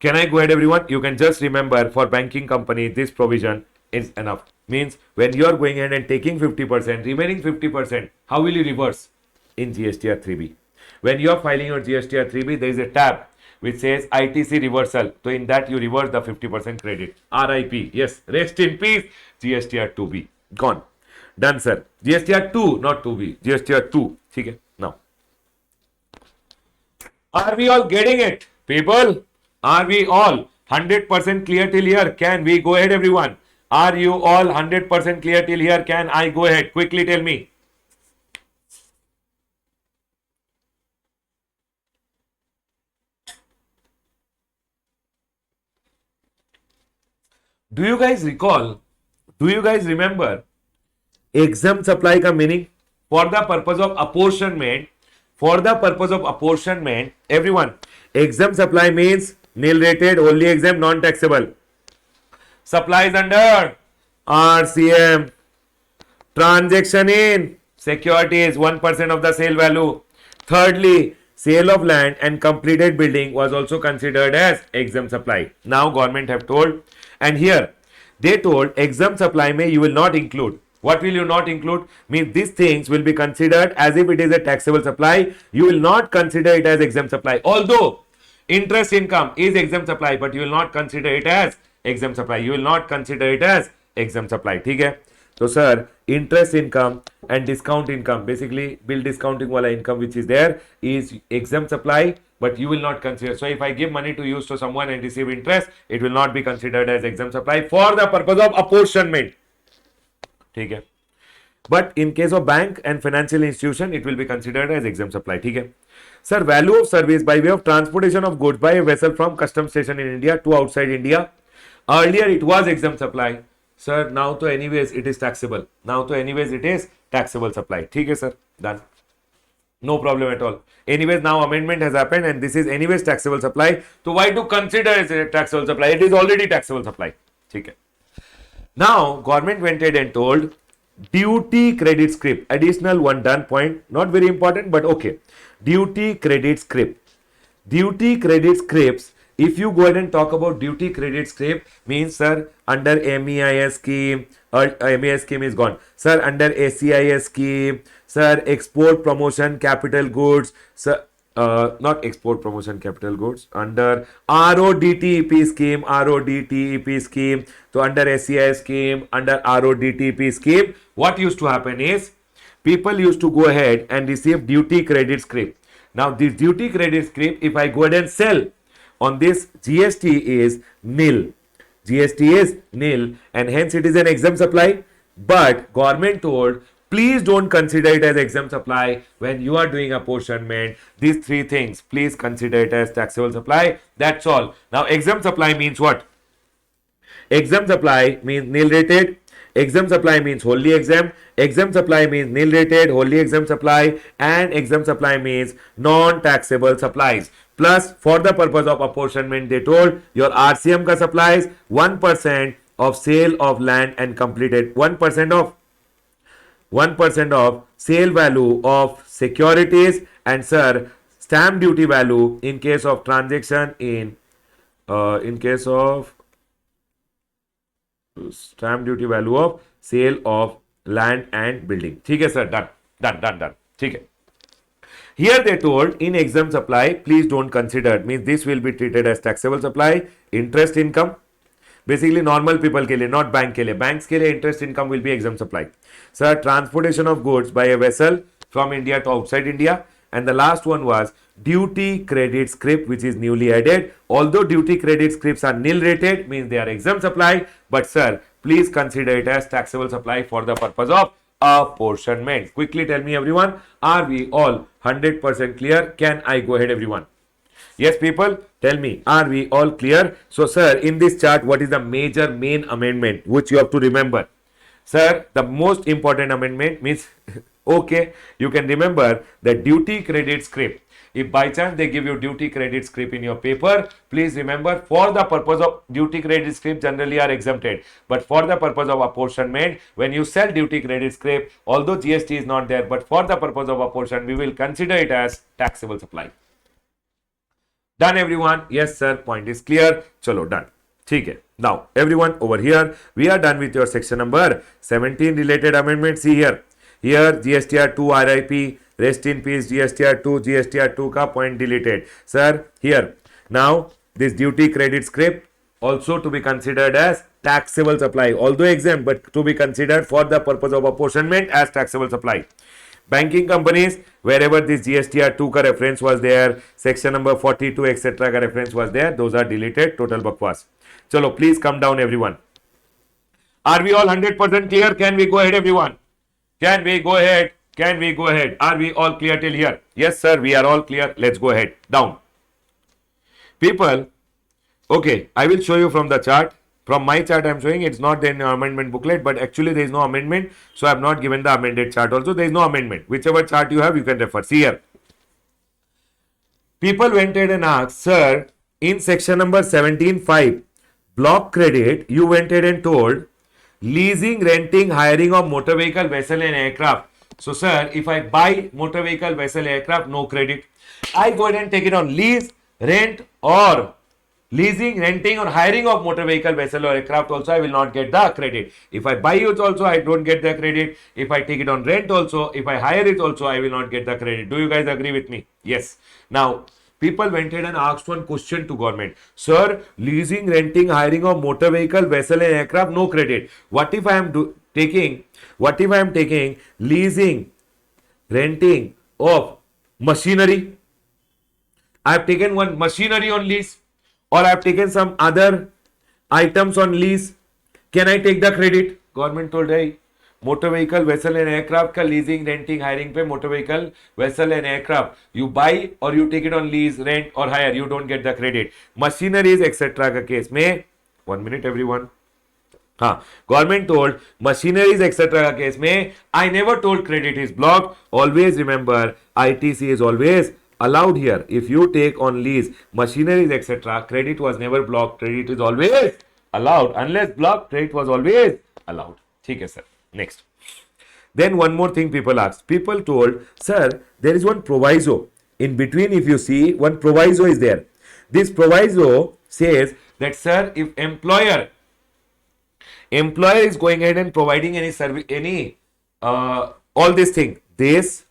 Can I go ahead, everyone? You can just remember for banking company, this provision is enough. Means when you are going ahead and taking 50%, remaining 50%, how will you reverse? In GSTR 3B. When you are filing your GSTR 3B, there is a tab which says ITC reversal. So in that you reverse the 50% credit. RIP. Yes. Rest in peace. GSTR 2B. Gone. Done, sir. GSTR 2, not 2B. GSTR 2. Okay. Now, are we all getting it, people? Are we all 100% clear till here? Can we go ahead, everyone? Are you all 100% clear till here? Can I go ahead? Quickly tell me. Do you guys recall? Do you guys remember exempt supply का meaning? For the purpose of apportionment, everyone, exempt supply means nil rated, only exempt, non-taxable. Supplies under RCM. Transaction in securities, 1% of the sale value. Thirdly, sale of land and completed building was also considered as exempt supply. Now government have told, and here they told exempt supply may you will not include. What will you not include? Means these things will be considered as if it is a taxable supply. You will not consider it as exempt supply. Although interest income is exempt supply, but you will not consider it as exempt supply. You will not consider it as exempt supply. ठीक है, तो sir interest income and discount income, basically bill discounting वाला income which is there is exempt supply, but you will not consider. So if I give money to use to someone and receive interest, it will not be considered as exempt supply for the purpose of apportionment. ठीक है, but in case of bank and financial institution, it will be considered as exempt supply. ठीक है sir, value of service by way of transportation of goods by a vessel from custom station in India to outside India. Earlier it was exempt supply. Sir, now to anyways it is taxable. Now to anyways it is taxable supply. ठीक है sir, done. No problem at all. Anyways, now amendment has happened and this is anyways taxable supply. So why to consider as a taxable supply? It is already taxable supply. ठीक है. Now government went ahead and told duty credit script, additional one done point, not very important but okay. Duty credit script. Duty credit scripts, if you go ahead and talk about duty credit script, means sir under MEIS scheme, or MEIS scheme is gone. Sir under ACIS scheme, sir export promotion capital goods, sir not export promotion capital goods, under RODTEP scheme, RODTEP scheme. So under SCI scheme, under RODTEP scheme, what used to happen is people used to go ahead and receive duty credit script. Now this duty credit script, if I go ahead and sell on this, GST is nil. GST is nil and hence it is an exempt supply. But government told, please don't consider it as exempt supply when you are doing apportionment. These three things, please consider it as taxable supply. That's all. Now exempt supply means what? Exempt supply means nil rated. Exempt supply means wholly exempt. Exempt supply means nil rated, wholly exempt supply, and exempt supply means non-taxable supplies. Plus, for the purpose of apportionment, they told your RCM ka supplies 1% of sale of land and completed 1% of sale value of securities, and sir stamp duty value in case of transaction in case of stamp duty value of sale of land and building. ठीक है sir, done. ठीक है. Here they told in exempt supply, please don't consider, means this will be treated as taxable supply. Interest income, basically normal people के लिए, not bank के लिए. Banks के लिए interest income will be exempt supply. Sir, transportation of goods by a vessel from India to outside India. And the last one was duty credit script, which is newly added. Although duty credit scripts are nil rated, means they are exempt supply, but sir, please consider it as taxable supply for the purpose of apportionment. Quickly tell me everyone, are we all 100% clear? Can I go ahead everyone? Yes people, tell me, are we all clear? So sir, in this chart, what is the major main amendment which you have to remember? Sir, the most important amendment means okay, you can remember the duty credit script. If by chance they give you duty credit script in your paper, please remember for the purpose of duty credit script generally are exempted. But for the purpose of apportionment, when you sell duty credit script, although GST is not there, but for the purpose of apportionment, we will consider it as taxable supply. Done everyone? Yes sir, point is clear. Chalo, done. ठीक है. Now everyone over here, we are done with your section number 17 related amendments. See here. Here GSTR 2 RIP, rest in peace GSTR 2, GSTR 2 ka point deleted. Sir, here. Now this duty credit script also to be considered as taxable supply, although exempt, but to be considered for the purpose of apportionment as taxable supply. Banking companies, wherever this GSTR 2 ka reference was there, section number 42 etc. ka reference was there, those are deleted. Total bakwas. Chalo, please come down everyone. Are we all 100% clear? Can we go ahead everyone? Can we go ahead? Can we go ahead? Are we all clear till here? Yes sir, we are all clear. Let's go ahead. Down. People, okay, I will show you from the chart. From my chart I am showing, it's not in amendment booklet, but actually there is no amendment, so I have not given the amended chart also. There is no amendment. Whichever chart you have, you can refer. See here. People went ahead and asked, sir, in section number 17.5, block credit, you went ahead and told leasing, renting, hiring of motor vehicle, vessel and aircraft. So sir, if I buy motor vehicle, vessel, aircraft, no credit. I go ahead and take it on lease, rent or leasing, renting or hiring of motor vehicle, vessel or aircraft also, I will not get the credit. If I buy it also, I don't get the credit. If I take it on rent also, if I hire it also, I will not get the credit. Do you guys agree with me? Yes. Now, People went ahead and asked one question to government. Sir, leasing, renting, hiring of motor vehicle, vessel and aircraft, no credit. What if I am taking leasing, renting of machinery? I have taken one machinery on lease, or I have taken some other items on lease. Can I take the credit? Government told, hey, motor vehicle, vessel and aircraft का leasing, renting, hiring पे motor vehicle, vessel and aircraft you buy or you take it on lease, rent or hire, you don't get the credit. Machineries etc. का case में 1 minute everyone. हाँ, government told machineries etc. का case में I never told credit is blocked. Always remember ITC is always allowed here. If you take on lease machineries etc. credit was never blocked. Credit is always allowed. Unless blocked, credit was always allowed. ठीक है sir. Next. Then one more thing people asked. People told, sir, there is one proviso. In between, if you see, one proviso is there. This proviso says that, sir, if employer is going ahead and providing any service, all this thing, this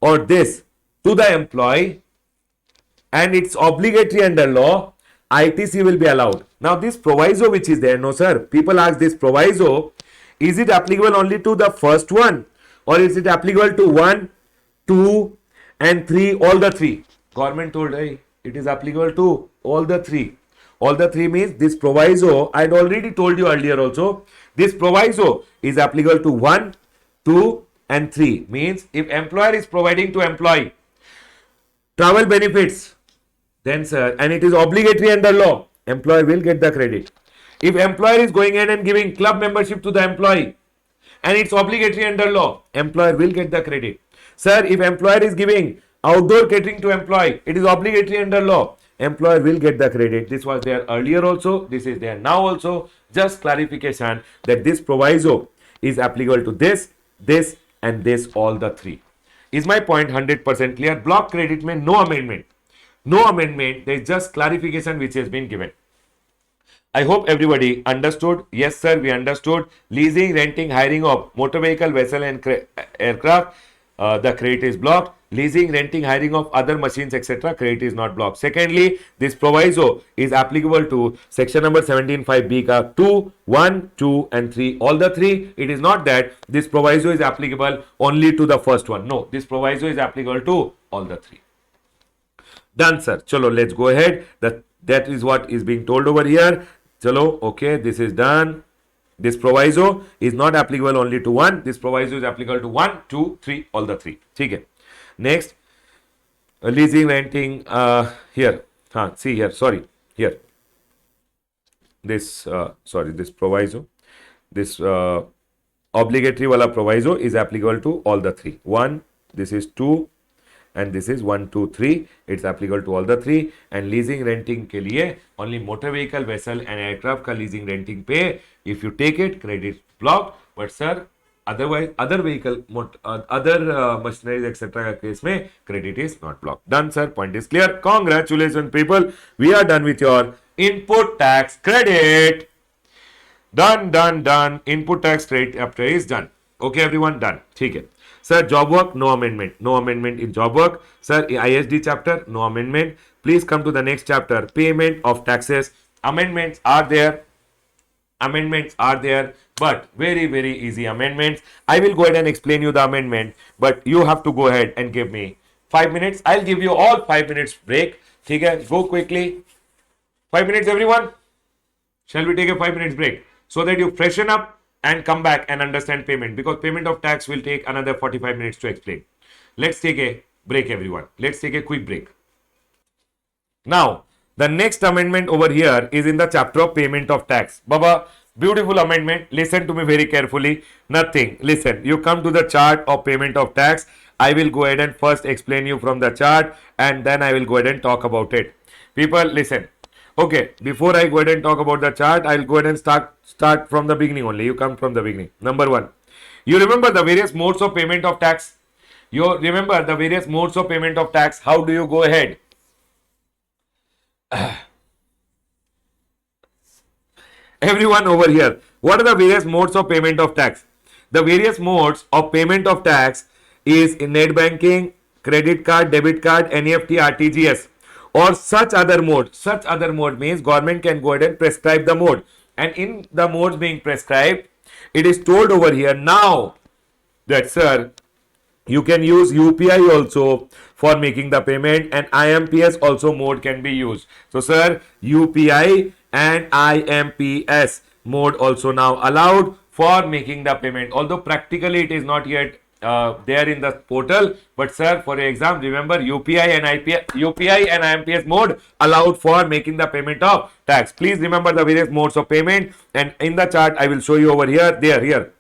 or this to the employee, and it's obligatory under law, ITC will be allowed. Now this proviso which is there, no sir, people ask this proviso, is it applicable only to the first one or is it applicable to 1, 2 and 3, all the 3? Government told, hey, it is applicable to all the 3. All the 3 means this proviso, I had already told you earlier also, this proviso is applicable to 1, 2 and 3. Means if employer is providing to employee travel benefits, then sir, and it is obligatory under law, employer will get the credit. If employer is going ahead and giving club membership to the employee and it's obligatory under law, employer will get the credit. Sir, if employer is giving outdoor catering to employee, it is obligatory under law, employer will get the credit. This was there earlier also, this is there now also. Just clarification that this proviso is applicable to this and this, all the 3. Is my point 100% clear? Block credit means no amendment. No amendment, there is just clarification which has been given. I hope everybody understood. Yes sir, we understood. Leasing, renting, hiring of motor vehicle, vessel and aircraft, the credit is blocked. Leasing, renting, hiring of other machines etc. credit is not blocked. Secondly, this proviso is applicable to section number 17(5)(b) ka 2, 1, 2 and 3, all the 3. It is not that this proviso is applicable only to the first one. No, this proviso is applicable to all the 3. Done sir. Chalo, let's go ahead. That is what is being told over here. Chalo, okay, this is done. This proviso is not applicable only to 1. This proviso is applicable to 1, 2, 3, all the 3. Okay. Next, leasing, renting, here. See here, sorry, here. This, this proviso, this obligatory wala proviso is applicable to all the 3. 1, this is 2, and this is 1, 2, 3. It's applicable to all the 3. And leasing, renting ke liye only motor vehicle, vessel and aircraft ka leasing, renting pay. If you take it, credit blocked. But sir, otherwise, other vehicle, other machineries etc. ka case mein credit is not blocked. Done sir, point is clear. Congratulations people, we are done with your input tax credit. Done. Input tax credit after is done. Okay everyone, done. ठीक है. Sir, job work, no amendment. No amendment in job work. Sir, ISD chapter, no amendment. Please come to the next chapter, payment of taxes. Amendments are there. But very easy amendments. I will go ahead and explain you the amendment, but you have to go ahead and give me 5 minutes. I'll give you all 5 minutes break. ठीक है, go quickly. 5 minutes everyone. Shall we take a 5 minutes break so that you freshen up and come back and understand payment, because payment of tax will take another 45 minutes to explain. Let's take a break everyone. Let's take a quick break. Now, the next amendment over here is in the chapter of payment of tax. Baba, beautiful amendment. Listen to me very carefully. Nothing. Listen, you come to the chart of payment of tax. I will go ahead and first explain you from the chart and then I will go ahead and talk about it. People, listen. Okay, before I go ahead and talk about the chart, I'll go ahead and start from the beginning only. You come from the beginning. Number 1. You remember the various modes of payment of tax? You remember the various modes of payment of tax. How do you go ahead? Everyone over here, what are the various modes of payment of tax? The various modes of payment of tax is in net banking, credit card, debit card, NEFT, RTGS, or such other mode means government can go ahead and prescribe the mode. And in the modes being prescribed, it is told over here now that, sir, you can use UPI also for making the payment, and IMPS also mode can be used. So, sir, UPI and IMPS mode also now allowed for making the payment. Although practically it is not yet there in the portal, but sir, for your exam, remember UPI and IMPS mode allowed for making the payment of tax. Please remember the various modes of payment, and in the chart I will show you over here. Here.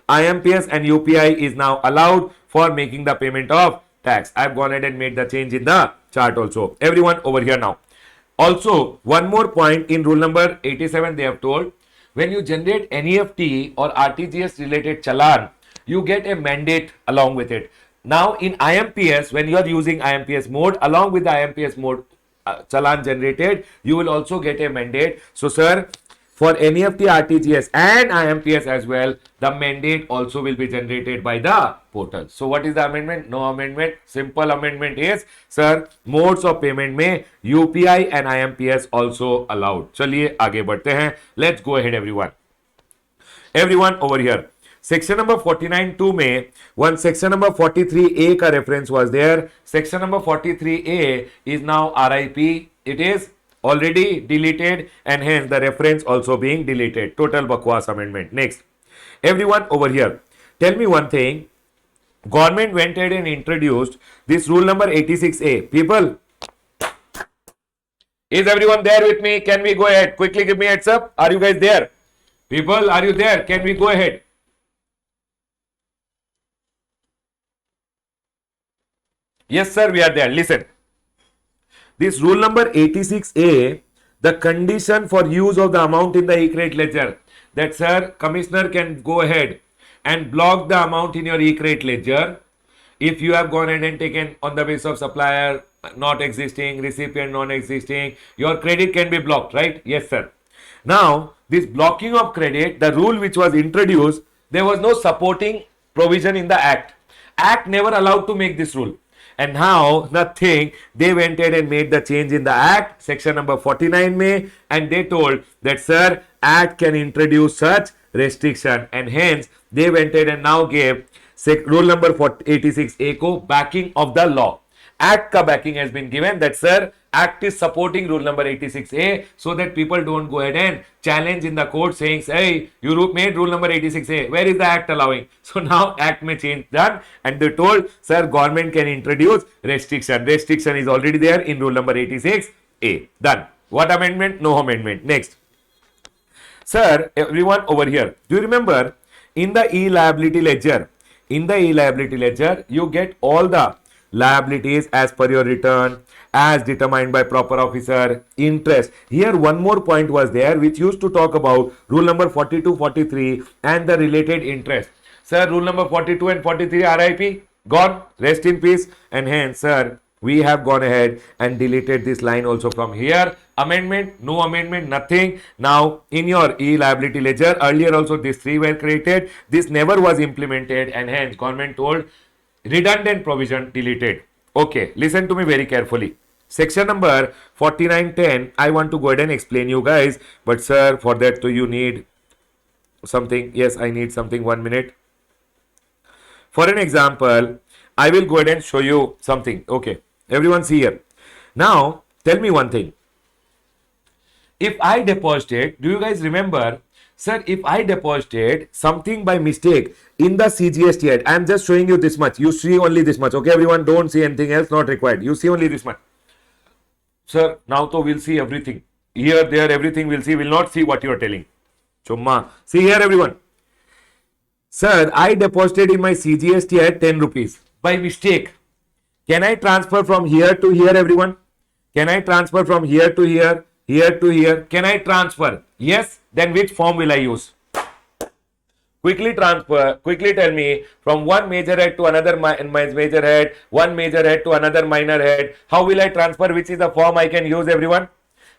IMPS and UPI is now allowed for making the payment of tax. I have gone ahead and made the change in the chart also. Everyone over here now. Also, one more point in rule number 87, they have told, when you generate NEFT or RTGS related challan, you get a mandate along with it. Now, in IMPS, when you are using IMPS mode, along with the IMPS mode challan generated, you will also get a mandate. So, sir, for NEFT, RTGS and IMPS as well, the mandate also will be generated by the portal. So what is the amendment? No amendment. Simple amendment is, sir, modes of payment में UPI and IMPS also allowed. चलिए आगे बढ़ते हैं. Let's go ahead, everyone. Everyone over here. Section number 49(2) में one section number 43A का reference was there. Section number 43A is now RIP. It is already deleted, and hence the reference also being deleted. Total bakwas amendment. Next, everyone over here, tell me one thing. Government went ahead and introduced this rule number 86A. People, is everyone there with me? Can we go ahead? Quickly give me heads up. Are you guys there? People, are you there? Can we go ahead? Yes, sir, we are there. Listen. This rule number 86A, the condition for use of the amount in the e-credit ledger, that, sir, commissioner can go ahead and block the amount in your e-credit ledger if you have gone ahead and taken on the basis of supplier not existing, recipient non-existing, your credit can be blocked, right? Yes, sir. Now, this blocking of credit, the rule which was introduced, there was no supporting provision in the Act. Act never allowed to make this rule. And now, nothing, they went ahead and made the change in the Act, section number 49 May, and they told that, sir, Act can introduce such restriction, and hence, they went ahead and now gave rule number 86A को backing of the law. Act का backing has been given that, sir, Act is supporting rule number 86A, so that people don't go ahead and challenge in the court saying, hey, you made rule number 86A, where is the Act allowing? So now Act may change done, and they told, sir, government can introduce restriction. Restriction is already there in rule number 86A. Done. What amendment? No amendment. Next. Sir, everyone over here, do you remember in the e-liability ledger, you get all the liabilities as per your return, as determined by proper officer, interest. Here one more point was there which used to talk about rule number 42, 43 and the related interest. Sir, rule number 42 and 43 RIP, gone, rest in peace, and hence, sir, we have gone ahead and deleted this line also from here. Amendment, no amendment, nothing. Now, in your e-liability ledger, earlier also these three were created. This never was implemented, and hence government told redundant provision deleted. Okay, listen to me very carefully. Section number 4910, I want to go ahead and explain you guys. But sir, for that you need something. Yes, I need something. 1 minute. For an example, I will go ahead and show you something. Okay, everyone see here. Now, tell me one thing. If I deposited, do you guys remember, sir, if I deposited something by mistake in the CGST head, I am just showing you this much. You see only this much. Okay, everyone, don't see anything else, not required. You see only this much. Sir, now to we'll see everything. Here, there, everything we'll see. We'll not see what you are telling. Chumma. See here, everyone. Sir, I deposited in my CGST at 10 rupees by mistake. Can I transfer from here to here, everyone? Can I transfer from here to here, here to here? Can I transfer? Yes. Then which form will I use? Quickly transfer. Quickly tell me from one major head to another major head, one major head to another minor head. How will I transfer? Which is the form I can use, everyone?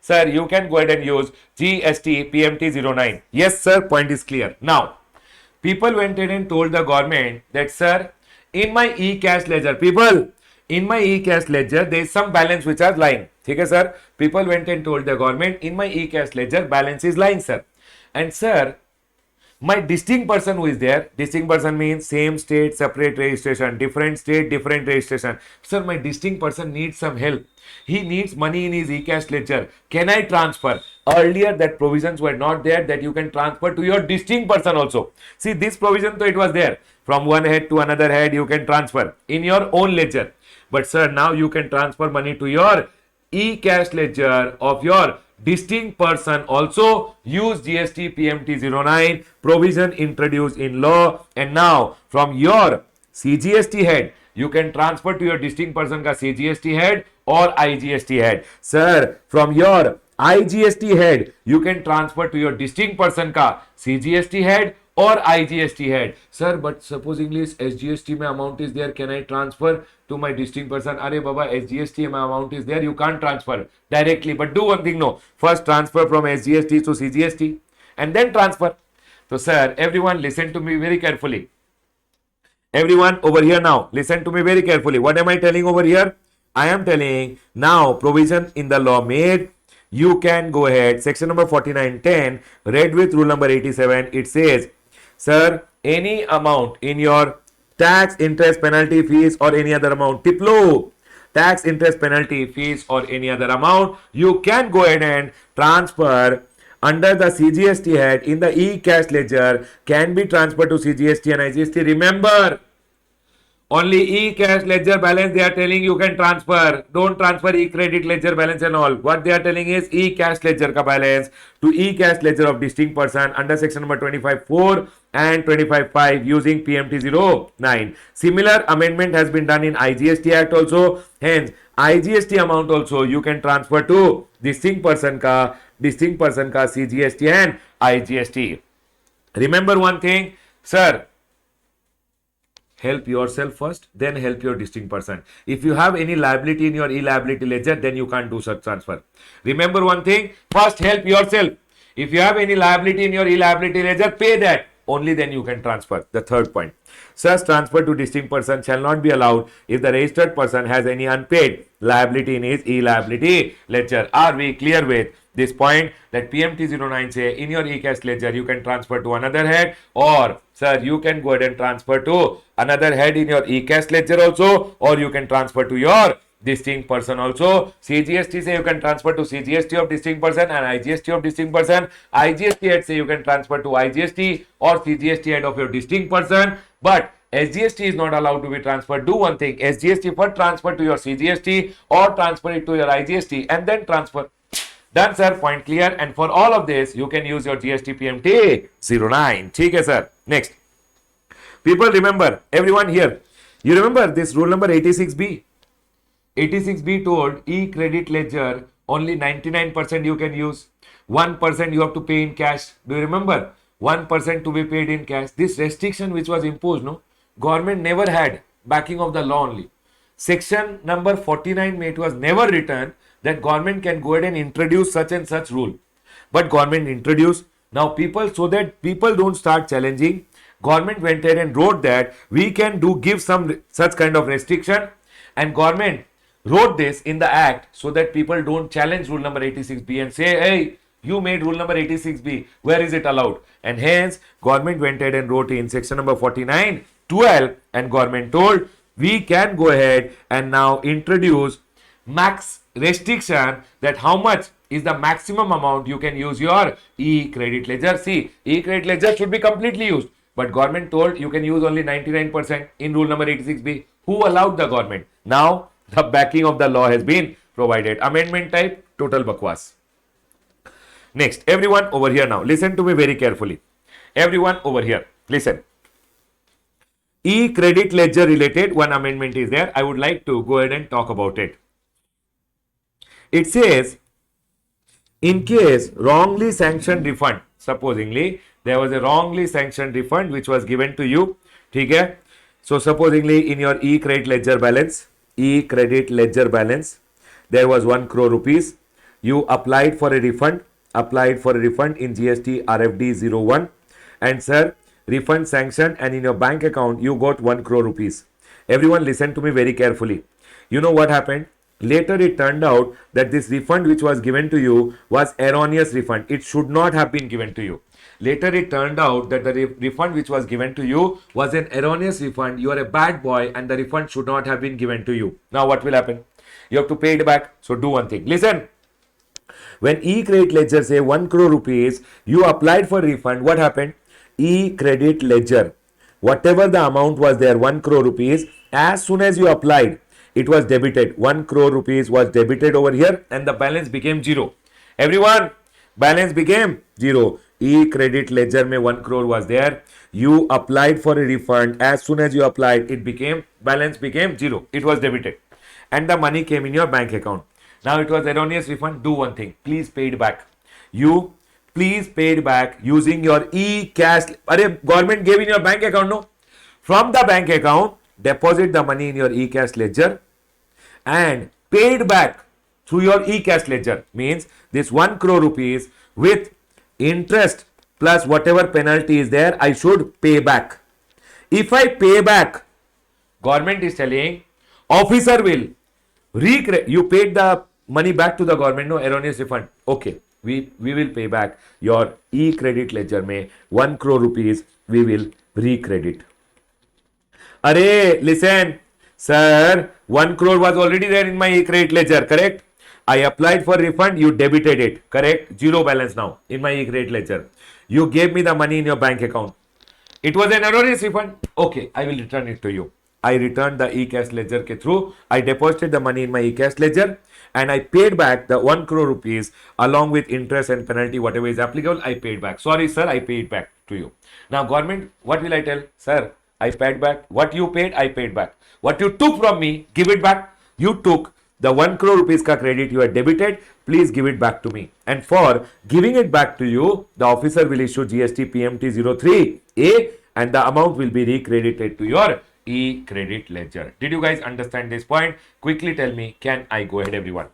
Sir, you can go ahead and use GST PMT09. Yes, sir. Point is clear. Now, people went in and told the government that, sir, in my e-cash ledger, people, in my e-cash ledger there is some balance which are lying. Okay, sir. People went and told the government, in my e-cash ledger balance is lying, sir. And sir, my distinct person who is there, distinct person means same state, separate registration, different state, different registration. Sir, my distinct person needs some help. He needs money in his e-cash ledger. Can I transfer? Earlier, that provisions were not there that you can transfer to your distinct person also. See, this provision, though it was there. From one head to another head, you can transfer in your own ledger. But sir, now you can transfer money to your e-cash ledger of your distinct person also. Use GST PMT09 provision introduced in law, and now from your CGST head you can transfer to your distinct person ka CGST head or IGST head. Sir, from your IGST head you can transfer to your distinct person ka CGST head or IGST head. Sir, but supposingly SGST mein amount is there, can I transfer to my distinct person? Are baba, SGST mein amount is there, you can't transfer directly. But do one thing, no. First transfer from SGST to CGST and then transfer. So sir, everyone listen to me very carefully. Everyone over here now, listen to me very carefully. What am I telling over here? I am telling now provision in the law made. You can go ahead. Section number 4910, read with rule number 87. It says, sir, any amount in your tax, interest, penalty, fees or any other amount, tiplo, tax, interest, penalty, fees or any other amount, you can go ahead and transfer under the CGST head in the e-cash ledger, can be transferred to CGST and IGST. Remember, only e-cash ledger balance they are telling you can transfer. Don't transfer e-credit ledger balance and all. What they are telling is e-cash ledger ka balance to e-cash ledger of distinct person under section number 25.4 and 25.5 using PMT09. Similar amendment has been done in IGST Act also. Hence, IGST amount also you can transfer to distinct person ka CGST and IGST. Remember one thing, sir, help yourself first, then help your distinct person. If you have any liability in your e-liability ledger, then you can't do such transfer. Remember one thing, first help yourself. If you have any liability in your e-liability ledger, pay that. Only then you can transfer. The third point, such transfer to distinct person shall not be allowed if the registered person has any unpaid liability in his e-liability ledger. Are we clear with this point that PMT09 say in your e-cash ledger you can transfer to another head, or sir you can go ahead and transfer to another head in your e-cash ledger also, or you can transfer to your distinct person also. CGST say you can transfer to CGST of distinct person and IGST of distinct person. IGST head say you can transfer to IGST or CGST head of your distinct person, but SGST is not allowed to be transferred. Do one thing, SGST first transfer to your CGST or transfer it to your IGST and then transfer. Done, sir. Point clear. And for all of this, you can use your GST PMT 09. ठीक है, sir. Next. People remember, everyone here, you remember this rule number 86B? 86B told e-credit ledger only 99% you can use. 1% you have to pay in cash. Do you remember? 1% to be paid in cash. This restriction which was imposed, no? Government never had backing of the law only. Section number 49 it was never written that government can go ahead and introduce such and such rule. But government introduced. Now people, so that people don't start challenging, government went ahead and wrote that we can give some such kind of restriction, and government wrote this in the act so that people don't challenge rule number 86B and say, hey, you made rule number 86B, where is it allowed? And hence government went ahead and wrote in section number 49(12) and government told we can go ahead and now introduce max restriction that how much is the maximum amount you can use your e-credit ledger. See, e-credit ledger should be completely used, but government told you can use only 99% in rule number 86B. Who allowed the government? Now the backing of the law has been provided. Amendment type, total bakwas. Next, everyone over here now, listen to me very carefully. Everyone over here, listen. E-credit ledger related one amendment is there. I would like to go ahead and talk about it. It says, in case wrongly sanctioned refund, supposingly there was a wrongly sanctioned refund which was given to you, okay? So supposingly in your e-credit ledger balance, there was 1 crore rupees. You applied for a refund in GST RFD 01, and sir, refund sanctioned, and in your bank account you got 1 crore rupees. Everyone listen to me very carefully. You know what happened? Later it turned out that this refund which was given to you was erroneous refund. It should not have been given to you. Later it turned out that the refund which was given to you was an erroneous refund. You are a bad boy and the refund should not have been given to you. Now what will happen? You have to pay it back. So do one thing. Listen. When e-credit ledger say 1 crore rupees, you applied for refund. What happened? E-credit ledger. Whatever the amount was there, 1 crore rupees, as soon as you applied, it was debited. 1 crore rupees was debited over here and the balance became 0. Everyone, balance became 0. E-credit ledger mein 1 crore was there. You applied for a refund. As soon as you applied, balance became 0. It was debited. And the money came in your bank account. Now it was erroneous refund. Do one thing. Please pay it back. You please pay it back using your e-cash. Government gave in your bank account, no? From the bank account, deposit the money in your e-cash ledger and pay it back through your e-cash ledger. Means this 1 crore rupees with interest plus whatever penalty is there, I should pay back. If I pay back, government is telling, officer will you paid the money back to the government, no erroneous refund. Okay, we will pay back your e-credit ledger mein 1 crore rupees we will recredit. Listen, sir, 1 crore was already there in my e-credit ledger, correct? I applied for refund, you debited it, correct? 0 balance now in my e-credit ledger. You gave me the money in your bank account. It was an erroneous refund. Okay, I will return it to you. I returned the e-cash ledger ke through. I deposited the money in my e-cash ledger and I paid back the 1 crore rupees along with interest and penalty, whatever is applicable, I paid back. Sorry, sir, I paid back to you. Now, government, what will I tell? Sir, I paid back. What you paid, I paid back. What you took from me, give it back. You took the 1 crore rupees ka credit you had debited. Please give it back to me. And for giving it back to you, the officer will issue GST PMT 03A and the amount will be recredited to your e-credit ledger. Did you guys understand this point? Quickly tell me, can I go ahead, everyone?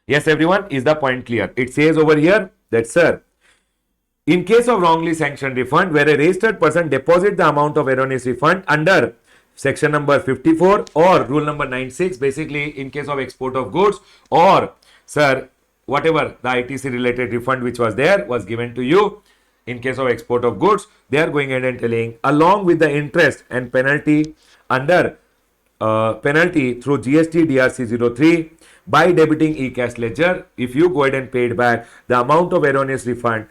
Yes, everyone, is the point clear? It says over here that, sir, in case of wrongly sanctioned refund, where a registered person deposit the amount of erroneous refund under section number 54 or rule number 96, basically in case of export of goods, or, sir, whatever the ITC related refund which was there was given to you, in case of export of goods, they are going ahead and telling along with the interest and penalty under penalty through GST DRC 03 by debiting e-cash ledger, if you go ahead and pay it back, the amount of erroneous refund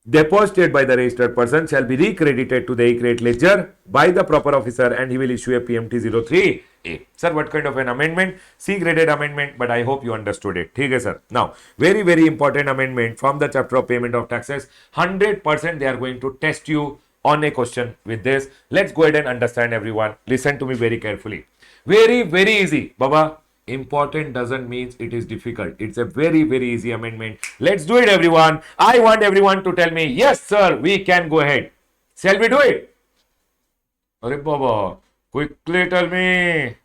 deposited by the registered person shall be recredited to the e-credit ledger by the proper officer and he will issue a PMT 03A. Sir, what kind of an amendment? C-graded amendment, but I hope you understood it. Okay, sir. Now, very, very important amendment from the chapter of payment of taxes. 100% they are going to test you on a question with this. Let's go ahead and understand, everyone. Listen to me very carefully. Very, very easy. Baba, important doesn't mean it is difficult. It's a very, very easy amendment. Let's do it, everyone. I want everyone to tell me, yes, sir, we can go ahead. Shall we do it? Arey Baba, quickly tell me.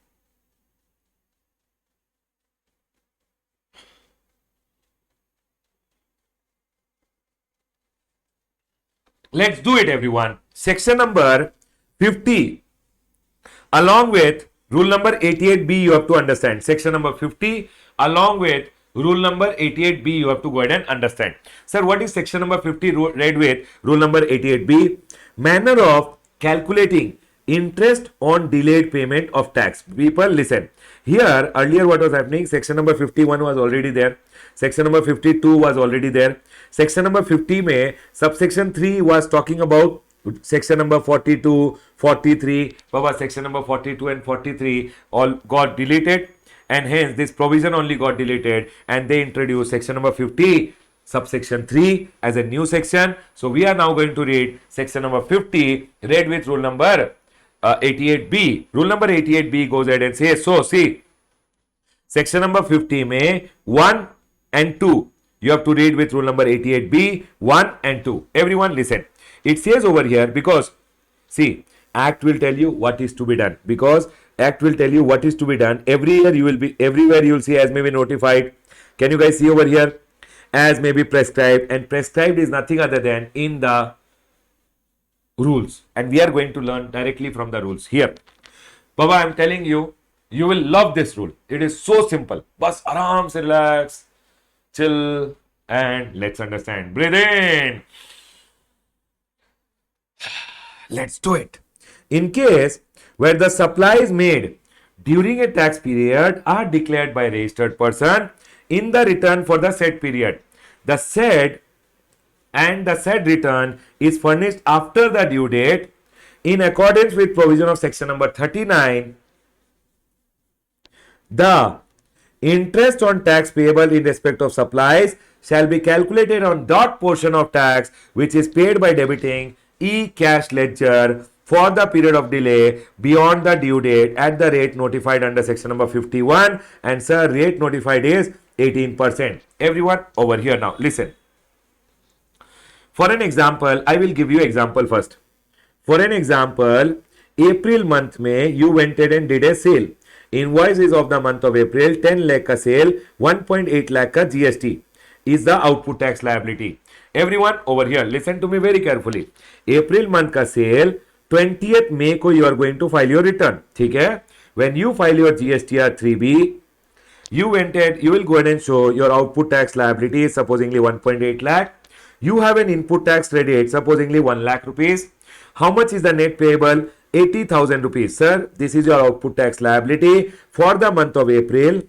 Let's do it, everyone. Section number 50 along with rule number 88B, you have to understand. Section number 50 along with rule number 88B, you have to go ahead and understand. Sir, what is section number 50 read with rule number 88B? Manner of calculating interest on delayed payment of tax. People, listen. Here, earlier what was happening, section number 51 was already there. Section number 52 was already there. Section number 50 mein, subsection 3 was talking about section number 42, 43, Baba, section number 42 and 43 all got deleted and hence this provision only got deleted and they introduced section number 50 subsection 3 as a new section. So we are now going to read section number 50 read with rule number 88B. Rule number 88B goes ahead and says, so see, section number 50 may 1 and 2. You have to read with rule number 88B, 1 and 2. Everyone listen. It says over here because, see, Act will tell you what is to be done. Because Act will tell you what is to be done. Everywhere you will see as may be notified. Can you guys see over here? As may be prescribed. And prescribed is nothing other than in the rules. And we are going to learn directly from the rules here. Baba, I am telling you, You will love this rule. It is so simple. Bas aram se relax, chill, and let's understand. Breathe in. Let's do it. In case where the supplies made during a tax period are declared by a registered person in the return for the said period, the said return is furnished after the due date in accordance with provision of section number 39. The interest on tax payable in respect of supplies shall be calculated on that portion of tax which is paid by debiting e-cash ledger for the period of delay beyond the due date at the rate notified under section number 51, and sir, rate notified is 18%. Everyone over here now listen. For an example, I will give you example first. For an example, April month में you went ahead and did a sale. Invoice is of the month of April, 10 lakh का sale, 1.8 lakh का GST is the output tax liability. Everyone over here, listen to me very carefully. April month का sale, 20th May को you are going to file your return. ठीक है? When you file your GSTR 3B, you will go ahead and show your output tax liability is supposedly 1.8 lakh. You have an input tax credit supposedly 1 lakh rupees. How much is the net payable? 80,000 rupees. Sir, this is your output tax liability for the month of April.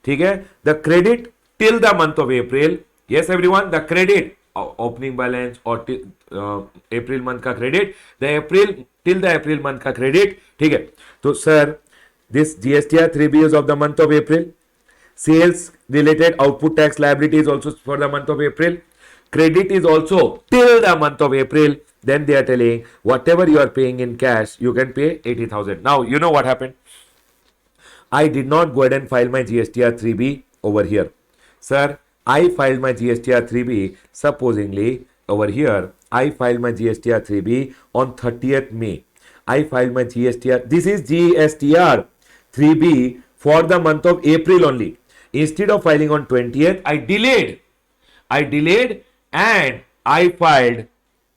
ठीक है? The credit till the month of April. Yes, everyone, the credit opening balance or April month का credit. Till the April month का credit. ठीक है? तो sir, this GSTR 3B is of the month of April. Sales related output tax liability is also for the month of April. Credit is also till the month of April. Then they are telling whatever you are paying in cash, you can pay 80,000. Now, you know what happened? I did not go ahead and file my GSTR 3B over here. Sir, I filed my GSTR 3B, supposingly over here, I filed my GSTR 3B on 30th May. I filed my GSTR, this is GSTR 3B for the month of April only. Instead of filing on 20th, I delayed and I filed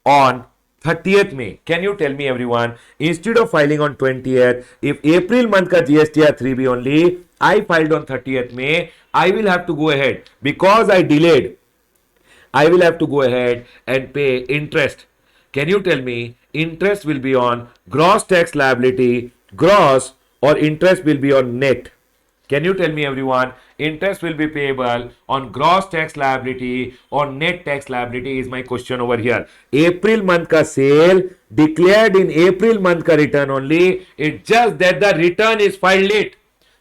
on 30th May. Can you tell me everyone, instead of filing on 20th, if April month ka GSTR 3B only, I filed on 30th May, I will have to go ahead, because I delayed, I will have to go ahead and pay interest. Can you tell me, interest will be on gross tax liability, gross, or interest will be on net? Can you tell me everyone, interest will be payable on gross tax liability or net tax liability is my question over here. April month ka sale declared in April month ka return only. It's just that the return is filed late.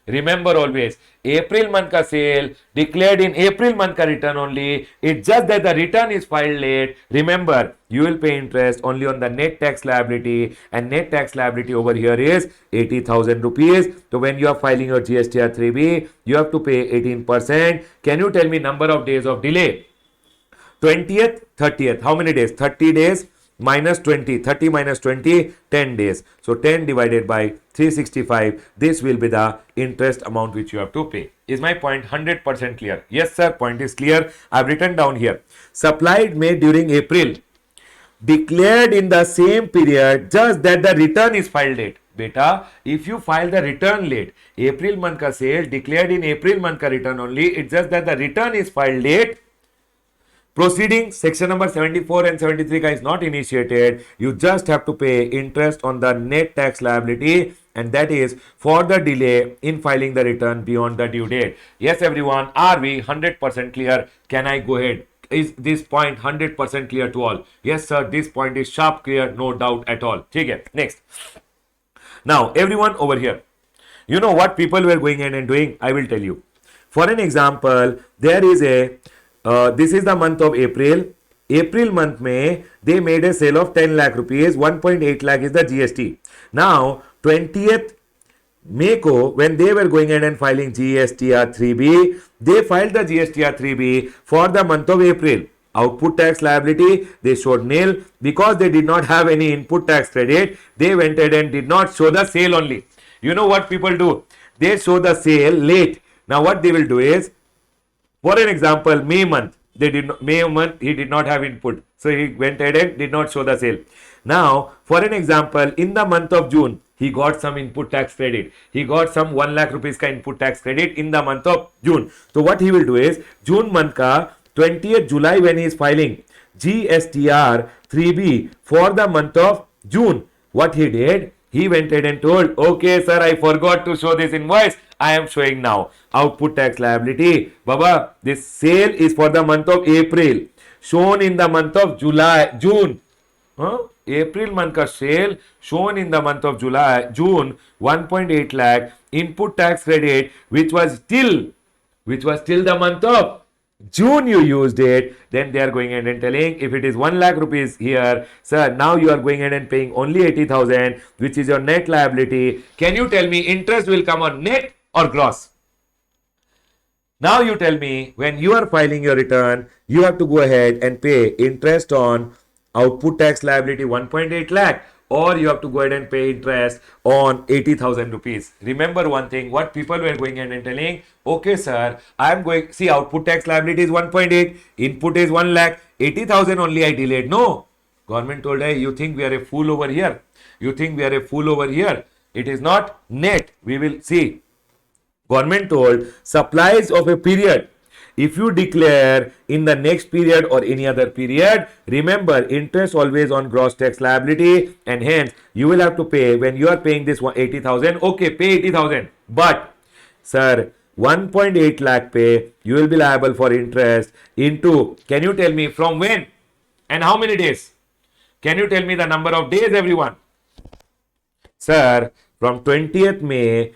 Remember always, April month ka sale declared in April month ka return only. It's just that the return is filed late. Remember, you will pay interest only on the net tax liability, and net tax liability over here is 80,000 rupees. So when you are filing your GSTR 3B, you have to pay 18%. Can you tell me number of days of delay? 20th, 30th. How many days? 30 days minus 20. 30 minus 20, 10 days. So 10 divided by 365. This will be the interest amount which you have to pay. Is my point 100% clear? Yes, sir. Point is clear. I've written down here. Supplied made during April, declared in the same period, just that the return is filed late. Beta, if you file the return late, April month ka sale declared in April month ka return only, it's just that the return is filed late. Proceeding section number 74 and 73 ka is not initiated. You just have to pay interest on the net tax liability, and that is for the delay in filing the return beyond the due date. Yes, everyone, are we 100% clear? Can I go ahead? Is this point 100% clear to all? Yes, sir. This point is sharp clear, no doubt at all. Okay, next. Now, everyone over here, you know what people were going in and doing? I will tell you. For an example, there is a this is the month of April. April month में they made a sale of 10 lakh rupees. 1.8 lakh is the GST. Now 20th May को when they were going ahead and filing GSTR 3B, they filed the GSTR 3B for the month of April. Output tax liability they showed nil because they did not have any input tax credit. They went ahead and did not show the sale only. You know what people do? They show the sale late. Now what they will do is, for an example, May month, May month he did not have input, so he went ahead and did not show the sale. Now, for an example, in the month of June, he got some input tax credit. He got some 1 lakh rupees ka input tax credit in the month of June. So what he will do is June month ka 20th July when he is filing GSTR 3B for the month of June. What he did, he went ahead and told, okay sir, I forgot to show this invoice. I am showing now. Output tax liability. Baba, this sale is for the month of April. Shown in the month of June. April month ka sale shown in the month of June 1.8 lakh input tax credit which was till the month of June you used it, then they are going ahead and telling if it is 1 lakh rupees here, sir, now you are going ahead and paying only 80,000, which is your net liability. Can you tell me interest will come on net or gross? Now you tell me when you are filing your return, you have to go ahead and pay interest on output tax liability 1.8 lakh or you have to go ahead and pay interest on 80,000 rupees. Remember one thing, what people were going ahead and telling, okay sir, I am going, see output tax liability is 1.8, input is 1 lakh, 80,000 only I delayed. No, government told, hey, you think we are a fool over here. You think we are a fool over here. It is not net. We will see. Government told supplies of a period. If you declare in the next period or any other period, remember interest always on gross tax liability and hence you will have to pay when you are paying this 80,000. Okay, pay 80,000. But sir, 1.8 lakh pay, you will be liable for interest into, can you tell me from when and how many days? Can you tell me the number of days, everyone? Sir, from 20th May,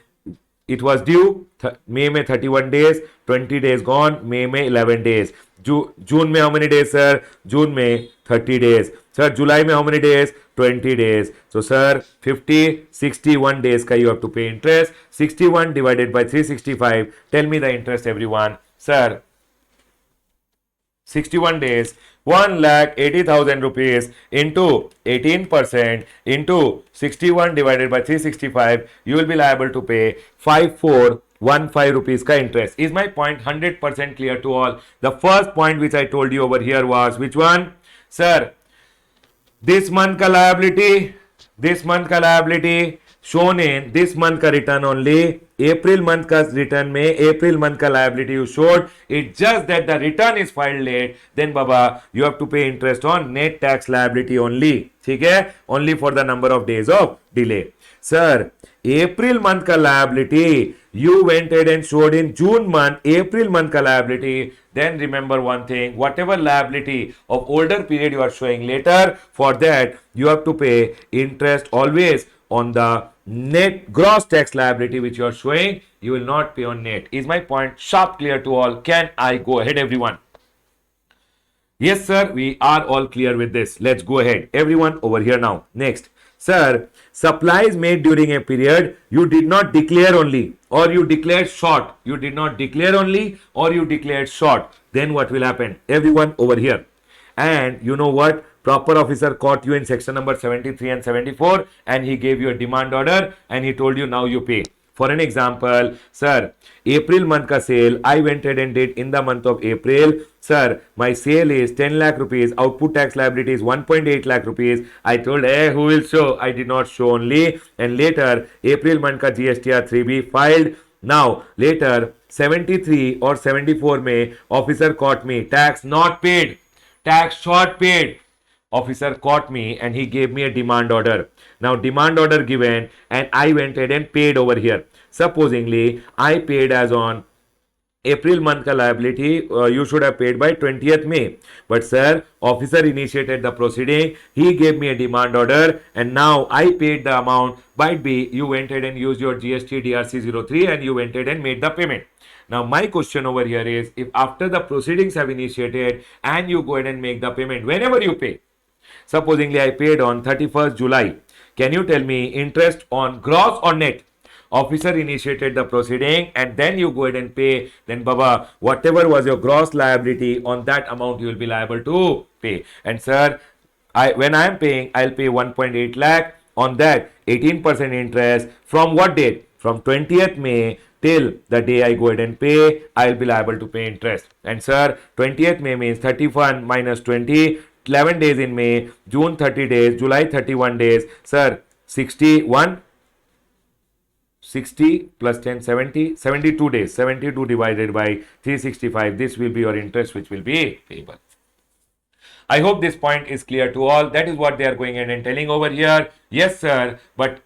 it was due May 31 days, 20 days gone, May 11 days. June May how many days, sir? June May 30 days. Sir, July May how many days? 20 days. So, sir, 61 days ka you have to pay interest. 61 divided by 365. Tell me the interest, everyone. Sir, 61 days, 1,80,000 rupees into 18% into 61 divided by 365, you will be liable to pay 5415 rupees ka interest. Is my point 100% clear to all? The first point which I told you over here was which one? Sir, this month ka liability shown in this month ka return only. April month ka return में April month ka liability you showed. It's just that the return is filed late. Then Baba, you have to pay interest on net tax liability only. ठीक है? Only for the number of days of delay. Sir, April month ka liability you went ahead and showed in June month, April month ka liability. Then remember one thing, whatever liability of older period you are showing later, for that you have to pay interest always on the net gross tax liability which you are showing. You will not pay on net. Is my point sharp clear to all? Can I go ahead, everyone? Yes sir, we are all clear with this. Let's go ahead, everyone over here now. Next, sir, supplies made during a period you did not declare only or you declared short. You did not declare only or you declared short. Then what will happen? Everyone over here. And you know what? Proper officer caught you in section number 73 and 74 and he gave you a demand order and he told you now you pay. For an example, sir, April month ka sale, I went ahead and did in the month of April. Sir, my sale is 10 lakh rupees, output tax liability is 1.8 lakh rupees. I told, hey, who will show? I did not show only. And later, April month ka GSTR 3B filed. Now, later, 73 or 74 May, officer caught me, tax not paid, tax short paid. Officer caught me and he gave me a demand order. Now demand order given and I went ahead and paid over here. Supposingly I paid as on April month ka liability, you should have paid by 20th May. But sir, officer initiated the proceeding. He gave me a demand order and now I paid the amount. Might be you went ahead and used your GST DRC03 and you went ahead and made the payment. Now my question over here is, if after the proceedings have initiated and you go ahead and make the payment whenever you pay, supposingly I paid on 31st July, can you tell me interest on gross or net? Officer initiated the proceeding and then you go ahead and pay. Then Baba, whatever was your gross liability, on that amount you will be liable to pay. And sir, when I am paying, I'll pay 1.8 lakh. On that 18% interest from what date? From 20th May till the day I go ahead and pay, I'll be liable to pay interest. And sir, 20th May means 31 minus 20, 11 days in May, June 30 days, July 31 days. Sir, 61 60 plus 10, 70, 72 days. 72 divided by 365. This will be your interest which will be payable. I hope this point is clear to all. That is what they are going ahead and telling over here. Yes, sir. But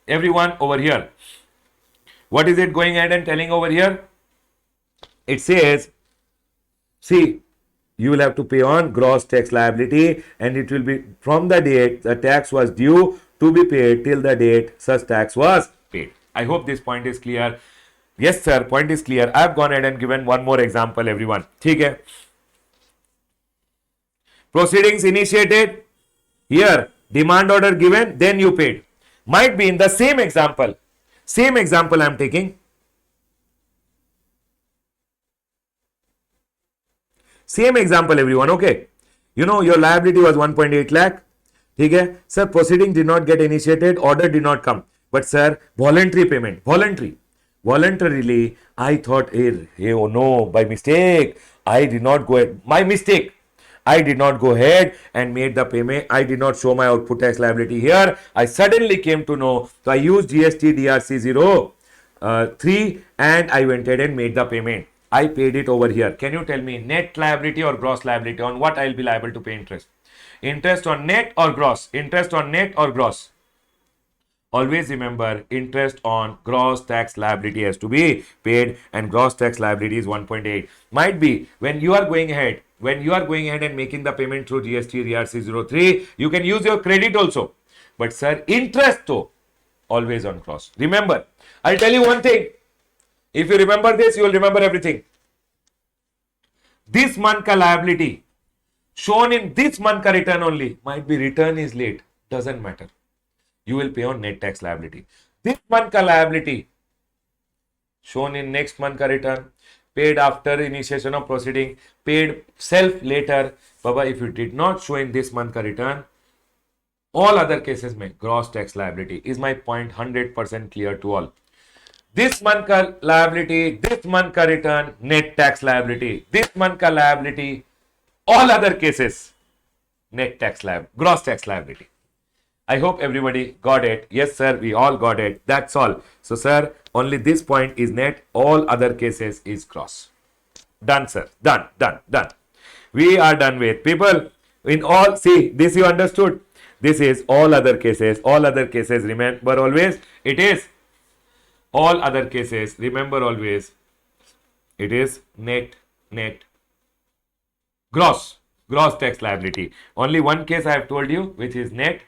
everyone over here, what is it going ahead and telling over here? It says, see, you will have to pay on gross tax liability, and it will be from the date the tax was due to be paid till the date such tax was paid. I hope this point is clear. Yes, sir. Point is clear. I have gone ahead and given one more example, everyone. Okay. Proceedings initiated, here demand order given, then you paid. Might be in the same example. Same example I am taking. Same example, everyone. Okay. You know your liability was 1.8 lakh. Okay. Sir, proceeding did not get initiated, order did not come. But sir, voluntary payment, voluntary. Voluntarily, I thought, hey, oh no, by mistake, I did not go ahead. My mistake. I did not go ahead and made the payment. I did not show my output tax liability here. I suddenly came to know. So I used GST DRC 03 and I went ahead and made the payment. I paid it over here. Can you tell me net liability or gross liability? On what I will be liable to pay interest? Interest on net or gross? Interest on net or gross? Always remember, interest on gross tax liability has to be paid, and gross tax liability is 1.8. Might be when you are going ahead and making the payment through GST DRC 03, you can use your credit also. But sir, interest though, always on gross. Remember, I'll tell you one thing. If you remember this, you will remember everything. This month ka liability shown in this month ka return only. Might be return is late. Doesn't matter. You will pay on net tax liability. This month ka liability shown in next month ka return, paid after initiation of proceeding, paid self later. Baba, if you did not show in this month ka return, all other cases mein gross tax liability. Is my point 100% clear to all? This month ka liability, this month ka return, net tax liability. This month ka liability, all other cases, net tax liability, gross tax liability. I hope everybody got it. Yes, sir, we all got it. That's all. So, sir, only this point is net. All other cases is gross. Done, sir. Done, done, done. We are done with. People, in all, see, this you understood. This is all other cases. All other cases, remember always, it is all other cases. Remember always, it is net, gross tax liability. Only one case I have told you, which is net.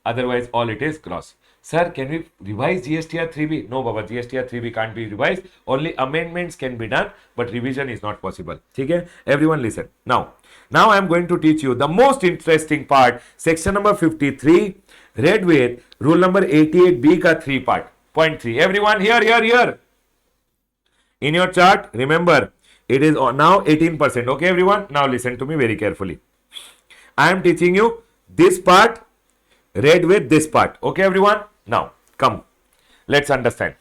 Otherwise, all it is gross. Sir, can we revise GSTR 3B? No, Baba, GSTR 3B can't be revised. Only amendments can be done, but revision is not possible. Okay? Everyone listen. Now I am going to teach you the most interesting part. Section number 53, read with rule number 88B ka 3 part. Point 3. Everyone here. In your chart, remember, it is now 18%. Okay, everyone? Now listen to me very carefully. I am teaching you this part. Read with this part. Okay, everyone? Now, come. Let's understand.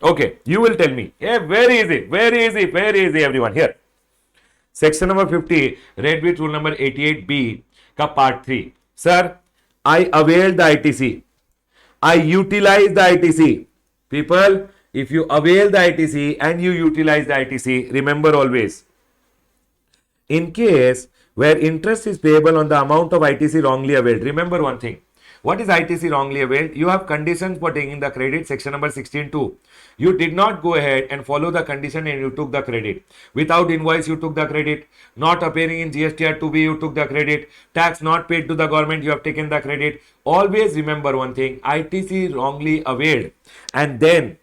Okay, you will tell me. Yeah, very easy, everyone. Here. Section number 50, read with rule number 88B ka part 3. Sir, I availed the ITC. I utilized the ITC. People, if you avail the ITC and you utilize the ITC, remember always, in case where interest is payable on the amount of ITC wrongly availed, remember one thing. What is ITC wrongly availed? You have conditions for taking the credit, section number 16.2. You did not go ahead and follow the condition and you took the credit. Without invoice, you took the credit. Not appearing in GSTR 2B, you took the credit. Tax not paid to the government, you have taken the credit. Always remember one thing, ITC wrongly availed. And then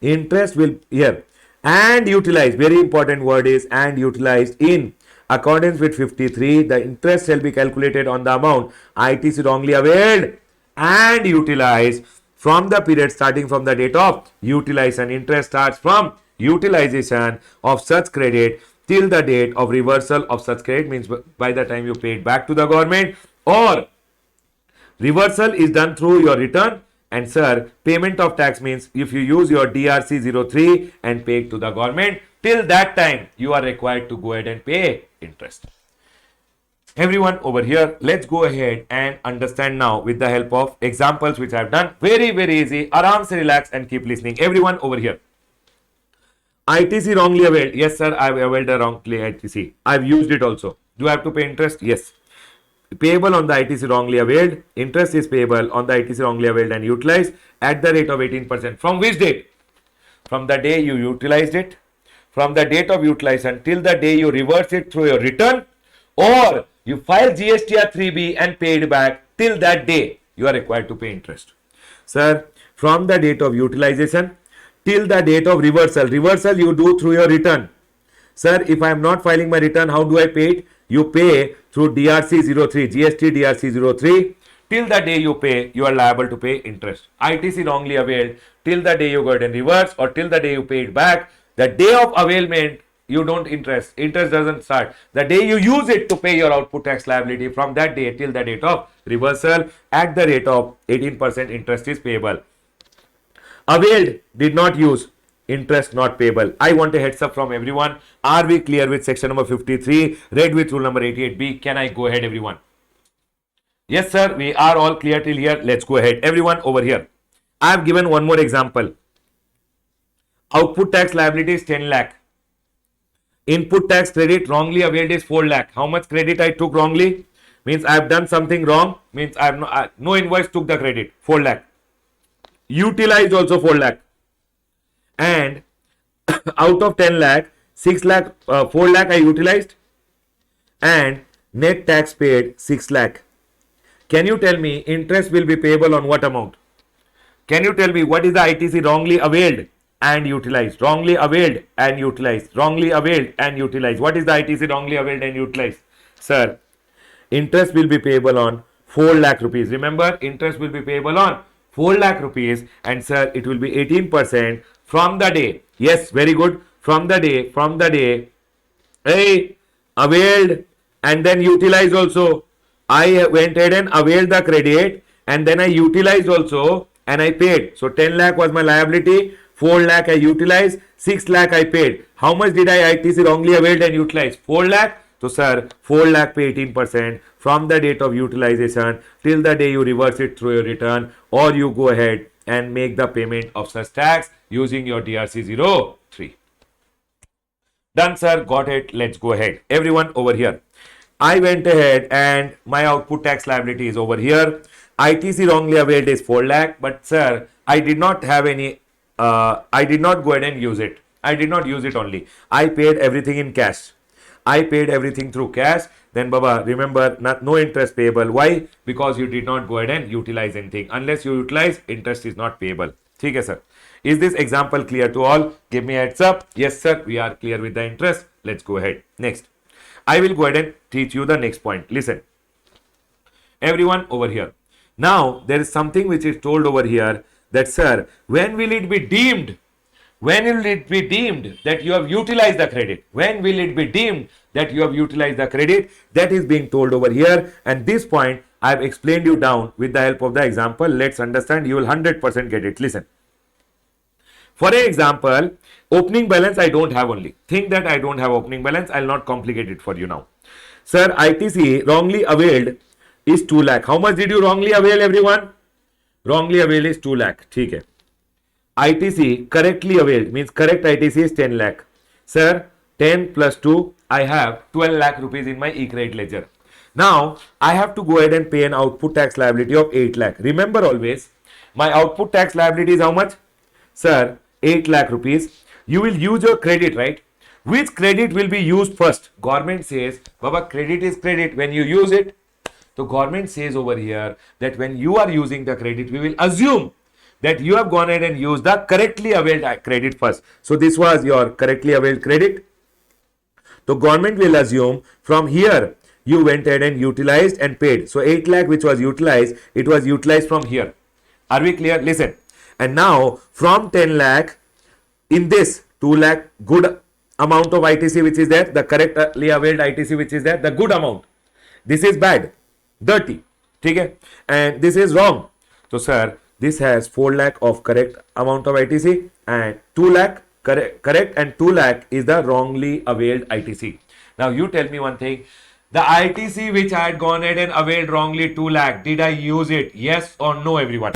interest will, here, and utilized, very important word is and utilized in accordance with 53, the interest shall be calculated on the amount ITC wrongly availed and utilized from the period starting from the date of utilization. Interest starts from utilization of such credit till the date of reversal of such credit, means by the time you pay it back to the government, or reversal is done through your return. And sir, payment of tax means if you use your DRC 03 and pay it to the government, till that time you are required to go ahead and pay interest. Everyone over here, let's go ahead and understand now with the help of examples which I've done. Very, very easy. Aram se relax and keep listening. Everyone over here. ITC wrongly availed. Yes, sir, I've availed a wrongly ITC. I've used it also. Do I have to pay interest? Yes. Payable on the ITC wrongly availed. Interest is payable on the ITC wrongly availed and utilized at the rate of 18%. From which date? From the day you utilized it, from the date of utilization till the day you reverse it through your return, or you file GST or 3B and paid back, till that day you are required to pay interest. Sir, from the date of utilization till the date of reversal. Reversal you do through your return. Sir, if I am not filing my return, how do I pay it? You pay through DRC 03, GST DRC 03. Till the day you pay, you are liable to pay interest. ITC wrongly availed, till the day you go ahead and reverse, or till the day you pay it back. The day of availment, you don't interest. Interest doesn't start. The day you use it to pay your output tax liability, from that day till the date of reversal, at the rate of 18% interest is payable. Availed, did not use, interest not payable. I want a heads up from everyone. Are we clear with section number 53, read with rule number 88B? Can I go ahead, everyone? Yes, sir, we are all clear till here. Let's go ahead. Everyone over here. I have given one more example. Output tax liability is 10 lakh. Input tax credit wrongly availed is 4 lakh. How much credit I took wrongly? Means I have done something wrong. Means I have no invoice took the credit. 4 lakh. Utilized also 4 lakh. And out of 10 lakh, 6 lakh, 4 lakh I utilized. And net tax paid 6 lakh. Can you tell me interest will be payable on what amount? Can you tell me what is the ITC wrongly availed and utilized? Wrongly availed and utilized. Wrongly availed and utilized. What is the ITC wrongly availed and utilized? Sir, interest will be payable on 4 lakh rupees. Remember, interest will be payable on 4 lakh rupees, and sir, it will be 18% from the day. Yes, very good. From the day, hey, availed and then utilized also. I went ahead and availed the credit and then I utilized also and I paid. So 10 lakh was my liability, 4 lakh I utilized, 6 lakh I paid. How much did I ITC wrongly availed and utilized? 4 lakh. So sir, 4 lakh pay 18% from the date of utilization till the day you reverse it through your return, or you go ahead and make the payment of such tax using your DRC 03. Done, sir. Got it. Let's go ahead. Everyone over here. I went ahead and my output tax liability is over here. ITC wrongly availed is 4 lakh, but sir, I did not have any, I did not go ahead and use it. I did not use it only. I paid everything in cash. I paid everything through cash. Then Baba, remember, no interest payable. Why? Because you did not go ahead and utilize anything. Unless you utilize, interest is not payable. Okay, sir. Is this example clear to all? Give me a heads up. Yes, sir. We are clear with the interest. Let's go ahead. Next. I will go ahead and teach you the next point. Listen. Everyone over here. Now, there is something which is told over here that, sir, when will it be deemed? When will it be deemed that you have utilized the credit? When will it be deemed that you have utilized the credit? That is being told over here. And this point, I have explained you down with the help of the example. Let's understand. You will 100% get it. Listen. For an example, opening balance I don't have only. Think that I don't have opening balance. I'll not complicate it for you now. Sir, ITC wrongly availed is 2 lakh. How much did you wrongly avail, everyone? Wrongly availed is 2 lakh. ठीक है. ITC correctly availed means correct ITC is 10 lakh. Sir, 10 plus 2, I have 12 lakh rupees in my e-credit ledger. Now, I have to go ahead and pay an output tax liability of 8 lakh. Remember always, my output tax liability is how much? Sir, 8 lakh rupees. You will use your credit, right? Which credit will be used first? Government says, Baba, credit is credit when you use it. So government says over here that when you are using the credit, we will assume that you have gone ahead and used the correctly availed credit first. So this was your correctly availed credit. So government will assume from here you went ahead and utilized and paid. So 8 lakh which was utilized, it was utilized from here. Are we clear? Listen. And now from 10 lakh, in this 2 lakh good amount of ITC which is there, the correctly availed ITC which is there, the good amount. This is bad, dirty, okay? And this is wrong. So sir, this has 4 lakh of correct amount of ITC and 2 lakh correct and 2 lakh is the wrongly availed ITC. Now you tell me one thing. The ITC which I had gone ahead and availed wrongly 2 lakh, did I use it? Yes or no, everyone?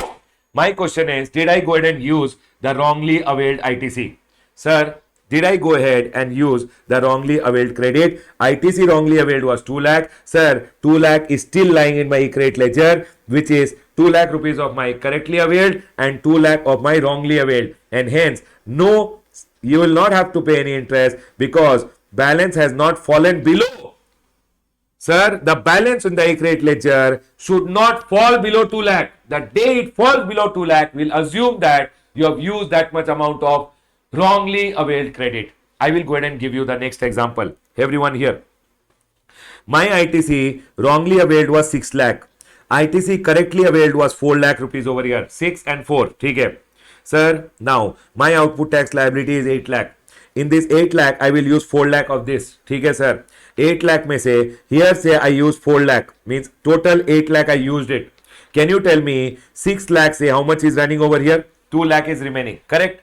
My question is, did I go ahead and use the wrongly availed ITC? Sir, did I go ahead and use the wrongly availed credit? ITC wrongly availed was 2 lakh. Sir, 2 lakh is still lying in my e-credit ledger, which is 2 lakh rupees of my correctly availed and 2 lakh of my wrongly availed. And hence, no, you will not have to pay any interest because balance has not fallen below. Sir, the balance in the e-credit ledger should not fall below 2 lakh. The day it falls below 2 lakh, we'll assume that you have used that much amount of wrongly availed credit. I will go ahead and give you the next example. Everyone here. My ITC wrongly availed was 6 lakh. ITC correctly availed was 4 lakh rupees over here. 6 and 4. Okay. Sir, now my output tax liability is 8 lakh. In this 8 lakh, I will use 4 lakh of this. Okay, sir. 8 lakh may say, here say I use 4 lakh. Means total 8 lakh I used it. Can you tell me 6 lakh say how much is running over here? 2 lakh is remaining. Correct?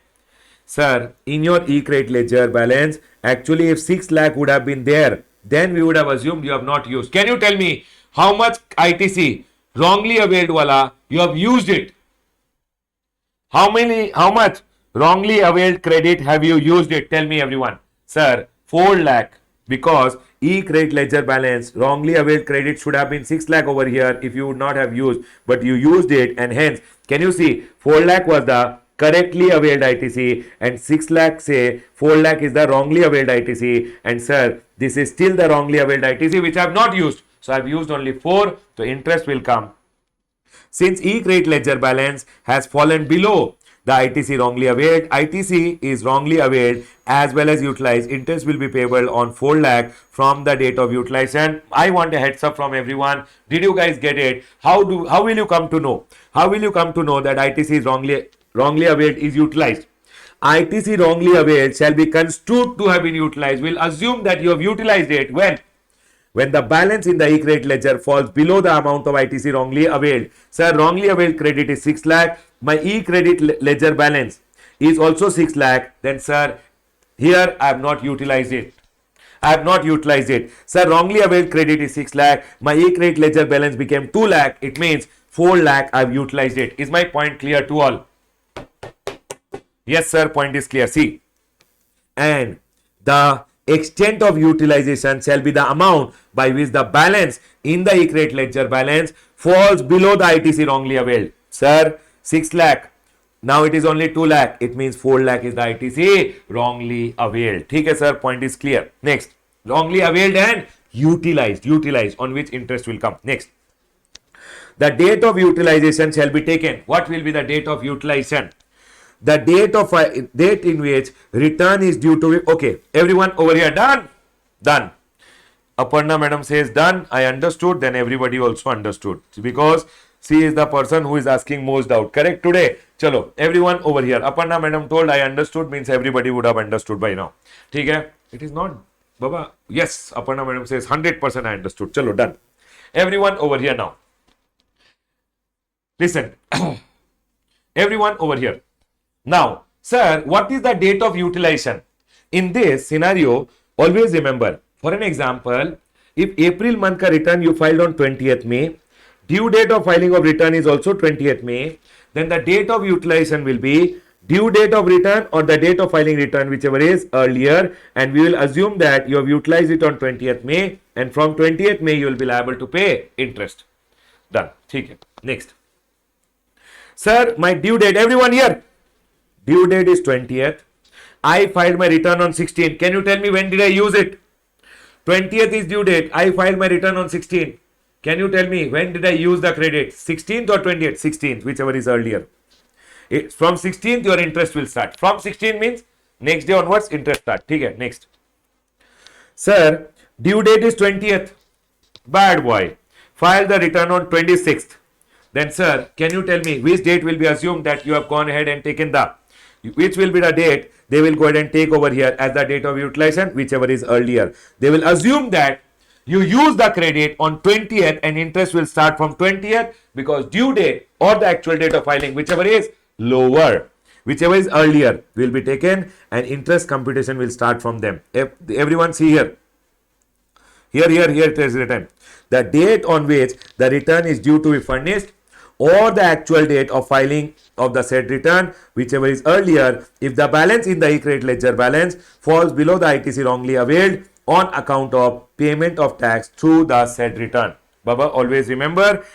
Sir, in your e-credit ledger balance, actually if 6 lakh would have been there, then we would have assumed you have not used. Can you tell me how much ITC wrongly availed wala you have used it? How much wrongly availed credit have you used it? Tell me everyone. Sir, 4 lakh because e-credit ledger balance wrongly availed credit should have been 6 lakh over here if you would not have used, but you used it, and hence can you see 4 lakh was the correctly availed ITC and 6 lakh say 4 lakh is the wrongly availed ITC, and sir, this is still the wrongly availed ITC which I have not used. So I have used only 4, so interest will come. Since e-credit ledger balance has fallen below the ITC wrongly availed, ITC is wrongly availed as well as utilized, interest will be payable on 4 lakh from the date of utilization. I want a heads up from everyone. Did you guys get it? How will you come to know? How will you come to know that ITC is wrongly availed is utilized? ITC wrongly availed shall be construed to have been utilized. We'll assume that you have utilized it when the balance in the e-credit ledger falls below the amount of ITC wrongly availed. Sir, wrongly availed credit is 6 lakh. My e-credit ledger balance is also 6 lakh. Then sir, here I have not utilized it. I have not utilized it. Sir, wrongly availed credit is 6 lakh. My e-credit ledger balance became 2 lakh. It means 4 lakh I have utilized it. Is my point clear to all? Yes, sir, point is clear. See, and the extent of utilization shall be the amount by which the balance in the e-credit ledger balance falls below the ITC wrongly availed. Sir, 6 lakh. Now it is only 2 lakh. It means 4 lakh is the ITC wrongly availed. Okay, sir, point is clear. Next, wrongly availed and utilized on which interest will come. Next, the date of utilization shall be taken. What will be the date of utilization? The date in which return is due to. Okay, everyone over here, done. Aparna madam says done. I understood. Then everybody also understood because she is the person who is asking most doubt. Correct today. Chalo, everyone over here. Aparna madam told I understood means everybody would have understood by now. ठीक है? It is not, Baba. Yes, Aparna madam says 100% I understood. Chalo, done. Everyone over here now. Listen, everyone over here. Now, sir, what is the date of utilization? In this scenario, always remember, for an example, if April month ka return you filed on 20th May, due date of filing of return is also 20th May, then the date of utilization will be due date of return or the date of filing return, whichever is earlier, and we will assume that you have utilized it on 20th May, and from 20th May you will be liable to pay interest. Done. Okay. Next. Sir, my due date, everyone here. Due date is 20th. I filed my return on 16th. Can you tell me when did I use it? 20th is due date. I filed my return on 16th. Can you tell me when did I use the credit? 16th or 20th? 16th, whichever is earlier. From 16th, your interest will start. From 16th means next day onwards, interest start. Okay, next. Sir, due date is 20th. Bad boy. File the return on 26th. Then, sir, can you tell me which date will be assumed that you have gone ahead and taken which will be the date they will go ahead and take over here as the date of utilization, whichever is earlier. They will assume that you use the credit on 20th and interest will start from 20th because due date or the actual date of filing, whichever is lower, whichever is earlier, will be taken and interest computation will start from them. Everyone see here. Here it is written. The date on which the return is due to be furnished or the actual date of filing of the said return, whichever is earlier, if the balance in the e-credit ledger balance falls below the ITC wrongly availed on account of payment of tax through the said return. Baba, always remember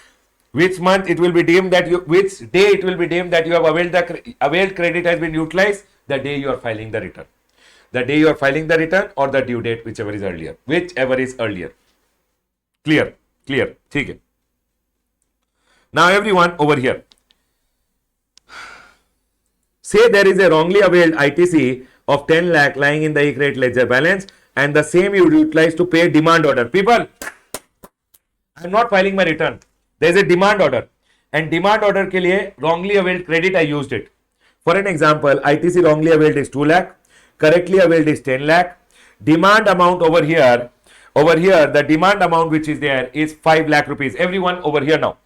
which month it will be deemed that you, which day it will be deemed that you have availed the availed credit has been utilized, the day you are filing the return. The day you are filing the return or the due date, whichever is earlier. Whichever is earlier. Clear? Clear. Okay. Now everyone over here. Say there is a wrongly availed ITC of 10 lakh lying in the e-credit ledger balance and the same you utilize to pay demand order. People, I am not filing my return. There is a demand order. And demand order ke liye wrongly availed credit I used it. For an example, ITC wrongly availed is 2 lakh. Correctly availed is 10 lakh. Demand amount over here, the demand amount which is there is 5 lakh rupees. Everyone over here now.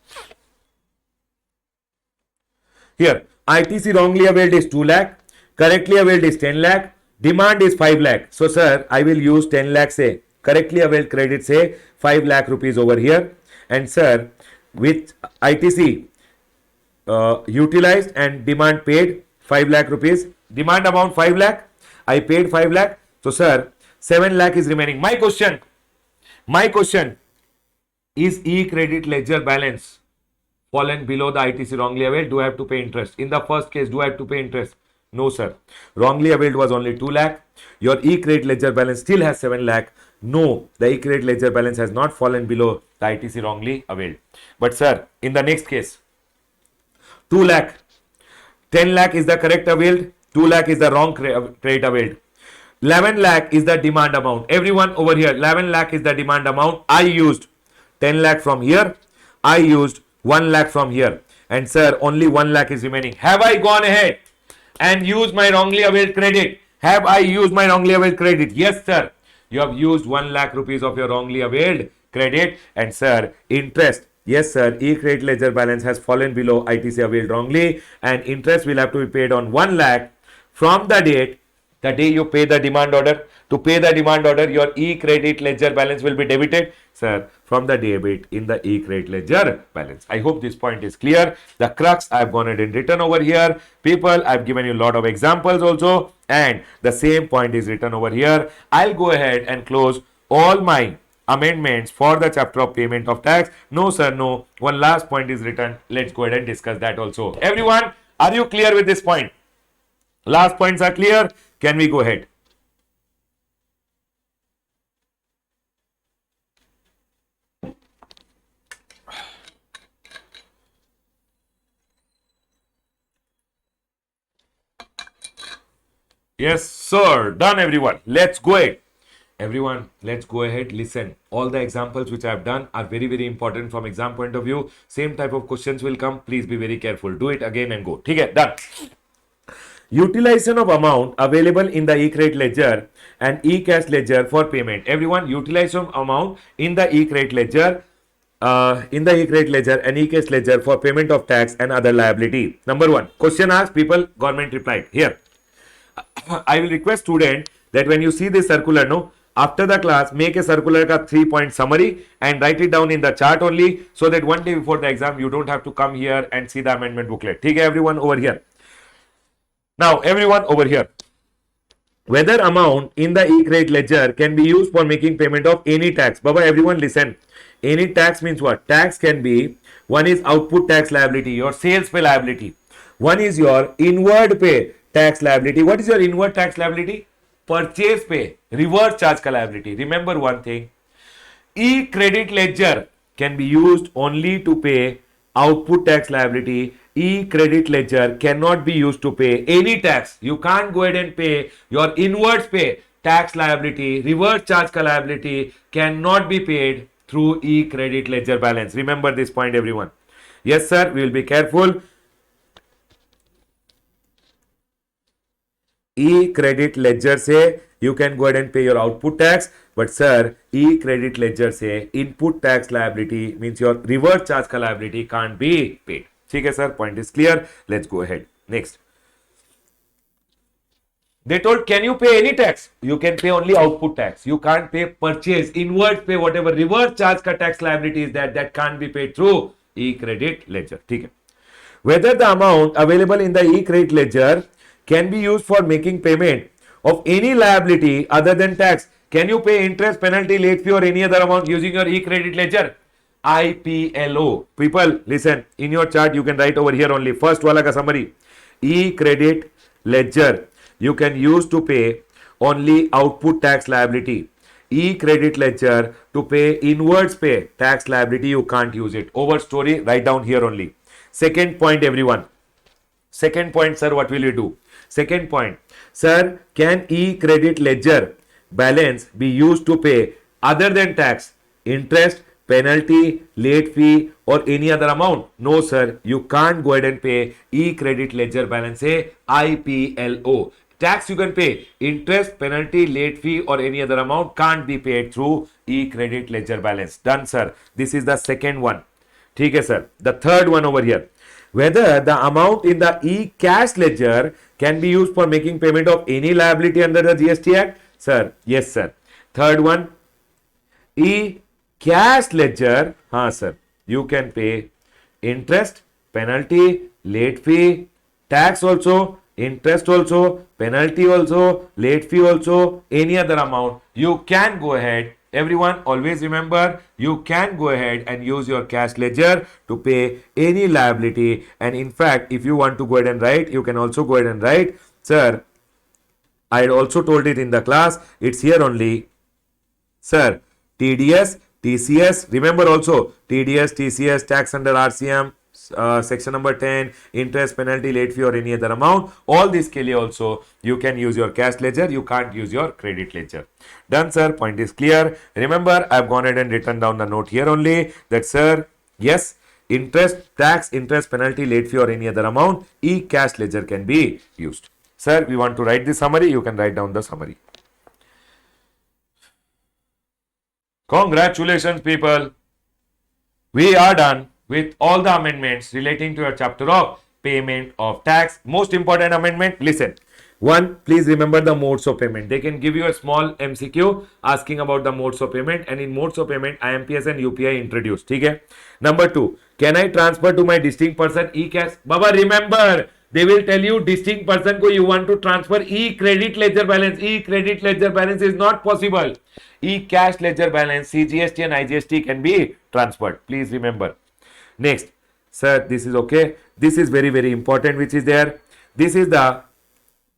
Here, ITC wrongly availed is 2 lakh, correctly availed is 10 lakh, demand is 5 lakh. So, sir, I will use 10 lakh say, correctly availed credit say 5 lakh rupees over here. And sir, with ITC utilized and demand paid 5 lakh rupees, demand amount 5 lakh, I paid 5 lakh. So, sir, 7 lakh is remaining. My question, is e-credit ledger balance fallen below the ITC wrongly availed? Do I have to pay interest? In the first case, do I have to pay interest? No, sir. Wrongly availed was only 2 lakh. Your e-credit ledger balance still has 7 lakh. No, the e-credit ledger balance has not fallen below the ITC wrongly availed. But, sir, in the next case, 2 lakh, 10 lakh is the correct availed, 2 lakh is the wrong credit availed. 11 lakh is the demand amount. Everyone over here, 11 lakh is the demand amount. I used 10 lakh from here. I used 1 lakh from here. And sir, only 1 lakh is remaining. Have I gone ahead and used my wrongly availed credit? Have I used my wrongly availed credit? Yes, sir. You have used 1 lakh rupees of your wrongly availed credit. And sir, interest. Yes, sir. E-credit ledger balance has fallen below ITC availed wrongly. And interest will have to be paid on 1 lakh from the day you pay the demand order. To pay the demand order, your e-credit ledger balance will be debited, sir, from the debit in the e-credit ledger balance. I hope this point is clear. The crux I've gone ahead and written over here. People, I've given you a lot of examples also, and the same point is written over here. I'll go ahead and close all my amendments for the chapter of payment of tax. No, sir, no. One last point is written. Let's go ahead and discuss that also. Everyone, are you clear with this point? Last points are clear. Can we go ahead? Yes, sir. Done, everyone. Let's go ahead. Everyone, let's go ahead. Listen. All the examples which I have done are very, very important from exam point of view. Same type of questions will come. Please be very careful. Do it again and go. Okay, done. Utilization of amount available in the e-credit ledger and e-cash ledger for payment. Everyone, utilization of amount in the e-credit ledger, and e-cash ledger for payment of tax and other liability. Number one, question asked, people, government replied. Here, I will request student that when you see this circular, no, after the class, make a circular ka 3-point summary and write it down in the chart only, so that one day before the exam, you don't have to come here and see the amendment booklet. Okay, everyone over here. Now, everyone over here, whether amount in the e-credit ledger can be used for making payment of any tax. Baba, everyone listen. Any tax means what? Tax can be, one is output tax liability, your sales pay liability. One is your inward pay tax liability. What is your inward tax liability? Purchase pay, reverse charge ka liability. Remember one thing, e-credit ledger can be used only to pay output tax liability. E-credit ledger cannot be used to pay any tax. You can't go ahead and pay your inwards pay tax liability, reverse charge ka liability cannot be paid through e-credit ledger balance. Remember this point, everyone. Yes, sir, we will be careful. E-credit ledger say you can go ahead and pay your output tax, but sir, e-credit ledger say input tax liability means your reverse charge ka liability can't be paid. Okay, sir, point is clear. Let's go ahead. Next. They told, can you pay any tax? You can pay only output tax. You can't pay purchase, inward pay, whatever reverse charge ka tax liability is that can't be paid through e-credit ledger. ठीक है. Whether the amount available in the e-credit ledger can be used for making payment of any liability other than tax. Can you pay interest, penalty, late fee or any other amount using your e-credit ledger? IPLO. People, listen. In your chart, you can write over here only. First wala ka summary. E-credit ledger you can use to pay only output tax liability. E-credit ledger to pay inwards pay tax liability, you can't use it. Over story, write down here only. Second point, everyone. Second point, sir, what will you do? Second point, sir, can e-credit ledger balance be used to pay other than tax, interest, penalty, late fee or any other amount? No, sir, you can't go ahead and pay e-credit ledger balance, say IPLO. Tax you can pay, interest, penalty, late fee or any other amount can't be paid through e-credit ledger balance. Done, sir. This is the second one. ठीक है, sir. The third one over here. Whether the amount in the e-cash ledger can be used for making payment of any liability under the GST Act? Sir, yes, sir. Third one, e-cash ledger, हाँ, sir. You can pay interest, penalty, late fee, tax also, interest also, penalty also, late fee also, any other amount. You can go ahead. Everyone, always remember, you can go ahead and use your cash ledger to pay any liability. And in fact, if you want to go ahead and write, you can also go ahead and write, sir, I also told it in the class, it's here only, sir, TDS, TCS, remember also, TDS, TCS, tax under RCM, section number 10, interest, penalty, late fee or any other amount. All this ke liye also you can use your cash ledger. You can't use your credit ledger. Done, sir. Point is clear. Remember, I've gone ahead and written down the note here only that, sir, yes, interest, tax, interest, penalty, late fee or any other amount, e-cash ledger can be used. Sir, we want to write the summary. You can write down the summary. Congratulations, people. We are done with all the amendments relating to your chapter of payment of tax. Most important amendment, listen. One, please remember the modes of payment. They can give you a small MCQ asking about the modes of payment, and in modes of payment, IMPS and UPI introduced. Okay? Number two, can I transfer to my distinct person e-cash? Baba, remember, they will tell you distinct person ko you want to transfer e-credit ledger balance. E-credit ledger balance is not possible. E-cash ledger balance, CGST and IGST can be transferred. Please remember. Next, sir, this is okay. This is very, very important, which is there. This is the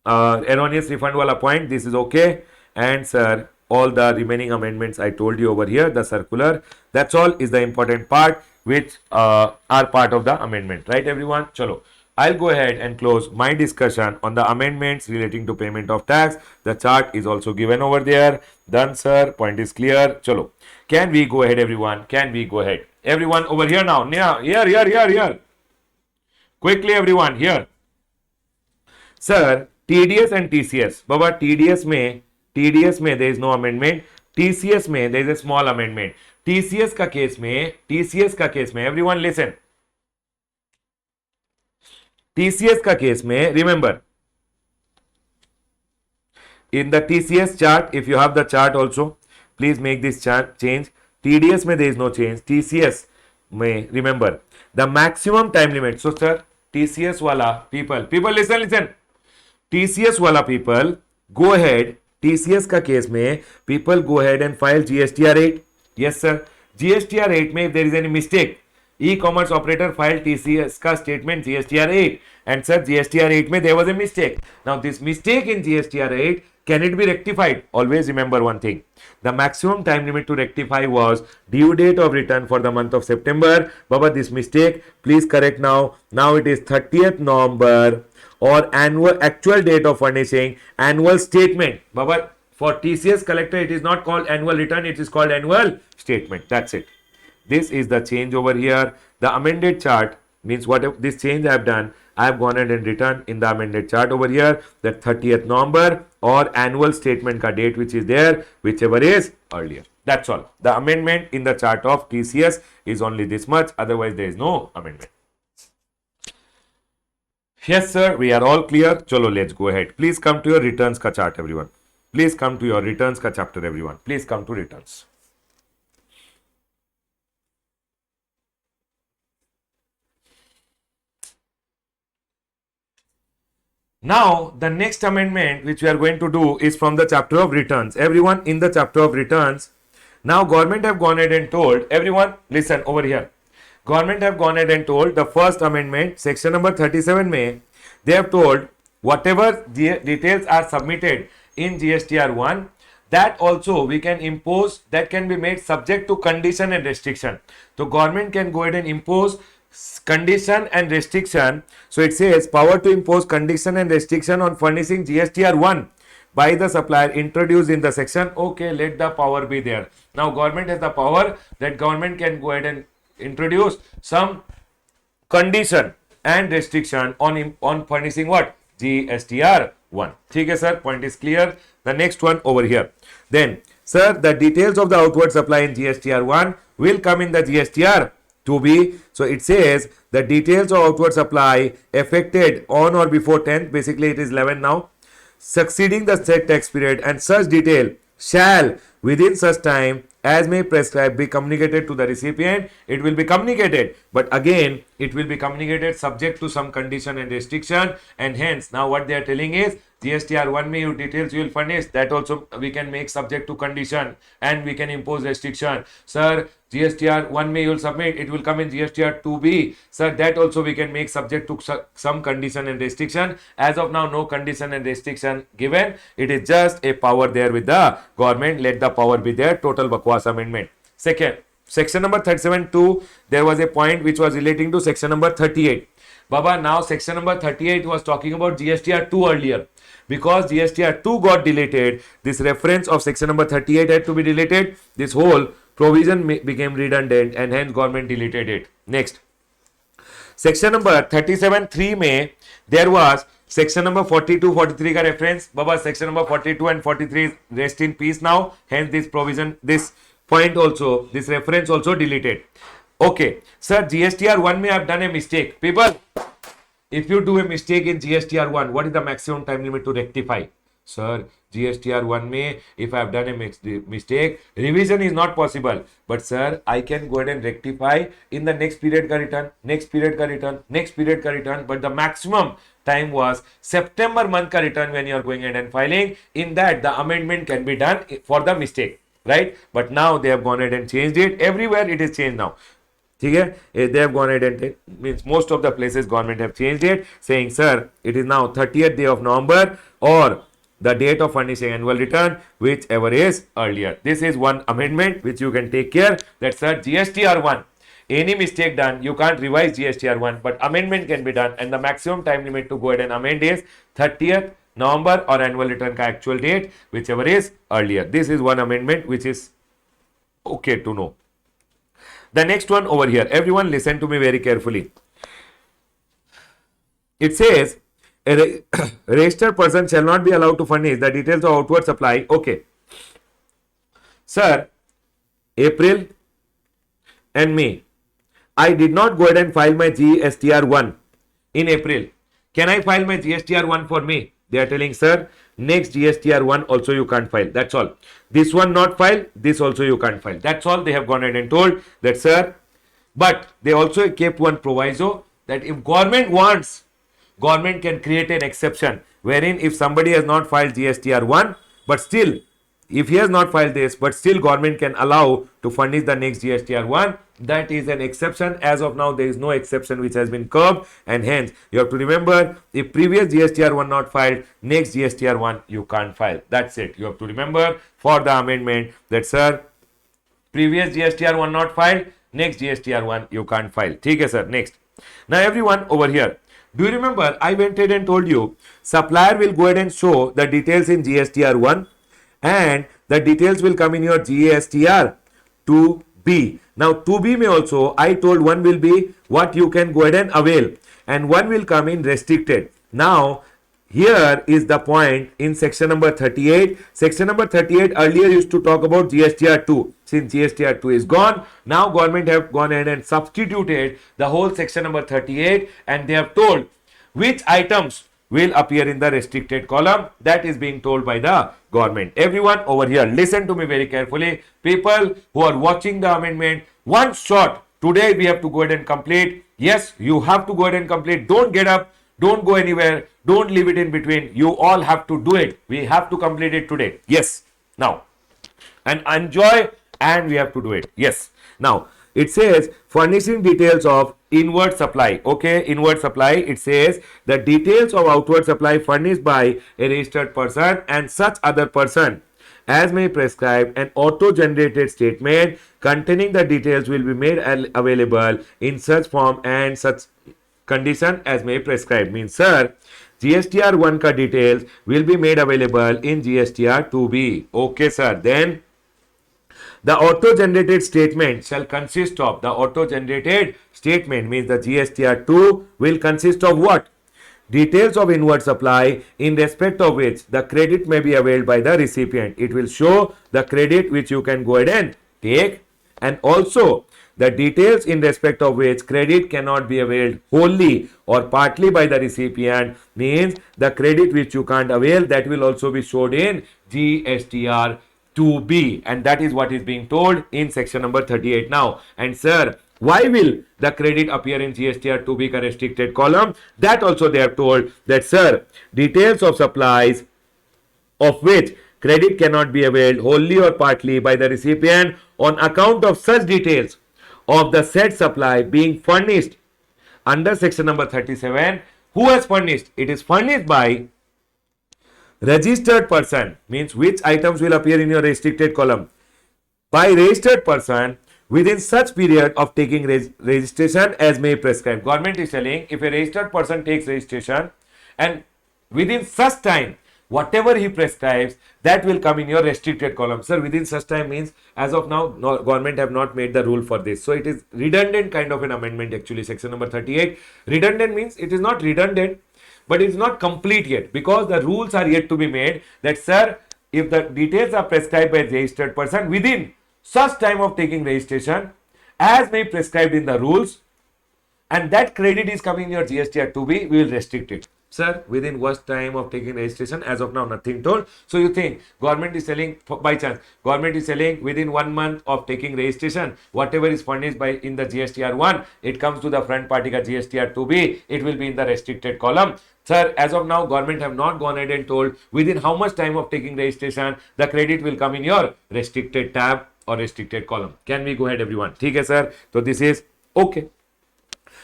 erroneous refund wala point. This is okay. And sir, all the remaining amendments I told you over here, the circular, that's all is the important part which are part of the amendment. Right, everyone? Chalo. I'll go ahead and close my discussion on the amendments relating to payment of tax. The chart is also given over there. Done, sir. Point is clear. Chalo. Can we go ahead, everyone? Can we go ahead? Everyone over here now. Here. Quickly, everyone, here. Sir, TDS and TCS. Baba, TDS में there is no amendment. TCS में there is a small amendment. TCS का case में, everyone listen. TCS का case में, remember, in the TCS chart, if you have the chart also, please make this chart change. TDS में there is no change. TCS में, remember, the maximum time limit. So, sir, TCS wala people, listen. TCS wala people, go ahead. TCS का case में, people go ahead and file GSTR 8. Yes, sir. GSTR 8 में, if there is any mistake, e-commerce operator filed TCS का statement GSTR 8. And sir, GSTR 8 में there was a mistake. Now, this mistake in GSTR 8, can it be rectified? Always remember one thing. The maximum time limit to rectify was due date of return for the month of September. Baba, this mistake, please correct now. Now it is 30th November or actual date of furnishing annual statement. Baba, for TCS collector, it is not called annual return. It is called annual statement. That's it. This is the change over here. The amended chart means whatever this change I have done, I have gone ahead and written in the amended chart over here that 30th November or annual statement ka date which is there, whichever is earlier. That's all. The amendment in the chart of TCS is only this much. Otherwise, there is no amendment. Yes, sir. We are all clear. Chalo, let's go ahead. Please come to your returns ka chart, everyone. Please come to your returns ka chapter, everyone. Please come to returns. Now, the next amendment which we are going to do is from the chapter of returns. Everyone in the chapter of returns. Now, government have gone ahead and told everyone, listen over here. Government have gone ahead and told the first amendment, section number 37 May, they have told whatever details are submitted in GSTR 1, that also we can impose, that can be made subject to condition and restriction. So government can go ahead and impose condition and restriction. So it says power to impose condition and restriction on furnishing GSTR 1 by the supplier introduced in the section. Okay, let the power be there. Now government has the power that government can go ahead and introduce some condition and restriction on furnishing what? GSTR 1. Okay, sir, point is clear. The next one over here. Then, sir, the details of the outward supply in GSTR 1 will come in the GSTR 2B. So it says the details of outward supply affected on or before 10th, basically it is 11 now, succeeding the said tax period, and such detail shall within such time as may prescribe be communicated to the recipient. It will be communicated, but again it will be communicated subject to some condition and restriction, and hence now what they are telling is GSTR 1 may you details you will furnish, that also we can make subject to condition and we can impose restriction. Sir, GSTR 1 may you will submit, it will come in GSTR 2B. Sir, that also we can make subject to some condition and restriction. As of now, no condition and restriction given. It is just a power there with the government. Let the power be there. Total Bakwas amendment. Second, section number 37(2), there was a point which was relating to section number 38. Baba, now section number 38 was talking about GSTR 2 earlier. Because GSTR 2 got deleted, this reference of section number 38 had to be deleted. This whole provision became redundant and hence government deleted it. Next, section number 37(3) May, there was section number 42, 43 ka reference. Baba, section number 42 and 43 rest in peace now. Hence this provision, this point also, this reference also deleted. Okay, sir, GSTR 1 may have done a mistake. People, if you do a mistake in GSTR 1, what is the maximum time limit to rectify? Sir, GSTR 1 may, if I have done a mistake, revision is not possible. But sir, I can go ahead and rectify in the next period ka return, next period ka return, next period ka return. But the maximum time was September month ka return when you are going ahead and filing. In that, the amendment can be done for the mistake, right? But now they have gone ahead and changed it. Everywhere it is changed now. They have gone ahead and means most of the places government have changed it, saying sir, it is now 30th day of November or the date of furnishing annual return, whichever is earlier. This is one amendment which you can take care that sir, GSTR 1, any mistake done, you can't revise GSTR 1, but amendment can be done, and the maximum time limit to go ahead and amend is 30th November or annual return ka actual date, whichever is earlier. This is one amendment which is okay to know. The next one over here, everyone listen to me very carefully. It says a registered person shall not be allowed to furnish the details of outward supply. Okay. Sir, April and May, I did not go ahead and file my GSTR 1 in April. Can I file my GSTR 1 for May? They are telling, sir, next GSTR 1 also you can't file. That's all. This one not file, this also you can't file. That's all. They have gone ahead and told that, sir. But they also kept one proviso that if government wants, government can create an exception wherein if somebody has not filed GSTR 1, but still, if he has not filed this, but still government can allow to furnish the next GSTR 1, that is an exception. As of now, there is no exception which has been curbed, and hence you have to remember, if previous GSTR 1 not filed, next GSTR 1 you can't file. That's it. You have to remember for the amendment that, sir, previous GSTR 1 not filed, next GSTR 1 you can't file. Okay, sir. Next. Now, everyone over here, do you remember I went ahead and told you supplier will go ahead and show the details in GSTR 1 and the details will come in your GSTR 2B. Now 2B may also, I told one will be what you can go ahead and avail and one will come in restricted. Now here is the point in section number 38. Section number 38 earlier used to talk about GSTR 2. Since GSTR 2 is gone, now government have gone ahead and substituted the whole section number 38 and they have told which items will appear in the restricted column. That is being told by the government. Everyone over here, listen to me very carefully. People who are watching the amendment, one shot. Today we have to go ahead and complete. Yes, you have to go ahead and complete. Don't get up. Don't go anywhere. Don't leave it in between. You all have to do it. We have to complete it today. Yes. Now, and enjoy, and we have to do it. Yes. Now, it says furnishing details of inward supply. Okay, inward supply. It says the details of outward supply furnished by a registered person and such other person as may prescribe an auto-generated statement containing the details will be made available in such form and such condition as may prescribe. Means, sir, GSTR 1 ka details will be made available in GSTR 2B. Okay, sir. Then the auto-generated statement shall consist of, the auto-generated statement means the GSTR 2 will consist of what? Details of inward supply in respect of which the credit may be availed by the recipient. It will show the credit which you can go ahead and take, and also the details in respect of which credit cannot be availed wholly or partly by the recipient, means the credit which you can't avail, that will also be showed in GSTR 2B, and that is what is being told in section number 38 now. And sir, why will the credit appear in GSTR 2B ka restricted column? That also they have told that, sir, details of supplies of which credit cannot be availed wholly or partly by the recipient on account of such details of the said supply being furnished under section number 37. Who has furnished? It is furnished by registered person, means which items will appear in your restricted column? By registered person within such period of taking registration as may prescribe. Government is telling if a registered person takes registration and within such time, whatever he prescribes, that will come in your restricted column. Sir, within such time means as of now, no, government have not made the rule for this. So it is redundant kind of an amendment actually, section number 38. Redundant means it is not redundant, but it is not complete yet, because the rules are yet to be made that, sir, if the details are prescribed by a registered person within such time of taking registration as may prescribed in the rules, and that credit is coming in your GSTR 2B, we will restrict it. Sir, within what time of taking registration? As of now, nothing told. So you think government is selling, by chance, government is selling within 1 month of taking registration, whatever is furnished by in the GSTR 1, it comes to the front party ka GSTR 2B, it will be in the restricted column. Sir, as of now, government have not gone ahead and told within how much time of taking registration the credit will come in your restricted tab or restricted column. Can we go ahead, everyone? Okay, sir. So this is okay.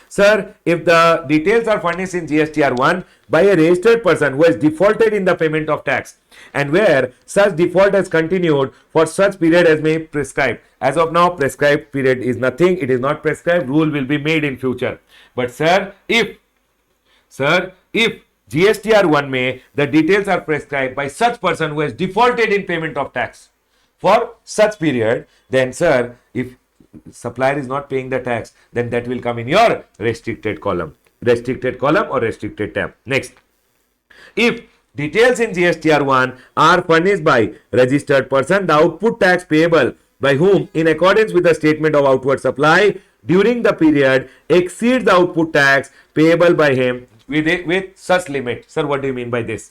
Sir, if the details are furnished in GSTR 1 by a registered person who has defaulted in the payment of tax and where such default has continued for such period as may prescribe. As of now, prescribed period is nothing. It is not prescribed. Rule will be made in future. But sir, if GSTR 1 may the details are prescribed by such person who has defaulted in payment of tax for such period, then sir, if supplier is not paying the tax, then that will come in your restricted column or restricted tab. Next, if details in GSTR 1 are furnished by registered person, the output tax payable by whom in accordance with the statement of outward supply during the period exceeds the output tax payable by him with such limit. Sir, what do you mean by this?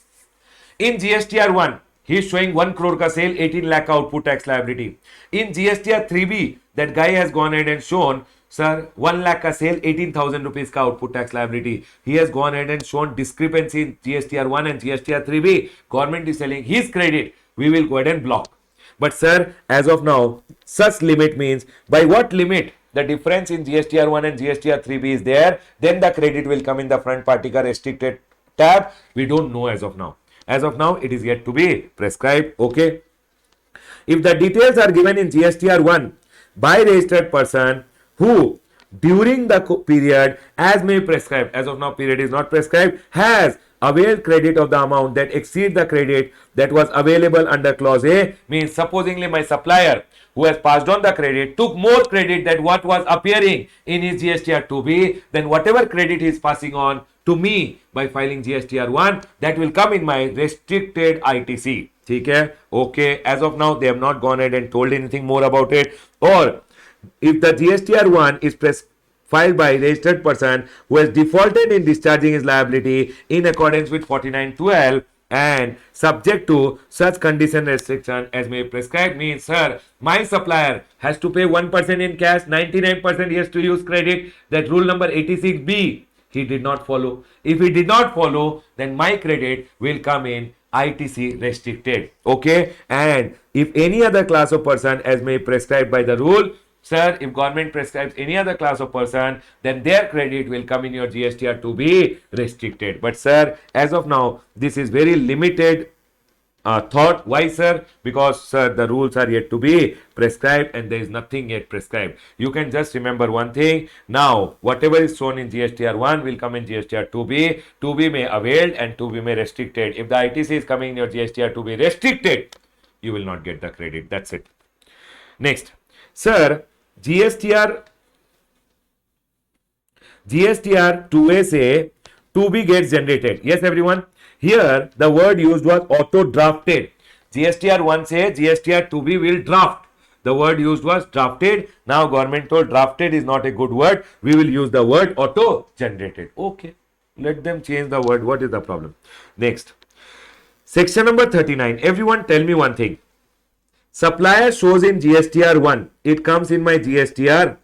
In GSTR 1, he is showing 1 crore ka sale, 18 lakh ka output tax liability. In GSTR 3B, that guy has gone ahead and shown, sir, 1 lakh ka sale, 18,000 rupees ka output tax liability. He has gone ahead and shown discrepancy in GSTR 1 and GSTR 3B. Government is selling his credit. We will go ahead and block. But sir, as of now, such limit means by what limit the difference in GSTR 1 and GSTR 3B is there, then the credit will come in the front party ka restricted tab. We don't know as of now. As of now, it is yet to be prescribed. Okay. If the details are given in GSTR 1 by registered person who during the period as may prescribe, as of now period is not prescribed, has availed credit of the amount that exceed the credit that was available under clause A, means supposingly my supplier who has passed on the credit took more credit than what was appearing in his GSTR 2B, then whatever credit he is passing on to me by filing GSTR 1, that will come in my restricted ITC. Okay, as of now they have not gone ahead and told anything more about it. Or if the GSTR 1 is filed by registered person who has defaulted in discharging his liability in accordance with 4912 and subject to such condition restriction as may prescribe. Means, sir, my supplier has to pay 1% in cash, 99% he has to use credit. That rule number 86B he did not follow. If he did not follow, then my credit will come in ITC restricted. Okay, and if any other class of person as may prescribed by the rule, sir, if government prescribes any other class of person, then their credit will come in your GSTR to be restricted. But sir, as of now, this is very limited thought. Why, sir? Because, sir, the rules are yet to be prescribed and there is nothing yet prescribed. You can just remember one thing. Now, whatever is shown in GSTR 1 will come in GSTR 2B. 2B may availed and 2B may restricted. If the ITC is coming in your GSTR to be restricted, you will not get the credit. That's it. Next, sir, GSTR 2A say 2B gets generated. Yes, everyone. Here, the word used was auto drafted. GSTR 1 say GSTR 2B will draft. The word used was drafted. Now, government told drafted is not a good word. We will use the word auto generated. Okay. Let them change the word. What is the problem? Next. Section number 39. Everyone tell me one thing. Supplier shows in GSTR 1. It comes in my GSTR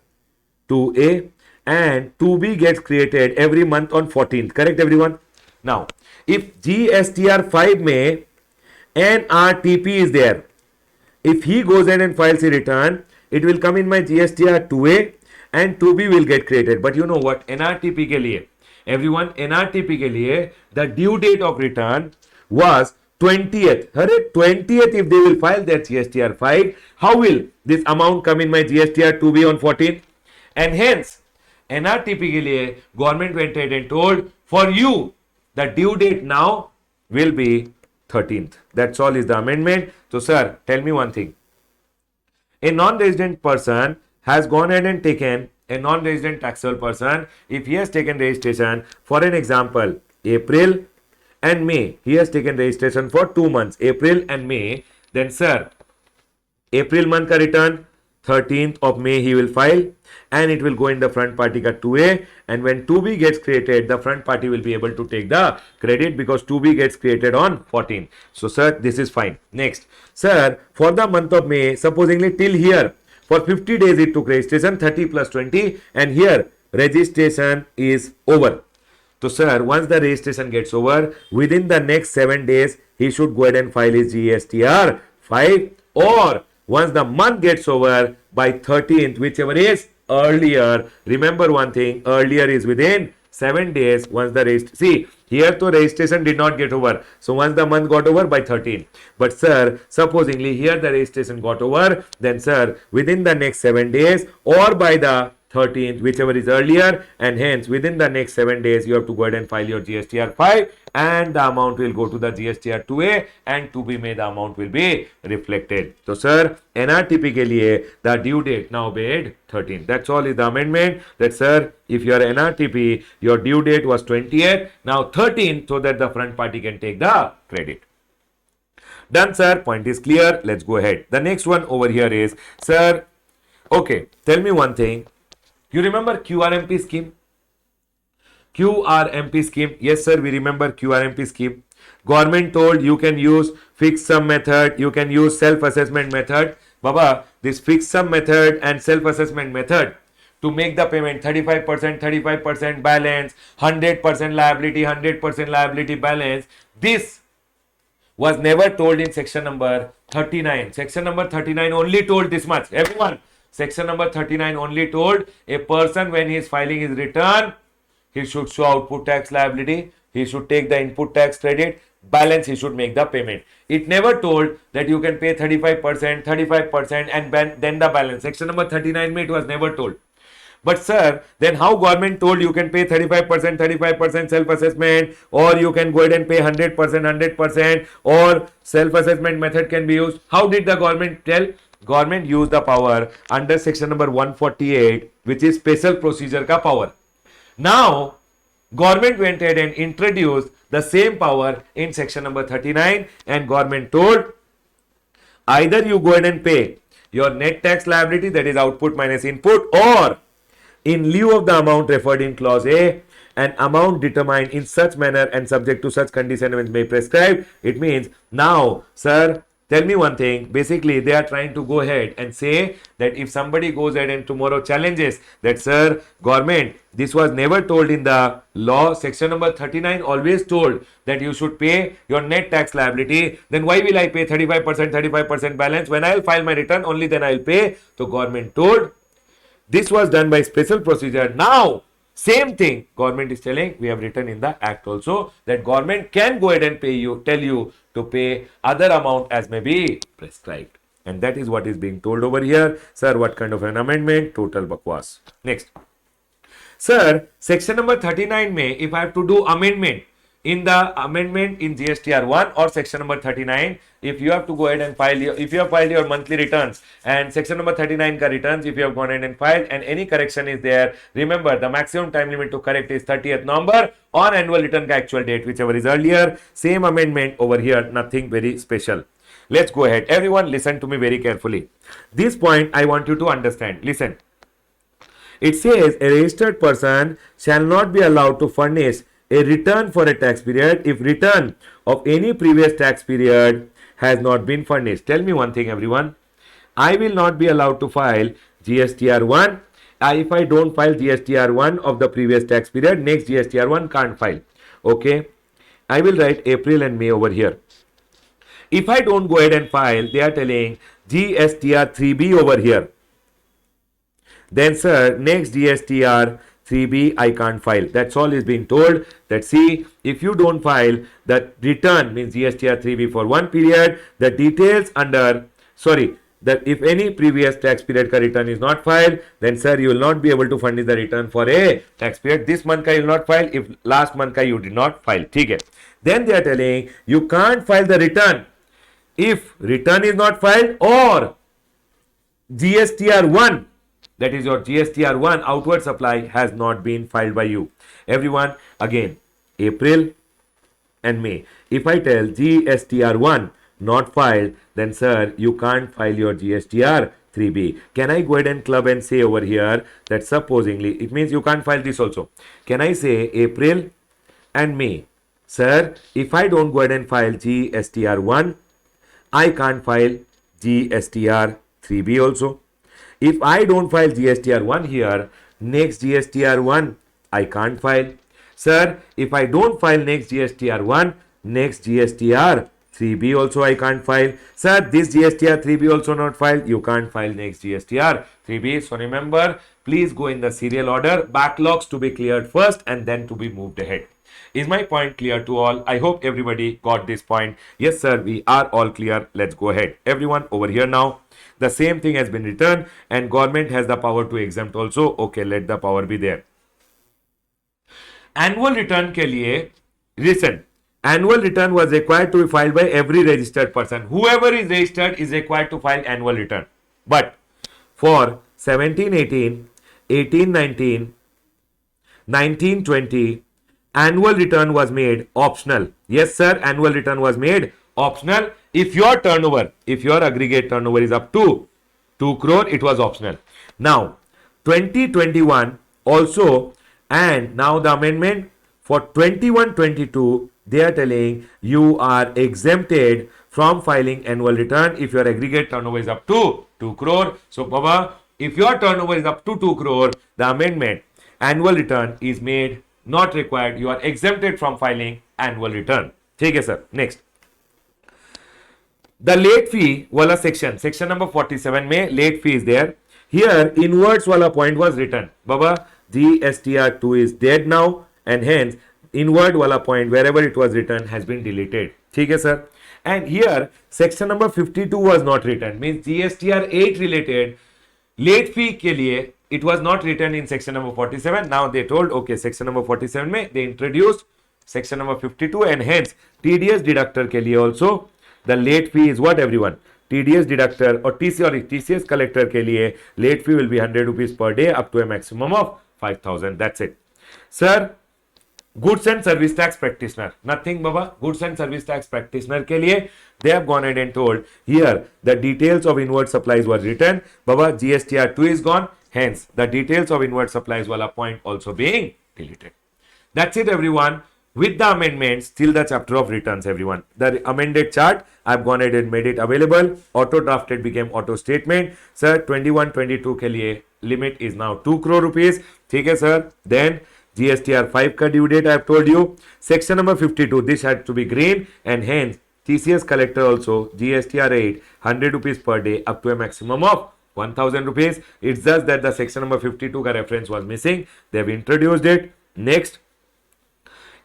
2A and 2B gets created every month on 14th. Correct, everyone? Now, if GSTR 5 may NRTP is there, if he goes ahead and files a return, it will come in my GSTR 2A and 2B will get created. But you know what? NRTP ke liye, everyone, NRTP ke liye, the due date of return was 20th. 20th if they will file their GSTR 5, how will this amount come in my GSTR 2B on 14th? And hence, NRTP ke liye, government went ahead and told, for you, the due date now will be 13th. That's all is the amendment. So, sir, tell me one thing. A non-resident person has gone ahead and taken, a non-resident taxable person, if he has taken registration, for an example, April and May, he has taken registration for 2 months, April and May, then, sir, April month ka return, 13th of May he will file and it will go in the front party ka 2A, and when 2B gets created, the front party will be able to take the credit because 2B gets created on 14th. So, sir, this is fine. Next, sir, for the month of May, supposingly till here, for 50 days it took registration, 30 plus 20, and here registration is over. So, sir, once the registration gets over, within the next 7 days, he should go ahead and file his GSTR 5, or once the month gets over by 13th, whichever is earlier. Remember one thing, earlier is within 7 days. Once the see, here the registration did not get over. So once the month got over by 13th. But sir, supposingly here the registration got over, then sir, within the next 7 days or by the 13th, whichever is earlier, and hence within the next 7 days you have to go ahead and file your GSTR 5 and the amount will go to the GSTR 2A and 2B may the amount will be reflected. So sir, NRTP ke liye the due date now made 13th. That's all is the amendment. That sir, if your NRTP, your due date was 20th, now 13th, so that the front party can take the credit. Done, sir. Point is clear. Let's go ahead. The next one over here is, sir, okay, tell me one thing. You remember QRMP scheme? QRMP scheme. Yes, sir, we remember QRMP scheme. Government told you can use fixed sum method, you can use self-assessment method. Baba, this fixed sum method and self-assessment method to make the payment 35% balance, 100% liability balance. This was never told in section number 39. Section number 39 only told this much. Everyone, section number 39 only told a person when he is filing his return, he should show output tax liability, he should take the input tax credit, balance he should make the payment. It never told that you can pay 35% and then the balance. Section number 39 it was never told. But sir, then how government told you can pay 35% self-assessment, or you can go ahead and pay 100%, or self-assessment method can be used? How did the government tell? Government used the power under section number 148, which is special procedure ka power. Now, government went ahead and introduced the same power in section number 39, and government told either you go ahead and pay your net tax liability, that is output minus input, or in lieu of the amount referred in clause A, an amount determined in such manner and subject to such condition when may prescribe. It means now, sir, tell me one thing. Basically, they are trying to go ahead and say that if somebody goes ahead and tomorrow challenges that, sir, government, this was never told in the law. Section number 39 always told that you should pay your net tax liability. Then why will I pay 35% balance? When I will file my return, only then I will pay. So government told this was done by special procedure. Now, same thing government is telling, we have written in the act also that government can go ahead and pay you, tell you to pay other amount as may be prescribed. And that is what is being told over here. Sir, what kind of an amendment? Total bakwas. Next. Sir, section number 39 may, if I have to do amendment in the amendment in GSTR 1 or section number 39, if you have to go ahead and file your, if you have filed your monthly returns and section number 39 ka returns, if you have gone ahead and filed and any correction is there, remember the maximum time limit to correct is 30th November on annual return ka actual date, whichever is earlier. Same amendment over here, nothing very special. Let's go ahead. Everyone listen to me very carefully. This point I want you to understand. Listen. It says a registered person shall not be allowed to furnish a return for a tax period if return of any previous tax period has not been furnished. Tell me one thing, everyone. I will not be allowed to file GSTR 1. If I don't file GSTR 1 of the previous tax period, next GSTR 1 can't file. Okay. I will write April and May over here. If I don't go ahead and file, they are telling GSTR 3B over here. Then, sir, next GSTR 3B I can't file. That's all is being told. That see, if you don't file the return means GSTR 3B for one period, the details under, that if any previous tax period ka return is not filed, then sir, you will not be able to furnish the return for a tax period. This month ka you will not file if last month ka you did not file. Okay. Then they are telling you can't file the return if return is not filed or GSTR 1, that is your GSTR 1 outward supply has not been filed by you. Everyone, again, April and May. If I tell GSTR 1 not filed, then sir, you can't file your GSTR 3B. Can I go ahead and club and say over here that supposingly, it means you can't file this also. Can I say April and May? Sir, if I don't go ahead and file GSTR 1, I can't file GSTR 3B also. If I don't file GSTR 1 here, next GSTR 1 I can't file. Sir, if I don't file next GSTR 1, next GSTR 3B also I can't file. Sir, this GSTR 3B also not filed. You can't file next GSTR 3B. So remember, please go in the serial order. Backlogs to be cleared first and then to be moved ahead. Is my point clear to all? I hope everybody got this point. Yes, sir, we are all clear. Let's go ahead. Everyone over here now. The same thing has been returned and government has the power to exempt also. Okay, let the power be there. Annual return ke liye, listen, annual return was required to be filed by every registered person. Whoever is registered is required to file annual return. But for 1718, 1819, 1920, annual return was made optional. Yes, sir, annual return was made optional. If your turnover, if your aggregate turnover is up to 2 crore, it was optional. Now, 2021 also, and now the amendment for 21-22, they are telling you are exempted from filing annual return if your aggregate turnover is up to 2 crore. So, Baba, if your turnover is up to 2 crore, the amendment, annual return is made not required. You are exempted from filing annual return. Okay, sir. Next. The late fee wala section number 47 में late fee is there. Here inwards wala point was written. Baba, GSTR 2 is dead now and hence inward wala point wherever it was written has been deleted. ठीक है sir. And here section number 52 was not written. Means GSTR 8 related late fee के लिए it was not written in section number 47. Now they told okay section number 47 में they introduced section number 52 and hence TDS deductor के लिए also the late fee is what everyone? TDS deductor or TCS collector के लिए late fee will be 100 rupees per day up to a maximum of 5,000. That's it. Sir, goods and service tax practitioner. Nothing, Baba. Goods and service tax practitioner के लिए they have gone ahead and told here the details of inward supplies were written. Baba, GSTR 2 is gone. Hence, the details of inward supplies wala point also being deleted. That's it, everyone. With the amendments, till the chapter of returns, everyone. The amended chart, I've gone ahead and made it available. Auto drafted became auto statement. Sir, 21-22 के लिए limit is now 2 crore rupees. ठीक है, sir. Then GSTR 5 का due date I have told you. Section number 52, this had to be green, and hence TCS collector also GSTR 8, 100 rupees per day up to a maximum of 1000 rupees. It's just that the section number 52 का reference was missing. They have introduced it. Next,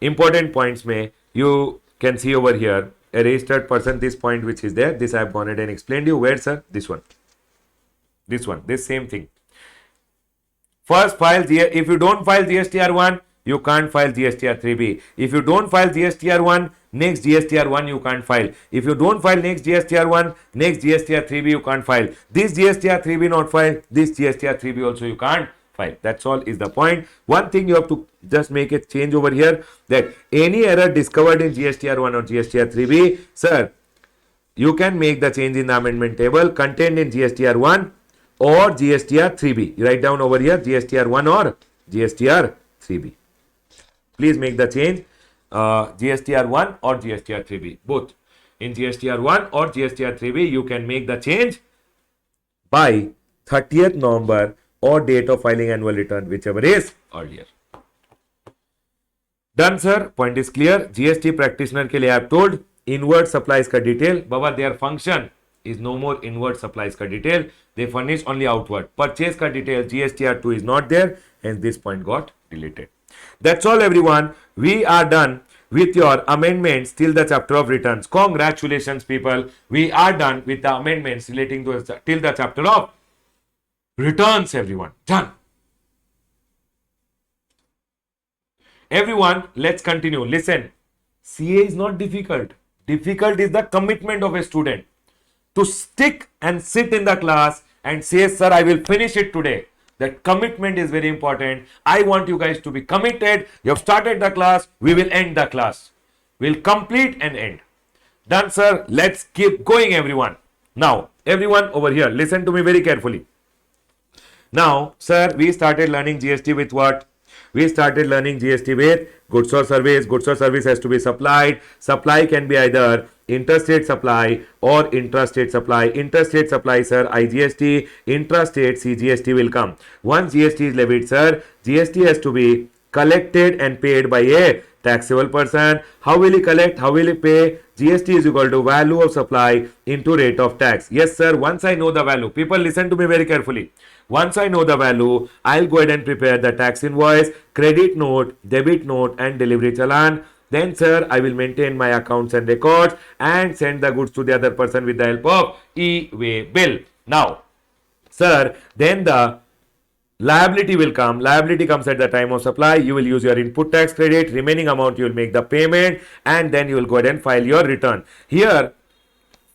important points may you can see over here a registered person, this point which is there, this I have gone ahead and explained you. Where, sir? This one, this same thing. First file if you don't file GSTR 1, you can't file GSTR 3B. If you don't file GSTR 1, next GSTR 1 you can't file. If you don't file next GSTR 1, next GSTR 3B you can't file. This GSTR 3B not file, this GSTR 3B also you can't file. That's all is the point. One thing you have to just make a change over here, that any error discovered in GSTR 1 or GSTR 3B, sir, you can make the change in the amendment table contained in GSTR 1 or GSTR 3B. You write down over here GSTR 1 or GSTR 3B. Please make the change GSTR 1 or GSTR 3B. Both. In GSTR 1 or GSTR 3B, you can make the change by 30th November or date of filing annual return, whichever is earlier. Done, sir. Point is clear. GST practitioner के लिए I have told inward supplies का detail. Baba, their function is no more inward supplies का detail. They furnish only outward. Purchase का detail GSTR 2 is not there, and this point got deleted. That's all, everyone. We are done with your amendments till the chapter of returns. Congratulations, people. We are done with the amendments relating to till the chapter of returns, everyone. Done. Everyone, let's continue. Listen, CA is not difficult. Difficult is the commitment of a student to stick and sit in the class and say, sir, I will finish it today. That commitment is very important. I want you guys to be committed. You have started the class. We will end the class. We'll complete and end. Done, sir. Let's keep going, everyone. Now, everyone over here, listen to me very carefully. Now, sir, we started learning GST with what? We started learning GST with goods or service. Goods or service has to be supplied. Supply can be either interstate supply or intrastate supply. Interstate supply, sir, IGST. Intrastate, CGST will come. Once GST is levied, sir, GST has to be collected and paid by a taxable person. How will he collect? How will he pay? GST is equal to value of supply into rate of tax. Yes, sir. Once I know the value, people listen to me very carefully. Once I know the value, I'll go ahead and prepare the tax invoice, credit note, debit note, and delivery challan. Then, sir, I will maintain my accounts and records and send the goods to the other person with the help of e-way bill. Now, sir, then the liability will come. Liability comes at the time of supply. You will use your input tax credit. Remaining amount you will make the payment, and then you will go ahead and file your return. Here,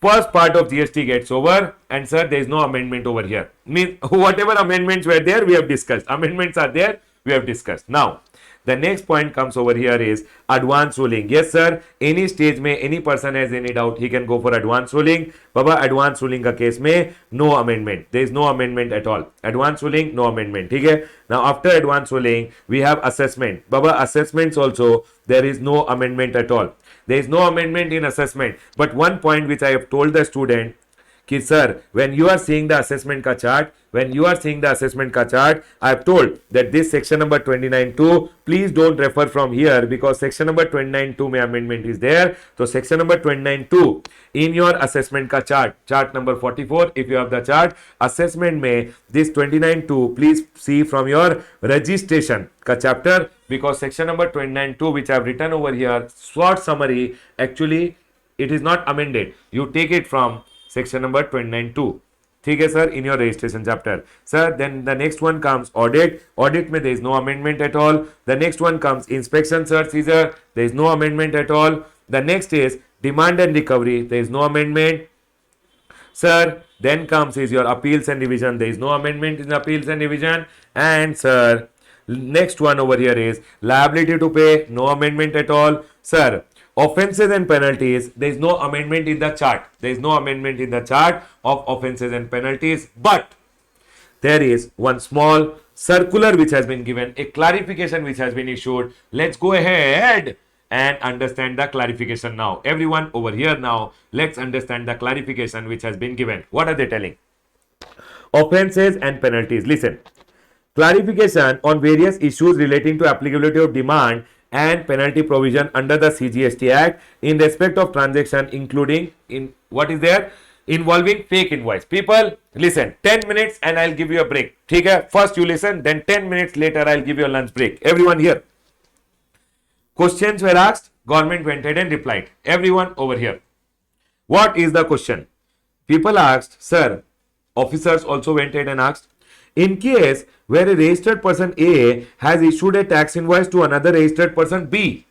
first part of GST gets over, and sir, there is no amendment over here. Means whatever amendments were there, we have discussed. Amendments are there, we have discussed. Now, the next point comes over here is advance ruling. Yes, sir. Any stage में any person has any doubt, he can go for advance ruling. Baba, advance ruling का case में no amendment. There is no amendment at all. Advance ruling, no amendment. ठीक है. Now, after advance ruling, we have assessment. Baba, assessments also there is no amendment at all. There is no amendment in assessment. But one point which I have told the student, कि sir, when you are seeing the assessment ka chart, I have told that this section number 29.2, please don't refer from here because section number 29.2 mein amendment is there. So section number 29.2 in your assessment ka chart number 44, if you have the chart, assessment mein this 29.2, please see from your registration ka chapter, because section number 29.2 which I have written over here, short summary, actually it is not amended. You take it from section number 29.2. ठीक है sir, in your registration chapter. Sir, then the next one comes audit. Audit में there is no amendment at all. The next one comes inspection, search, seizure. There is no amendment at all. The next is demand and recovery. There is no amendment. Sir, then comes is your appeals and revision. There is no amendment in appeals and revision. And sir, next one over here is liability to pay. No amendment at all. Sir, offenses and penalties, there is no amendment in the chart. There is no amendment in the chart of offenses and penalties. But there is one small circular which has been given, a clarification which has been issued. Let's go ahead and understand the clarification now. Everyone over here now, let's understand the clarification which has been given. What are they telling? Offenses and penalties. Listen. Clarification on various issues relating to applicability of demand and penalty provision under the CGST Act in respect of transaction, including in what is there involving fake invoice. People, listen, 10 minutes and I'll give you a break. Okay? First you listen, then 10 minutes later I'll give you a lunch break. Everyone here. Questions were asked, government went ahead and replied. Everyone over here. What is the question? People asked, sir, officers also went ahead and asked, in case where a registered person A has issued a tax invoice to another registered person B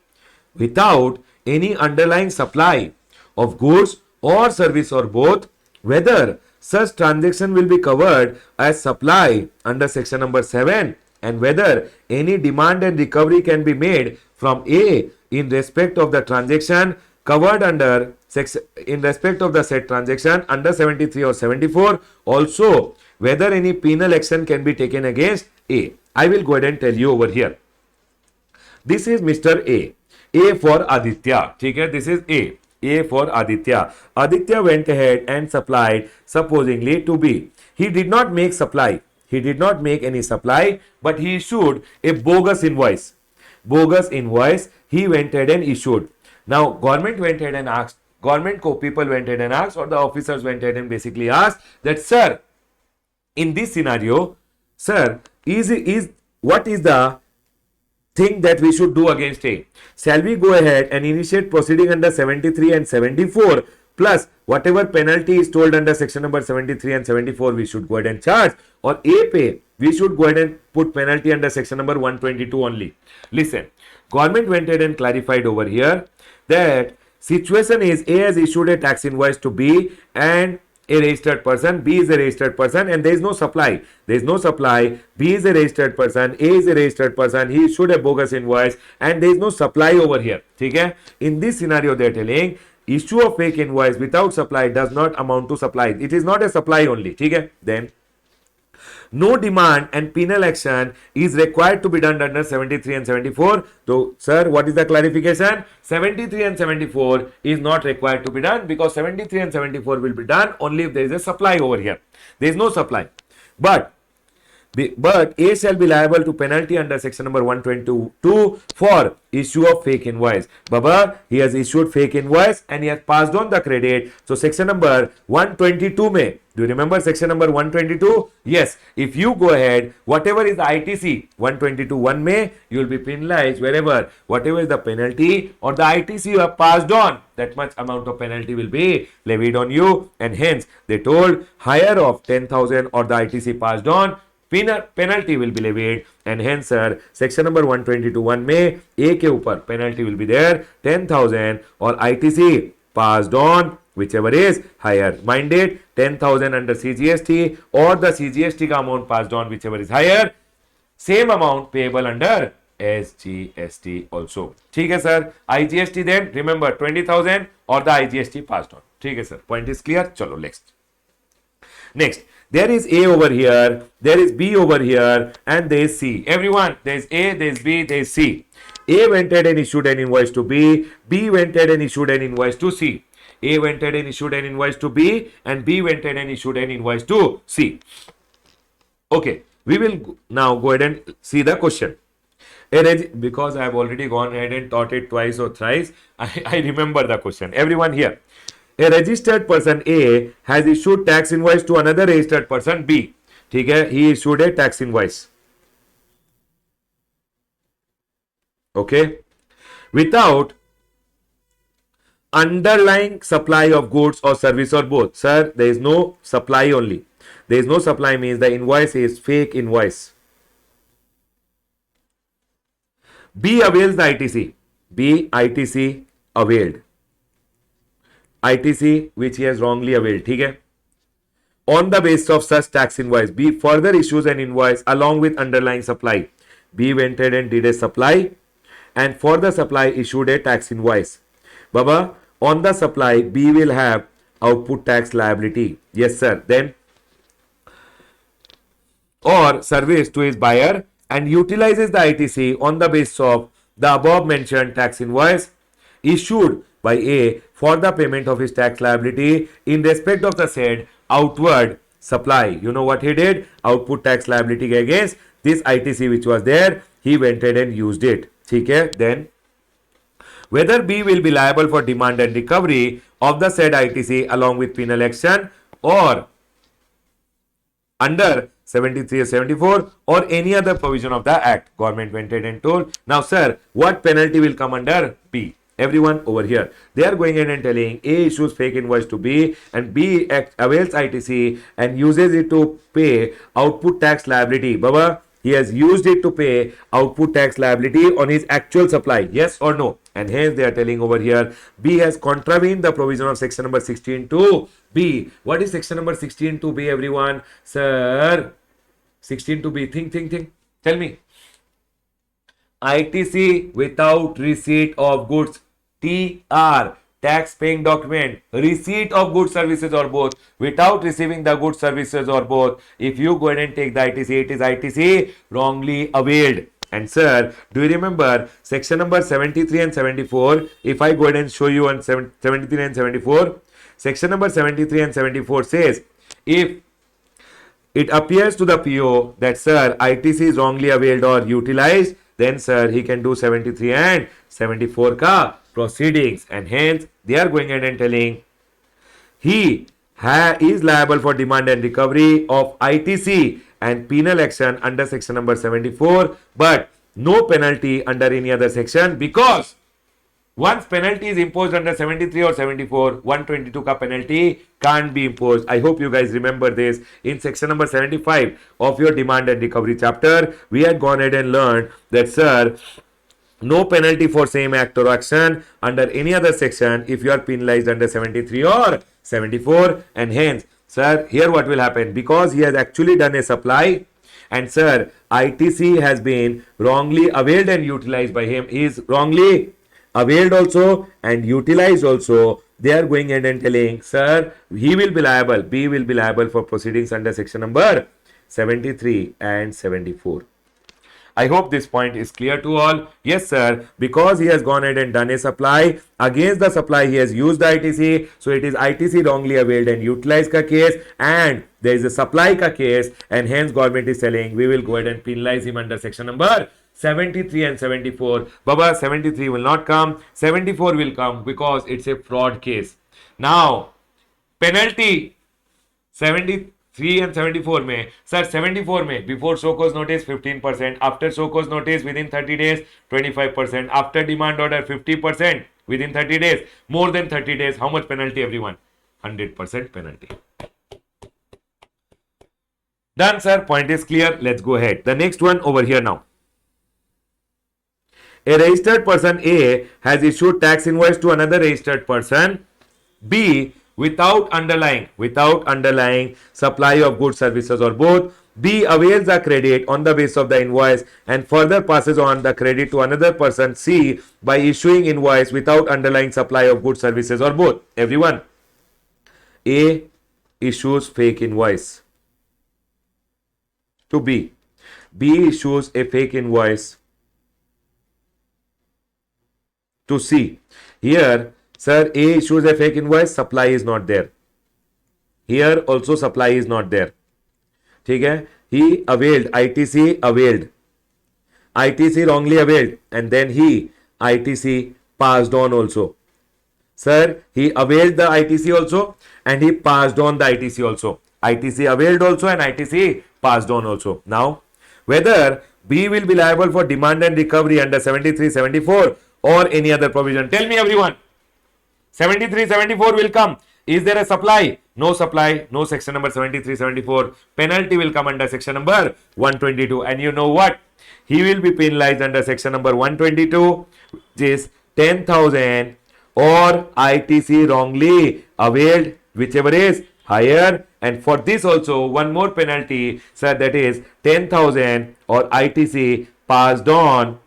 without any underlying supply of goods or service or both, whether such transaction will be covered as supply under section number 7 and whether any demand and recovery can be made from A in respect of the transaction covered under in respect of the said transaction under 73 or 74, also whether any penal action can be taken against A. I will go ahead and tell you over here. This is Mr. A. A for Aditya. Okay? This is A. A for Aditya. Aditya went ahead and supplied supposingly to B. He did not make supply. He did not make any supply, but he issued a bogus invoice. Bogus invoice he went ahead and issued. Now, government went ahead and asked, government people went ahead and asked, or the officers went ahead and basically asked that, sir, in this scenario, sir, what is the thing that we should do against A? Shall we go ahead and initiate proceeding under 73 and 74 plus whatever penalty is told under section number 73 and 74 we should go ahead and charge, or A pay, we should go ahead and put penalty under section number 122 only? Listen, government went ahead and clarified over here that situation is A has issued a tax invoice to B and a registered person, B is a registered person and there is no supply. There is no supply, B is a registered person, A is a registered person, he issued a bogus invoice and there is no supply over here. Okay? In this scenario they are telling issue of fake invoice without supply does not amount to supply. It is not a supply only. Okay? Then no demand and penal action is required to be done under 73 and 74. So, sir, what is the clarification? 73 and 74 is not required to be done because 73 and 74 will be done only if there is a supply over here. There is no supply. But A shall be liable to penalty under section number 122 for issue of fake invoice. Baba, he has issued fake invoice and he has passed on the credit. So section number 122 may. Do you remember section number 122? Yes. If you go ahead, whatever is the ITC 122 1 may, you will be penalized wherever whatever is the penalty or the ITC you have passed on, that much amount of penalty will be levied on you, and hence they told higher of 10,000 or the ITC passed on, penalty will be levied, and hence sir section number 122 1 में A के ऊपर penalty will be there 10,000 or ITC passed on whichever is higher. Mind it, 10,000 under CGST or the CGST का amount passed on whichever is higher, same amount payable under SGST also. ठीक है sir. IGST then remember 20,000 or the IGST passed on. ठीक है sir. Point is clear. चलो next. There is A over here, there is B over here, and there is C. Everyone, there is A, there is B, there is C. A went ahead and issued an invoice to B, B went ahead and issued an invoice to C. A went ahead and issued an invoice to B, and B went ahead and issued an invoice to C. Okay, we will now go ahead and see the question. Because I have already gone ahead and taught it twice or thrice, I remember the question. Everyone here. A registered person A has issued tax invoice to another registered person B. ठीक है, he issued a tax invoice. Okay, without underlying supply of goods or service or both. Sir, there is no supply only. There is no supply means the invoice is fake invoice. B avails the ITC. B ITC availed. ITC which he has wrongly availed. ठीक है? On the basis of such tax invoice, B further issues an invoice along with underlying supply. B went ahead and did a supply, and for the supply issued a tax invoice. Baba, on the supply, B will have output tax liability. Yes, sir. Then or service to his buyer and utilizes the ITC on the basis of the above mentioned tax invoice issued by A for the payment of his tax liability in respect of the said outward supply. You know what he did? Output tax liability against this ITC which was there, he went ahead and used it. Okay? Then whether B will be liable for demand and recovery of the said ITC along with penal action or under 73 or 74 or any other provision of the act. Government went ahead and told. Now, sir, what penalty will come under B? Everyone over here, they are going in and telling A issues fake invoice to B and B avails ITC and uses it to pay output tax liability. Baba, he has used it to pay output tax liability on his actual supply. Yes or no? And hence they are telling over here B has contravened the provision of section number 16 to B. What is section number 16 to B, everyone? Sir, 16 to B. Think. Tell me. ITC without receipt of goods. TR, tax paying document, receipt of goods, services or both, without receiving the goods, services or both. If you go ahead and take the ITC, it is ITC wrongly availed. And sir, do you remember section number 73 and 74? If I go ahead and show you on 73 and 74, section number 73 and 74 says, if it appears to the PO that sir, ITC is wrongly availed or utilized, then sir, he can do 73 and 74 ka proceedings, and hence they are going ahead and telling he is liable for demand and recovery of ITC and penal action under section number 74, but no penalty under any other section, because once penalty is imposed under 73 or 74, 122 ka penalty can't be imposed. I hope you guys remember this. In section number 75 of your demand and recovery chapter, we had gone ahead and learned that sir, no penalty for same act or action under any other section if you are penalized under 73 or 74, and hence sir, here what will happen, because he has actually done a supply and sir, ITC has been wrongly availed and utilized by him, he is wrongly availed also and utilized also, they are going ahead and telling sir, he will be liable, B will be liable for proceedings under section number 73 and 74. I hope this point is clear to all. Yes, sir. Because he has gone ahead and done a supply, against the supply he has used the ITC. So it is ITC wrongly availed and utilized ka case, and there is a supply ka case, and hence government is telling we will go ahead and penalize him under section number 73 and 74. Baba, 73 will not come. 74 will come because it's a fraud case. Now, penalty 73 and 74 में, sir 74 में before show cause notice 15%, after show cause notice within 30 days 25%, after demand order 50% within 30 days, more than 30 days, how much penalty everyone? 100% penalty. Done, sir. Point is clear. Let's go ahead. The next one over here now. A registered person A has issued tax invoice to another registered person B without underlying supply of goods, services or both. B avails the credit on the basis of the invoice and further passes on the credit to another person C by issuing invoice without underlying supply of goods, services or both. Everyone, A issues fake invoice to B. B issues a fake invoice to C. Here, sir, A issues a fake invoice, supply is not there. Here also supply is not there. ठीक है? He availed, ITC availed. ITC wrongly availed, and then he, ITC passed on also. Sir, he availed the ITC also and he passed on the ITC also. ITC availed also and ITC passed on also. Now, whether B will be liable for demand and recovery under 73, 74 or any other provision. Tell me everyone. 73, 74 will come. Is there a supply? No supply. No section number 73, 74. Penalty will come under section number 122. And you know what? He will be penalized under section number 122, which is 10,000 or ITC wrongly availed, whichever is higher. And for this also one more penalty, sir, that is 10,000 or ITC passed on,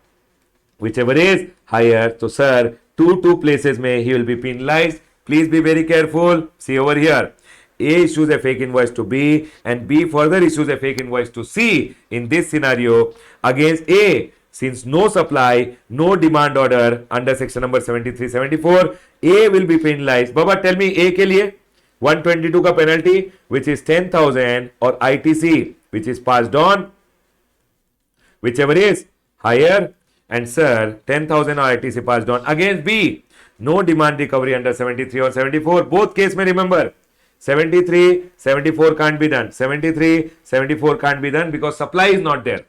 whichever is higher. So sir, two places may he will be penalized. Please be very careful. See over here. A issues a fake invoice to B and B further issues a fake invoice to C in this scenario against A. Since no supply, no demand order under section number 73-74, A will be penalized. Baba, tell me A के लिए 122 का penalty which is 10,000 or ITC which is passed on, whichever is higher, and sir 10,000 or ITC passed on against B. No demand recovery under 73 or 74. Both case may remember 73, 74 can't be done. 73, 74 can't be done because supply is not there.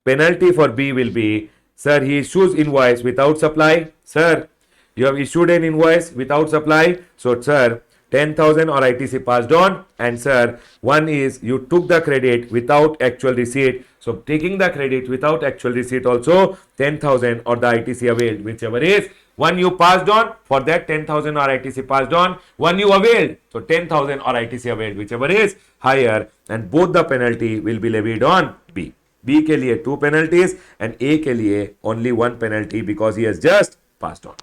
Penalty for B will be, sir, he issues invoice without supply. Sir, you have issued an invoice without supply. So, sir, 10,000 or ITC passed on. And, sir, one is you took the credit without actual receipt. So, taking the credit without actual receipt also 10,000 or the ITC availed, whichever is. One you passed on, for that 10,000 or ITC passed on. One you availed. So, 10,000 or ITC availed, whichever is higher. And both the penalty will be levied on B. B के लिए 2 penalties and A के लिए only 1 penalty because he has just passed on.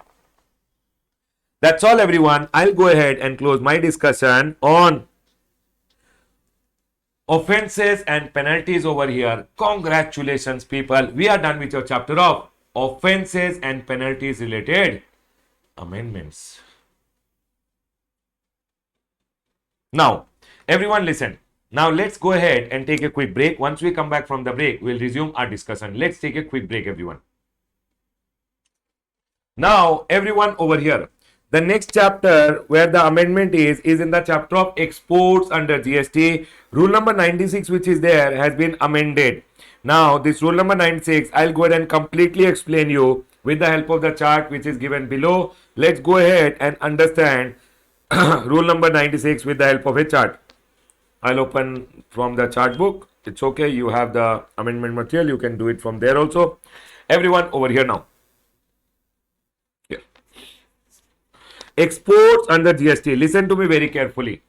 That's all everyone. I'll go ahead and close my discussion on offenses and penalties over here. Congratulations people. We are done with your chapter of offenses and penalties related amendments. Now, everyone listen. Now, let's go ahead and take a quick break. Once we come back from the break, we'll resume our discussion. Let's take a quick break, everyone. Now, everyone over here, the next chapter where the amendment is in the chapter of exports under GST. Rule number 96, which is there, has been amended. Now, this rule number 96, I'll go ahead and completely explain you with the help of the chart which is given below. Let's go ahead and understand rule number 96 with the help of a chart. I'll open from the chart book. It's okay. You have the amendment material. You can do it from there also. Everyone over here now. Here. Exports under GST. Listen to me very carefully.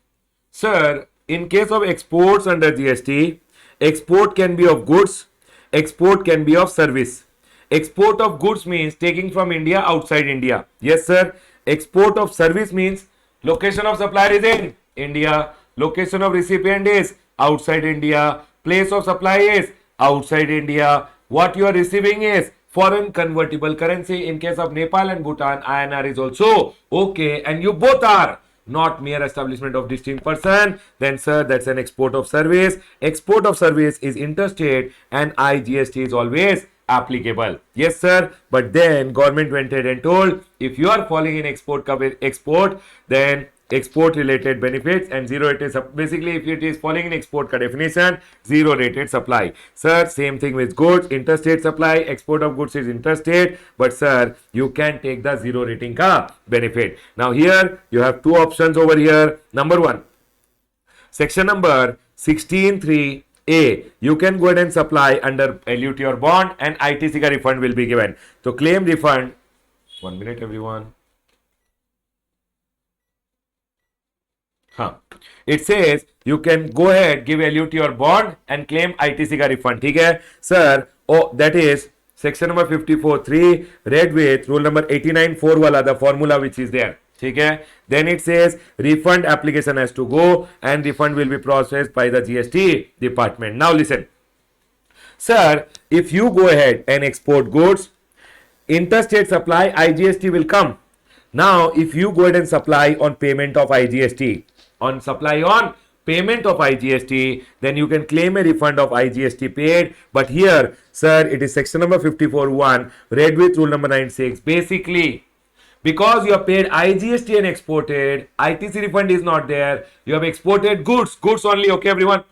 Sir, in case of exports under GST, export can be of goods. Export can be of service. Export of goods means taking from India outside India. Yes, sir. Export of service means location of supplier is in India. Location of recipient is outside India. Place of supply is outside India. What you are receiving is foreign convertible currency. In case of Nepal and Bhutan, INR is also okay. And you both are not mere establishment of distinct person. Then, sir, that's an export of service. Export of service is interstate and IGST is always applicable. Yes, sir. But then government went ahead and told if you are falling in export, then export related benefits and zero rated basically if it is falling in export ka definition, zero rated supply. Sir, same thing with goods, interstate supply, export of goods is interstate, but sir, you can take the zero rating ka benefit. Now here you have two options over here. Number one, section number 16(3)(a), you can go ahead and supply under LUT or bond and ITC ka refund will be given. So claim refund, 1 minute everyone. It says you can go ahead, give LUT or bond and claim ITC का refund. ठीक है sir? Oh, that is section number 54(3) read with rule number 89(4) वाला the formula which is there. ठीक है? Then it says refund application has to go and refund will be processed by the GST department. Now listen, sir, if you go ahead and export goods, interstate supply IGST will come. Now if you go ahead and supply on payment of IGST, on supply on payment of IGST, then you can claim a refund of IGST paid. But here, sir, it is section number 54(1) read with rule number 96. Basically, because you have paid IGST and exported, ITC refund is not there. You have exported goods only, okay everyone?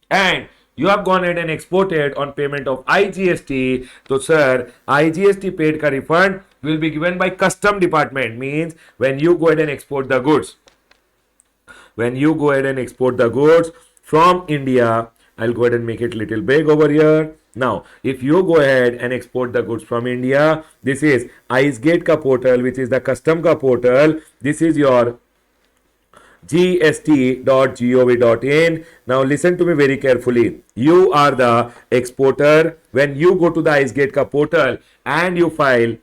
And you have gone ahead and exported on payment of IGST. So sir, IGST paid ka refund will be given by custom department. Means when you go ahead and export the goods, from India, I'll go ahead and make it little big over here. Now, if you go ahead and export the goods from India, this is IceGate ka portal, which is the custom ka portal. This is your gst.gov.in. Now listen to me very carefully. You are the exporter. When you go to the IceGate ka portal and you file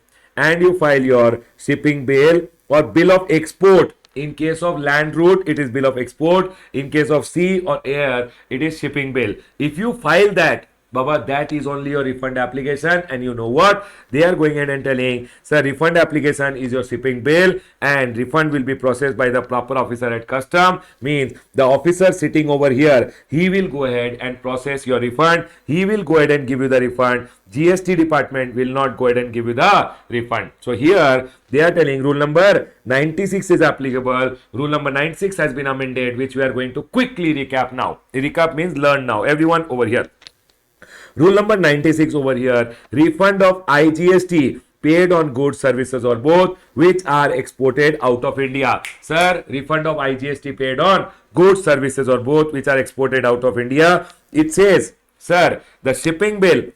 your shipping bill or bill of export In case of land route, it is bill of export. In case of sea or air, it is shipping bill. If you file that, Baba, that is only your refund application. And you know what? They are going ahead and telling, sir, refund application is your shipping bill and refund will be processed by the proper officer at custom. Means the officer sitting over here, he will go ahead and process your refund. He will go ahead and give you the refund. GST department will not go ahead and give you the refund. So here they are telling rule number 96 is applicable. Rule number 96 has been amended, which we are going to quickly recap now. Recap means learn now. Everyone over here. Rule number 96 over here, refund of IGST paid on goods, services or both which are exported out of India. Sir, refund of IGST paid on goods, services or both which are exported out of India. It says, sir, the shipping bill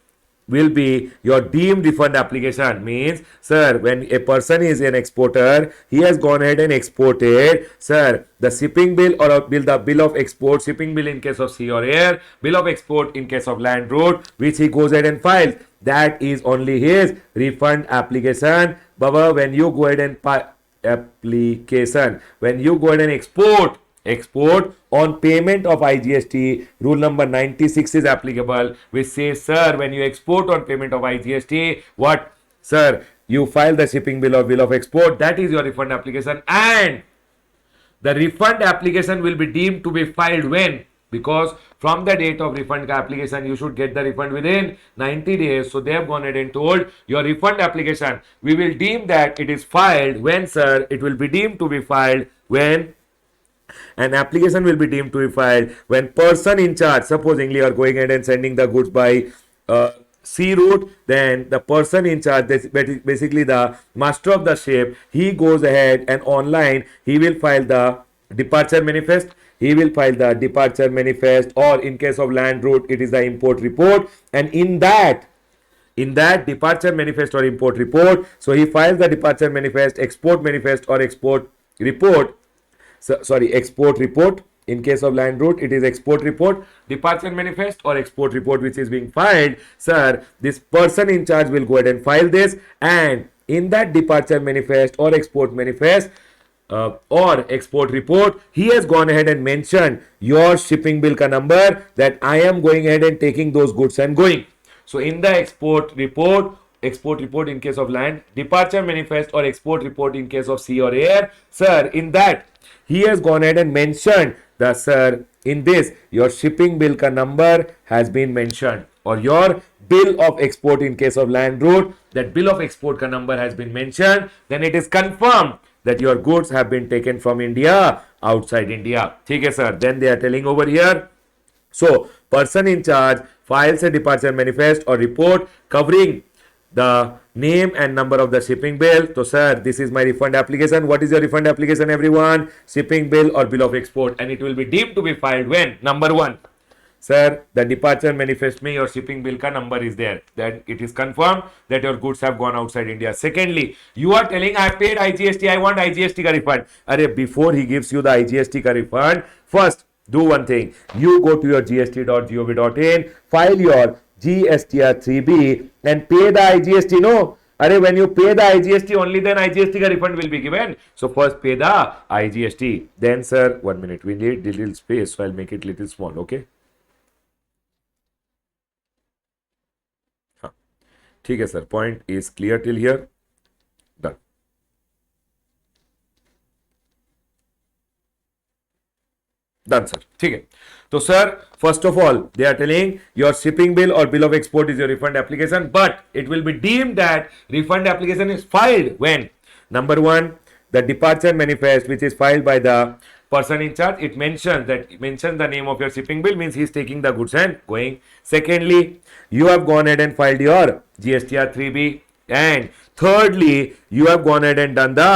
will be your deemed refund application. Means, sir, when a person is an exporter, he has gone ahead and exported, sir, the shipping bill or a bill, the bill of export, shipping bill in case of sea or air, bill of export in case of land road, which he goes ahead and files. That is only his refund application. Baba, when you go ahead and application, when you go ahead and export on payment of IGST, rule number 96 is applicable, which says, sir, when you export on payment of IGST, what, sir, you file the shipping bill or bill of export, that is your refund application, and the refund application will be deemed to be filed when? Because from the date of refund application, you should get the refund within 90 days. So they have gone ahead and told your refund application, we will deem that it is filed when, sir, it will be deemed to be filed when an application will be deemed to be filed when person in charge, supposingly you are going ahead and sending the goods by sea route, then the person in charge, basically the master of the ship, he goes ahead and online, he will file the departure manifest. He will file the departure manifest, or in case of land route, it is the import report. And in that departure manifest or import report, so he files the departure manifest, export manifest or export report. Export report. In case of land route, it is export report, departure manifest or export report which is being filed. Sir, this person in charge will go ahead and file this, and in that departure manifest or export manifest or export report, he has gone ahead and mentioned your shipping bill ka number, that I am going ahead and taking those goods and going. So in the export report in case of land, departure manifest or export report in case of sea or air, sir, in that he has gone ahead and mentioned the, sir, in this your shipping bill ka number has been mentioned, or your bill of export in case of land route, that bill of export ka number has been mentioned, then it is confirmed that your goods have been taken from India outside India. Okay, sir. Then they are telling over here, so person in charge files a departure manifest or report covering the name and number of the shipping bill. So, sir, this is my refund application. What is your refund application, everyone? Shipping bill or bill of export, and it will be deemed to be filed when? Number one, sir, the departure manifest mein your shipping bill ka number is there. Then it is confirmed that your goods have gone outside India. Secondly, you are telling I paid IGST, I want IGST ka refund. Arey, before he gives you the IGST ka refund, first do one thing. You go to your gst.gov.in, file your GSTR 3B and pay the IGST. No, Arey, when you pay the IGST, only then IGST ka refund will be given. So first pay the IGST. Then, sir, 1 minute, we need little space, so I'll make it little small, okay? ठीक है sir, point is clear till here, done. Done sir, ठीक है. तो sir, first of all they are telling your shipping bill और bill of export is your refund application, but it will be deemed that refund application is filed when, number one, the departure manifest which is filed by the person in charge, it mentions the name of your shipping bill, means he is taking the goods and going. Secondly, you have gone ahead and filed your GSTR 3B, and thirdly, you have gone ahead and done the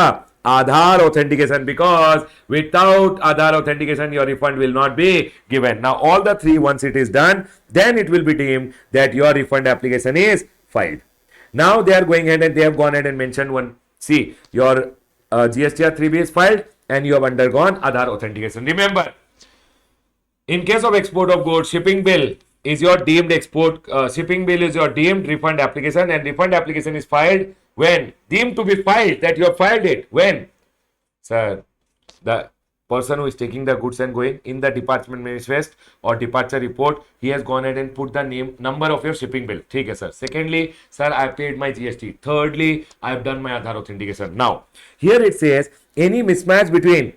Aadhaar authentication, because without Aadhaar authentication your refund will not be given. Now all the three, once it is done, then it will be deemed that your refund application is filed. Now they are going ahead and they have gone ahead and mentioned one, see, your GSTR 3B is filed and you have undergone Aadhaar authentication. Remember, in case of export of goods, shipping bill is your deemed export, shipping bill is your deemed refund application, and refund application is filed when? Deemed to be filed, that you have filed it when? Sir, the person who is taking the goods and going in the department manifest or departure report, he has gone ahead and put the name number of your shipping bill. ठीक है sir. Secondly, sir, I paid my GST. Thirdly, I have done my Aadhaar authentication. Now, here it says any mismatch between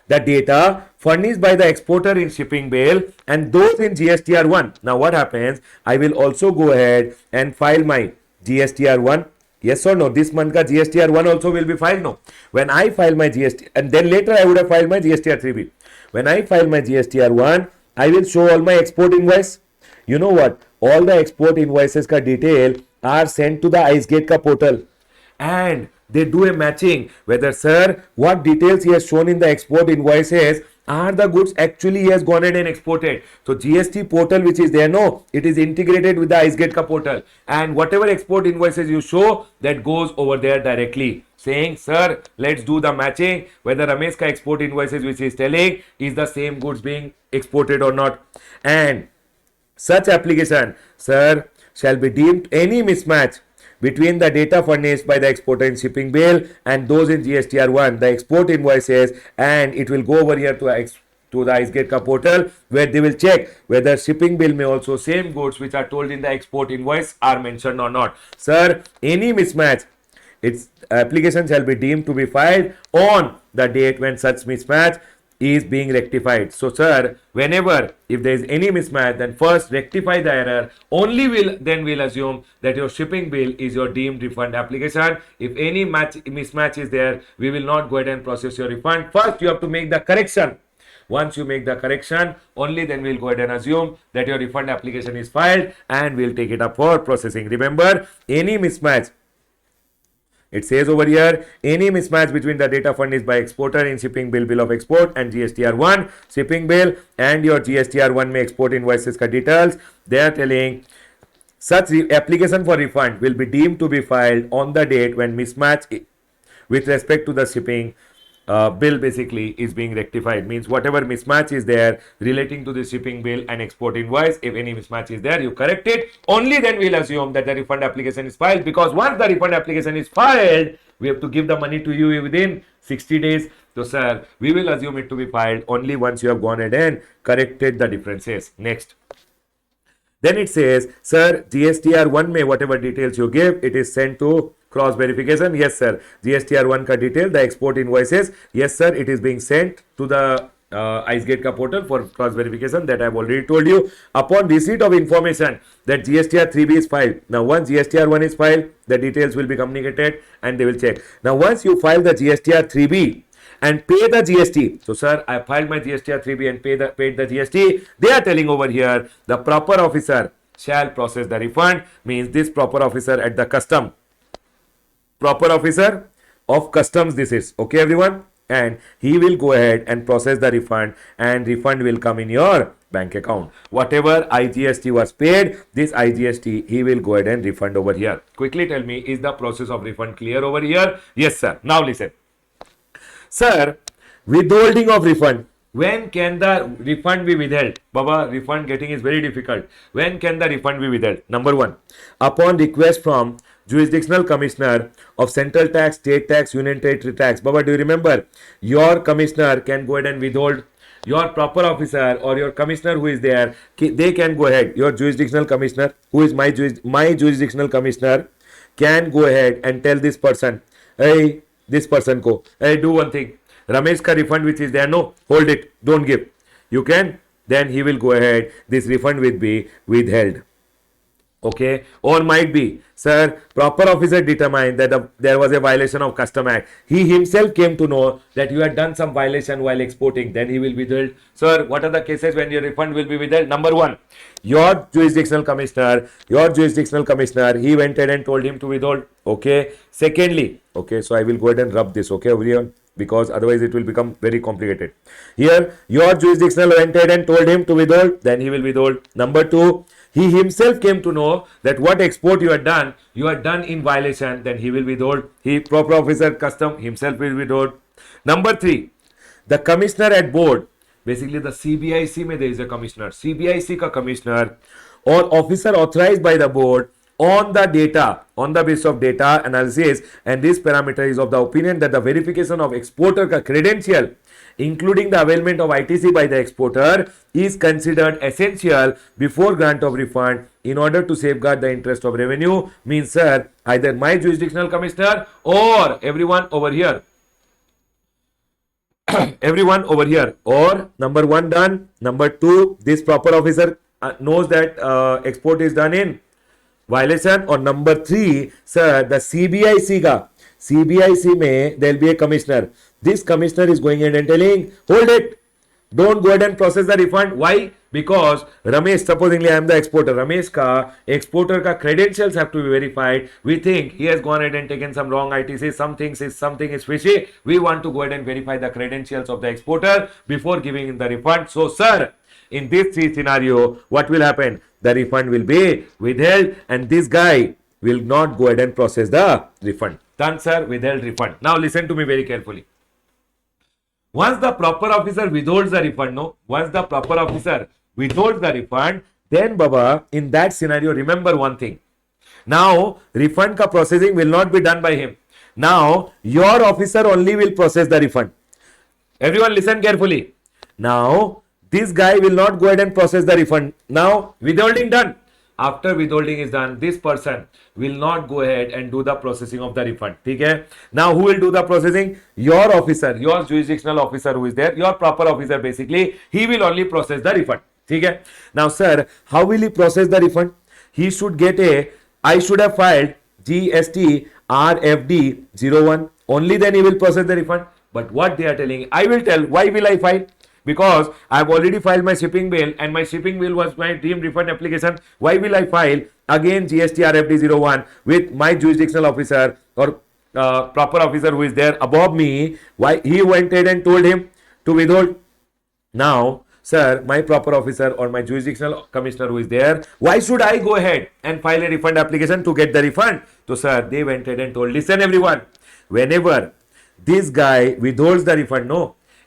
the data furnished by the exporter in shipping bill and those in GSTR1. Now what happens? I will also go ahead and file my GSTR1. Yes or no? This month ka GSTR1 also will be filed. No. When I file my GST, and then later I would have filed my GSTR3B. When I file my GSTR1, I will show all my export invoice. You know what? All the export invoices ka detail are sent to the IceGate ka portal. And they do a matching whether, sir, what details he has shown in the export invoices are the goods actually he has gone ahead and exported. So GST portal which is there, no, it is integrated with the IceGate ka portal, and whatever export invoices you show, that goes over there directly saying, sir, let's do the matching whether Ramesh ka export invoices which is telling is the same goods being exported or not. And such application, sir, shall be deemed any mismatch between the data furnished by the exporter in shipping bill and those in GSTR1, the export invoices, and it will go over here to the IceGate ka portal where they will check whether shipping bill may also same goods which are told in the export invoice are mentioned or not. Sir, any mismatch, its application shall be deemed to be filed on the date when such mismatch is being rectified. So sir, whenever if there is any mismatch, then first rectify the error, only we'll assume that your shipping bill is your deemed refund application. If any mismatch is there, we will not go ahead and process your refund. First you have to make the correction. Once you make the correction, only then we'll go ahead and assume that your refund application is filed and we'll take it up for processing. Remember, any mismatch, it says over here, any mismatch between the data furnished by exporter in shipping bill of export and GSTR1 shipping bill and your GSTR1 may export invoices ka details, they are telling such application for refund will be deemed to be filed on the date when mismatch with respect to the shipping bill basically is being rectified. Means whatever mismatch is there relating to the shipping bill and export invoice, if any mismatch is there, you correct it. Only then we'll assume that the refund application is filed, because once the refund application is filed, we have to give the money to you within 60 days. So sir, we will assume it to be filed only once you have gone ahead and corrected the differences. Next. Then it says, sir, GSTR1 may whatever details you give, it is sent to cross verification. Yes sir, GSTR1 ka detail, the export invoices, yes sir, it is being sent to the IceGate ka portal for cross verification, that I have already told you. Upon receipt of information that GSTR3B is filed, now once GSTR1 is filed, the details will be communicated and they will check. Now once you file the GSTR3B and pay the GST, so sir, I filed my GSTR3B and paid the GST, they are telling over here the proper officer shall process the refund. Means this proper officer at the custom, proper officer of customs this is, okay everyone, and he will go ahead and process the refund and refund will come in your bank account. Whatever IGST was paid, this IGST he will go ahead and refund over here. Quickly tell me, is the process of refund clear over here? Yes sir. Now listen, sir, withholding of refund. When can the refund be withheld? Baba, refund getting is very difficult. When can the refund be withheld? Number one, upon request from jurisdictional commissioner of central tax, state tax, union territory tax. Baba, do you remember? Your commissioner can go ahead and withhold. Your proper officer or your commissioner who is there, they can go ahead. Your jurisdictional commissioner, who is my jurisdictional commissioner, can go ahead and tell this person, hey, this person ko, hey, do one thing. Ramesh ka refund which is there, no, hold it, don't give. You can, then he will go ahead, this refund will be withheld. Okay, or might be, sir, proper officer determined that there was a violation of Custom Act. He himself came to know that you had done some violation while exporting, then he will withhold. Sir, what are the cases when your refund will be withheld? Number one, your jurisdictional commissioner, he went ahead and told him to withhold. Okay, secondly, okay, so I will go ahead and rub this, okay, everyone, because otherwise it will become very complicated. Here, your jurisdictional went ahead and told him to withhold, then he will withhold. Number two, he himself came to know that what export you had done in violation, then he will withhold. He, proper officer custom, himself will withhold. Number three, the commissioner at board, basically the CBIC mein there is a commissioner, CBIC ka commissioner or officer authorized by the board on the data, on the basis of data analysis, and this parameter is of the opinion that the verification of exporter ka credential, including the availment of ITC by the exporter, is considered essential before grant of refund in order to safeguard the interest of revenue. Means, sir, either my jurisdictional commissioner or everyone over here, everyone over here, or number one done, number two, this proper officer knows that export is done in violation, or number three, sir, the CBIC ka, CBIC mein there will be a commissioner. This commissioner is going in and telling, hold it, don't go ahead and process the refund. Why? Because Ramesh, supposingly I am the exporter, Ramesh ka exporter ka credentials have to be verified. We think he has gone ahead and taken some wrong ITC, something is fishy. We want to go ahead and verify the credentials of the exporter before giving the refund. So, sir, in this three scenario, what will happen? The refund will be withheld and this guy will not go ahead and process the refund. Done, sir, withheld refund. Now listen to me very carefully. Once the proper officer withholds the refund, once the proper officer withholds the refund, then Baba, in that scenario, remember one thing. Now, refund ka processing will not be done by him. Now, your officer only will process the refund. Everyone listen carefully. Now, this guy will not go ahead and process the refund. Now, withholding done. After withholding is done, this person will not go ahead and do the processing of the refund. Okay? Now, who will do the processing? Your officer, your jurisdictional officer who is there, your proper officer basically, he will only process the refund. Okay? Now, sir, how will he process the refund? He should get I should have filed GST RFD 01. Only then he will process the refund. But what they are telling, I will tell, why will I file? Because I have already filed my shipping bill and my shipping bill was my deemed refund application. Why will I file again GST RFD 01 with my jurisdictional officer or proper officer who is there above me? Why he went ahead and told him to withhold? Now, sir, my proper officer or my jurisdictional commissioner who is there, why should I go ahead and file a refund application to get the refund? So, sir, they went ahead and told, listen everyone, whenever this guy withholds the refund,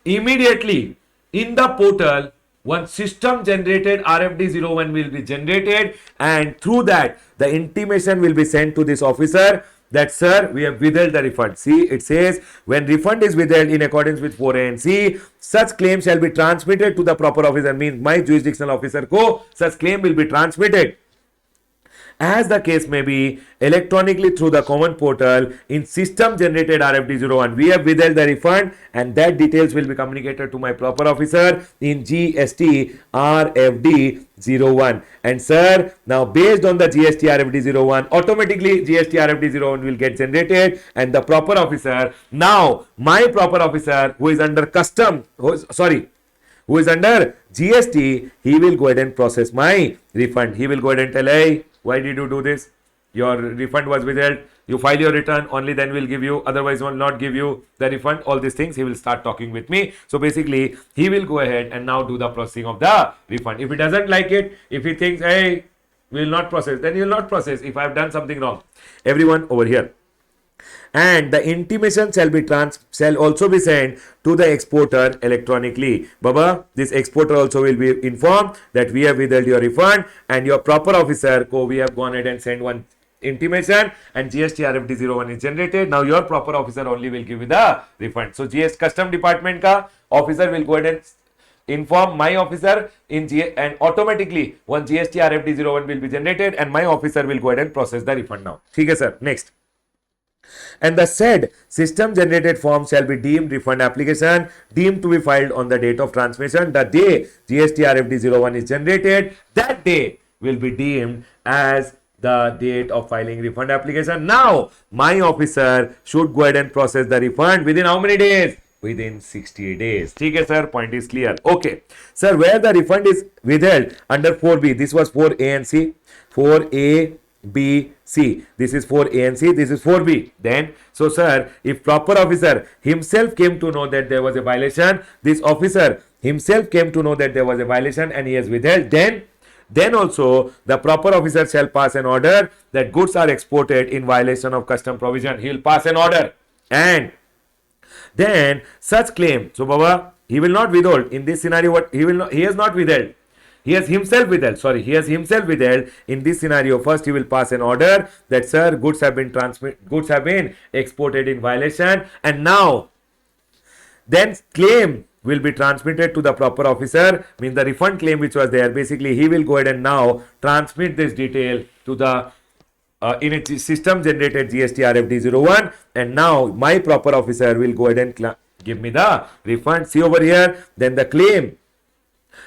immediately in the portal, one system generated RFD 01 will be generated and through that the intimation will be sent to this officer that, sir, we have withheld the refund. See, it says when refund is withheld in accordance with 4A and C, such claim shall be transmitted to the proper officer. Means my jurisdictional officer such claim will be transmitted, as the case may be, electronically through the common portal in system generated RFD 01. We have withheld the refund and that details will be communicated to my proper officer in GST RFD 01. And sir, now based on the GST RFD 01, automatically GST RFD 01 will get generated and the proper officer, now my proper officer who is under custom, who is under GST, he will go ahead and process my refund. He will go ahead and tell, hey, why did you do this? Your refund was withheld. You file your return, only then we'll give you, otherwise will not give you the refund. All these things, he will start talking with me. So basically, he will go ahead and now do the processing of the refund. If he doesn't like it, if he thinks, hey, we will not process, then he will not process if I have done something wrong. Everyone over here. And the intimation shall also be sent to the exporter electronically. Baba, this exporter also will be informed that we have withheld your refund and your proper officer, we have gone ahead and sent one intimation and GST RFD 01 is generated. Now your proper officer only will give you the refund. So GS Custom Department ka officer will go ahead and inform my officer in and automatically one GST RFD 01 will be generated and my officer will go ahead and process the refund now. Okay, sir. Next. And the said system generated form shall be deemed refund application, deemed to be filed on the date of transmission. The day GST RFD 01 is generated, that day will be deemed as the date of filing refund application. Now, my officer should go ahead and process the refund within how many days? Within 60 days. Okay, sir, point is clear. Okay, sir, where the refund is withheld under 4B, this was 4A and C, 4A, B, C. This is 4A and C. This is 4B. Then, so sir, if proper officer himself came to know that there was a violation, this officer himself came to know that there was a violation and he has withheld, then also the proper officer shall pass an order that goods are exported in violation of custom provision. He will pass an order and then such claim. So, Baba, he will not withhold. In this scenario, what he has not withheld. He has himself withheld. Sorry, he has himself withheld. In this scenario, first he will pass an order that, sir, goods have been exported in violation, and now then claim will be transmitted to the proper officer. Means the refund claim which was there, basically he will go ahead and now transmit this detail to the in a system generated GST RFD01, and now my proper officer will go ahead and give me the refund. See over here, then the claim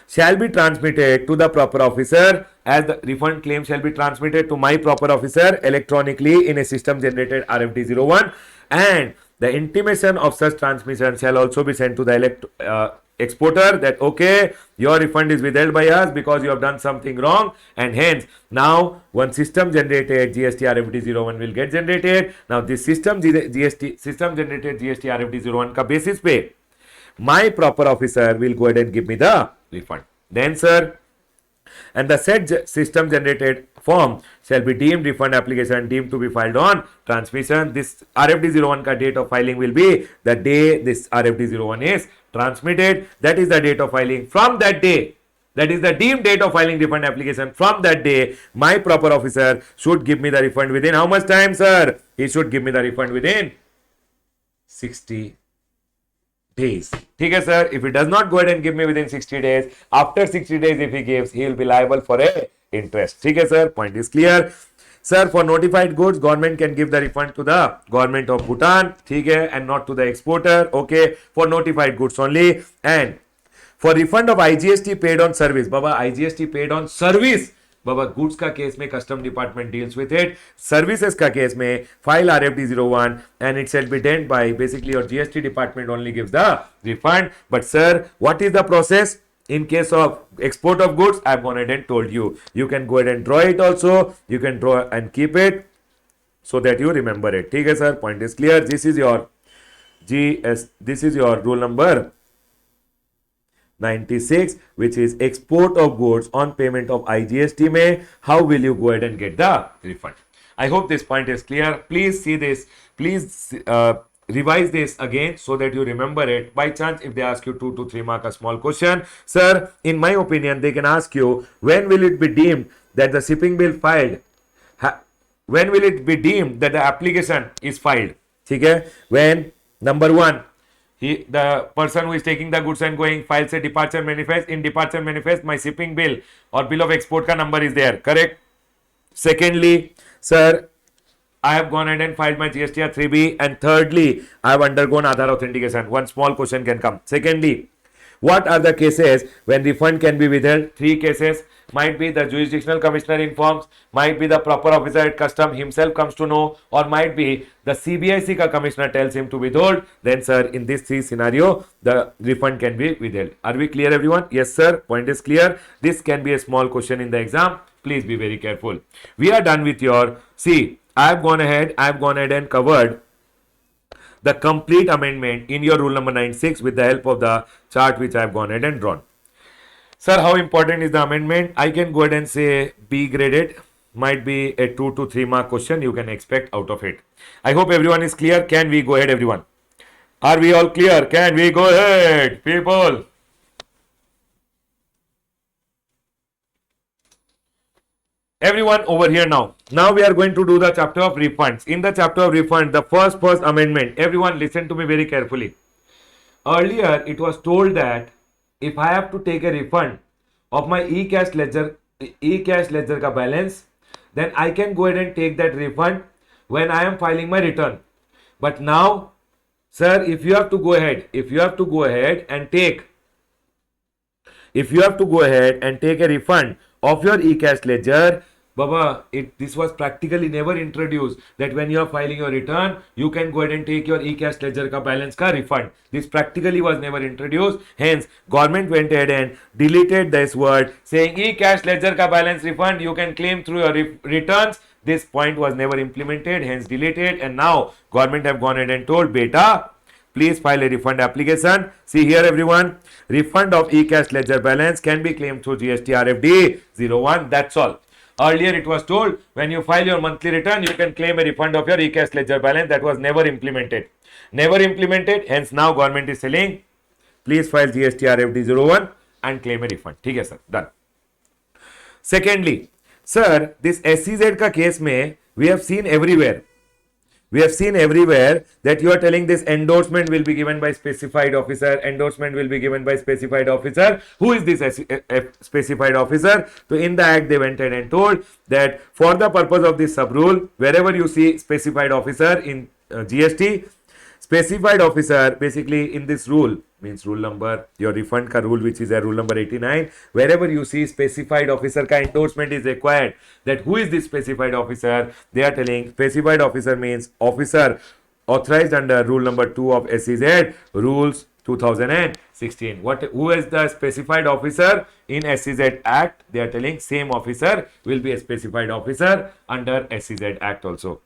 shall be transmitted to the proper officer, as the refund claim shall be transmitted to my proper officer electronically in a system generated RFD01, and the intimation of such transmission shall also be sent to the exporter that, okay, your refund is withheld by us because you have done something wrong, and hence now one system generated GST RFD01 will get generated. Now this system generated GST RFD01 ka basis pe my proper officer will go ahead and give me the refund. Then, sir, and the said system generated form shall be deemed refund application deemed to be filed on transmission. This RFD01 ka date of filing will be the day this RFD01 is transmitted. That is the date of filing. From that day, that is the deemed date of filing refund application. From that day, my proper officer should give me the refund within how much time, sir? He should give me the refund within 60 days. Okay, sir. If he does not go ahead and give me within 60 days, after 60 days, if he gives, he will be liable for a interest. Okay, sir. Point is clear. Sir, for notified goods, government can give the refund to the government of Bhutan, okay, and not to the exporter. Okay, for notified goods only. And for refund of IGST paid on service, Baba, IGST paid on service, Baba, goods का case में custom department deals with it. Services का case में file RFD01 and it shall be done by basically your GST department only gives the refund. But sir, what is the process in case of export of goods? I've gone ahead and told you. You can go ahead and draw it also. You can draw and keep it so that you remember it. Okay, sir. Point is clear. This is your This is your rule number 96, which is export of goods on payment of IGST में how will you go ahead and get the refund? I hope this point is clear. Please see this. Please revise this again so that you remember it. By chance, if they ask you 2 to 3 mark a small question, sir, in my opinion, they can ask you when will it be deemed that the shipping bill filed? When will it be deemed that the application is filed? Okay? When number one, the person who is taking the goods and going files a departure manifest. In departure manifest, my shipping bill or bill of export ka number is there. Correct? Secondly, sir, I have gone ahead and filed my GSTR 3B. And thirdly, I have undergone Aadhaar authentication. One small question can come. Secondly, what are the cases when refund can be withheld? 3 cases. Might be the jurisdictional commissioner informs, might be the proper officer at custom himself comes to know, or might be the CBIC ka commissioner tells him to withhold. Then, sir, in this 3 scenario, the refund can be withheld. Are we clear, everyone? Yes, sir. Point is clear. This can be a small question in the exam. Please be very careful. We are done with your. See, I have gone ahead and covered the complete amendment in your rule number 96 with the help of the chart which I have gone ahead and drawn. Sir, how important is the amendment? I can go ahead and say B graded. Might be a 2 to 3 mark question you can expect out of it. I hope everyone is clear. Can we go ahead, everyone? Are we all clear? Can we go ahead, people? Everyone over here now. Now we are going to do the chapter of refunds. In the chapter of refund, the first amendment. Everyone listen to me very carefully. Earlier, it was told that if I have to take a refund of my e-cash ledger ka balance, then I can go ahead and take that refund when I am filing my return. But now, sir, if you have to go ahead and take a refund of your e-cash ledger, Baba, this was practically never introduced that when you are filing your return, you can go ahead and take your e-cash ledger ka balance ka refund. This practically was never introduced. Hence, government went ahead and deleted this word saying e-cash ledger ka balance refund you can claim through your returns. This point was never implemented, hence deleted. And now, government have gone ahead and told, beta, please file a refund application. See here, everyone, refund of e-cash ledger balance can be claimed through GST RFD 01. That's all. Earlier, it was told when you file your monthly return, you can claim a refund of your e-cash ledger balance. That was never implemented. Never implemented. Hence, now government is saying, please file GST RFD 01 and claim a refund. Okay, sir. Done. Secondly, sir, this SEZ का case में we have seen everywhere. We have seen everywhere that you are telling this endorsement will be given by specified officer. Endorsement will be given by specified officer. Who is this specified officer? So in the act they went ahead and told that for the purpose of this sub rule, wherever you see specified officer in GST, specified officer basically in this rule means rule number your refund ka rule, which is a rule number 89, wherever you see specified officer ka endorsement is required, that who is this specified officer, they are telling specified officer means officer authorized under rule number 2 of SEZ rules 2016. Who is the specified officer in SEZ Act? They are telling same officer will be a specified officer under SEZ Act also.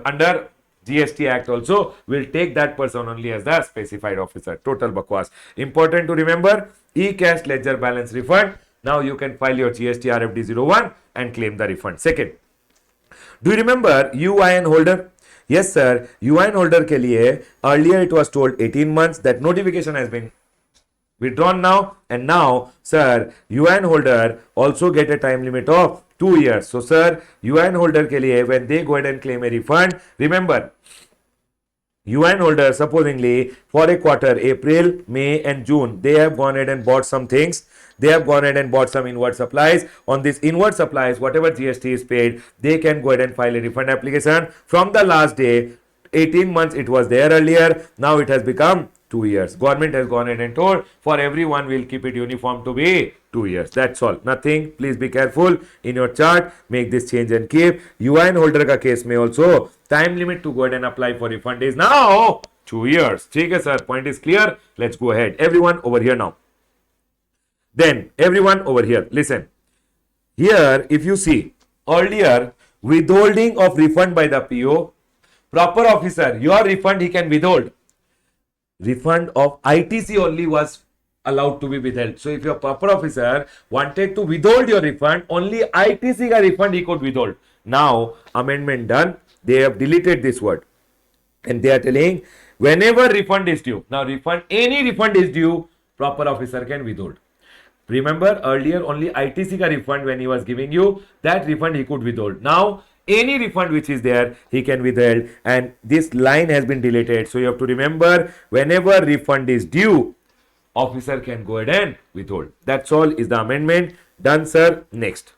Under GST Act also will take that person only as the specified officer. Total bakwas. Important to remember, e-cash ledger balance refund. Now you can file your GST RFD 01 and claim the refund. Second, do you remember UIN holder? Yes sir, UIN holder के लिए earlier it was told 18 months. That notification has been withdrawn now, and now sir UIN holder also get a time limit of 2 years. So sir UIN holder के लिए when they go ahead and claim a refund, remember UIN holder supposingly for a quarter April, May and June they have gone ahead and bought some things. They have gone ahead and bought some inward supplies. On this inward supplies, whatever GST is paid, they can go ahead and file a refund application from the last day. 18 months it was there earlier, now it has become 2 years. Government has gone ahead and told for everyone we'll keep it uniform to be 2 years. That's all. Nothing. Please be careful in your chart. Make this change and keep. UIN holder का case में also time limit to go ahead and apply for refund is now 2 years. ठीक है sir. Point is clear. Let's go ahead. Everyone over here now. Then everyone over here. Listen. Here if you see earlier withholding of refund by the PO, proper officer, your refund he can withhold. Refund of ITC only was allowed to be withheld. So if your proper officer wanted to withhold your refund, only ITC ka refund he could withhold. Now amendment done, they have deleted this word and they are telling whenever refund is due. Now refund, any refund is due, proper officer can withhold. Remember earlier only ITC ka refund when he was giving you, that refund he could withhold. Now any refund which is there he can withhold, and this line has been deleted. So you have to remember whenever refund is due, officer can go ahead and withhold. That's all is the amendment done sir. Next,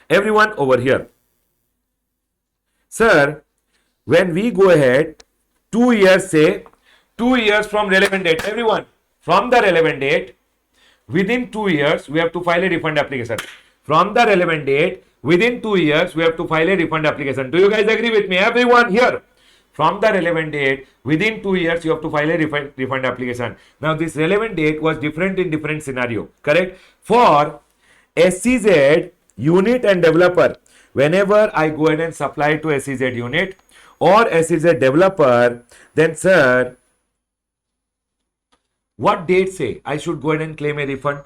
everyone over here, sir, when we go ahead 2 years, say 2 years from relevant date, everyone from the relevant date, within 2 years we have to file a refund application. From the relevant date within 2 years we have to file a refund application. Do you guys agree with me? Everyone here, from the relevant date within 2 years you have to file a refund application. Now this relevant date was different in different scenario, correct? For SEZ unit and developer, whenever I go ahead and supply to SEZ unit or SEZ developer, then sir, what date say I should go ahead and claim a refund?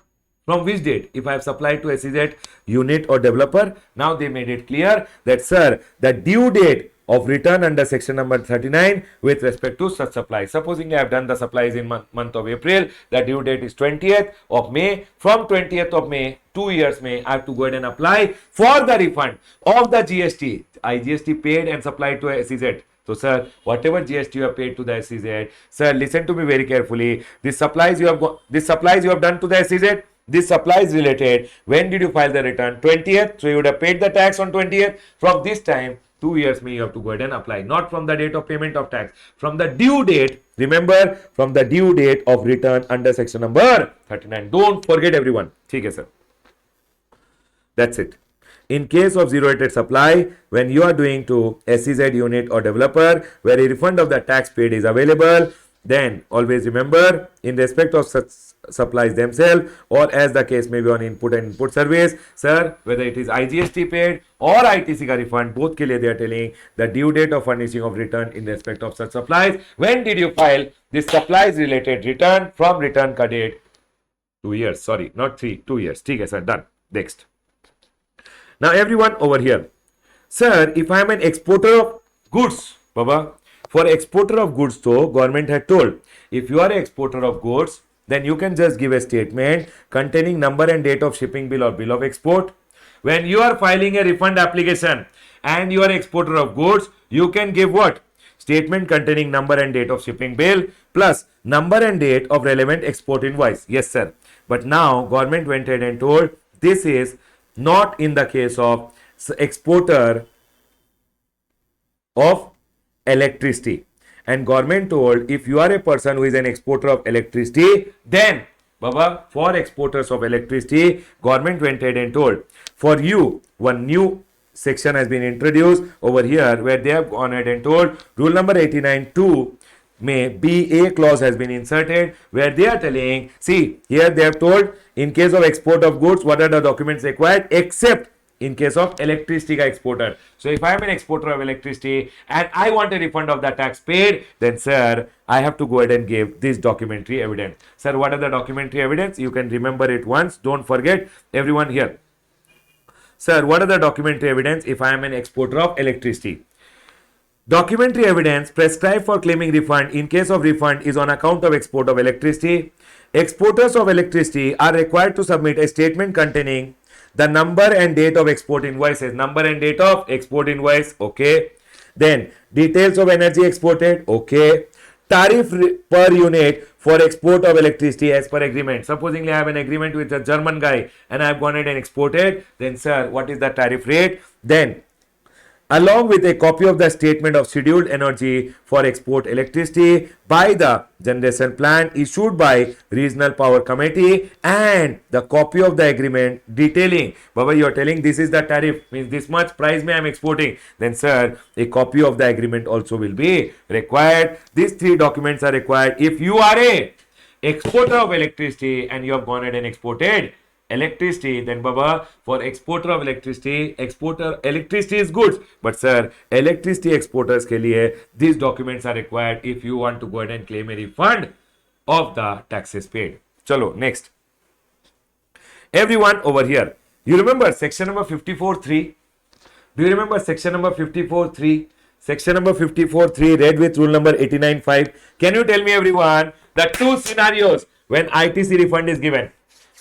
From which date? If I have supplied to SEZ unit or developer, now they made it clear that sir, the due date of return under section number 39 with respect to such supply. Supposing I have done the supplies in month of April, the due date is 20th of May. From 20th of May, 2 years May, I have to go ahead and apply for the refund of the GST. IGST paid and supplied to SEZ. So sir, whatever GST you have paid to the SEZ, sir, listen to me very carefully. These supplies you have done to the SEZ. This supplies related. When did you file the return? 20th. So you would have paid the tax on 20th. From this time, 2 years may you have to go ahead and apply. Not from the date of payment of tax. From the due date. Remember, from the due date of return under section number 39. Don't forget everyone. Okay, sir. That's it. In case of zero-rated supply, when you are doing to SEZ unit or developer, where a refund of the tax paid is available, then always remember, in respect of such supplies themselves or as the case may be on input and input service, sir, whether it is IGST paid or ITC ka refund, both ke liye they are telling the due date of furnishing of return in respect of such supplies. When did you file this supplies related return? From return ka date 2 years, sorry, not 3, 2 years. Okay, sir, done. Next. Now everyone over here, sir, if I am an exporter of goods, Baba, for exporter of goods though, government had told, if you are an exporter of goods, then you can just give a statement containing number and date of shipping bill or bill of export. When you are filing a refund application and you are exporter of goods, you can give what? Statement containing number and date of shipping bill plus number and date of relevant export invoice. Yes, sir. But now government went ahead and told this is not in the case of exporter of electricity. And government told if you are a person who is an exporter of electricity, then Baba, for exporters of electricity, government went ahead and told for you one new section has been introduced over here where they have gone ahead and told rule number 89.2 may BA clause has been inserted where they are telling, see here they have told in case of export of goods what are the documents required except in case of electricity exporter. So if I am an exporter of electricity and I want a refund of the tax paid, then sir, I have to go ahead and give this documentary evidence. Sir, what are the documentary evidence? You can remember it once. Don't forget everyone here. Sir, what are the documentary evidence if I am an exporter of electricity? Documentary evidence prescribed for claiming refund in case of refund is on account of export of electricity. Exporters of electricity are required to submit a statement containing the number and date of export invoices. Number and date of export invoice. Okay. Then details of energy exported. Okay. Tariff per unit for export of electricity as per agreement. Supposingly I have an agreement with a German guy and I have gone ahead and exported. Then sir, what is the tariff rate? Then along with a copy of the statement of scheduled energy for export electricity by the generation plan issued by regional power committee and the copy of the agreement detailing, Baba, you are telling this is the tariff, means this much price may I am exporting, then sir, a copy of the agreement also will be required. These three documents are required if you are a exporter of electricity and you have gone ahead and exported electricity. Then Baba, for exporter of electricity, electricity is goods, but sir, electricity exporters के लिए these documents are required if you want to go ahead and claim a refund of the taxes paid. Chalo, next. Everyone over here, you remember section number 54.3? Do you remember section number 54.3? Section number 54.3 read with rule number 89.5. Can you tell me everyone the two scenarios when ITC refund is given?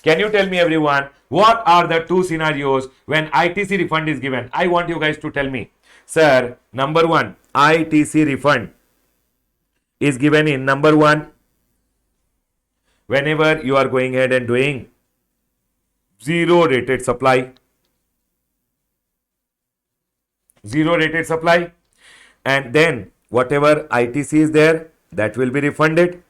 Can you tell me everyone what are the two scenarios when ITC refund is given? I want you guys to tell me. Sir, number one, ITC refund is given in number one, whenever you are going ahead and doing zero rated supply. Zero rated supply. And then whatever ITC is there, that will be refunded.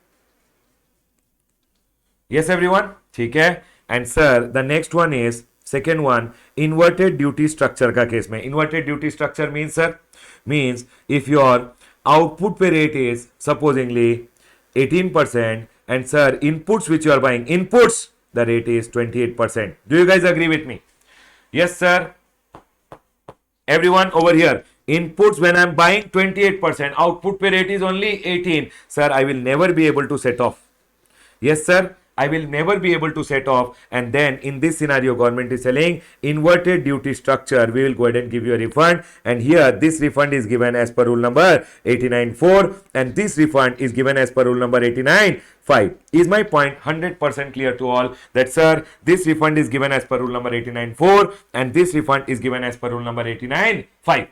Yes, everyone? ठीक है. And sir, the next one is second one, inverted duty structure का case में. Inverted duty structure means, sir, means if your output pay rate is supposingly 18% and sir, inputs which you are buying, inputs, the rate is 28%. Do you guys agree with me? Yes, sir. Everyone over here, inputs when I am buying 28%, output pay rate is only 18. Sir, I will never be able to set off. Yes, sir. I will never be able to set off, and then in this scenario government is saying inverted duty structure, we will go ahead and give you a refund, and here this refund is given as per rule number 89.4 and this refund is given as per rule number 89.5. Is my point 100% clear to all that sir, this refund is given as per rule number 89.4 and this refund is given as per rule number 89.5.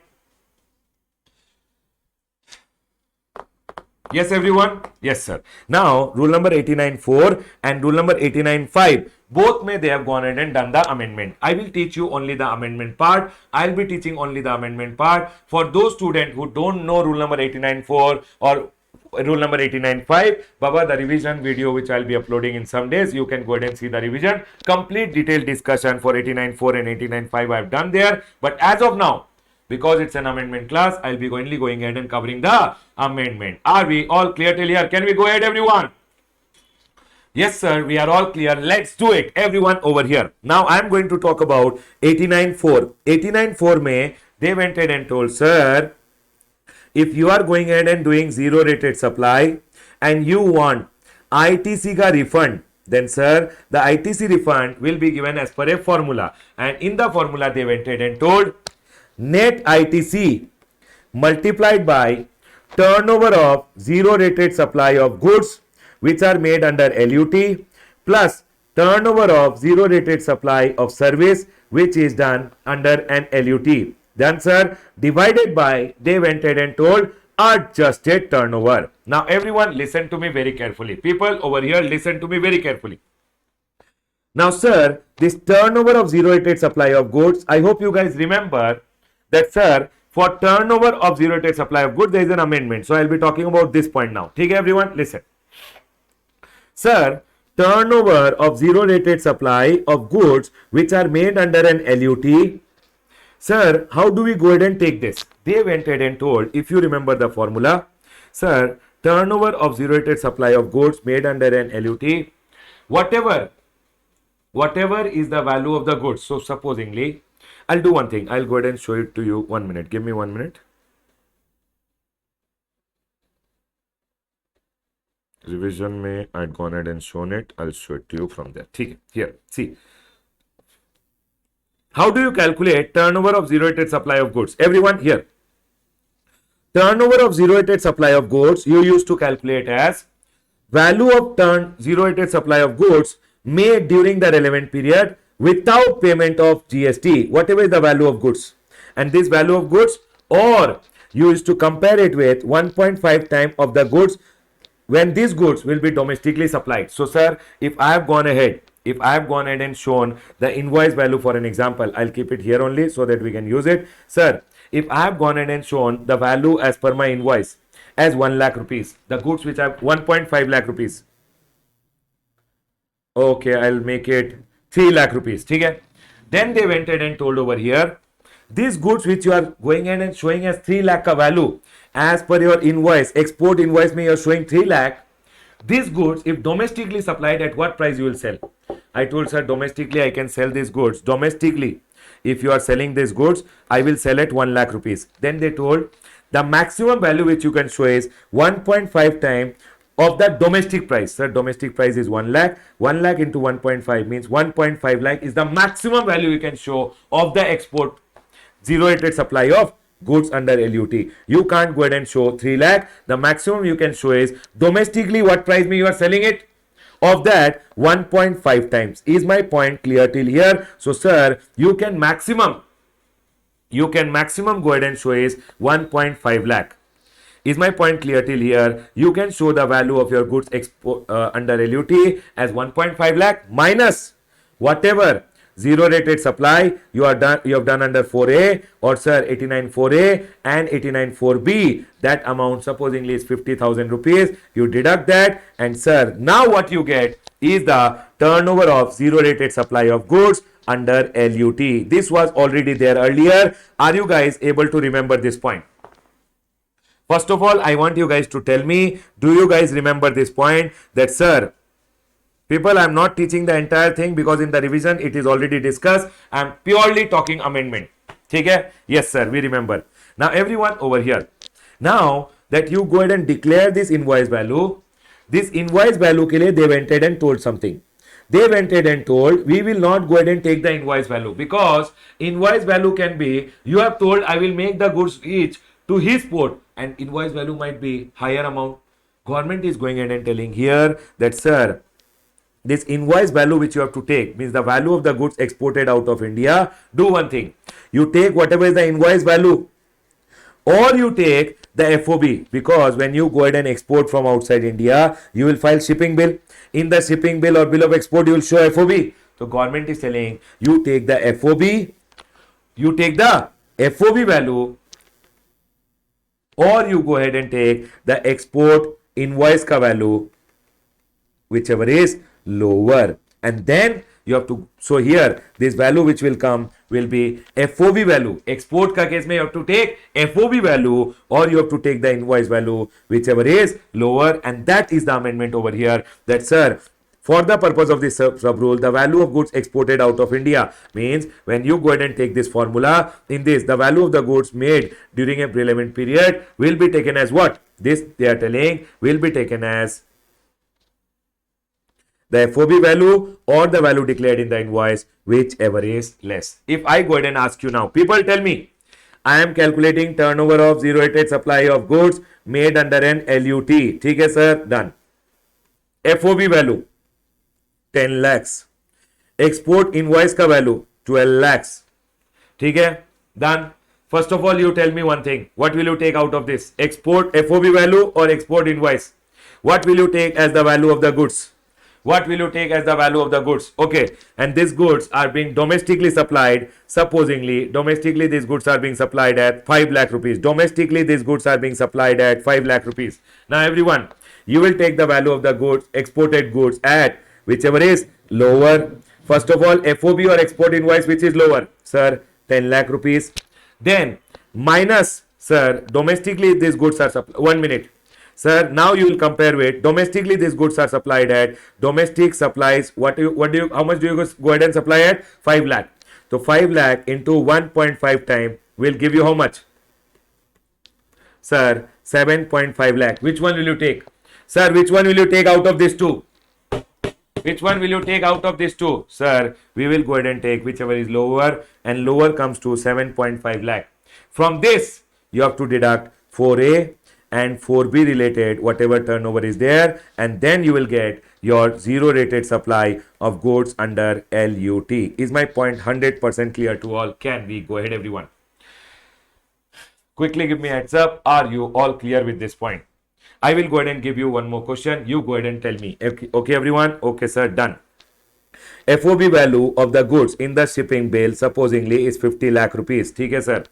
Yes, everyone? Yes, sir. Now, rule number 89.4 and rule number 89.5, both may they have gone ahead and done the amendment. I will teach you only the amendment part. I'll be teaching only the amendment part. For those students who don't know rule number 89.4 or rule number 89.5, Baba, the revision video which I'll be uploading in some days, you can go ahead and see the revision. Complete detailed discussion for 89.4 and 89.5 I've done there. But as of now, because it's an amendment class, I'll be only going ahead and covering the amendment. Are we all clear till here? Can we go ahead, everyone? Yes, sir. We are all clear. Let's do it. Everyone over here. Now, I'm going to talk about 89.4. 89.4 may they went ahead and told, sir, if you are going ahead and doing zero rated supply and you want ITC ka refund, then sir, the ITC refund will be given as per a formula. And in the formula, they went ahead and told net ITC multiplied by turnover of zero rated supply of goods which are made under LUT plus turnover of zero rated supply of service which is done under an LUT. Then sir, divided by, they went ahead and told adjusted turnover. Now everyone listen to me very carefully. People over here listen to me very carefully. Now sir, this turnover of zero rated supply of goods, I hope you guys remember that sir, for turnover of zero rated supply of goods there is an amendment. So I'll be talking about this point now. Okay everyone, listen. Sir, turnover of zero rated supply of goods which are made under an LUT. Sir, how do we go ahead and take this? They went ahead and told, if you remember the formula, sir, turnover of zero rated supply of goods made under an LUT, whatever is the value of the goods. So supposingly, I'll do one thing. I'll go ahead and show it to you. 1 minute. Give me 1 minute. Revision में I'd gone ahead and shown it. I'll show it to you from there. ठीक है. Here, see. How do you calculate turnover of zero rated supply of goods? Everyone here. Turnover of zero rated supply of goods you used to calculate as value of zero rated supply of goods made during the relevant period without payment of GST, whatever is the value of goods. And this value of goods, or you used to compare it with 1.5 times of the goods when these goods will be domestically supplied. So sir, if I have gone ahead and shown the invoice value for an example, I'll keep it here only so that we can use it. Sir, if I have gone ahead and shown the value as per my invoice as 1 lakh rupees, the goods which have 1.5 lakh rupees. Okay, I'll make it 3 lakh rupees. Okay? Then they went ahead and told over here, these goods which you are going ahead and showing as 3 lakh ka value, as per your invoice, export invoice me you are showing 3 lakh. These goods, if domestically supplied, at what price you will sell? I told sir, domestically I can sell these goods. Domestically, if you are selling these goods, I will sell at 1 lakh rupees. Then they told the maximum value which you can show is 1.5 times of the domestic price. Sir, domestic price is 1 lakh. 1 lakh into 1.5 means 1.5 lakh is the maximum value you can show of the export zero rated supply of goods under LUT. You can't go ahead and show 3 lakh. The maximum you can show is domestically what price me you are selling it. Of that 1.5 times. Is my point clear till here? So sir, you can maximum go ahead and show is 1.5 lakh. Is my point clear till here? You can show the value of your goods under LUT as 1.5 lakh minus whatever zero rated supply you have done under 4A, or sir 89.4A and 89.4B. That amount supposingly is 50,000 rupees. You deduct that, and sir, now what you get is the turnover of zero rated supply of goods under LUT. This was already there earlier. Are you guys able to remember this point? First of all, I want you guys to tell me, do you guys remember this point that sir, people, I am not teaching the entire thing because in the revision it is already discussed. I am purely talking amendment. Okay? Yes sir, we remember. Now everyone over here. Now that you go ahead and declare this invoice value ke liye they went ahead and told something. They went ahead and told, we will not go ahead and take the invoice value, because invoice value can be, you have told I will make the goods reach to his port, and invoice value might be higher amount. Government is going ahead and telling here that sir, this invoice value which you have to take means the value of the goods exported out of India. Do one thing, you take whatever is the invoice value, or you take the FOB, because when you go ahead and export from outside India, you will file shipping bill. In the shipping bill or bill of export, you will show FOB. So government is telling you take the FOB, value, or you go ahead and take the export invoice ka value, whichever is lower, and then you have to, so here this value which will come will be FOB value. Export ka case mein you have to take FOB value, or you have to take the invoice value, whichever is lower. And that is the amendment over here, that sir, for the purpose of this sub rule, the value of goods exported out of India means when you go ahead and take this formula, in this the value of the goods made during a relevant period will be taken as what? This they are telling will be taken as the FOB value or the value declared in the invoice, whichever is less. If I go ahead and ask you now, people tell me, I am calculating turnover of zero rated supply of goods made under an LUT. ठीक है sir, done. FOB value 10 lakhs, export invoice का value 12 lakhs. ठीक है, done. First of all you tell me one thing, what will you take out of this? Export FOB value और export invoice, what will you take as the value of the goods? What will you take as the value of the goods? Okay, and these goods are being domestically supplied. Supposingly domestically these goods are being supplied at 5 lakh rupees. Domestically these goods are being supplied at 5 lakh rupees. Now everyone, you will take the value of the goods, exported goods, at whichever is lower. First of all, FOB or export invoice, which is lower? Sir, 10 lakh rupees. Then minus, sir, domestically these goods are supplied. 1 minute. Sir, now you will compare with domestically these goods are supplied at domestic supplies. How much do you go ahead and supply at? 5 lakh. So 5 lakh into 1.5 time will give you how much? Sir, 7.5 lakh. Which one will you take? Sir, which one will you take out of these two? Which one will you take out of these two? Sir, we will go ahead and take whichever is lower, and lower comes to 7.5 lakh. From this, you have to deduct 4A and 4B related whatever turnover is there, and then you will get your zero rated supply of goods under LUT. Is my point 100% clear to all? Can we go ahead, everyone? Quickly give me a heads up. Are you all clear with this point? I will go ahead and give you one more question. You go ahead and tell me. Okay, everyone? Okay, sir, done. FOB value of the goods in the shipping bill supposingly is 50 lakh rupees. ठीक है sir.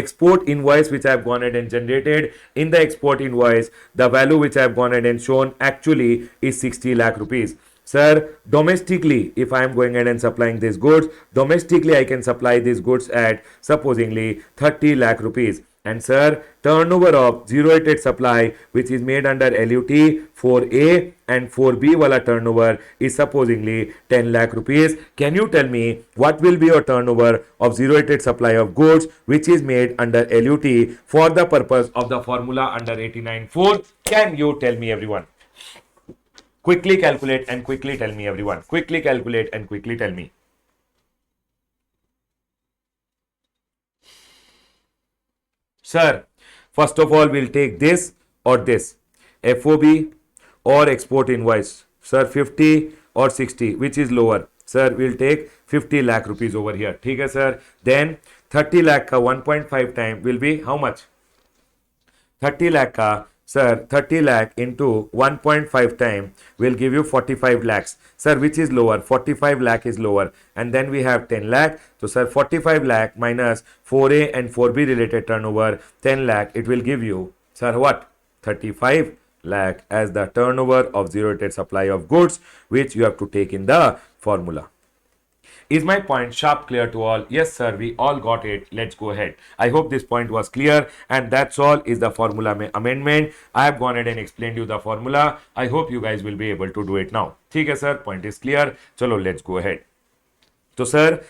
Export invoice which I have gone ahead and generated, in the export invoice the value which I have gone ahead and shown actually is 60 lakh rupees. Sir, domestically if I am going ahead and supplying these goods, domestically I can supply these goods at supposingly 30 lakh rupees. And sir, turnover of zero rated supply which is made under LUT 4A and 4B wala turnover is supposingly 10 lakh rupees. Can you tell me what will be your turnover of zero rated supply of goods which is made under LUT for the purpose of the formula under 89.4? Can you tell me, everyone? Quickly calculate and quickly tell me, everyone. Quickly calculate and quickly tell me. Sir, first of all, we'll take this or this, FOB or export invoice. Sir, 50 or 60, which is lower? Sir, we'll take 50 lakh rupees over here. ठीक है sir. Then 30 lakh का 1.5 time will be how much? 30 lakh का, sir, 30 lakh into 1.5 time will give you 45 lakhs. Sir, which is lower? 45 lakh is lower. And then we have 10 lakh. So, sir, 45 lakh minus 4A and 4B related turnover, 10 lakh, it will give you, sir, what? 35 lakh as the turnover of zero rated supply of goods, which you have to take in the formula. Is my point sharp clear to all? Yes, sir, we all got it. Let's go ahead. I hope this point was clear, and that's all is the formula amendment. I have gone ahead and explained you the formula. I hope you guys will be able to do it now. ठीक है sir, point is clear. चलो, let's go ahead. So sir,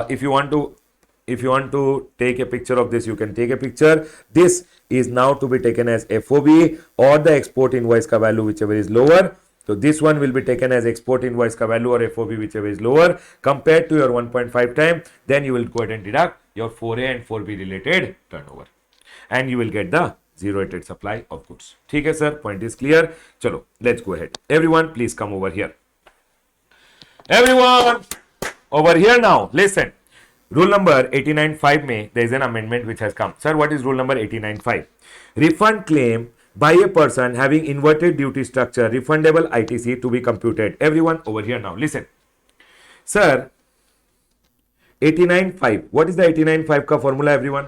if you want to take a picture of this, you can take a picture. This is now to be taken as FOB or the export invoice ka value, whichever is lower. So this one will be taken as export invoice ka value or FOB, whichever is lower, compared to your 1.5 time. Then you will go ahead and deduct your 4A and 4B related turnover, and you will get the zero rated supply of goods. ठीक है sir, point is clear. चलो, let's go ahead. Everyone, please come over here. Everyone, over here now. Listen. Rule number 89.5 में there is an amendment which has come. Sir, what is rule number 89.5? Refund claim by a person having inverted duty structure, refundable ITC to be computed. Everyone over here now. Listen. Sir, 89.5. What is the 89.5 ka formula, everyone?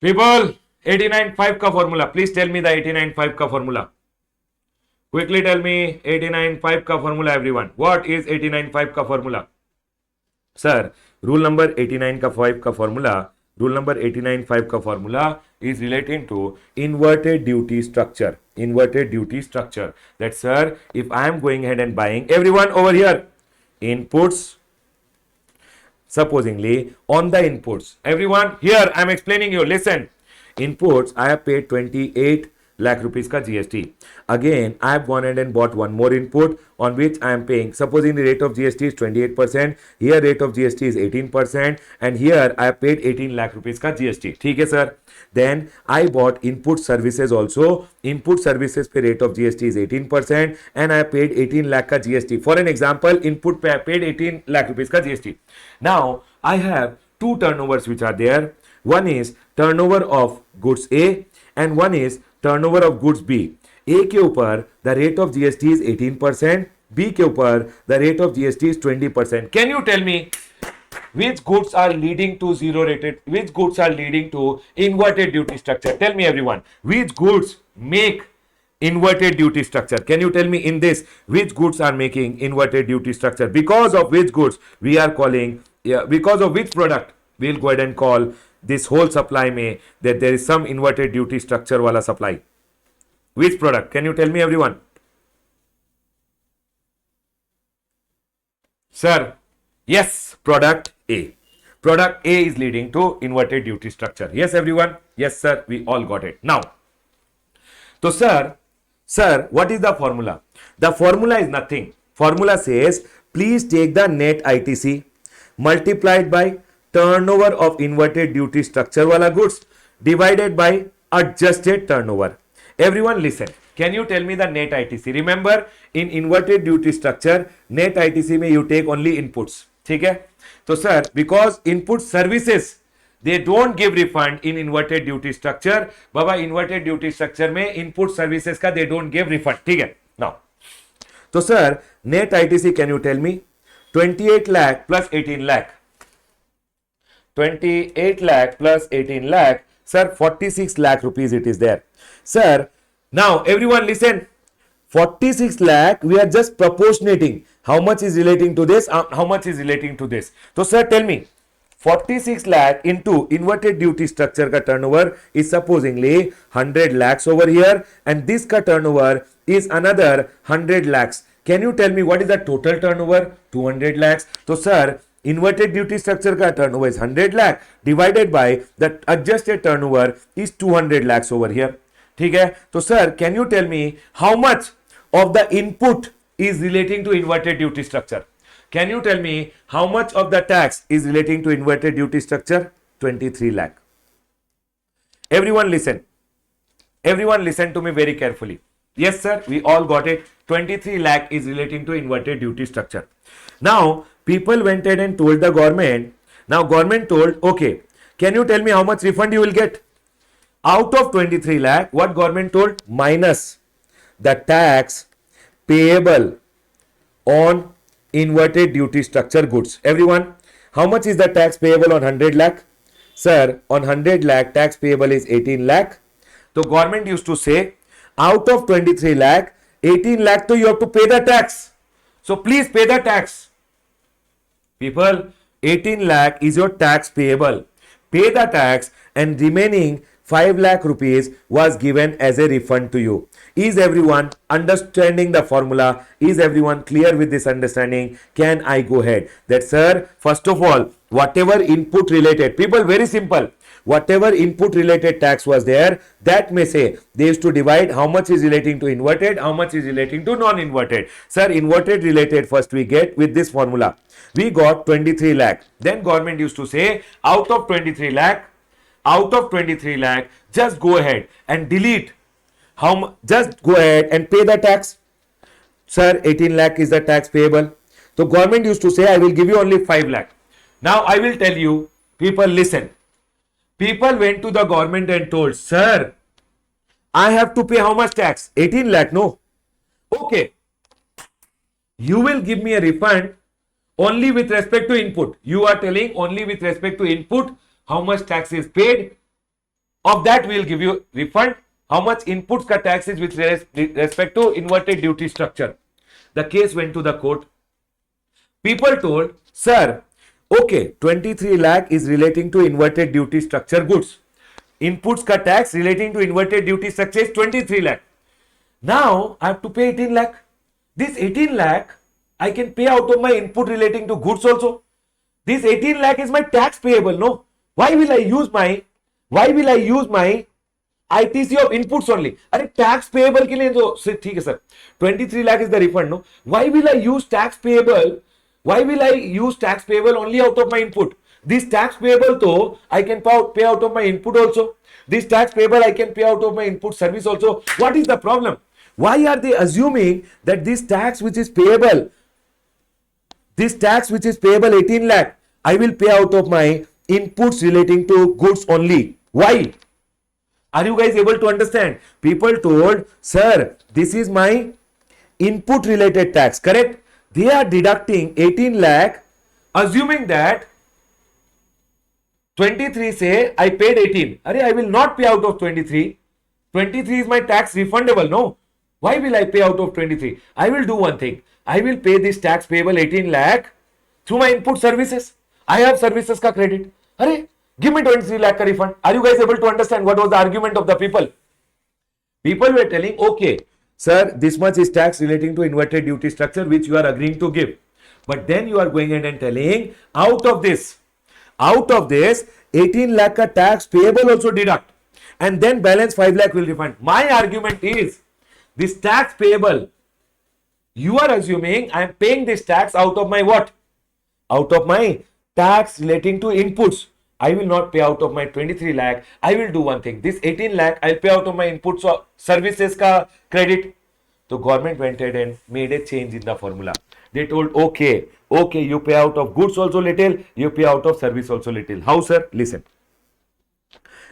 People, 89.5 ka formula. Please tell me the 89.5 ka formula. Quickly tell me 89.5 ka formula, everyone. What is 89.5 ka formula? Sir, rule number 89.5 ka formula. Rule number 89.5 ka formula is relating to inverted duty structure. Inverted duty structure. That, sir, if I am going ahead and buying, everyone over here, inputs, supposingly on the inputs, everyone here I am explaining you. Listen, inputs I have paid 28 lakh rupees ka GST. Again, I have gone ahead and bought one more input on which I am paying. Supposing the rate of GST is 28%, here rate of GST is 18%, and here I have paid 18 lakh rupees ka GST. ठीक है sir. Then I bought input services also. Input services pe rate of GST is 18%, and I paid 18 lakh ka GST. For an example, input pe I paid 18 lakh rupees ka GST. Now I have two turnovers which are there. One is turnover of goods A and one is turnover of goods B. A के ऊपर the rate of GST is 18%, B के ऊपर the rate of GST is 20%. Can you tell me which goods are leading to zero rated, which goods are leading to inverted duty structure? Tell me everyone, which goods make inverted duty structure? Can you tell me in this which goods are making inverted duty structure? Because of which goods we are calling, because of which product we'll go ahead and call this whole supply may that there is some inverted duty structure wala supply? Which product? Can you tell me everyone? Sir, yes, product A. Product A is leading to inverted duty structure. Yes everyone? Yes sir, we all got it. Now, so sir, what is the formula? The formula is nothing. Formula says, please take the net ITC multiplied by turnover of inverted duty structure wala goods divided by adjusted turnover. Everyone listen. Can you tell me the net ITC? Remember, in inverted duty structure, net ITC में you take only inputs. ठीक है? तो sir, because input services they don't give refund in inverted duty structure. Baba inverted duty structure में input services का they don't give refund. ठीक है? Now, तो sir, net ITC can you tell me? 28 lakh plus 18 lakh. 28 lakh plus 18 lakh. Sir, 46 lakh rupees it is there. Sir, now everyone listen. 46 lakh, we are just proportionating. How much is relating to this? How much is relating to this? So, sir, tell me. 46 lakh into inverted duty structure ka turnover is supposingly 100 lakhs over here, and this ka turnover is another 100 lakhs. Can you tell me what is the total turnover? 200 lakhs. So, sir, inverted duty structure ka turnover is 100 lakh divided by the adjusted turnover is 200 lakhs over here. ठीक है? तो sir, can you tell me how much of the input is relating to inverted duty structure? Can you tell me how much of the tax is relating to inverted duty structure? 23 lakh. Everyone listen. Everyone listen to me very carefully. Yes sir, we all got it. 23 lakh is relating to inverted duty structure. Now, people went ahead and told the government. Now, government told, okay, can you tell me how much refund you will get? Out of 23 lakh, what government told? Minus the tax payable on inverted duty structure goods. Everyone, how much is the tax payable on 100 lakh? Sir, on 100 lakh, tax payable is 18 lakh. So, government used to say, out of 23 lakh, 18 lakh, so you have to pay the tax. So, please pay the tax. People, 18 lakh is your tax payable. Pay the tax, and remaining 5 lakh rupees was given as a refund to you. Is everyone understanding the formula? Is everyone clear with this understanding? Can I go ahead? That sir, first of all, whatever input related, people, very simple. Whatever input related tax was there, that may say they used to divide how much is relating to inverted, how much is relating to non-inverted. Sir, inverted related first we get with this formula. We got 23 lakh. Then government used to say, out of 23 lakh, just go ahead and delete just go ahead and pay the tax. Sir, 18 lakh is the tax payable. So government used to say, I will give you only 5 lakh. Now I will tell you, people listen. People went to the government and told, sir, I have to pay how much tax? 18 lakh, no. Okay. You will give me a refund only with respect to input. You are telling only with respect to input how much tax is paid. Of that we will give you refund. How much inputs ka tax is with respect to inverted duty structure. The case went to the court. People told, sir, okay, 23 lakh is relating to inverted duty structure goods. Inputs ka tax relating to inverted duty structure is 23 lakh. Now I have to pay 18 lakh. This 18 lakh I can pay out of my input relating to goods also. This 18 lakh is my tax payable, no? Why will I use my ITC of inputs only. अरे tax payable के लिए तो ठीक है sir. 23 lakh is the refund, no? Why will I use tax payable? Why will I use tax payable only out of my input? This tax payable though I can pay out of my input also. This tax payable I can pay out of my input service also. What is the problem? Why are they assuming that this tax which is payable, 18 lakh, I will pay out of my inputs relating to goods only? Why? Are you guys able to understand? People told, sir, this is my input related tax, correct? They are deducting 18 lakh, assuming that 23 say I paid 18. Arey, I will not pay out of 23. 23 is my tax refundable, no? Why will I pay out of 23? I will do one thing. I will pay this tax payable 18 lakh through my input services. I have services ka credit. Arey, give me 23 lakh ka refund. Are you guys able to understand what was the argument of the people? People were telling, okay, sir, this much is tax relating to inverted duty structure which you are agreeing to give. But then you are going ahead and telling, out of this, 18 lakh ka tax payable also deduct. And then balance 5 lakh will refund. My argument is, this tax payable, you are assuming I am paying this tax out of my what? Out of my tax relating to inputs. I will not pay out of my 23 lakh. I will do one thing. This 18 lakh, I'll pay out of my inputs or services ka credit. So government went ahead and made a change in the formula. They told, okay, you pay out of goods also little, you pay out of service also little. How, sir? Listen.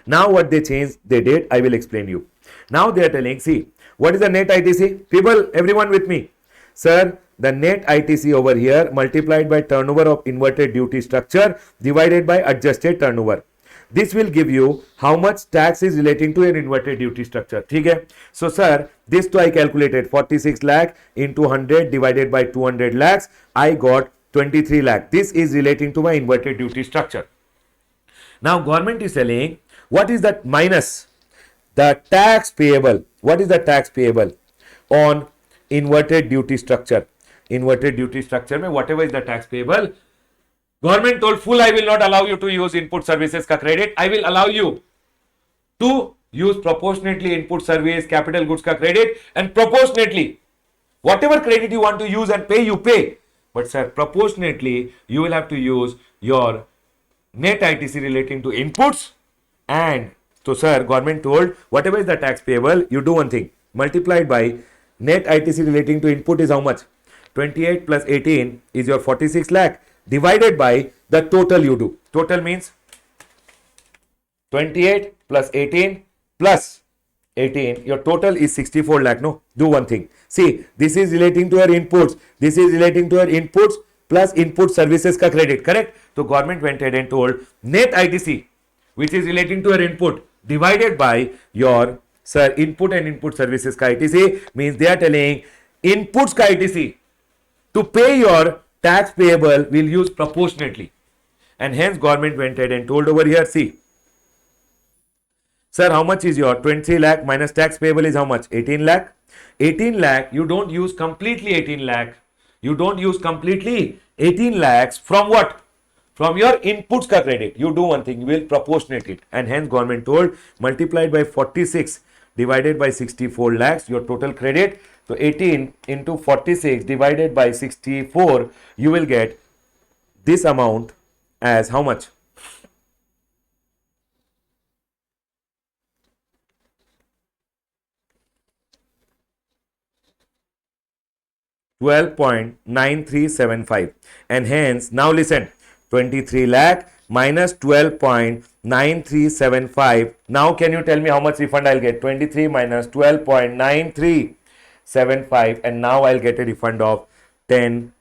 Now what they changed, they did, I will explain you. Now they are telling, see, what is the net ITC? People, everyone with me. Sir, the net ITC over here multiplied by turnover of inverted duty structure divided by adjusted turnover. This will give you how much tax is relating to an inverted duty structure. Okay? So, sir, this too I calculated 46 lakh into 100 divided by 200 lakhs. I got 23 lakh. This is relating to my inverted duty structure. Now, government is telling, what is that minus? The tax payable. What is the tax payable on inverted duty structure? Inverted duty structure, mein whatever is the tax payable, government told full I will not allow you to use input services ka credit. I will allow you to use proportionately input service, capital goods ka credit, and proportionately whatever credit you want to use and pay, you pay. But sir, proportionately you will have to use your net ITC relating to inputs. And so sir, government told whatever is the tax payable, you do one thing, multiplied by net ITC relating to input is how much? 28 plus 18 is your 46 lakh divided by the total you do. Total means 28 plus 18 plus 18. Your total is 64 lakh. No, do one thing. See, this is relating to your inputs. This is relating to your inputs plus input services ka credit. Correct? So government went ahead and told net ITC, which is relating to your input, divided by your sir input and input services ka ITC, means they are telling inputs ka ITC to pay your tax payable will use proportionately, and hence government went ahead and told over here, see, sir, how much is your 23 lakh minus tax payable is how much? 18 lakh. 18 lakh, you don't use completely 18 lakh. You don't use completely 18 lakhs from what? From your inputs ka credit. You do one thing, you will proportionate it, and hence government told multiplied by 46 divided by 64 lakhs, your total credit. So 18 into 46 divided by 64, you will get this amount as how much? $12.9375, and hence now listen, 23 lakh minus 12.9375. Now can you tell me how much refund I'll get? 23 minus 12.9375, and now I'll get a refund of 10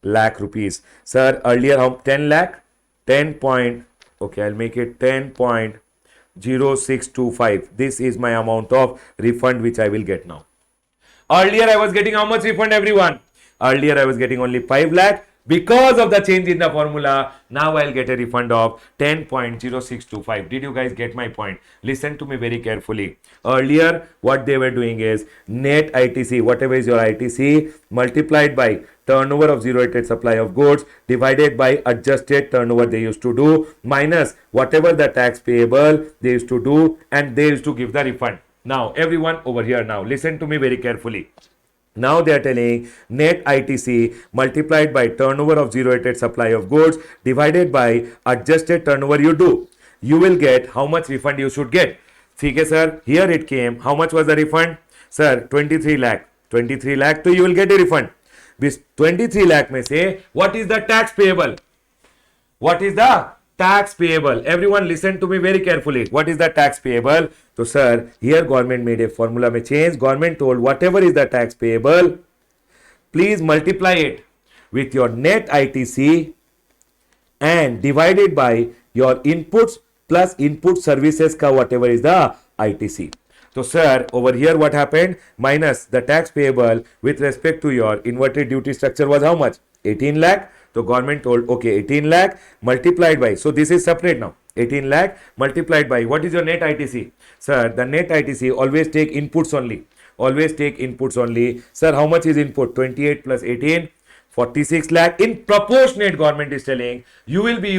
lakh rupees. Sir, earlier how 10 lakh? 10 point, okay, I'll make it 10.0625. This is my amount of refund which I will get now. Earlier I was getting how much refund, everyone? Earlier I was getting only 5 lakh. Because of the change in the formula, now I'll get a refund of 10.0625. Did you guys get my point? Listen to me very carefully. Earlier, what they were doing is net ITC, whatever is your ITC, multiplied by turnover of zero rated supply of goods divided by adjusted turnover they used to do minus whatever the tax payable they used to do, and they used to give the refund. Now, everyone over here, now listen to me very carefully. Now they are telling net ITC multiplied by turnover of zero rated supply of goods divided by adjusted turnover you do. You will get how much refund you should get. Okay, sir. Here it came. How much was the refund? Sir, 23 lakh. 23 lakh, so you will get a refund. This 23 lakh may say, what is the tax payable? What is the tax payable? Everyone listen to me very carefully. What is the tax payable? So sir, here government made a formula may change. Government told whatever is the tax payable, please multiply it with your net ITC and divide it by your inputs plus input services ka whatever is the ITC. So sir, over here what happened? Minus the tax payable with respect to your inverted duty structure was how much? 18 lakh. So government told, okay, 18 lakh multiplied by, so this is separate now. 18 lakh multiplied by, what is your net ITC? Sir, the net ITC, always take inputs only. Always take inputs only. Sir, how much is input? 28 plus 18, 46 lakh. In proportionate, government is telling, you will be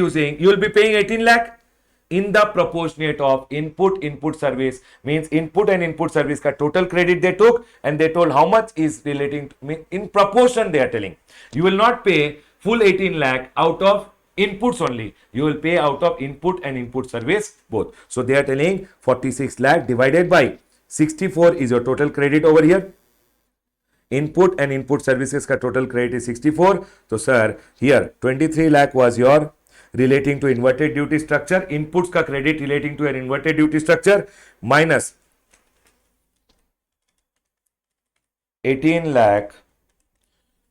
paying 18 lakh. In the proportionate of input service, means input and input service ka total credit they took, and they told how much is relating to, in proportion they are telling. You will not pay full 18 lakh out of inputs only. You will pay out of input and input service both. So they are telling 46 lakh divided by 64 is your total credit over here. Input and input services ka total credit is 64. So sir, here 23 lakh was your relating to inverted duty structure, inputs ka credit relating to an inverted duty structure, minus 18 lakh.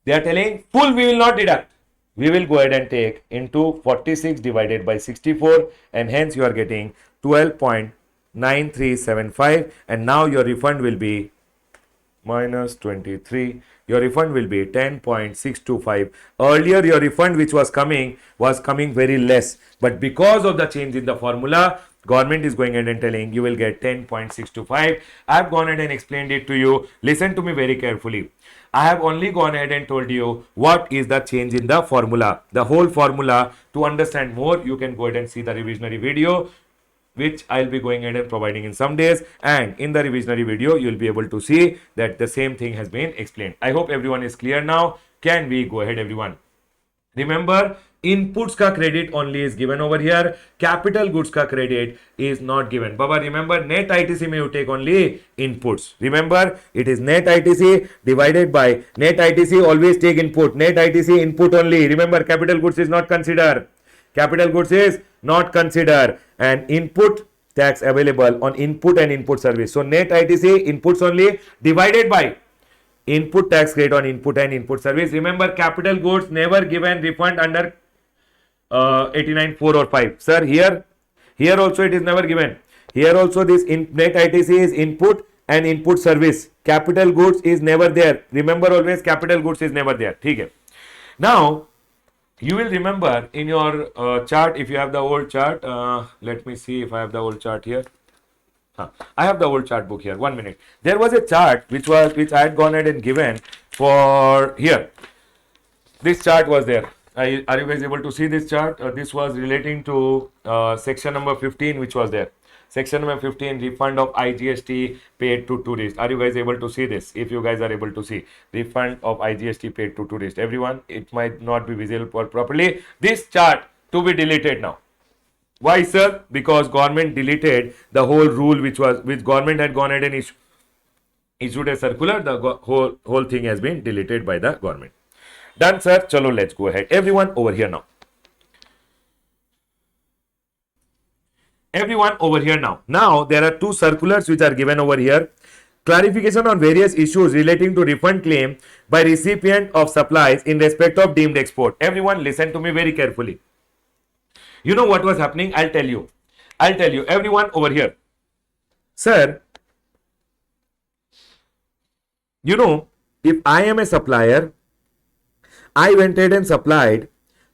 They are telling full we will not deduct. We will go ahead and take into 46 divided by 64, and hence you are getting 12.9375, and now your refund will be minus 23. Your refund will be 10.625. Earlier your refund which was coming very less, but because of the change in the formula, government is going ahead and telling you will get 10.625. I have gone ahead and explained it to you. Listen to me very carefully. I have only gone ahead and told you what is the change in the formula. The whole formula, to understand more, you can go ahead and see the revisionary video, which I'll be going ahead and providing in some days, and in the revisionary video you'll be able to see that the same thing has been explained. I hope everyone is clear now. Can we go ahead, everyone? Remember, inputs ka credit only is given over here. Capital goods ka credit is not given. Baba, remember, net ITC may you take only inputs. Remember, it is net ITC divided by net ITC, always take input. Net ITC input only. Remember, capital goods is not considered. Capital goods is not considered, and input tax available on input and input service. So net ITC inputs only divided by input tax rate on input and input service. Remember, capital goods never given refund under 89.4 or 5. Sir, here also it is never given. Here also this net ITC is input and input service. Capital goods is never there. Remember, always capital goods is never there. Okay. Now, you will remember in your chart, if you have the old chart, let me see if I have the old chart here. I have the old chart book here. 1 minute. There was a chart which I had gone ahead and given for here. This chart was there. Are you guys able to see this chart? This was relating to section number 15, which was there. Section number 15, refund of IGST paid to tourists. Are you guys able to see this? If you guys are able to see, refund of IGST paid to tourists. Everyone, it might not be visible properly. This chart to be deleted now. Why, sir? Because government deleted the whole rule which government had gone ahead and issued a circular. The whole thing has been deleted by the government. Done, sir. Chalo, let's go ahead. Everyone over here now. Everyone over here now. Now, there are two circulars which are given over here. Clarification on various issues relating to refund claim by recipient of supplies in respect of deemed export. Everyone listen to me very carefully. You know what was happening? I'll tell you. Everyone over here. Sir, you know, if I am a supplier, I went ahead and supplied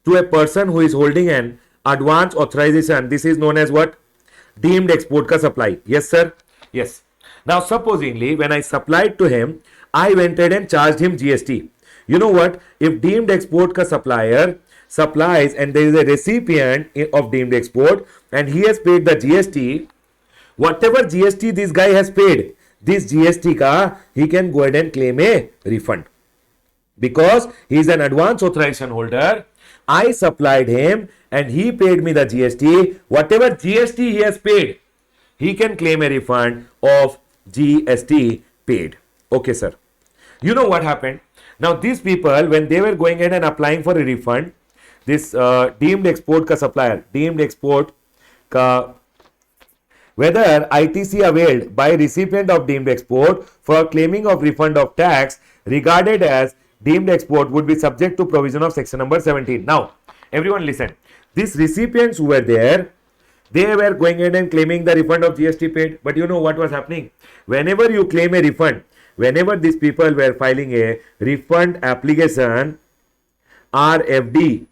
to a person who is holding an advance authorization. This is known as what? Deemed export ka supply. Yes, sir. Yes. Now, supposingly, when I supplied to him, I went ahead and charged him GST. You know what? If deemed export ka supplier supplies and there is a recipient of deemed export and he has paid the GST, whatever GST this guy has paid, this GST ka, he can go ahead and claim a refund. Because he is an advance authorization holder, I supplied him and he paid me the GST. Whatever GST he has paid, he can claim a refund of GST paid. Okay, sir. You know what happened? Now, these people, when they were going ahead and applying for a refund, this deemed export ka supplier, deemed export ka, whether ITC availed by recipient of deemed export for claiming of refund of tax regarded as deemed export would be subject to provision of section number 17. Now, everyone listen. These recipients who were there, they were going ahead and claiming the refund of GST paid. But you know what was happening? Whenever you claim a refund, whenever these people were filing a refund application RFD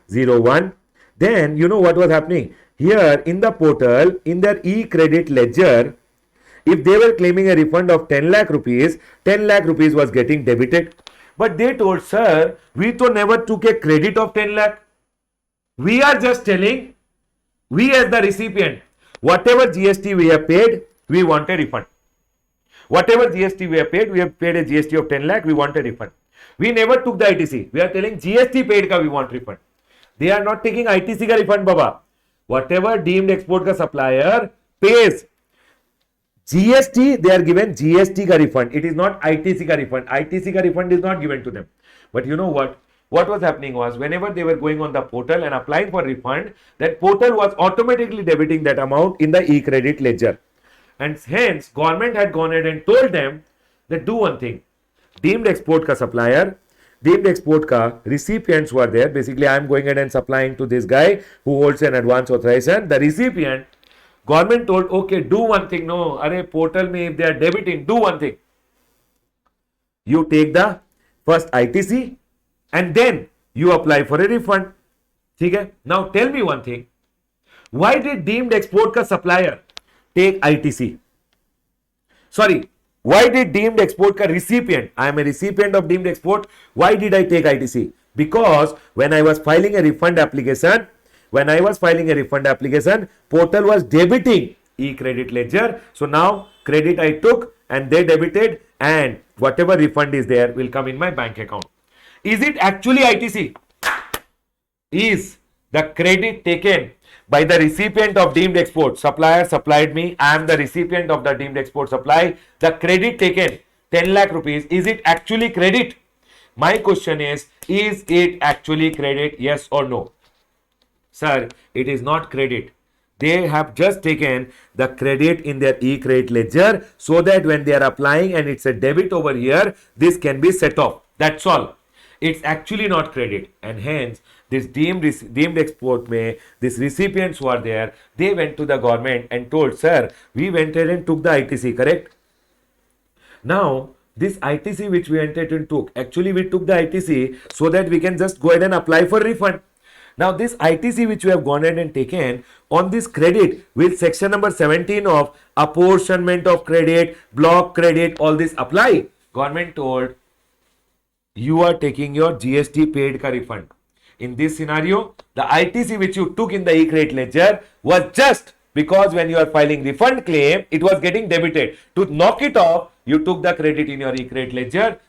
01, then you know what was happening? Here in the portal, in their e-credit ledger, if they were claiming a refund of 10 lakh rupees, 10 lakh rupees was getting debited. But they told, sir, we to never took a credit of 10 lakh. We are just telling, we as the recipient, whatever GST we have paid, we want a refund. Whatever GST we have paid a GST of 10 lakh, we want a refund. We never took the ITC. We are telling GST paid ka we want refund. They are not taking ITC ka refund, Baba. Whatever deemed export ka supplier pays GST, they are given GST ka refund. It is not ITC ka refund. ITC ka refund is not given to them. But you know what? What was happening was, whenever they were going on the portal and applying for refund, that portal was automatically debiting that amount in the e-credit ledger. And hence, government had gone ahead and told them that do one thing. Deemed export ka supplier, deemed export ka recipients were there. Basically, I am going ahead and supplying to this guy who holds an advance authorization. The recipient, government told, okay, do one thing. No, array portal me, if they are debiting, do one thing. You take the first ITC and then you apply for a refund. Okay? Now tell me one thing. Why did deemed export ka supplier take ITC? Sorry, why did deemed export ka recipient? I am a recipient of deemed export. Why did I take ITC? Because when I was filing a refund application, portal was debiting e-credit ledger. So now credit I took and they debited, and whatever refund is there will come in my bank account. Is it actually ITC? Is the credit taken by the recipient of deemed export? Supplier supplied me. I am the recipient of the deemed export supply. The credit taken 10 lakh rupees. Is it actually credit? My question is it actually credit? Yes or no? Sir, it is not credit. They have just taken the credit in their e-credit ledger so that when they are applying and it's a debit over here, this can be set off. That's all. It's actually not credit, and hence this deemed export this recipients who are there, they went to the government and told, sir, we went ahead and took the ITC, correct? Now, this ITC which we went ahead and took, actually we took the ITC so that we can just go ahead and apply for refund. Now, this ITC which we have gone ahead and taken on this credit with section number 17 of apportionment of credit, block credit, all this apply. Government told, you are taking your GST paid ka refund. In this scenario, the ITC which you took in the e-credit ledger was just because when you are filing refund claim, it was getting debited. To knock it off, you took the credit in your e-credit ledger.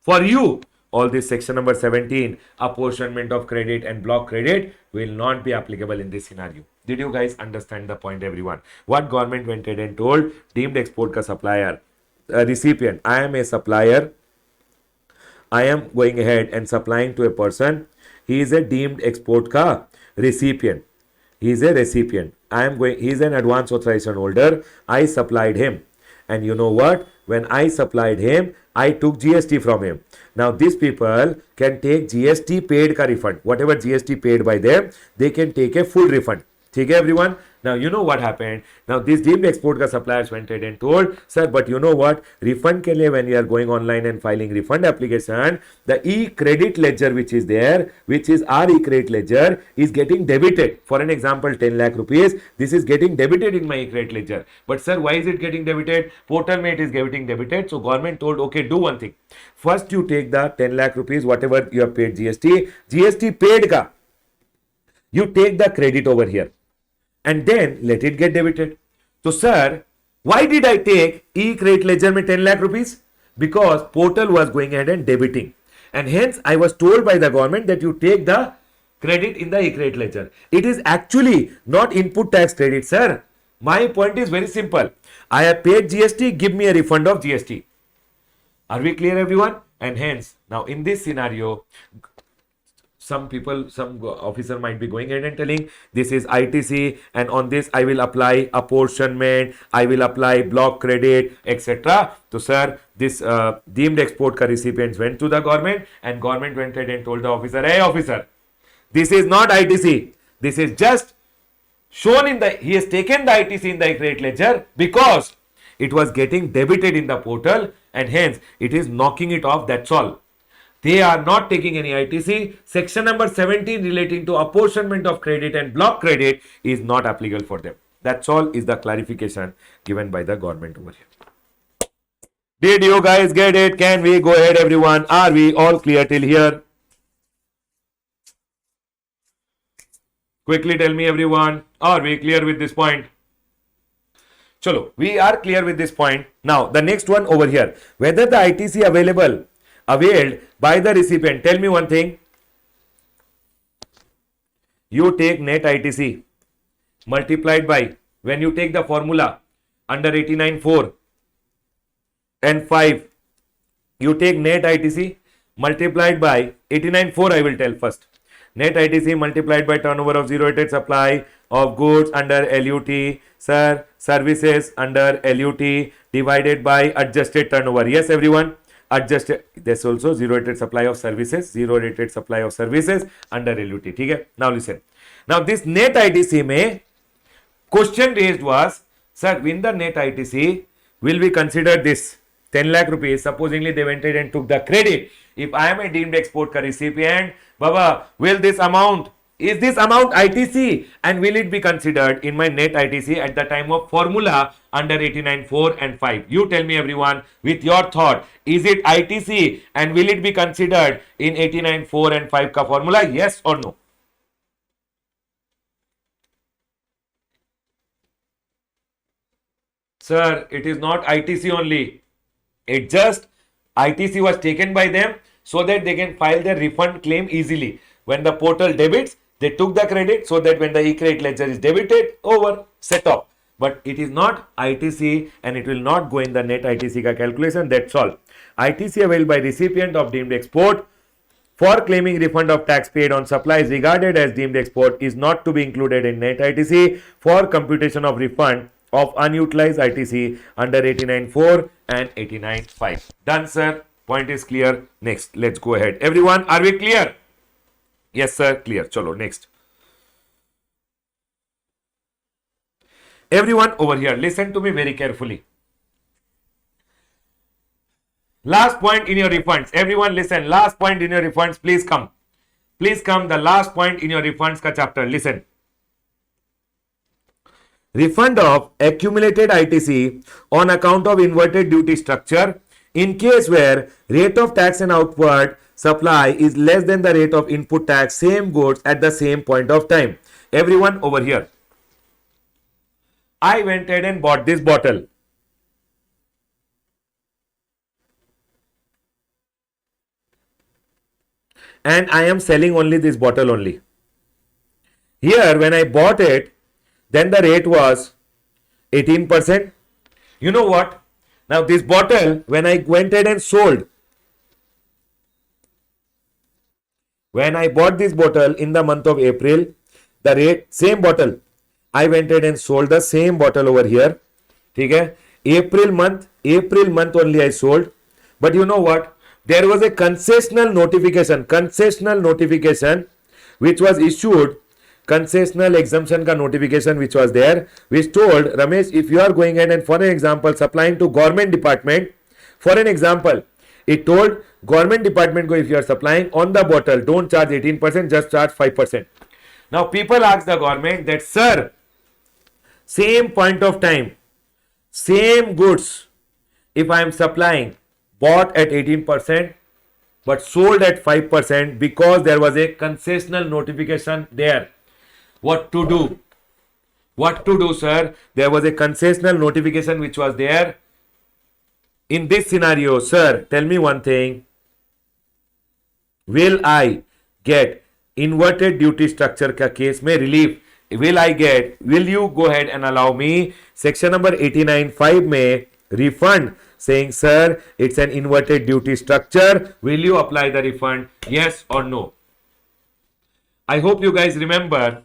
For you, all this section number 17, apportionment of credit and block credit will not be applicable in this scenario. Did you guys understand the point, everyone? What government went ahead and told? Deemed export ka supplier, recipient, I am a supplier. I am going ahead and supplying to a person. He is a deemed export ka recipient. He is a recipient. He is an advance authorization holder. I supplied him. And you know what? When I supplied him, I took GST from him. Now, these people can take GST paid ka refund. Whatever GST paid by them, they can take a full refund. ठीक है everyone. Now you know what happened. Now this deemed export का suppliers went ahead and told, sir, but you know what, refund के लिए when you are going online and filing refund application, the e-credit ledger which is there, which is our e-credit ledger, is getting debited. For an example, 10 lakh rupees, this is getting debited in my e-credit ledger. But sir, why is it getting debited? Portal में it is getting debited. So government told, okay, do one thing. First you take the 10 lakh rupees, whatever you have paid GST paid का, you take the credit over here and then let it get debited. So sir, why did I take e-credit ledger में 10 lakh rupees? Because portal was going ahead and debiting, and hence I was told by the government that you take the credit in the e-credit ledger. It is actually not input tax credit, sir. My point is very simple. I have paid GST, give me a refund of GST. Are we clear everyone? And hence, now in this scenario, some people, some officer might be going ahead and telling this is ITC and on this I will apply apportionment, I will apply block credit, etc. So sir, this deemed export ka recipients went to the government and government went ahead and told the officer, hey officer, this is not ITC, this is just shown in the, he has taken the ITC in the credit ledger because it was getting debited in the portal and hence it is knocking it off, that's all. They are not taking any ITC. Section number 17 relating to apportionment of credit and block credit is not applicable for them. That's all is the clarification given by the government over here. Did you guys get it? Can we go ahead everyone? Are we all clear till here? Quickly tell me everyone. Are we clear with this point? Chalo, we are clear with this point. Now the next one over here. Whether the ITC availed by the recipient. Tell me one thing. You take net ITC multiplied by, when you take the formula under 89.4 and 5, you take net ITC multiplied by 89.4, I will tell first. Net ITC multiplied by turnover of zero rated supply of goods under LUT, sir, services under LUT divided by adjusted turnover. Yes, everyone. Adjusted, there's also zero rated supply of services, zero rated supply of services under LUT. ठीक है? Now listen. Now this net ITC में question raised was, sir, in the net ITC will we consider this 10 lakh rupees? Supposingly they went ahead and took the credit. If I am a deemed export ka recipient, Baba, will this amount, is this amount ITC and will it be considered in my net ITC at the time of formula under 89.4 and 5? You tell me everyone with your thought, is it ITC and will it be considered in 89.4 and 5 ka formula? Yes or no? Sir, it is not ITC only. It just ITC was taken by them so that they can file their refund claim easily. When the portal debits, they took the credit so that when the e-credit ledger is debited, over, set off. But it is not ITC and it will not go in the net ITC ka calculation, that's all. ITC availed by recipient of deemed export for claiming refund of tax paid on supplies regarded as deemed export is not to be included in net ITC for computation of refund of unutilized ITC under 89.4 and 89.5. Done, sir. Point is clear. Next, let's go ahead. Everyone, are we clear? Yes, sir. Clear. Chalo, next. Everyone over here, listen to me very carefully. Last point in your refunds. Everyone listen. Last point in your refunds. Please come. Please come. The last point in your refunds ka chapter. Listen. Refund of accumulated ITC on account of inverted duty structure in case where rate of tax and outward supply is less than the rate of input tax, same goods at the same point of time. Everyone over here. I went ahead and bought this bottle. And I am selling only this bottle only. Here when I bought it, then the rate was 18%. You know what? Now this bottle, when I went ahead and sold, when I bought this bottle in the month of April, the rate, same bottle, I went ahead and sold the same bottle over here. Okay? April month only I sold. But you know what? There was a concessional notification which was issued concessional exemption का notification which was there, which told Ramesh, if you are going ahead and for an example supplying to government department, for an example, it told government department go, if you are supplying on the bottle, don't charge 18%, just charge 5%. Now people ask the government that, sir, same point of time, same goods, if I am supplying, bought at 18% but sold at 5% because there was a concessional notification there. What to do? What to do, sir? There was a concessional notification which was there. In this scenario, sir, tell me one thing. Will I get inverted duty structure का case में relief? Will you go ahead and allow me section number 89(5) में refund, saying, sir, it's an inverted duty structure. Will you apply the refund? Yes or no? I hope you guys remember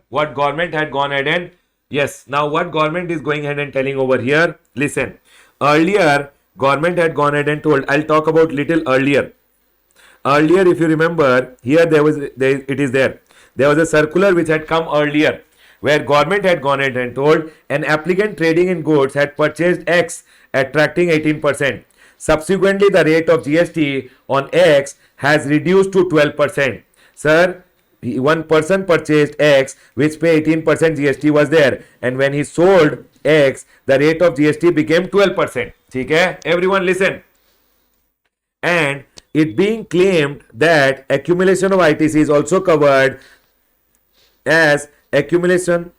what government had gone ahead and, yes, now what government is going ahead and telling over here. Listen, earlier government had gone ahead and told, I'll talk about little earlier. Earlier, if you remember, here there was a circular which had come earlier, where government had gone ahead and told an applicant trading in goods had purchased X attracting 18%. Subsequently, the rate of GST on X has reduced to 12%. Sir, one person purchased X which pay 18% GST was there, and when he sold X, the rate of GST became 12%. Okay? Everyone listen. And it being claimed that accumulation of ITC is also covered as accumulation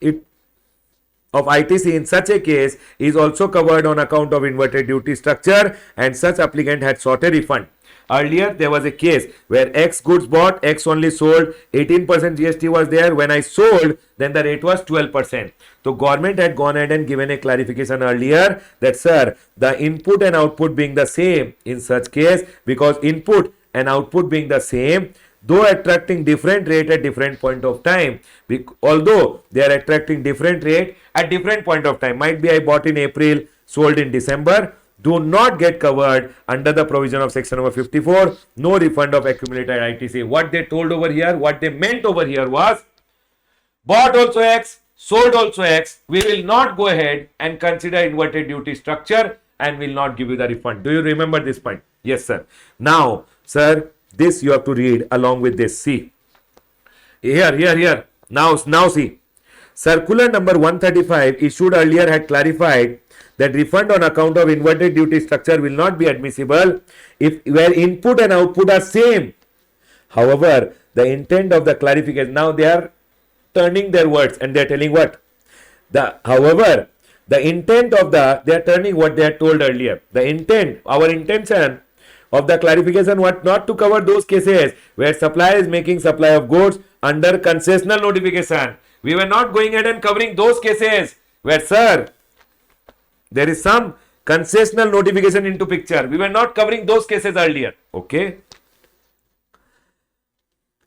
of ITC in such a case is also covered on account of inverted duty structure, and such applicant had sought a refund. Earlier, there was a case where X goods bought, X only sold, 18% GST was there. When I sold, then the rate was 12%. So, government had gone ahead and given a clarification earlier that, sir, the input and output being the same in such case, because input and output being the same, though attracting different rate at different point of time, although they are attracting different rate at different point of time, might be I bought in April, sold in December, do not get covered under the provision of section number 54, no refund of accumulated ITC. What they told over here, what they meant over here was, bought also X, sold also X, we will not go ahead and consider inverted duty structure and will not give you the refund. Do you remember this point? Yes, sir. Now, sir, this you have to read along with this. See. Here. Now see. Circular number 135 issued earlier had clarified that refund on account of inverted duty structure will not be admissible if where input and output are same. However, the intent of the clarification, now they are turning their words and they are telling what? However, the intent of they are turning what they had told earlier. Our intention of the clarification what not to cover those cases where supplier is making supply of goods under concessional notification. We were not going ahead and covering those cases where, sir, there is some concessional notification into picture. We were not covering those cases earlier. Okay.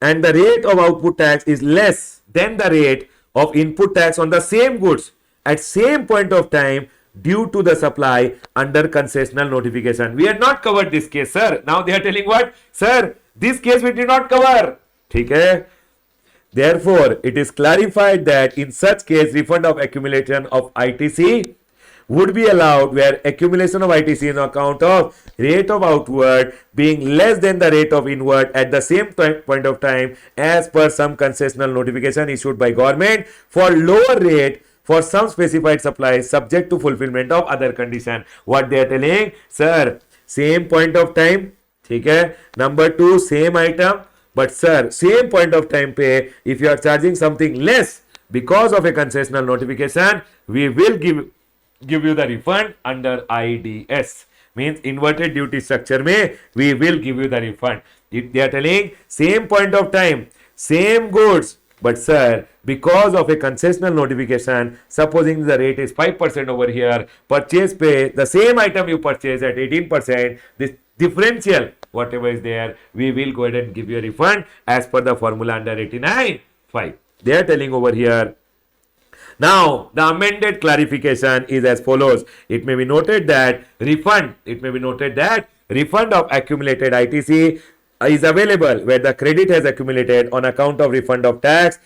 And the rate of output tax is less than the rate of input tax on the same goods at same point of time due to the supply under concessional notification. We had not covered this case, sir. Now they are telling what? Sir, this case we did not cover. Okay. Therefore, it is clarified that in such case, refund of accumulation of ITC would be allowed where accumulation of ITC on account of rate of outward being less than the rate of inward at the same point of time as per some concessional notification issued by government for lower rate for some specified supplies subject to fulfillment of other condition. What they are telling, sir, same point of time, okay? Number two, same item, but sir, same point of time pay, if you are charging something less because of a concessional notification, we will give you the refund under IDS. Means inverted duty structure mein, we will give you the refund. If they are telling same point of time, same goods, but sir, because of a concessional notification, supposing the rate is 5% over here, purchase pay, the same item you purchase at 18%, this differential, whatever is there, we will go ahead and give you a refund as per the formula under 89(5). They are telling over here. Now, the amended clarification is as follows. It may be noted that refund of accumulated ITC is available where the credit has accumulated on account of refund of tax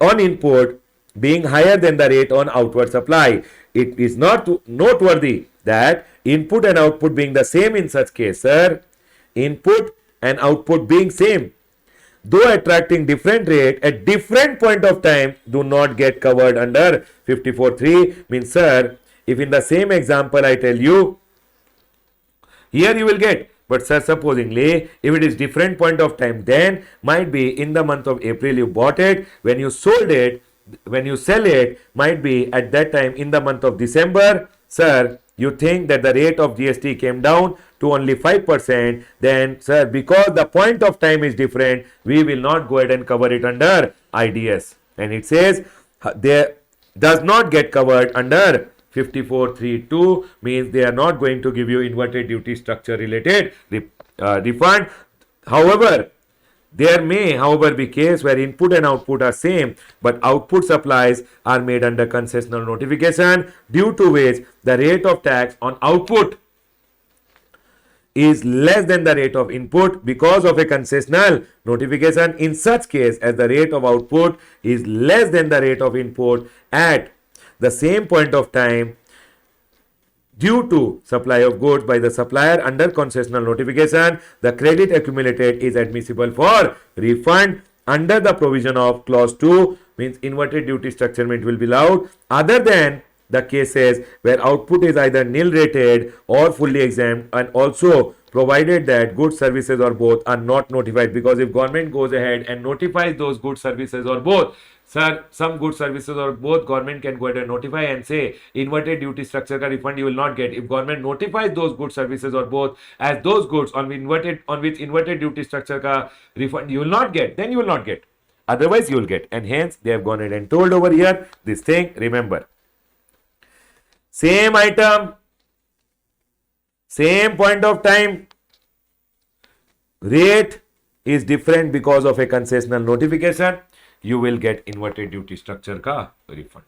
on input being higher than the rate on outward supply. It is not noteworthy that input and output being the same in such case, sir. Input and output being same, though attracting different rate at different point of time, do not get covered under 54.3. Means, sir, if in the same example I tell you, here you will get, but sir, supposingly if it is different point of time, then might be in the month of April you bought it, when you sold it, when you sell it, might be at that time in the month of December, sir, you think that the rate of GST came down to only 5%, then sir, because the point of time is different, we will not go ahead and cover it under IDS. And it says there does not get covered under 54.3.2, means they are not going to give you inverted duty structure related refund. However, there may, however, be case where input and output are same, but output supplies are made under concessional notification, due to which the rate of tax on output is less than the rate of input because of a concessional notification. In such case, as the rate of output is less than the rate of input at the same point of time, due to supply of goods by the supplier under concessional notification, the credit accumulated is admissible for refund under the provision of clause 2, means inverted duty structurement will be allowed, other than the cases where output is either nil rated or fully exempt, and also provided that goods, services or both are not notified. Because if government goes ahead and notifies those goods, services or both, sir, some goods, services or both, government can go ahead and notify and say inverted duty structure ka refund you will not get. If government notifies those goods, services or both as those goods on which inverted duty structure ka refund you will not get, then you will not get. Otherwise you will get. And hence they have gone ahead and told over here this thing. Remember, same item, same point of time, rate is different because of a concessional notification, you will get inverted duty structure ka refund.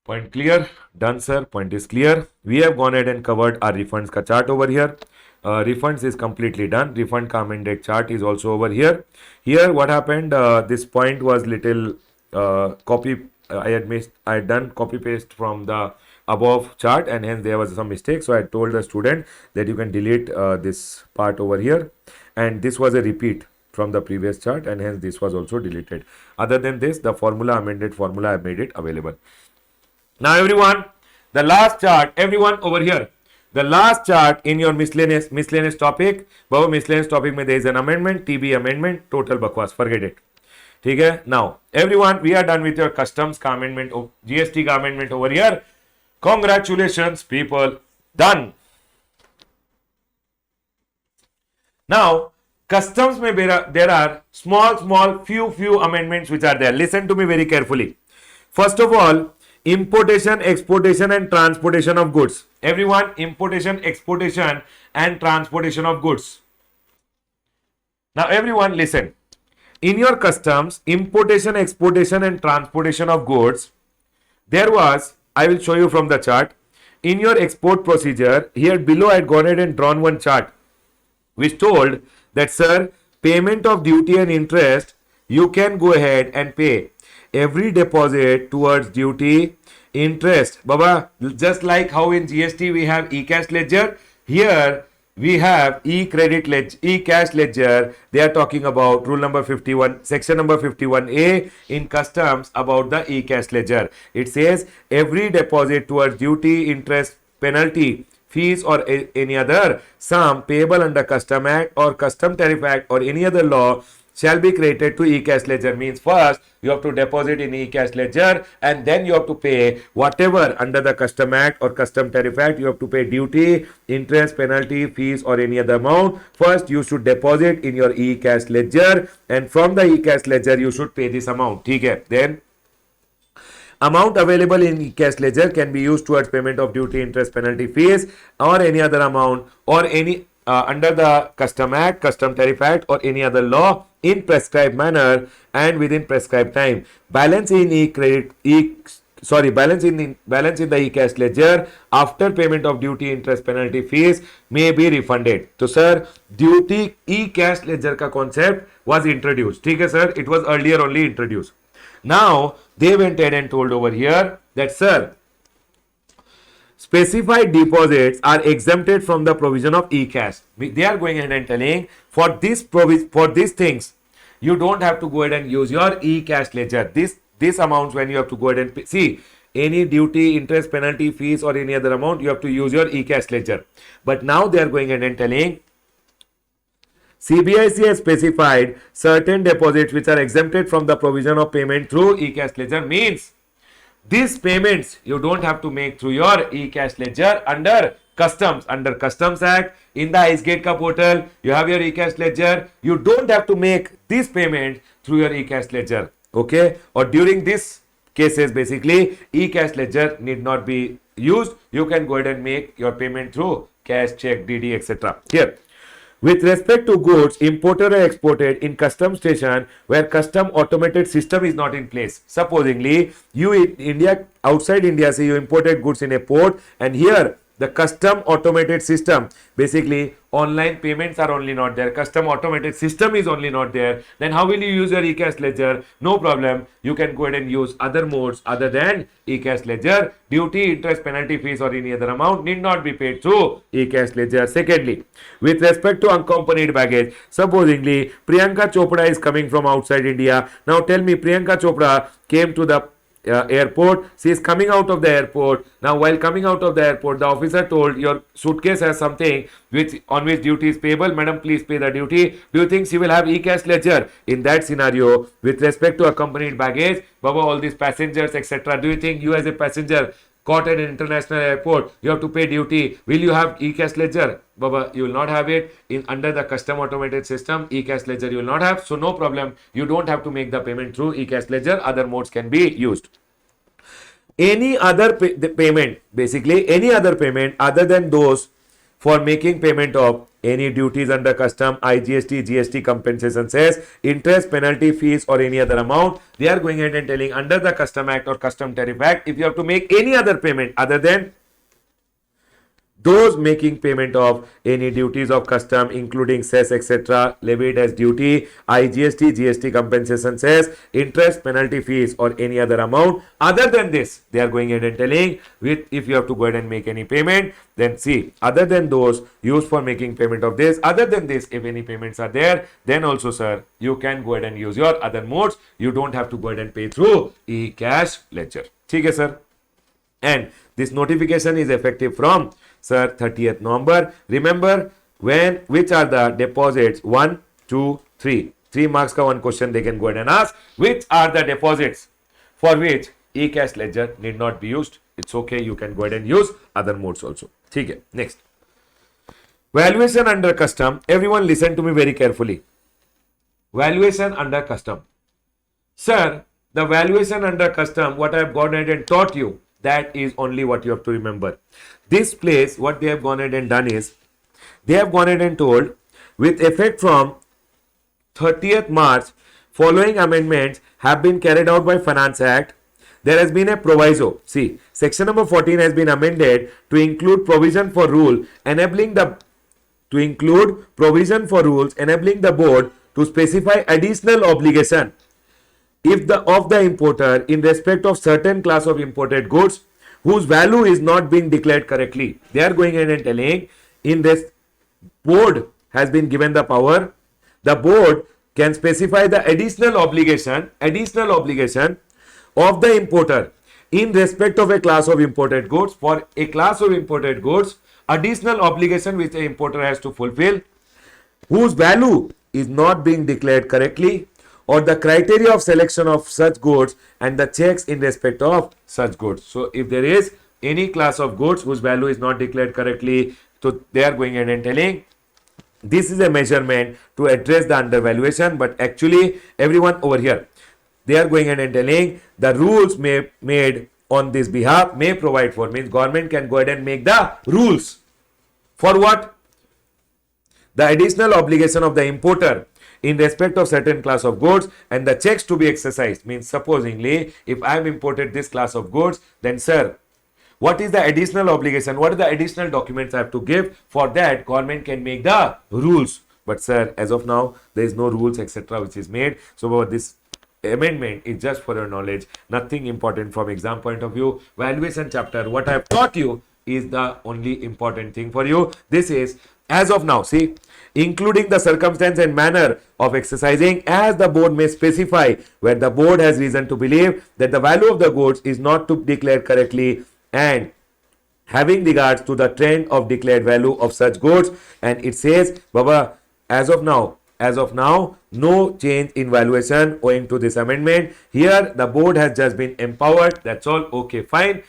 Point clear? Done, sir. Point is clear. We have gone ahead and covered our refunds ka chart over here. Refunds is completely done. Refund ka amended chart is also over here. Here what happened, this point was little I had done copy paste from the above chart, and hence there was some mistake. So I told the student that you can delete this part over here, and this was a repeat from the previous chart, and hence this was also deleted. Other than this, the formula, amended formula, I have made it available. Now everyone, the last chart, everyone over here, the last chart in your miscellaneous topic, Baba miscellaneous topic mein there is an amendment, TB amendment, total bakwas, forget it. ठीक है. Now everyone, we are done with your customs का amendment, GST का amendment over here. Congratulations people, done. Now customs mein there are small few amendments which are there. Listen to me very carefully. First of all, importation, exportation and transportation of goods. Everyone, importation, exportation and transportation of goods. Now everyone listen. In your customs, importation, exportation and transportation of goods, there was, I will show you from the chart. In your export procedure, here below I had gone ahead and drawn one chart which told that, sir, payment of duty and interest, you can go ahead and pay every deposit towards duty, interest. Baba, just like how in GST we have e-cash ledger, here we have e-cash ledger. They are talking about rule number 51, section number 51A in customs about the e-cash ledger. It says every deposit towards duty, interest, penalty, fees or any other sum payable under Custom Act or Custom Tariff Act or any other law shall be credited to e-cash ledger. Means first you have to deposit in e-cash ledger, and then you have to pay whatever under the Custom Act or Custom Tariff Act. You have to pay duty, interest, penalty, fees or any other amount. First you should deposit in your e-cash ledger, and from the e-cash ledger you should pay this amount. ठीक है? Then amount available in e-cash ledger can be used towards payment of duty, interest, penalty, fees or any other amount or any under the Custom Act, Custom Tariff Act or any other law in prescribed manner and within prescribed time. Balance in balance in the e-cash ledger after payment of duty, interest, penalty, fees may be refunded. So sir, duty e-cash ledger का concept was introduced. ठीक है sir, it was earlier only introduced. Now they went ahead and told over here that sir, specified deposits are exempted from the provision of e-cash. They are going ahead and telling for these things, you don't have to go ahead and use your e-cash ledger. This amounts when you have to go ahead and pay. See, any duty, interest, penalty, fees or any other amount, you have to use your e-cash ledger. But now they are going ahead and telling CBIC has specified certain deposits which are exempted from the provision of payment through e-cash ledger. Means these payments you don't have to make through your e-cash ledger under Customs Act. In the ICE Gate ka portal, you have your e-cash ledger. You don't have to make this payment through your e-cash ledger. Okay, or during this cases, basically e-cash ledger need not be used. You can go ahead and make your payment through cash, check, DD, etc. Here, with respect to goods imported or exported in custom station where custom automated system is not in place. Supposingly, you in India, outside India, say you imported goods in a port, and here the custom automated system, basically online payments are only not there, custom automated system is only not there, then how will you use your e-cash ledger? No problem, you can go ahead and use other modes other than e-cash ledger. Duty, interest, penalty, fees or any other amount need not be paid through e-cash ledger. Secondly, with respect to unaccompanied baggage, supposingly Priyanka Chopra is coming from outside India. Now tell me, Priyanka Chopra came to the airport. She is coming out of the airport. Now while coming out of the airport, the officer told your suitcase has something on which duty is payable. Madam, please pay the duty. Do you think she will have e-cash ledger? In that scenario, with respect to accompanied baggage, Baba, all these passengers, etc. Do you think you as a passenger caught at an international airport, you have to pay duty? Will you have e-cash ledger? Baba, you will not have it. Under the custom automated system, e-cash ledger you will not have. So no problem. You don't have to make the payment through e-cash ledger. Other modes can be used. Any other payment, basically any other payment other than those for making payment of any duties under custom, IGST, GST, compensation cess, interest, penalty, fees or any other amount, they are going ahead and telling under the Custom Act or Custom Tariff Act, if you have to make any other payment other than those making payment of any duties of custom including cess etc levied as duty, IGST, GST compensation cess, interest, penalty, fees or any other amount other than this, they are going ahead and telling with if you have to go ahead and make any payment, then see other than those used for making payment of this, other than this if any payments are there, then also sir you can go ahead and use your other modes. You don't have to go ahead and pay through e-cash ledger. ठीक है sir. And this notification is effective from sir 30th November. Remember which are the deposits 1, 2, 3. 3 marks ka one question they can go ahead and ask. Which are the deposits for which e-cash ledger need not be used? It's okay, you can go ahead and use other modes also. ठीक है. Next, valuation under custom. Everyone listen to me very carefully. Valuation under custom. Sir, the valuation under custom, what I have gone ahead and taught you, that is only what you have to remember. This place, what they have gone ahead and done is, they have gone ahead and told, with effect from 30th March, following amendments have been carried out by Finance Act. There has been a proviso. See, section number 14 has been amended to include provision for rule enabling the board to specify additional obligation if of the importer in respect of certain class of imported goods whose value is not being declared correctly. They are going ahead and telling in this board has been given the power. The board can specify the additional obligation of the importer in respect of a class of imported goods. For a class of imported goods, additional obligation which the importer has to fulfill whose value is not being declared correctly, or the criteria of selection of such goods and the checks in respect of such goods. So if there is any class of goods whose value is not declared correctly, so they are going ahead and telling this is a measurement to address the undervaluation. But actually everyone over here, they are going ahead and telling the rules made on this behalf may provide for, means government can go ahead and make the rules for what? The additional obligation of the importer in respect of certain class of goods, and the checks to be exercised means supposingly if I have imported this class of goods, then sir, what is the additional obligation? What are the additional documents I have to give? For that, government can make the rules. But sir, as of now, there is no rules, etc., which is made. So this amendment is just for your knowledge, nothing important from exam point of view. Valuation chapter, what I have taught you is the only important thing for you. This is as of now, see, including the circumstance and manner of exercising as the board may specify, where the board has reason to believe that the value of the goods is not to be declared correctly, and having regards to the trend of declared value of such goods. And it says, Baba, as of now, no change in valuation owing to this amendment. Here, the board has just been empowered. That's all. Okay, fine.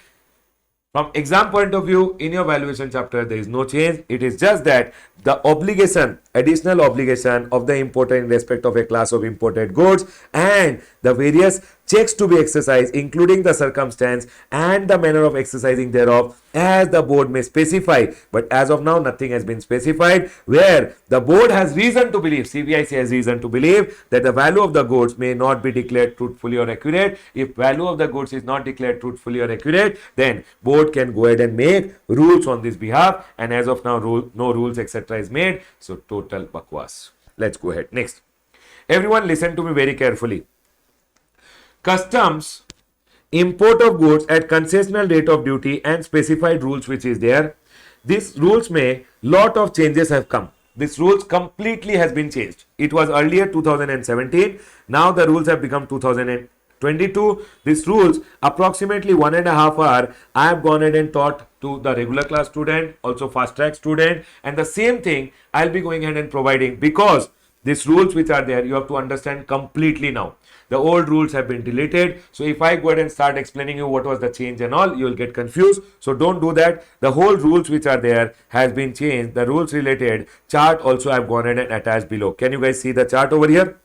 From exam point of view, in your valuation chapter, there is no change. It is just that the obligation, additional obligation of the importer in respect of a class of imported goods and the various checks to be exercised, including the circumstance and the manner of exercising thereof, as the board may specify. But as of now, nothing has been specified, where the board has reason to believe, CBIC has reason to believe, that the value of the goods may not be declared truthfully or accurate. If value of the goods is not declared truthfully or accurate, then board can go ahead and make rules on this behalf. And as of now, no rules, etc. is made. So total bakwas. Let's go ahead. Next. Everyone listen to me very carefully. Customs import of goods at concessional rate of duty and specified rules which is there. These rules may lot of changes have come. This rules completely has been changed. It was earlier 2017. Now the rules have become 2022. These rules approximately 1.5 hour I have gone ahead and taught to the regular class student, also fast track student, and the same thing I'll be going ahead and providing, because these rules which are there you have to understand completely now. The old rules have been deleted. So if I go ahead and start explaining you what was the change and all, you will get confused. So don't do that. The whole rules which are there has been changed. The rules related chart also I have gone ahead and attached below. Can you guys see the chart over here?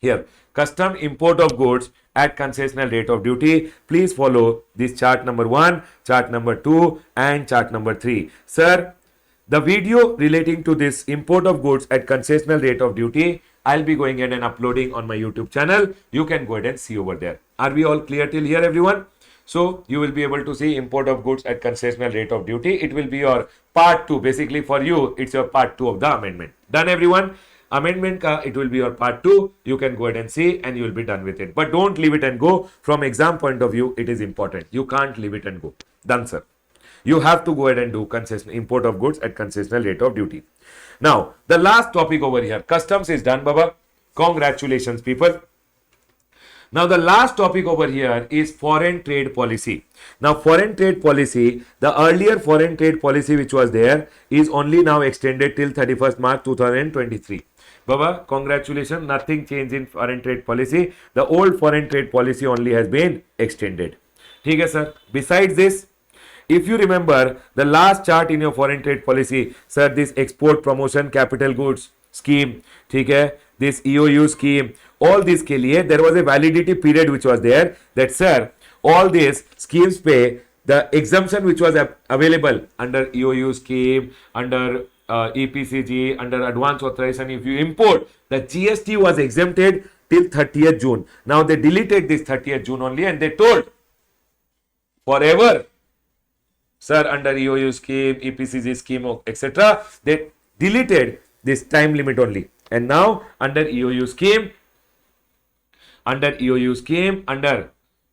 Here, custom import of goods at concessional rate of duty. Please follow this chart number 1, chart number 2 and chart number 3. Sir, the video relating to this import of goods at concessional rate of duty, I'll be going ahead and uploading on my YouTube channel. You can go ahead and see over there. Are we all clear till here, everyone? So you will be able to see import of goods at concessional rate of duty. It will be your part 2. Basically for you, it's your part 2 of the amendment. Done, everyone? Amendment it will be your part 2. You can go ahead and see and you will be done with it. But don't leave it and go. From exam point of view, it is important. You can't leave it and go. Done, sir. You have to go ahead and do import of goods at concessional rate of duty. Now, the last topic over here, customs is done, Baba. Congratulations, people. Now, the last topic over here is foreign trade policy. Now, foreign trade policy, the earlier foreign trade policy which was there is only now extended till 31st March 2023. Baba, congratulations, nothing changed in foreign trade policy. The old foreign trade policy only has been extended. Okay, sir. Besides this, if you remember the last chart in your foreign trade policy, sir, this export promotion capital goods scheme, this EOU scheme, all this ke liye, there was a validity period which was there, that sir, all these schemes pay the exemption which was available under EOU scheme, under EPCG, under advance authorization. If you import, the GST was exempted till 30th June. Now they deleted this 30th June only, and they told forever, sir, under EOU scheme, EPCG scheme, etc., they deleted this time limit only. And now under EOU scheme, under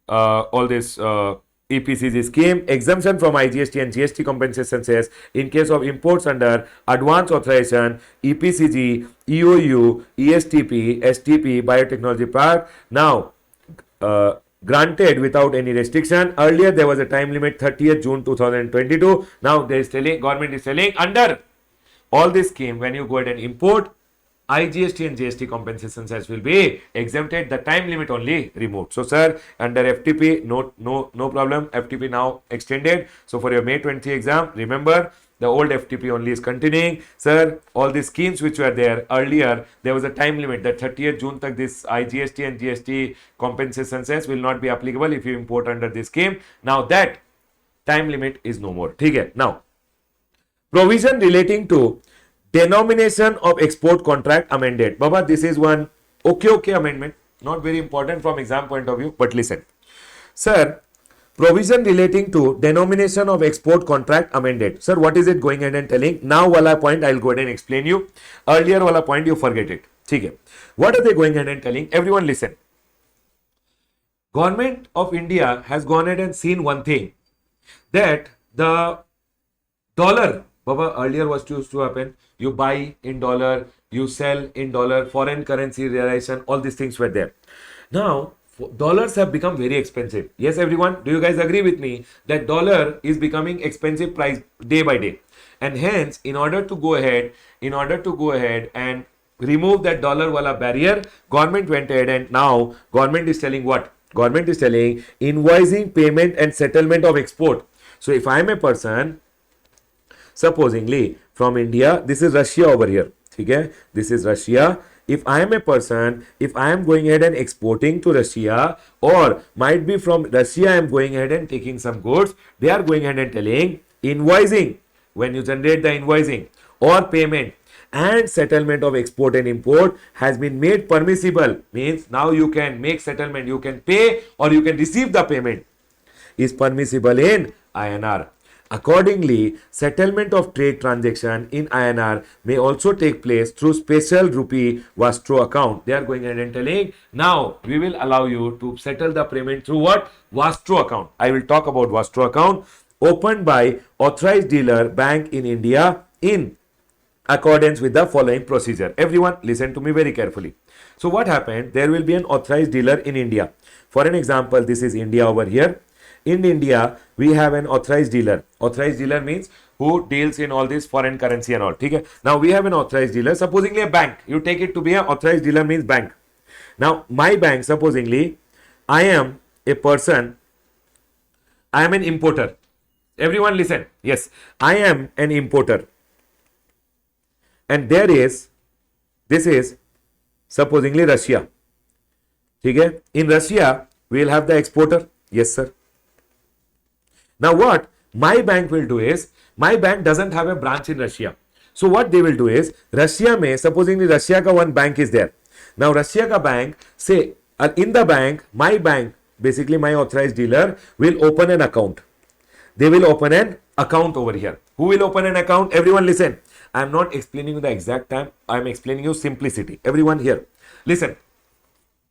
all this EPCG scheme, exemption from IGST and GST compensation says in case of imports under advance authorization, EPCG, EOU, ESTP, STP, biotechnology park, now granted without any restriction. Earlier there was a time limit 30th June 2022. Now there is telling, government is telling, under all this scheme, when you go ahead and import, IGST and GST compensation cess will be exempted. The time limit only removed. So sir, under FTP, no problem. FTP now extended. So for your May 20 exam, remember the old FTP only is continuing. Sir, all the schemes which were there earlier, there was a time limit that 30th June tak this IGST and GST compensation cess will not be applicable if you import under this scheme. Now that time limit is no more. Okay. Now, provision relating to Denomination of export contract amended. Baba, this is one okay amendment. Not very important from exam point of view, but listen. Sir, provision relating to denomination of export contract amended. Sir, what is it going ahead and telling? Now wala point I'll go ahead and explain you. Earlier wala point you forget it. Okay. What are they going ahead and telling? Everyone listen. Government of India has gone ahead and seen one thing, that the dollar, Baba, earlier was used to happen. You buy in dollar, you sell in dollar, foreign currency realization, all these things were there. Now, dollars have become very expensive. Yes, everyone, do you guys agree with me that dollar is becoming expensive price day by day? And hence, in order to go ahead and remove that dollar wala barrier, government went ahead and now government is telling what? Government is telling invoicing, payment and settlement of export. So if I am a person, supposingly from India, this is Russia over here. Okay? This is Russia. If I am a person, if I am going ahead and exporting to Russia, or might be from Russia I am going ahead and taking some goods, they are going ahead and telling invoicing, when you generate the invoicing or payment and settlement of export and import has been made permissible. Means now you can make settlement, you can pay or you can receive the payment, is permissible in INR. Accordingly, settlement of trade transaction in INR may also take place through special rupee Vastro account. They are going ahead and telling, now we will allow you to settle the payment through what? Vastro account. I will talk about Vastro account opened by authorized dealer bank in India in accordance with the following procedure. Everyone listen to me very carefully. So what happened? There will be an authorized dealer in India. For an example, this is India over here. In India, we have an authorized dealer. Authorized dealer means who deals in all this foreign currency and all. Okay? Now we have an authorized dealer. Supposingly a bank. You take it to be an authorized dealer means bank. Now my bank, supposingly I am a person, I am an importer. Everyone listen. Yes, I am an importer. And there is, this is supposingly Russia. Okay? In Russia, we will have the exporter. Yes, sir. Now what my bank will do is, my bank doesn't have a branch in Russia. So what they will do is, Russia may, supposingly Russia ka one bank is there. Now Russia ka bank, say in the bank, basically my authorized dealer will open an account. They will open an account over here. Who will open an account? Everyone listen. I am not explaining you the exact time. I am explaining you simplicity. Everyone here. Listen.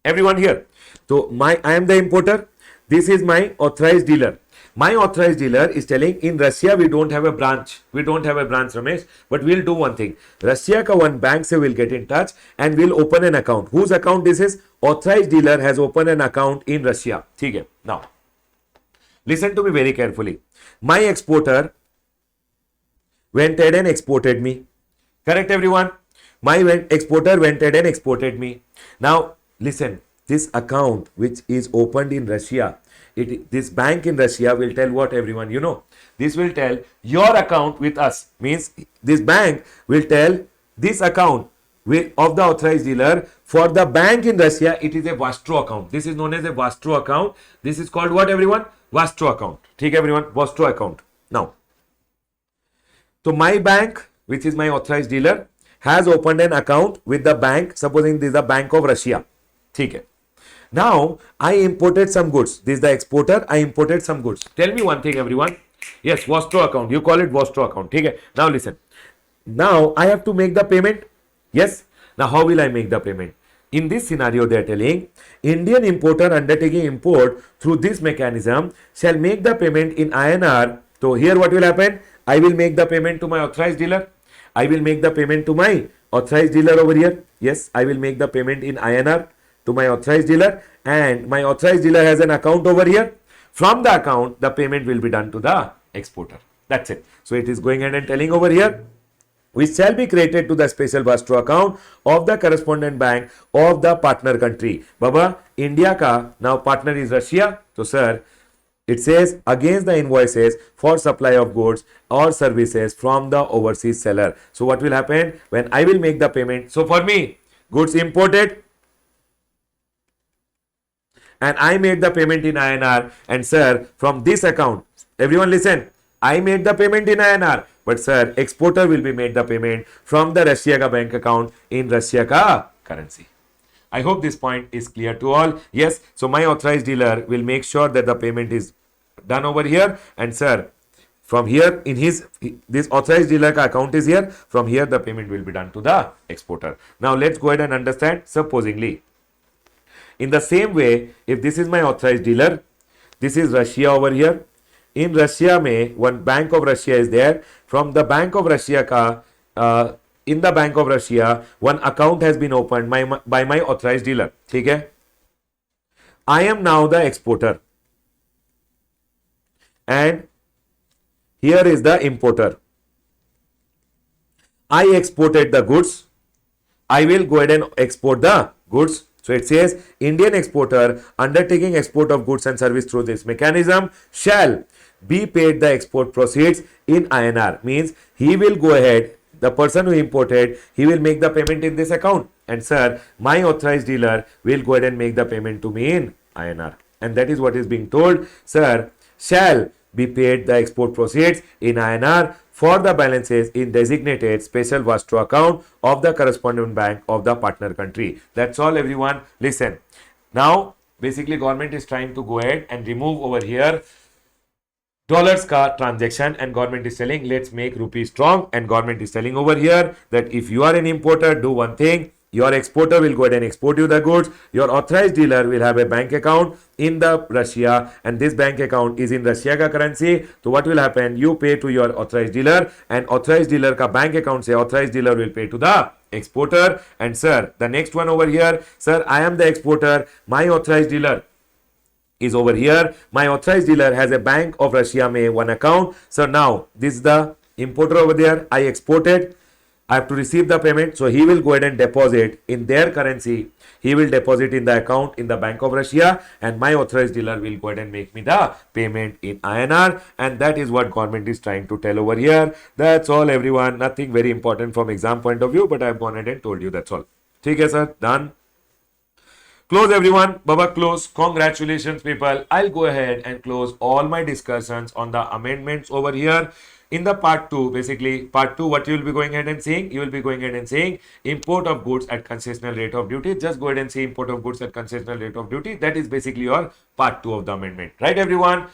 Everyone here. So I am the importer. This is my authorized dealer. My authorized dealer is telling, in Russia we don't have a branch. We don't have a branch, Ramesh. But we'll do one thing. Russia ka one bank se will get in touch and will open an account. Whose account this is? Authorized dealer has opened an account in Russia. Okay. Now, listen to me very carefully. My exporter went ahead and exported me. Correct, everyone? My exporter went ahead and exported me. Now, listen, this account which is opened in Russia, this bank in Russia will tell what, everyone? You know, this will tell your account with us. Means this bank will tell this account of the authorized dealer. For the bank in Russia, it is a Vastro account. This is known as a Vastro account. This is called what, everyone? Vastro account. Okay, everyone? Vastro account. Now, so my bank, which is my authorized dealer, has opened an account with the bank. Supposing this is the Bank of Russia. Okay. Now, I imported some goods. This is the exporter. I imported some goods. Tell me one thing, everyone. Yes, Vostro account. You call it Vostro account. Okay. Now, listen. Now, I have to make the payment. Yes. Now, how will I make the payment? In this scenario, they are telling, Indian importer undertaking import through this mechanism shall make the payment in INR. So, here what will happen? I will make the payment to my authorized dealer. I will make the payment to my authorized dealer over here. Yes, I will make the payment in INR to my authorized dealer, and my authorized dealer has an account over here. From the account, the payment will be done to the exporter. That's it. So it is going ahead and telling over here, which shall be created to the special Vastro account of the correspondent bank of the partner country. Baba, India ka now partner is Russia. So sir, it says against the invoices for supply of goods or services from the overseas seller. So what will happen when I will make the payment? So for me, goods imported and I made the payment in INR, and sir, from this account, everyone listen, I made the payment in INR. but sir, exporter will be made the payment from the Russia ka bank account in Russia ka currency. I hope this point is clear to all. Yes, so my authorized dealer will make sure that the payment is done over here, and sir, from here in his this authorized dealer ka account is here. From here the payment will be done to the exporter. Now let's go ahead and understand. Supposingly, in the same way, if this is my authorized dealer, this is Russia over here. In Russia में one Bank of Russia is there. From the Bank of Russia का in the Bank of Russia one account has been opened by my authorized dealer. ठीक है? I am now the exporter, and here is the importer. I exported the goods. I will go ahead and export the goods. So it says Indian exporter undertaking export of goods and service through this mechanism shall be paid the export proceeds in INR. Means he will go ahead, the person who imported, he will make the payment in this account. And sir, my authorized dealer will go ahead and make the payment to me in INR. And that is what is being told. Sir, shall be paid the export proceeds in INR for the balances in designated special escrow account of the correspondent bank of the partner country. That's all, everyone. Listen. Now, basically, government is trying to go ahead and remove over here dollars ka transaction, and government is telling let's make rupee strong, and government is telling over here that if you are an importer, do one thing. Your exporter will go ahead and export you the goods. Your authorized dealer will have a bank account in the Russia, and this bank account is in Russia ka currency. So what will happen? You pay to your authorized dealer, and authorized dealer ka bank account se authorized dealer will pay to the exporter. And sir, the next one over here, sir, I am the exporter. My authorized dealer is over here. My authorized dealer has a Bank of Russia may one account. So now this is the importer over there. I exported. I have to receive the payment. So he will go ahead and deposit in their currency. He will deposit in the account in the Bank of Russia, and my authorized dealer will go ahead and make me the payment in INR. And that is what government is trying to tell over here. That's all, everyone. Nothing very important from exam point of view, but I have gone ahead and told you. That's all. ठीक है sir, done. Close, everyone. Baba, close. Congratulations, people. I'll go ahead and close all my discussions on the amendments over here. In the part 2, basically, part 2, what you will be going ahead and saying? You will be going ahead and saying import of goods at concessional rate of duty. Just go ahead and say import of goods at concessional rate of duty. That is basically your part 2 of the amendment. Right, everyone?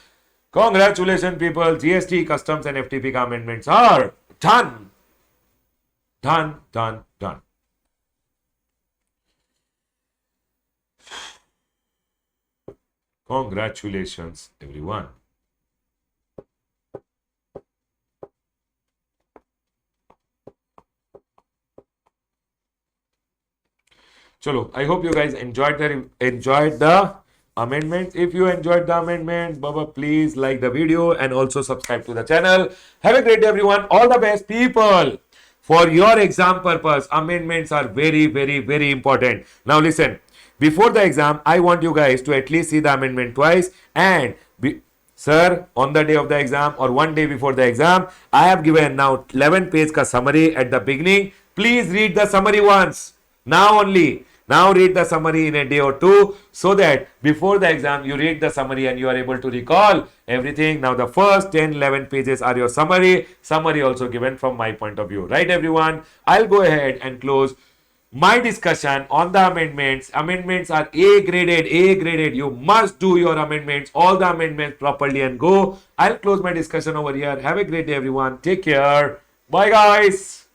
Congratulations, people. GST, customs and FTP amendments are done. Done, done, done. Congratulations, everyone. Chalo, I hope you guys enjoyed the amendments. If you enjoyed the amendments, Baba, please like the video and also subscribe to the channel. Have a great day, everyone. All the best, people. For your exam purpose, amendments are very, very, very important. Now listen. Before the exam, I want you guys to at least see the amendment twice, and sir, on the day of the exam or one day before the exam, I have given now 11 page ka summary at the beginning. Please read the summary once. Now only. Now read the summary in a day or two, so that before the exam you read the summary and you are able to recall everything. Now the first 10, 11 pages are your summary. Summary also given from my point of view. Right, everyone? I'll go ahead and close my discussion on the amendments. Amendments are A graded. You must do your amendments, all the amendments properly and go. I'll close my discussion over here. Have a great day, everyone. Take care. Bye, guys.